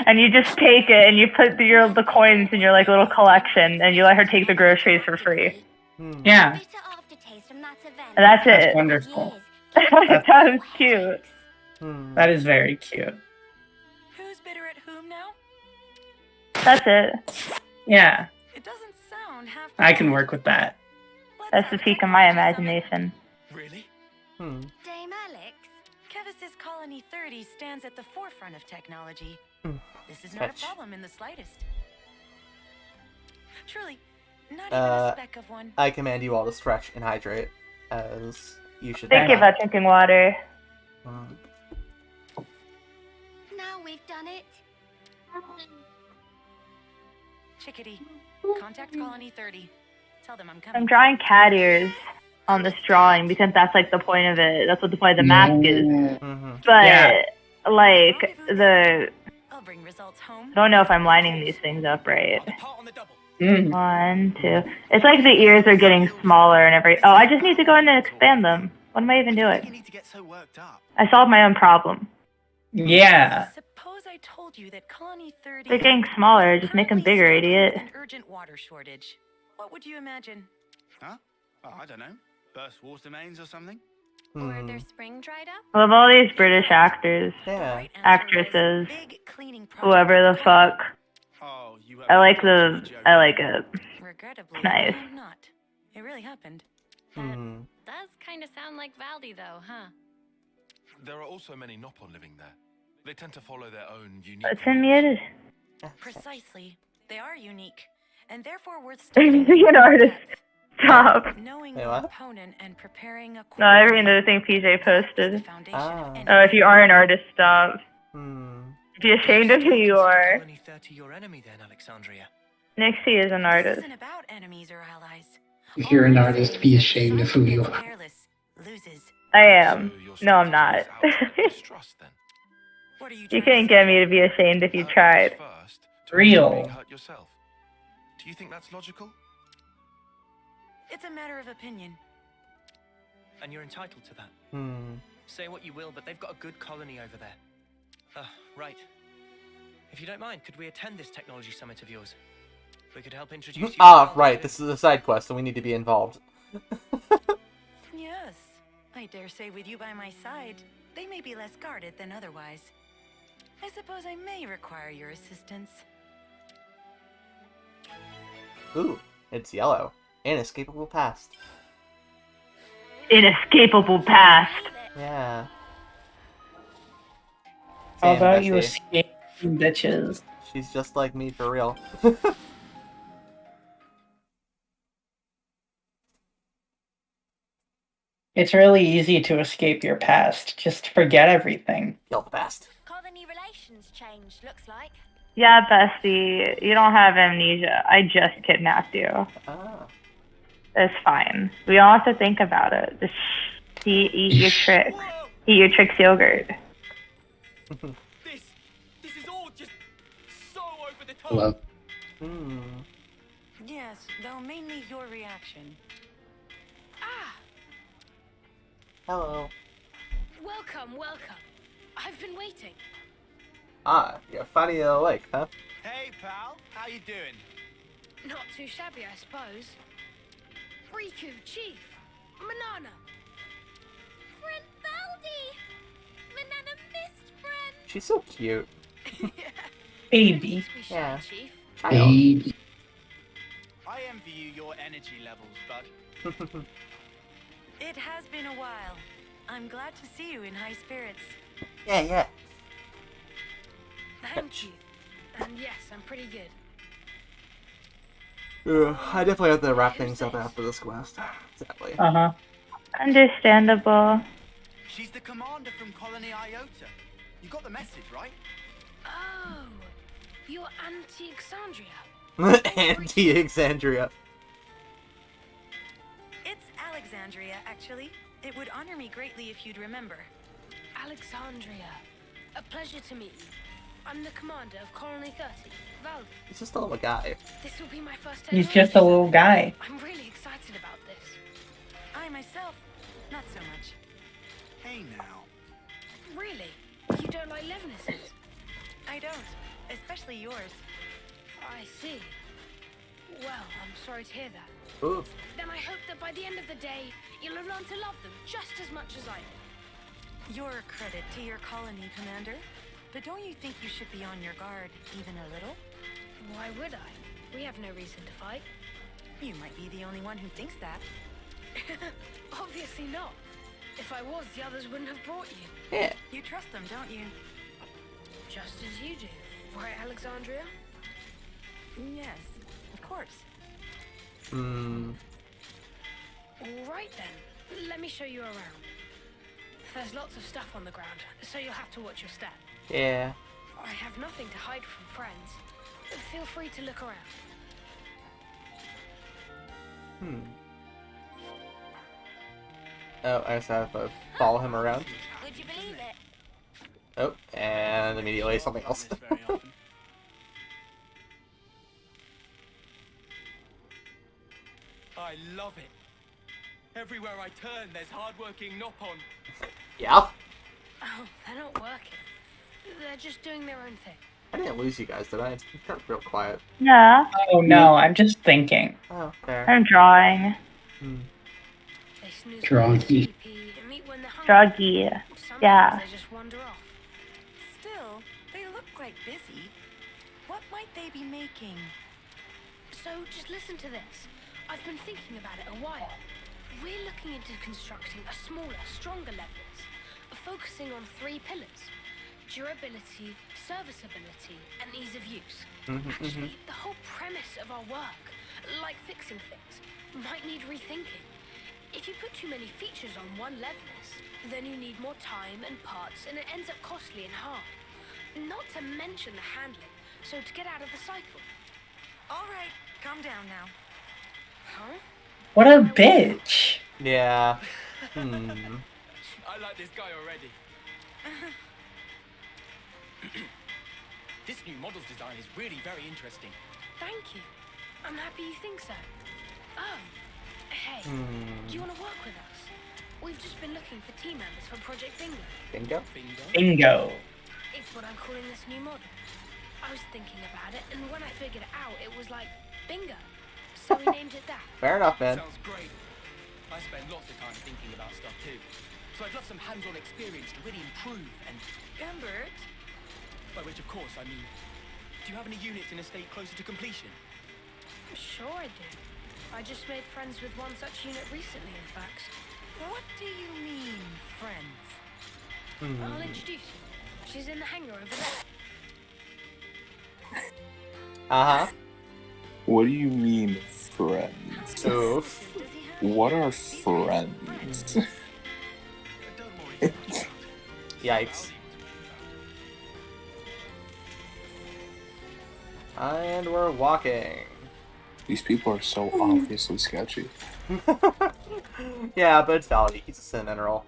And you just take it and you put the coins in your like little collection, and you let her take the groceries for free. Yeah. And that's it. That's wonderful. That was cute. That is very cute. Who's bitter at whom now? That's it. Yeah. It doesn't sound half I can work with that. That's the peak of my imagination. Dame Alex, Kevis's Colony 30 stands at the forefront of technology. This is not Fetch. a problem in the slightest. Truly, not even a speck of one. I command you all to stretch and hydrate, as you should. Thinking about drinking water. Now we've done it. Chickadee, contact Colony 30. Tell them I'm coming. I'm drawing cat ears on this drawing because that's like the point of it. That's what the point of the mask is. But like I'll bring results home. I don't know if I'm lining these things up right. 1, 2. It's like the ears are getting smaller and Oh, I just need to go in and expand them. What am I even doing? I solved my own problem. Yeah. Suppose I told you that Colony 30. They're getting smaller. Just make them bigger, idiot. An urgent water shortage. What would you imagine? Huh? Oh, I don't know. Burst water mains or something? Or their spring dried up? I love all these British actors, actresses, whoever the fuck. I like it. Regrettably, Nice. I'm not. It really happened. Does kind of sound like Valdi, though, huh? There are also many Nopon living there. They tend to follow their own unique. It's muted. Precisely. They are unique, and therefore worth You're studying. an artist. Stop. Knowing Hey, your what? opponent and preparing a No, I read the thing PJ posted. Ah. Oh, if you are an artist, stop. Be ashamed of who you are. Colony 30 your enemy then, Alexandria. Nixie is an artist. Isn't about enemies or allies. If you're an artist, be ashamed of who you are. Careless loses. I am. No, I'm not. You couldn't get me to be ashamed if you tried. Real. Hurt yourself. Do you think that's logical? It's a matter of opinion. And you're entitled to that. Say what you will, but they've got a good colony over there. Right. If you don't mind, could we attend this technology summit of yours? We could help introduce you. Right. This is a side quest, so we need to be involved. Yes. I dare say with you by my side, they may be less guarded than otherwise. I suppose I may require your assistance. Ooh, it's yellow. Inescapable past. Inescapable past. Yeah. How Same, about you bestie. escape, bitches? She's just like me for real. It's really easy to escape your past. Just forget everything. Kill the past. Colony relations changed, looks like. Yeah, bestie, you don't have amnesia. I just kidnapped you. Ah. It's fine. We don't have to think about it. Just eat your tricks. Eat your tricks yogurt. This is all just so over the top. Hello. Yes, though mainly your reaction. Hello. Welcome, welcome. I've been waiting. Ah, you're finally awake, huh? Hey, pal. How you doing? Not too shabby, I suppose. Riku, Chief, Manana. Friend Baldi! Manana missed friend! She's so cute. Baby. Yeah. Chief. Baby. I envy you your energy levels, bud. It has been a while. I'm glad to see you in high spirits. Yeah. Thank you. And yes, I'm pretty good. I definitely have to wrap things up after this quest. Sadly. Uh-huh. Understandable. She's the commander from Colony Iota. You got the message, right? Oh, you're anti-Exandria. Anti-Exandria. It's Alexandria, actually. It would honor me greatly if you'd remember. Alexandria. A pleasure to meet you. I'm the commander of Colony 30, Valdi. He's just a little guy. This will be my first He's just a little guy. I'm really excited about this. I myself, not so much. Hey now. Really? You don't like Levinuses? I don't, especially yours. I see. Well, I'm sorry to hear that. Oof. Then I hope that by the end of the day, you'll have learned to love them just as much as I do. You're a credit to your colony, Commander. But don't you think you should be on your guard even a little? Why would I? We have no reason to fight. You might be the only one who thinks that. Obviously not. If I was, the others wouldn't have brought you. Yeah. You trust them, don't you? Just as you do. Right, Alexandria? Yes, of course. All right then. Let me show you around. There's lots of stuff on the ground, so you'll have to watch your step. Yeah. I have nothing to hide from friends. Feel free to look around. Oh, I just have to follow him around. Would you believe it? Oh, and immediately something else. I love it. Everywhere I turn, there's hard-working Nopon. Yeah? Oh, they're not working. They're just doing their own thing. I didn't lose you guys, did I? It's kind of real quiet. Yeah. Oh no, I'm just thinking. Oh, fair. I'm drawing. They snooze Druggy. and meet when they're hungry. Druggy. Sometimes Yeah. they just wander off. Still, they look quite busy. What might they be making? So just listen to this. I've been thinking about it a while. We're looking into constructing a smaller, stronger Levinas, focusing on 3 pillars: durability, serviceability, and ease of use. Actually, the whole premise of our work, like fixing things, might need rethinking. If you put too many features on one Levinas, then you need more time and parts, and it ends up costly and hard. Not to mention the handling, so to get out of the cycle. All right, calm down now. Huh? What a bitch. Yeah. I like this guy already. This new model's design is really very interesting. Thank you. I'm happy you think so. Oh, hey, do you want to work with us? We've just been looking for team members for Project Bingo. Bingo? Bingo. It's what I'm calling this new model. I was thinking about it, and when I figured it out, it was like bingo. So we named it that. Fair enough, man. Sounds great. I spend lots of time thinking about stuff too. So I'd love some hands-on experience to really improve and... Gumbert? By which, of course, I mean... Do you have any units in a state closer to completion? Sure I do. I just made friends with one such unit recently, in fact. What do you mean, friends? I'll introduce you. She's in the hangar over there. Uh-huh. What do you mean, friends? Oof. Does he have? What are friends? Yikes. And we're walking. These people are so obviously sketchy. Yeah, but it's valid. He's a sin mineral.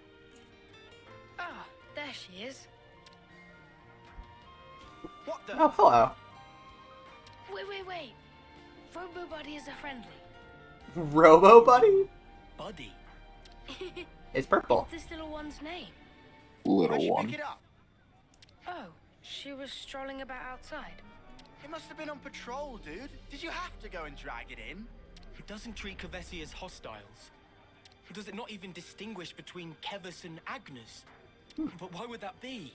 Ah, there she is. What the? Oh, hello. Wait. Robo Buddy is a friendly. Robo Buddy? Buddy. It's purple. What's this little one's name? Little one. Pick it up. Oh, she was strolling about outside. It must have been on patrol, dude. Did you have to go and drag it in? It doesn't treat Kevesi as hostiles. Does it not even distinguish between Kevis and Agnes? But why would that be?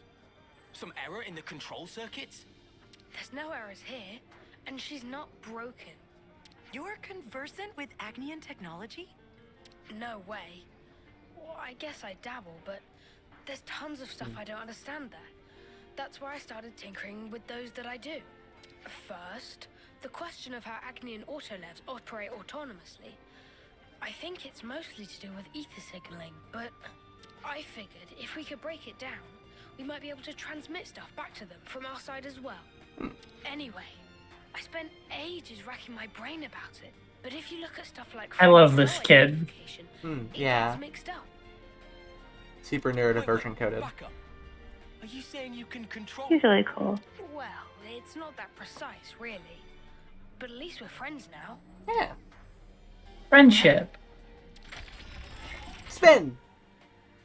Some error in the control circuits? There's no errors here, and she's not broken. You're conversant with Agnian technology? No way. Well, I guess I dabble, but there's tons of stuff I don't understand there. That's why I started tinkering with those that I do. First, the question of how Agnian autolevs operate autonomously. I think it's mostly to do with ether signaling, but I figured if we could break it down, we might be able to transmit stuff back to them from our side as well. Anyway, I spent ages racking my brain about it, but if you look at stuff like I love this kid. Yeah. it's mixed up. Super neurodivergent coded. Are you saying you can control? He's really cool. Well, it's not that precise, really. But at least we're friends now. Yeah. Friendship. Spin!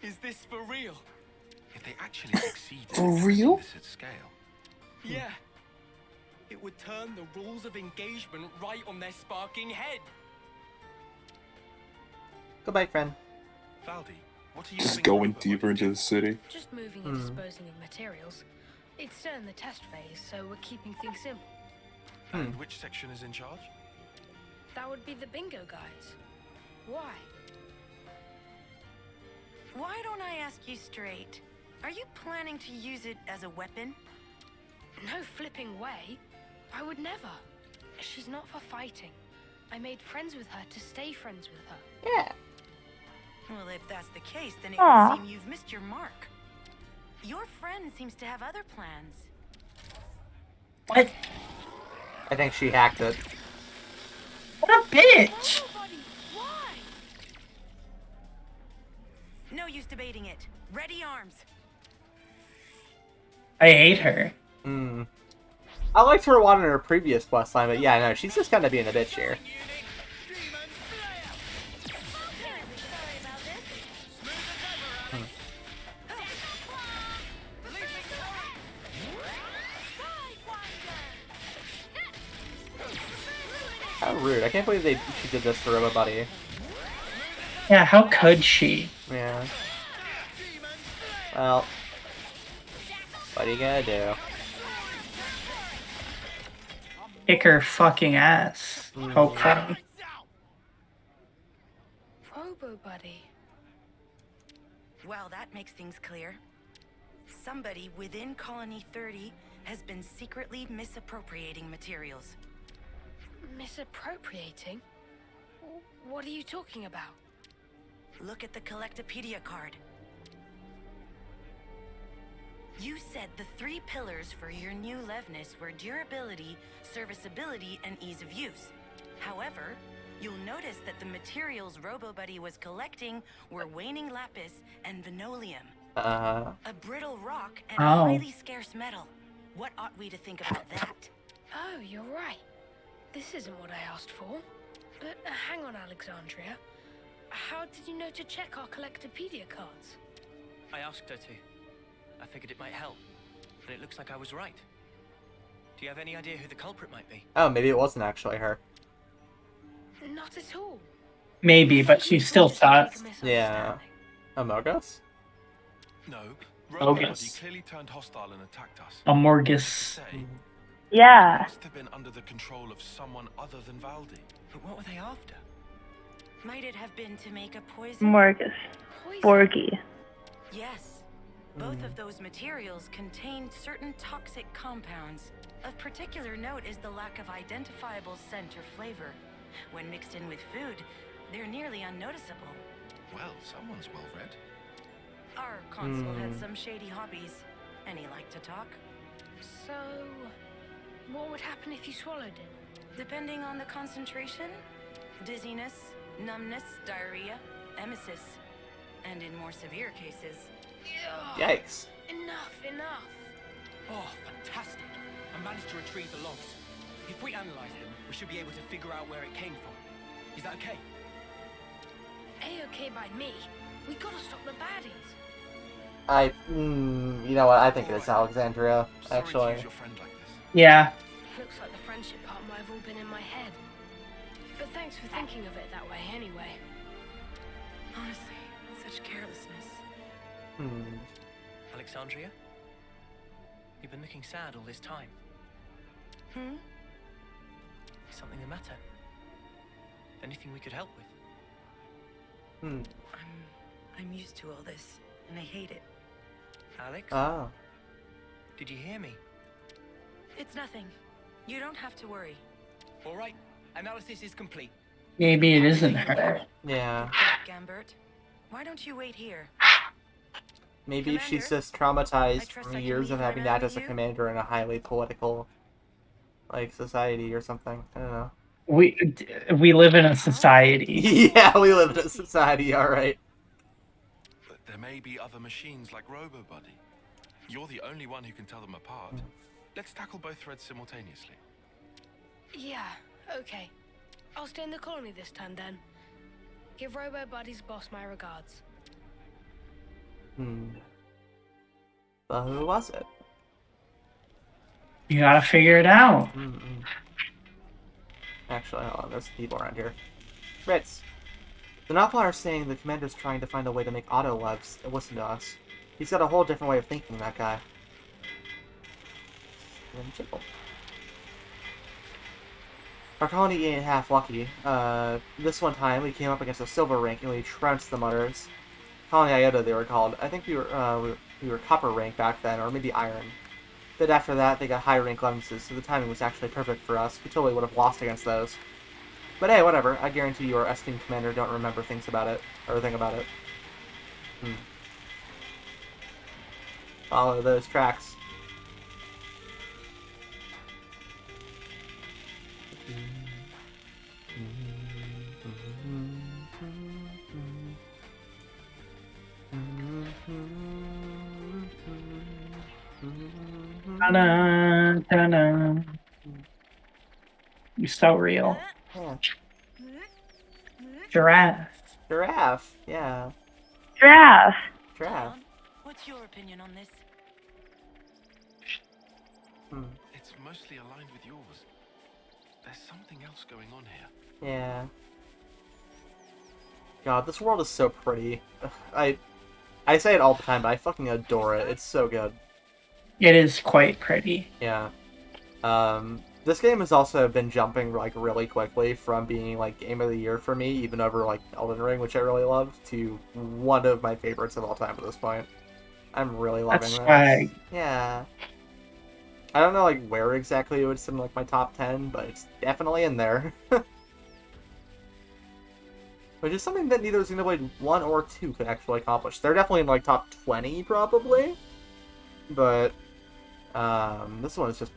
Is this for real? If they actually succeeded For real? this at scale. Yeah. It would turn the rules of engagement right on their sparking head. Goodbye, friend. Valdi, what are you Just going deeper into the city. Just moving and disposing of materials. It's still in the test phase, so we're keeping things simple. And which section is in charge? That would be the bingo guys. Why? Why don't I ask you straight? Are you planning to use it as a weapon? No flipping way. I would never. She's not for fighting. I made friends with her to stay friends with her. Yeah. Well, if that's the case, then it Aw. would seem you've missed your mark. Your friend seems to have other plans. What? I think she hacked it. What a bitch! Why? No use debating it. Ready arms. I hate her. I liked her one in her previous questline, but yeah, no, she's just kind of being a bitch here. How rude. I can't believe she did this to Robo Buddy. Yeah, how could she? Yeah. Well, what are you gonna do? Kick her fucking ass. Hopefully. Robo Buddy. Well, that makes things clear. Somebody within Colony 30 has been secretly misappropriating materials. Misappropriating? What are you talking about? Look at the Collectopedia card. You said the 3 pillars for your new Levness were durability, serviceability, and ease of use. However, you'll notice that the materials RoboBuddy was collecting were waning lapis and vinolium. A brittle rock and a highly scarce metal. What ought we to think about that? Oh, you're right. This isn't what I asked for. But hang on, Alexandria. How did you know to check our Collectopedia cards? I asked her to. I figured it might help, but it looks like I was right. Do you have any idea who the culprit might be? Oh, maybe it wasn't actually her. Not at all. Maybe, but she still thought. Yeah. Amogus? No. Bogus. RoboBuddy clearly turned hostile and attacked us. Amorgus. Yeah. Must have been under the control of someone other than Valdi. But what were they after? Might it have been to make a poison? Morgus. Borgie. Yes. Both of those materials contained certain toxic compounds. Of particular note is the lack of identifiable scent or flavor. When mixed in with food, They're nearly unnoticeable. Well, someone's well read. Our consul had some shady hobbies, and he liked to talk. So, what would happen if you swallowed it? Depending on the concentration, dizziness, numbness, diarrhea, emesis, and in more severe cases... Yikes. Enough. Oh, fantastic. I managed to retrieve the logs. If we analyze them, we should be able to figure out where it came from. Is that okay? A-okay by me. We gotta stop the baddies. You know what? I think it is Alexandria, actually. Yeah. Looks like the friendship part might have all been in my head. But thanks for thinking of it that way anyway. Honestly, such carelessness. Alexandria? You've been looking sad all this time. Is something the matter? Anything we could help with? I'm used to all this, and I hate it. Alex? Oh. Did you hear me? It's nothing. You don't have to worry. All right, analysis is complete. Maybe it isn't her. Yeah. Gambert, why don't you wait here? Maybe she's just traumatized from years of having that as a commander in a highly political, like, society or something. I don't know. We live in a society. Yeah, we live in a society, alright. But there may be other machines like RoboBuddy. You're the only one who can tell them apart. Let's tackle both threads simultaneously. Yeah, okay. I'll stay in the colony this time then. Give Robo Buddy's boss my regards. But who was it? You gotta figure it out. Actually, hold on, there's people around here. Fritz! The Noplar is saying the commander's trying to find a way to make auto webs and listen to us. He's got a whole different way of thinking, that guy. Our colony ain't half lucky. This one time we came up against a silver rank and we trounced the mutters. Colony Iota, they were called. I think we were copper rank back then, or maybe iron. But after that, they got high rank levices, so the timing was actually perfect for us. We totally would have lost against those. But hey, whatever. I guarantee your esteemed commander don't remember things about it, or think about it. Follow those tracks. Ta-da, ta-da. You're so real. Yeah. Giraffe. Giraffe, yeah. Giraffe. Giraffe. What's your opinion on this? It's mostly aligned with yours. There's something else going on here. Yeah. God, this world is so pretty. I say it all the time, but I fucking adore it. It's so good. It is quite pretty. Yeah. This game has also been jumping like really quickly from being like game of the year for me, even over like Elden Ring, which I really love, to one of my favorites of all time at this point. I'm really loving this. Swag. Yeah. I don't know like where exactly it would sit in like my top 10, but it's definitely in there. Which is something that neither Xenoblade 1 or 2 could actually accomplish. They're definitely in like top 20 probably, but this one is just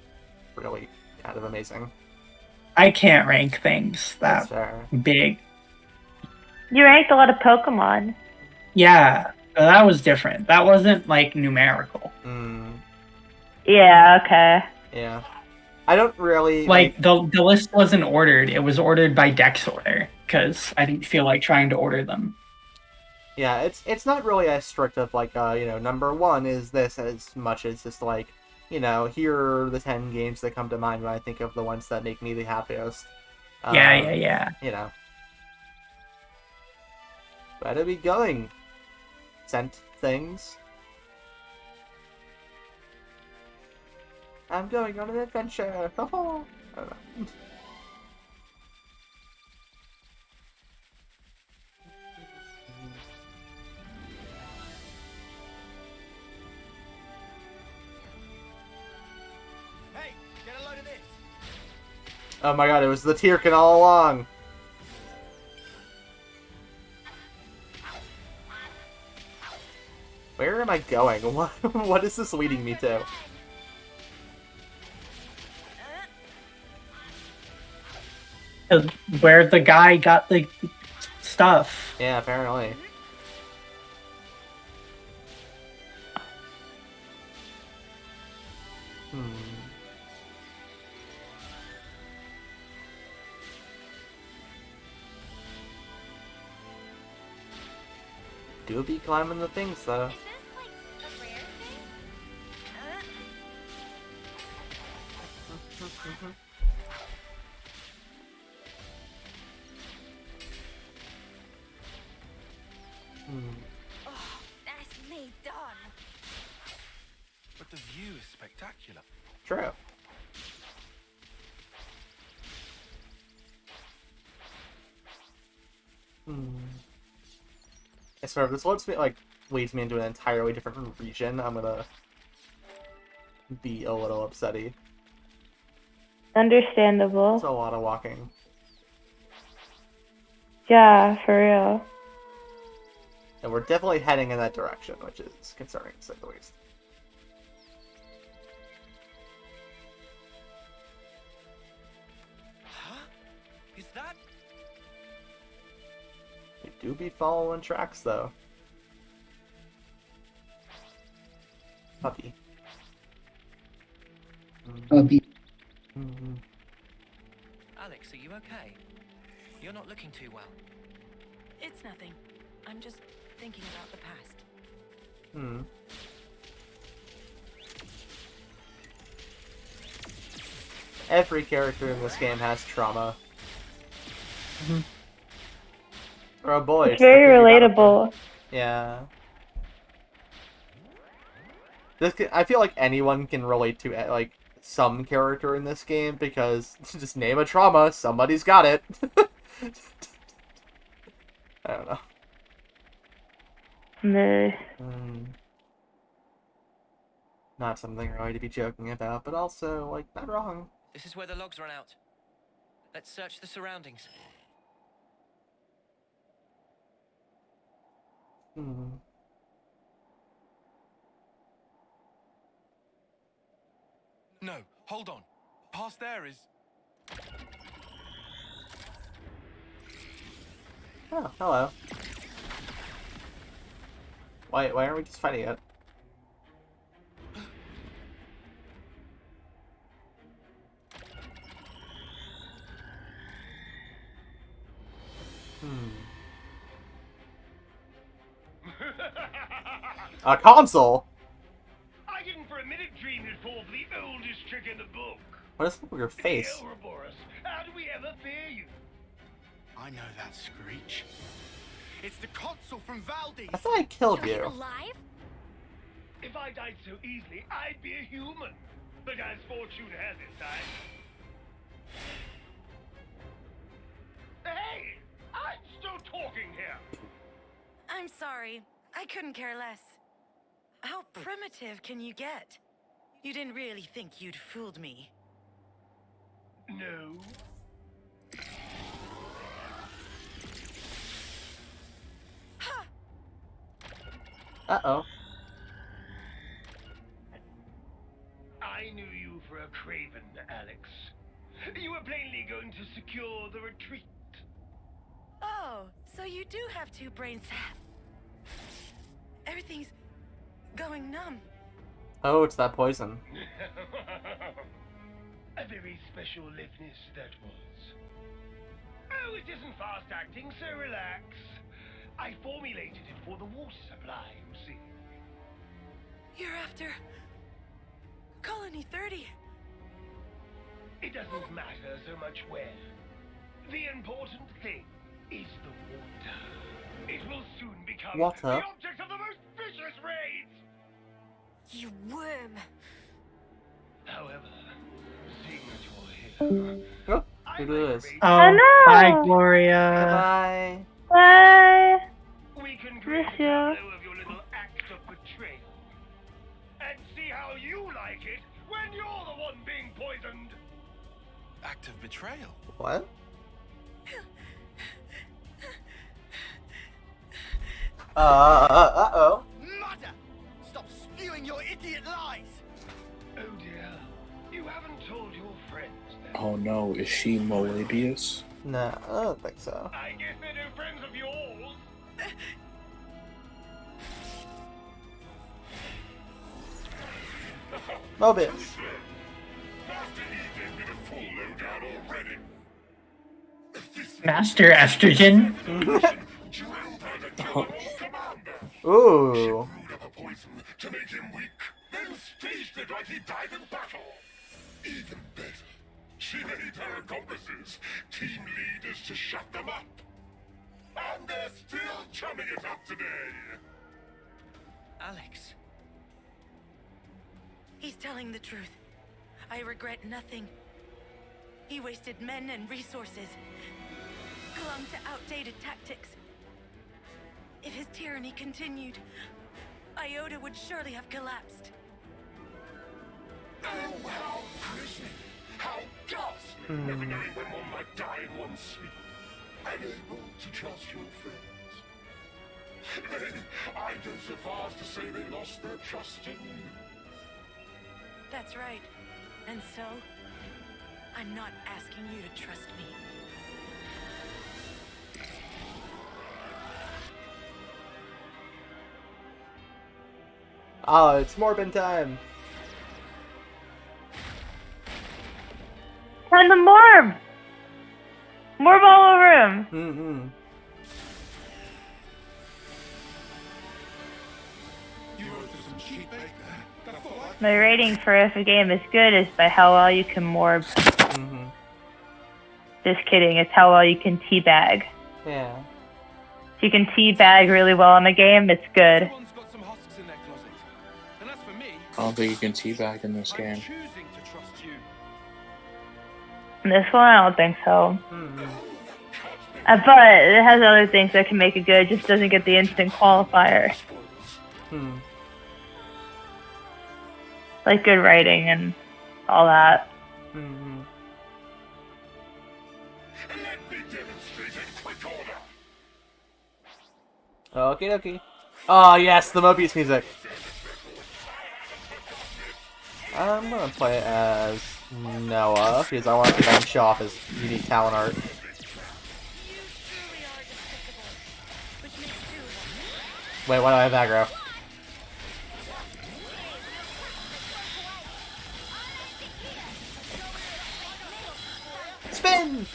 really kind of amazing. I can't rank things that big. You ranked a lot of Pokemon. Yeah, that was different. That wasn't like numerical. Yeah, okay. Yeah. I don't really like the list wasn't ordered. It was ordered by dex order because I didn't feel like trying to order them. Yeah, it's not really as strict of like you know, number 1 is this as much as just like, you know, here are the 10 games that come to mind when I think of the ones that make me the happiest. Yeah. You know. Where are we going? Sent things. I'm going on an adventure. I don't know. Hey, get a load of this. Oh my god, it was the Tyrken all along. Where am I going? What is this leading me to? Where the guy got the stuff. Yeah, apparently. Do be climbing the things, though. Oh, nicely done. But the view is spectacular. True. I swear, if this leads me into an entirely different region, I'm gonna be a little upsetty. Understandable. It's a lot of walking. Yeah, for real. And we're definitely heading in that direction, which is concerning, to say the least. Huh? Is that? We do be following tracks, though. Puppy. Puppy. Alex, are you okay? You're not looking too well. It's nothing. I'm just thinking about the past. Every character in this game has trauma. Oh boy, It's very relatable. Yeah. I feel like anyone can relate to like some character in this game because just name a trauma, somebody's got it. I don't know. No. Not something really to be joking about, but also, like, not wrong. This is where the logs run out. Let's search the surroundings. No, hold on. Past there is... Oh, hello. Why aren't we just fighting it? A console? I didn't for a minute dream you'd fall for the oldest trick in the book. What is up with your face? The Ouroboros. How do we ever fear you? I know that screech. It's the console from Valdez. I thought I killed you. Alive? If I died so easily, I'd be a human. But as fortune has it, Hey! I'm still talking here! I'm sorry. I couldn't care less. How primitive can you get? You didn't really think you'd fooled me. No. Uh-oh. I knew you for a craven, Alex. You were plainly going to secure the retreat. Oh, so you do have two brains. Everything's going numb. Oh, it's that poison. A very special liveness that was. Oh, it isn't fast acting, so relax. I formulated it for the water supply, you see. You're after Colony 30. It doesn't matter so much where. The important thing is the water. It will soon become Water? the object of the most vicious raids! You worm. However, seeing that you're here... Oh, who is? Oh, no! bye, Gloria. Bye. Bye. We can Miss create a you. tableau of your little act of betrayal. And see how you like it when you're the one being poisoned! Act of betrayal? What? Uh-oh. Mother! Is she Moebius? No, I don't think so. I guess they're new friends of yours. Mobius. Master Estrogen. Ooh. To make him weak, then staged it like he died in battle. Even better, she made her accomplices team leaders to shut them up. And they're still chumming it up today. Alex. He's telling the truth. I regret nothing. He wasted men and resources, clung to outdated tactics. If his tyranny continued, Iota would surely have collapsed. Oh, how grisly! How ghastly! Never knowing when one might die in one's sleep. Unable to trust your friends. Then, I'd go so far as to say they lost their trust in you. That's right. And so, I'm not asking you to trust me. Oh, it's Morbin time. Find the Morb! Morb all over him! Mm-hmm. My rating for if a game is good is by how well you can Morb. Mm-hmm. Just kidding, it's how well you can teabag. Yeah. If you can teabag really well in a game, it's good. I don't think you can teabag in this game. In this one, I don't think so. Mm-hmm. But it has other things that can make it good, it just doesn't get the instant qualifier. Hmm. Like good writing and all that. Mm-hmm. Okie dokie. Oh yes, the Mobius music. I'm gonna play as Noah because I want to then show off his unique talent art. Wait, why do I have aggro? Spin!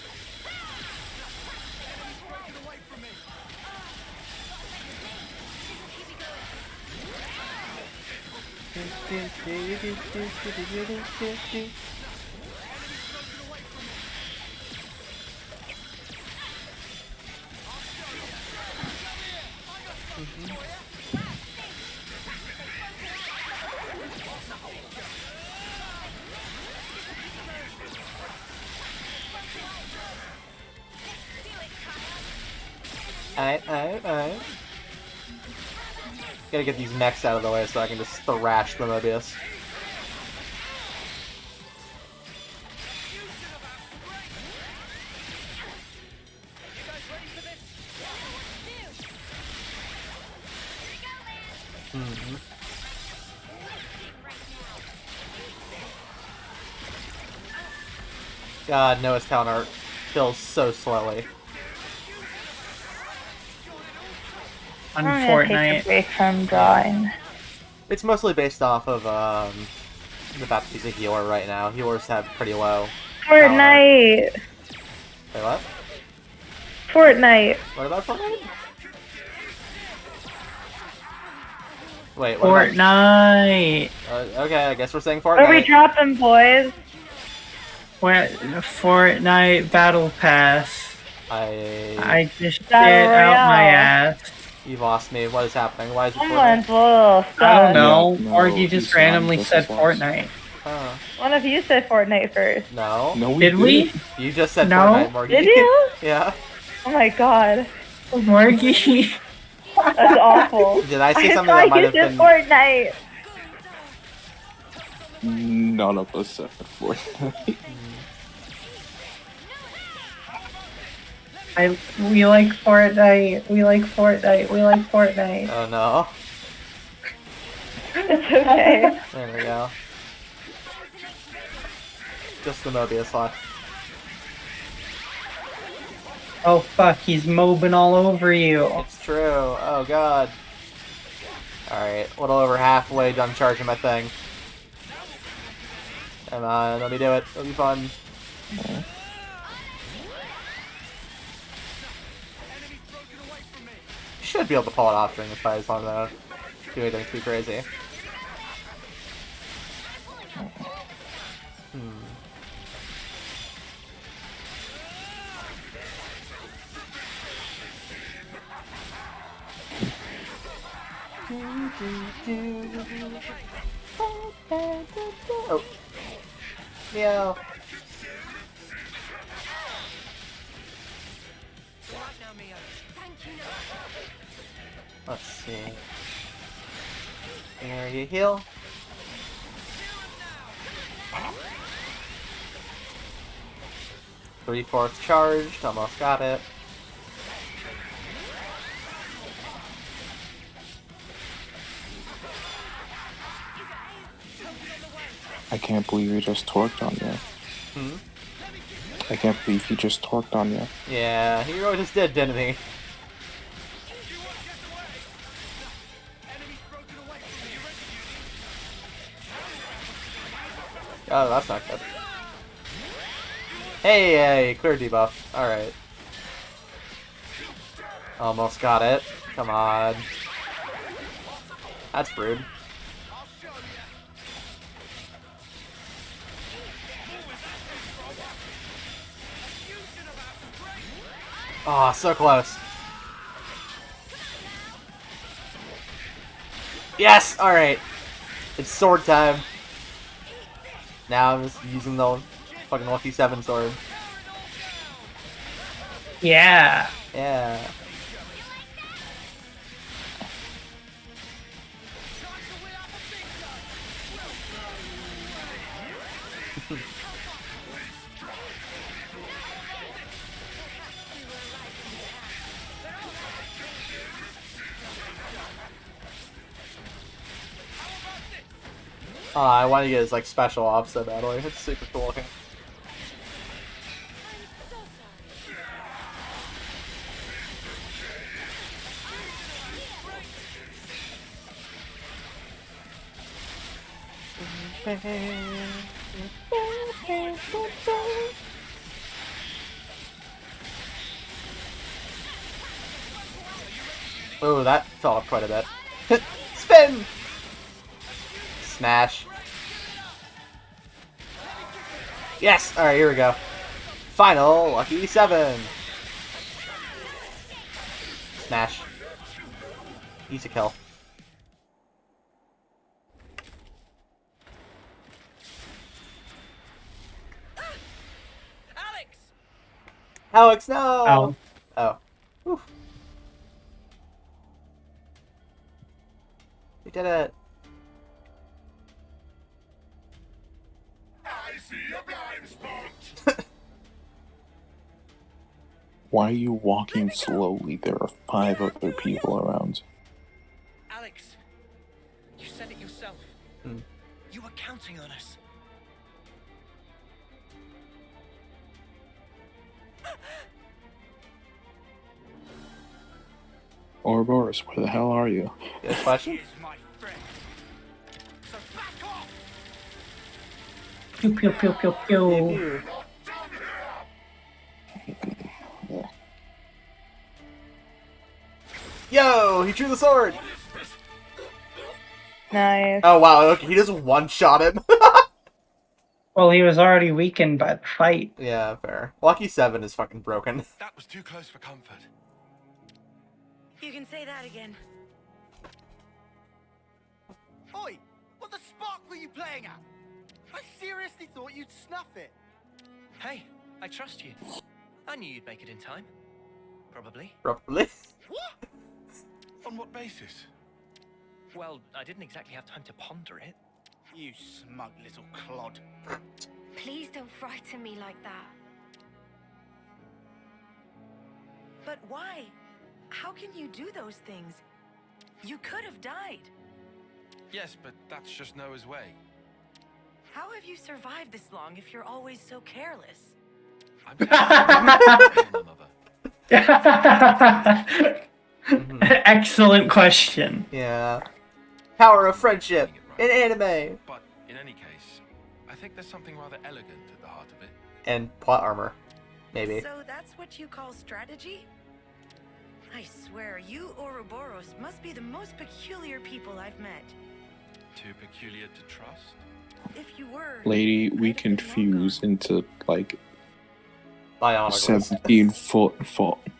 Alright. Gotta get these mechs out of the way so I can just thrash the Mobius. Mm-hmm. God, Noah's talent art kills so slowly. I'm gonna take a break from drawing. It's mostly based off of the fact that he's a healer right now. Healers have pretty low. Fortnite! Wait, what? Fortnite! What about Fortnite? Wait, what Fortnite! Okay, I guess we're saying What Fortnite. are we dropping, boys? Fortnite Battle Pass. I just Battle get out my Royale. ass. You've lost me. What is happening? Why is it Someone's Fortnite? a little stuck. I don't know. No, Or you you just sound randomly just said as lost. Fortnite. Huh. One of you said Fortnite first. No. No, Did we? You just said No. Fortnite, Morgie. Did you? Yeah. Oh my god. Morgie. That's awful. Did I say something thought that might you have said been... Fortnite. None of us said Fortnite. We like Fortnite. We like Fortnite. We like Fortnite. Oh no. It's okay. There we go. Just the Mobius left. Oh fuck, he's mobbing all over you. It's true. Oh god. Alright, a little over halfway done charging my thing. Come on, let me do it. It'll be fun. Should be able to pull it off during this fight as long as I don't do anything too crazy. Oh. Meow. Let's see. There you heal. Three-fourths charged, almost got it. I can't believe he just torqued on you. Hmm? I can't believe he just torqued on you. Yeah, he really just did, didn't he? Oh, that's not good. Hey, clear debuff. Alright. Almost got it. Come on. That's rude. Oh, so close. Yes! Alright. It's sword time. Now I'm just using the fucking Lucky 7 sword. Yeah. Yeah. Oh, I want to get his like special off so badly. It's super cool looking. Oh, that fell off quite a bit. Spin! Smash. Yes! Alright, here we go. Final Lucky 7. Smash. Easy kill. Alex, no! Oh. Whew. We did it. I see a blind spot. Why are you walking slowly? There are 5 other people around. Alex, you said it yourself. You were counting on us. Ouroboros, where the hell are you? Good question. Pew pew pew pew pew. Yo, he drew the sword. Nice. Oh wow, okay, he just one-shot him. Well, he was already weakened by the fight. Yeah, fair. Lucky 7 is fucking broken. That was too close for comfort. You can say that again. Oi! What the spark were you playing at? I seriously thought you'd snuff it. Hey, I trust you. I knew you'd make it in time. Probably. Probably. What? On what basis? Well, I didn't exactly have time to ponder it. You smug little clod. Please don't frighten me like that. But why? How can you do those things? You could have died. Yes, but that's just Noah's way. How have you survived this long if you're always so careless? I'm mother. Excellent question. Yeah. Power of friendship in anime. But in any case, I think there's something rather elegant at the heart of it. And plot armor. Maybe. So that's what you call strategy? I swear, you Ouroboros must be the most peculiar people I've met. Too peculiar to trust? If you were... Lady, we can fuse into, like, Bionicles.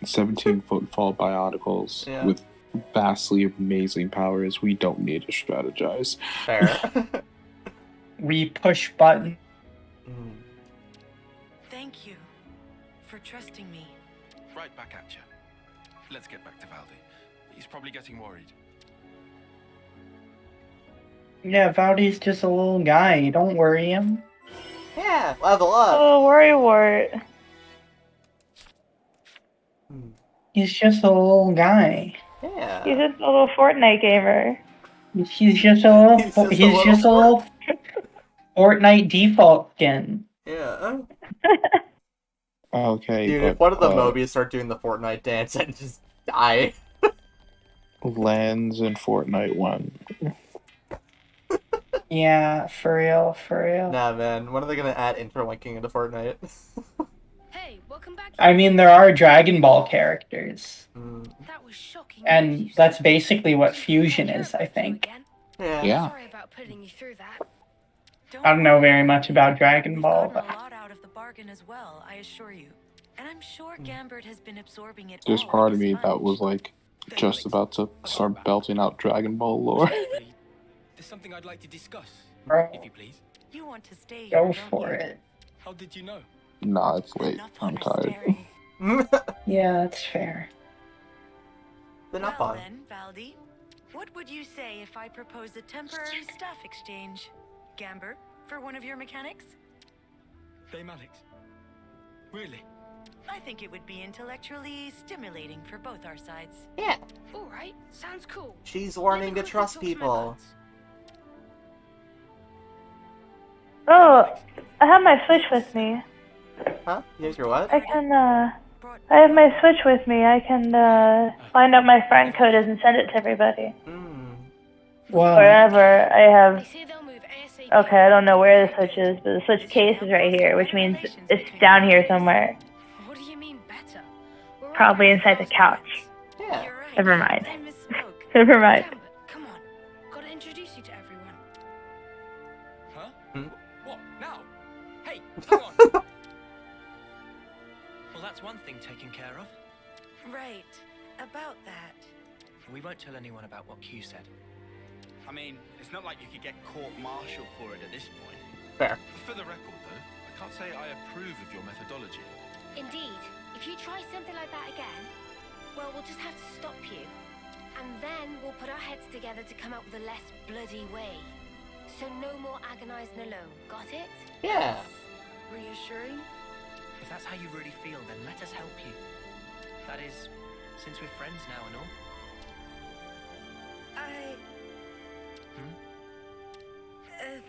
17-foot tall bionicles with vastly amazing powers. We don't need to strategize. Fair. We push button. Thank you for trusting me. Right back at you. Let's get back to Valdi. He's probably getting worried. Yeah, Valdi's just a little guy. Don't worry him. Yeah, level up. Oh, worrywart. He's just a little guy. Yeah. He's just a little Fortnite gamer. He's just a little. He's just a little Fortnite default skin. Yeah. Okay, Dude, but, if one of the Mobius start doing the Fortnite dance, I'd just die. Lands in Fortnite 1. Yeah, for real, for real. Nah, man. When are they gonna add interlinking into Fortnite? Hey, welcome back. I mean, there are Dragon Ball characters. That was shocking. And that's basically what Fusion is, I think. Yeah. Sorry about putting you through that. I don't know very much about Dragon Ball, but... A lot out of the bargain as well, I assure you. And I'm sure Gambert has been absorbing it There's all part like of a me sponge. that was, like, just about to start belting out Dragon Ball lore. There's something I'd like to discuss, Bro. if you please. You want to stay here, Go don't for you? it. How did you know? Nah, it's late. I'm tired. Yeah, that's fair. They're not Well fun. then, Valdi, what would you say if I proposed a temporary staff exchange? Gambert, for one of your mechanics? Daematics. Really? I think it would be intellectually stimulating for both our sides. Yeah. Alright, sounds cool. She's learning to trust people. Oh, I have my Switch with me. Huh? You have your what? I can, I have my Switch with me. I can, find out my friend code is and send it to everybody. Wow. Wherever I have... Okay, I don't know where the Switch is, but the Switch case is right here, which means it's down here somewhere. What do you mean better? Probably inside the couch. Yeah. Never mind. Never mind. Come on. Gotta introduce you to everyone. Huh? What? Now? Hey, hang on! Well, that's one thing taken care of. Right. About that. We won't tell anyone about what Q said. I mean, it's not like you could get court-martialed for it at this point. Fair. For the record, though, I can't say I approve of your methodology. Indeed, if you try something like that again, well, we'll just have to stop you. And then we'll put our heads together to come up with a less bloody way. So no more agonizing alone, got it? Yeah. Reassuring? If that's how you really feel, then let us help you. That is, since we're friends now and all.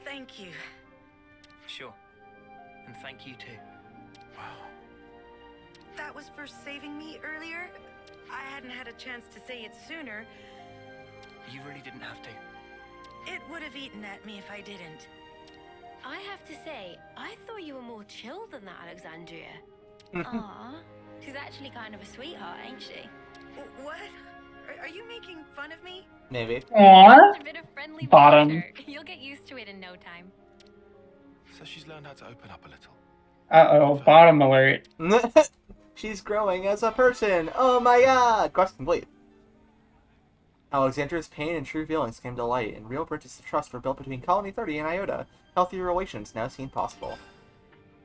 Thank you. Sure. And thank you too. Wow. That was for saving me earlier? I hadn't had a chance to say it sooner. You really didn't have to. It would have eaten at me if I didn't. I have to say, I thought you were more chill than that, Alexandria. Aw. She's actually kind of a sweetheart, ain't she? What? Are you making fun of me? Maybe. Aww. Just a bit of friendly Bottom. banter. You'll get used to it in no time. So she's learned how to open up a little. Uh-oh, bottom alert. She's growing as a person. Oh my god. Quest complete. Alexandria's pain and true feelings came to light, and real bridges of trust were built between Colony 30 and Iota. Healthier relations now seem possible.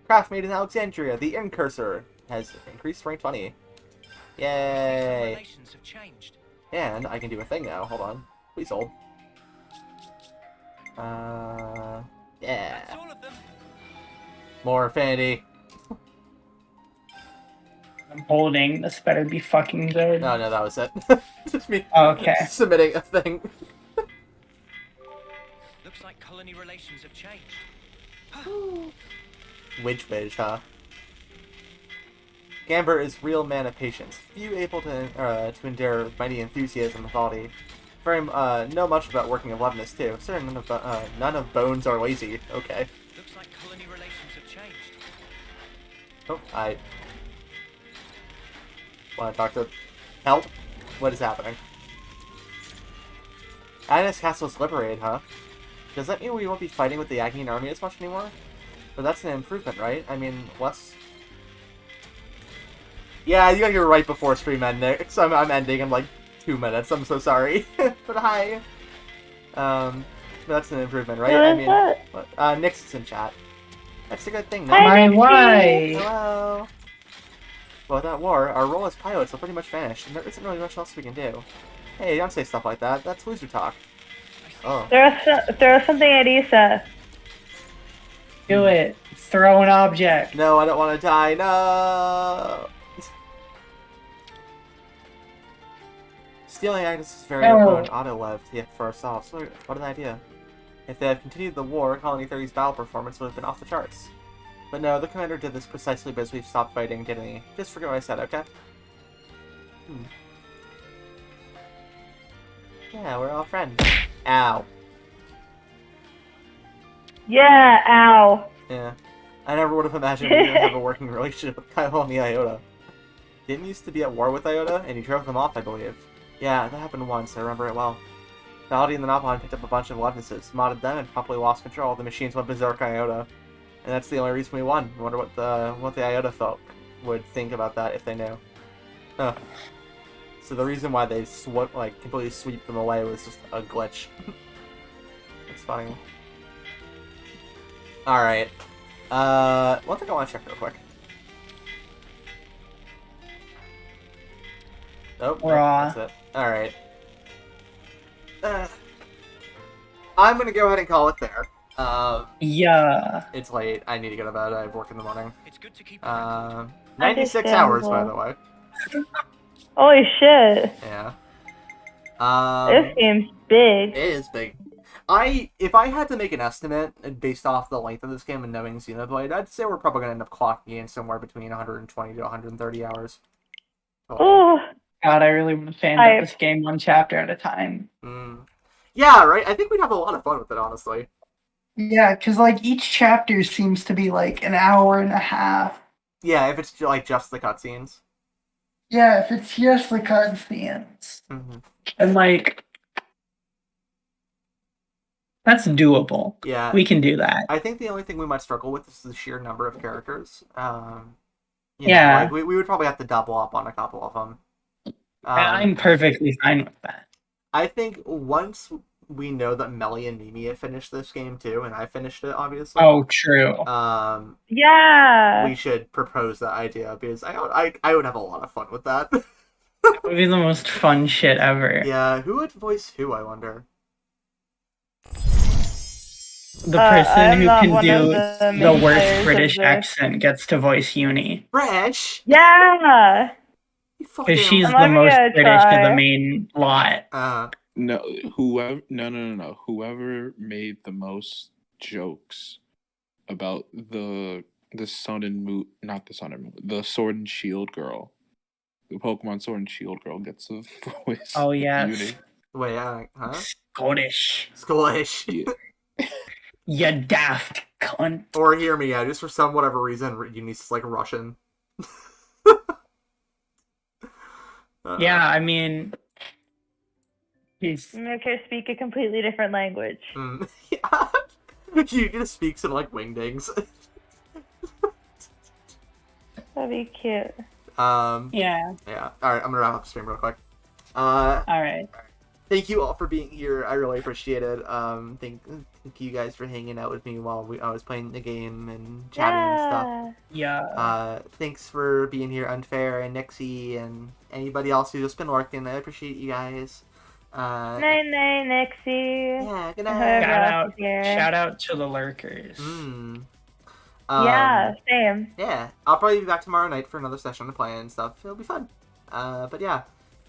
Craft made in Alexandria, the Incursor, has increased to rank 20. Yay! Relations have changed. And I can do a thing now. Hold on. Please hold. Yeah. That's all of them. More Infinity. I'm holding. This better be fucking good. No, that was it. Just me Okay. submitting a thing. Looks like colony relations have changed. Which, huh? Gamber is real man of patience, few able to endure mighty enthusiasm and quality. Very know much about working of leavenous too. Sir, none of bones are lazy. Okay. Looks like colony relations have changed. Oh, I want to talk to help. What is happening? Agnes Castle's liberated, huh? Does that mean we won't be fighting with the Agnian army as much anymore? But that's an improvement, right? I mean, less. Yeah, you got here right before stream ending, so I'm ending in like 2 minutes. I'm so sorry, but hi. That's an improvement, right? I mean, Nick's in chat. That's a good thing, no? My why? Hello. Well, with that war, our role as pilots will pretty much vanish, and there isn't really much else we can do. Hey, don't say stuff like that. That's loser talk. Oh. Throw something at Issa. Do it. Throw an object. No, I don't want to die. No. Stealing Agnes' very own auto-lev for ourselves. What an idea. If they had continued the war, Colony 30's battle performance would have been off the charts. But no, the commander did this precisely because we've stopped fighting, didn't he? Just forget what I said, okay? Yeah, we're all friends. Ow. Yeah, ow. Yeah. I never would have imagined we would have a working relationship with Kyle and the Iota. Didn't used to be at war with Iota, and you drove them off, I believe. Yeah, that happened once, I remember it well. Valdi and the Nopon picked up a bunch of weaknesses, modded them, and promptly lost control. The machines went berserk Iota. And that's the only reason we won. I wonder what the Iota folk would think about that if they knew. Huh. So the reason why they completely sweep them away was just a glitch. It's funny. Alright. One thing I want to check real quick. Nope, that's it. Alright. I'm gonna go ahead and call it there. Yeah. It's late. I need to go to bed. I have work in the morning. It's good to keep 96 hours, by the way. Holy shit. Yeah. This game's big. It is big. If I had to make an estimate based off the length of this game and knowing Xenoblade, I'd say we're probably gonna end up clocking in somewhere between 120 to 130 hours. Oh. God, I really want to fan up this game one chapter at a time. Yeah, right? I think we'd have a lot of fun with it, honestly. Yeah, because like each chapter seems to be like an hour and a half. Yeah, if it's like just the cutscenes. Yeah, if it's just the cutscenes. And like, that's doable. Yeah. We can do that. I think the only thing we might struggle with is the sheer number of characters. Yeah. Like we would probably have to double up on a couple of them. I'm perfectly fine with that. I think once we know that Melly and Mimi have finished this game too, and I finished it, obviously. Oh, true. Yeah. We should propose that idea because I would have a lot of fun with that. That would be the most fun shit ever. Yeah, who would voice who, I wonder? The person who can do the worst British accent gets to voice Uni. British? Yeah! Because she's the most British of the main lot. No, whoever made the most jokes about the Sun and Moon, not the Sun and Moon, the Sword and Shield girl, the Pokemon Sword and Shield girl gets a voice. Oh yeah. Wait, huh? Scottish. Yeah. You daft cunt. Or hear me out, just for some whatever reason, Uni's like Russian. Yeah, I mean, he's make her speak a completely different language. Yeah. She just speaks in like wingdings. That'd be cute. Yeah. Yeah. Alright, I'm gonna wrap up the stream real quick. Alright. Thank you all for being here. I really appreciate it. Thank you guys for hanging out with me while I was playing the game and chatting and stuff. Yeah. Thanks for being here, Unfair and Nixie and anybody else who's just been lurking. I appreciate you guys. Night, Nixie. Yeah, good night. Shout out to the lurkers. Yeah, same. Yeah, I'll probably be back tomorrow night for another session to play and stuff. It'll be fun. But yeah,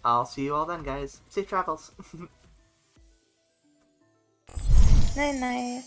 I'll see you all then, guys. Safe travels. Night.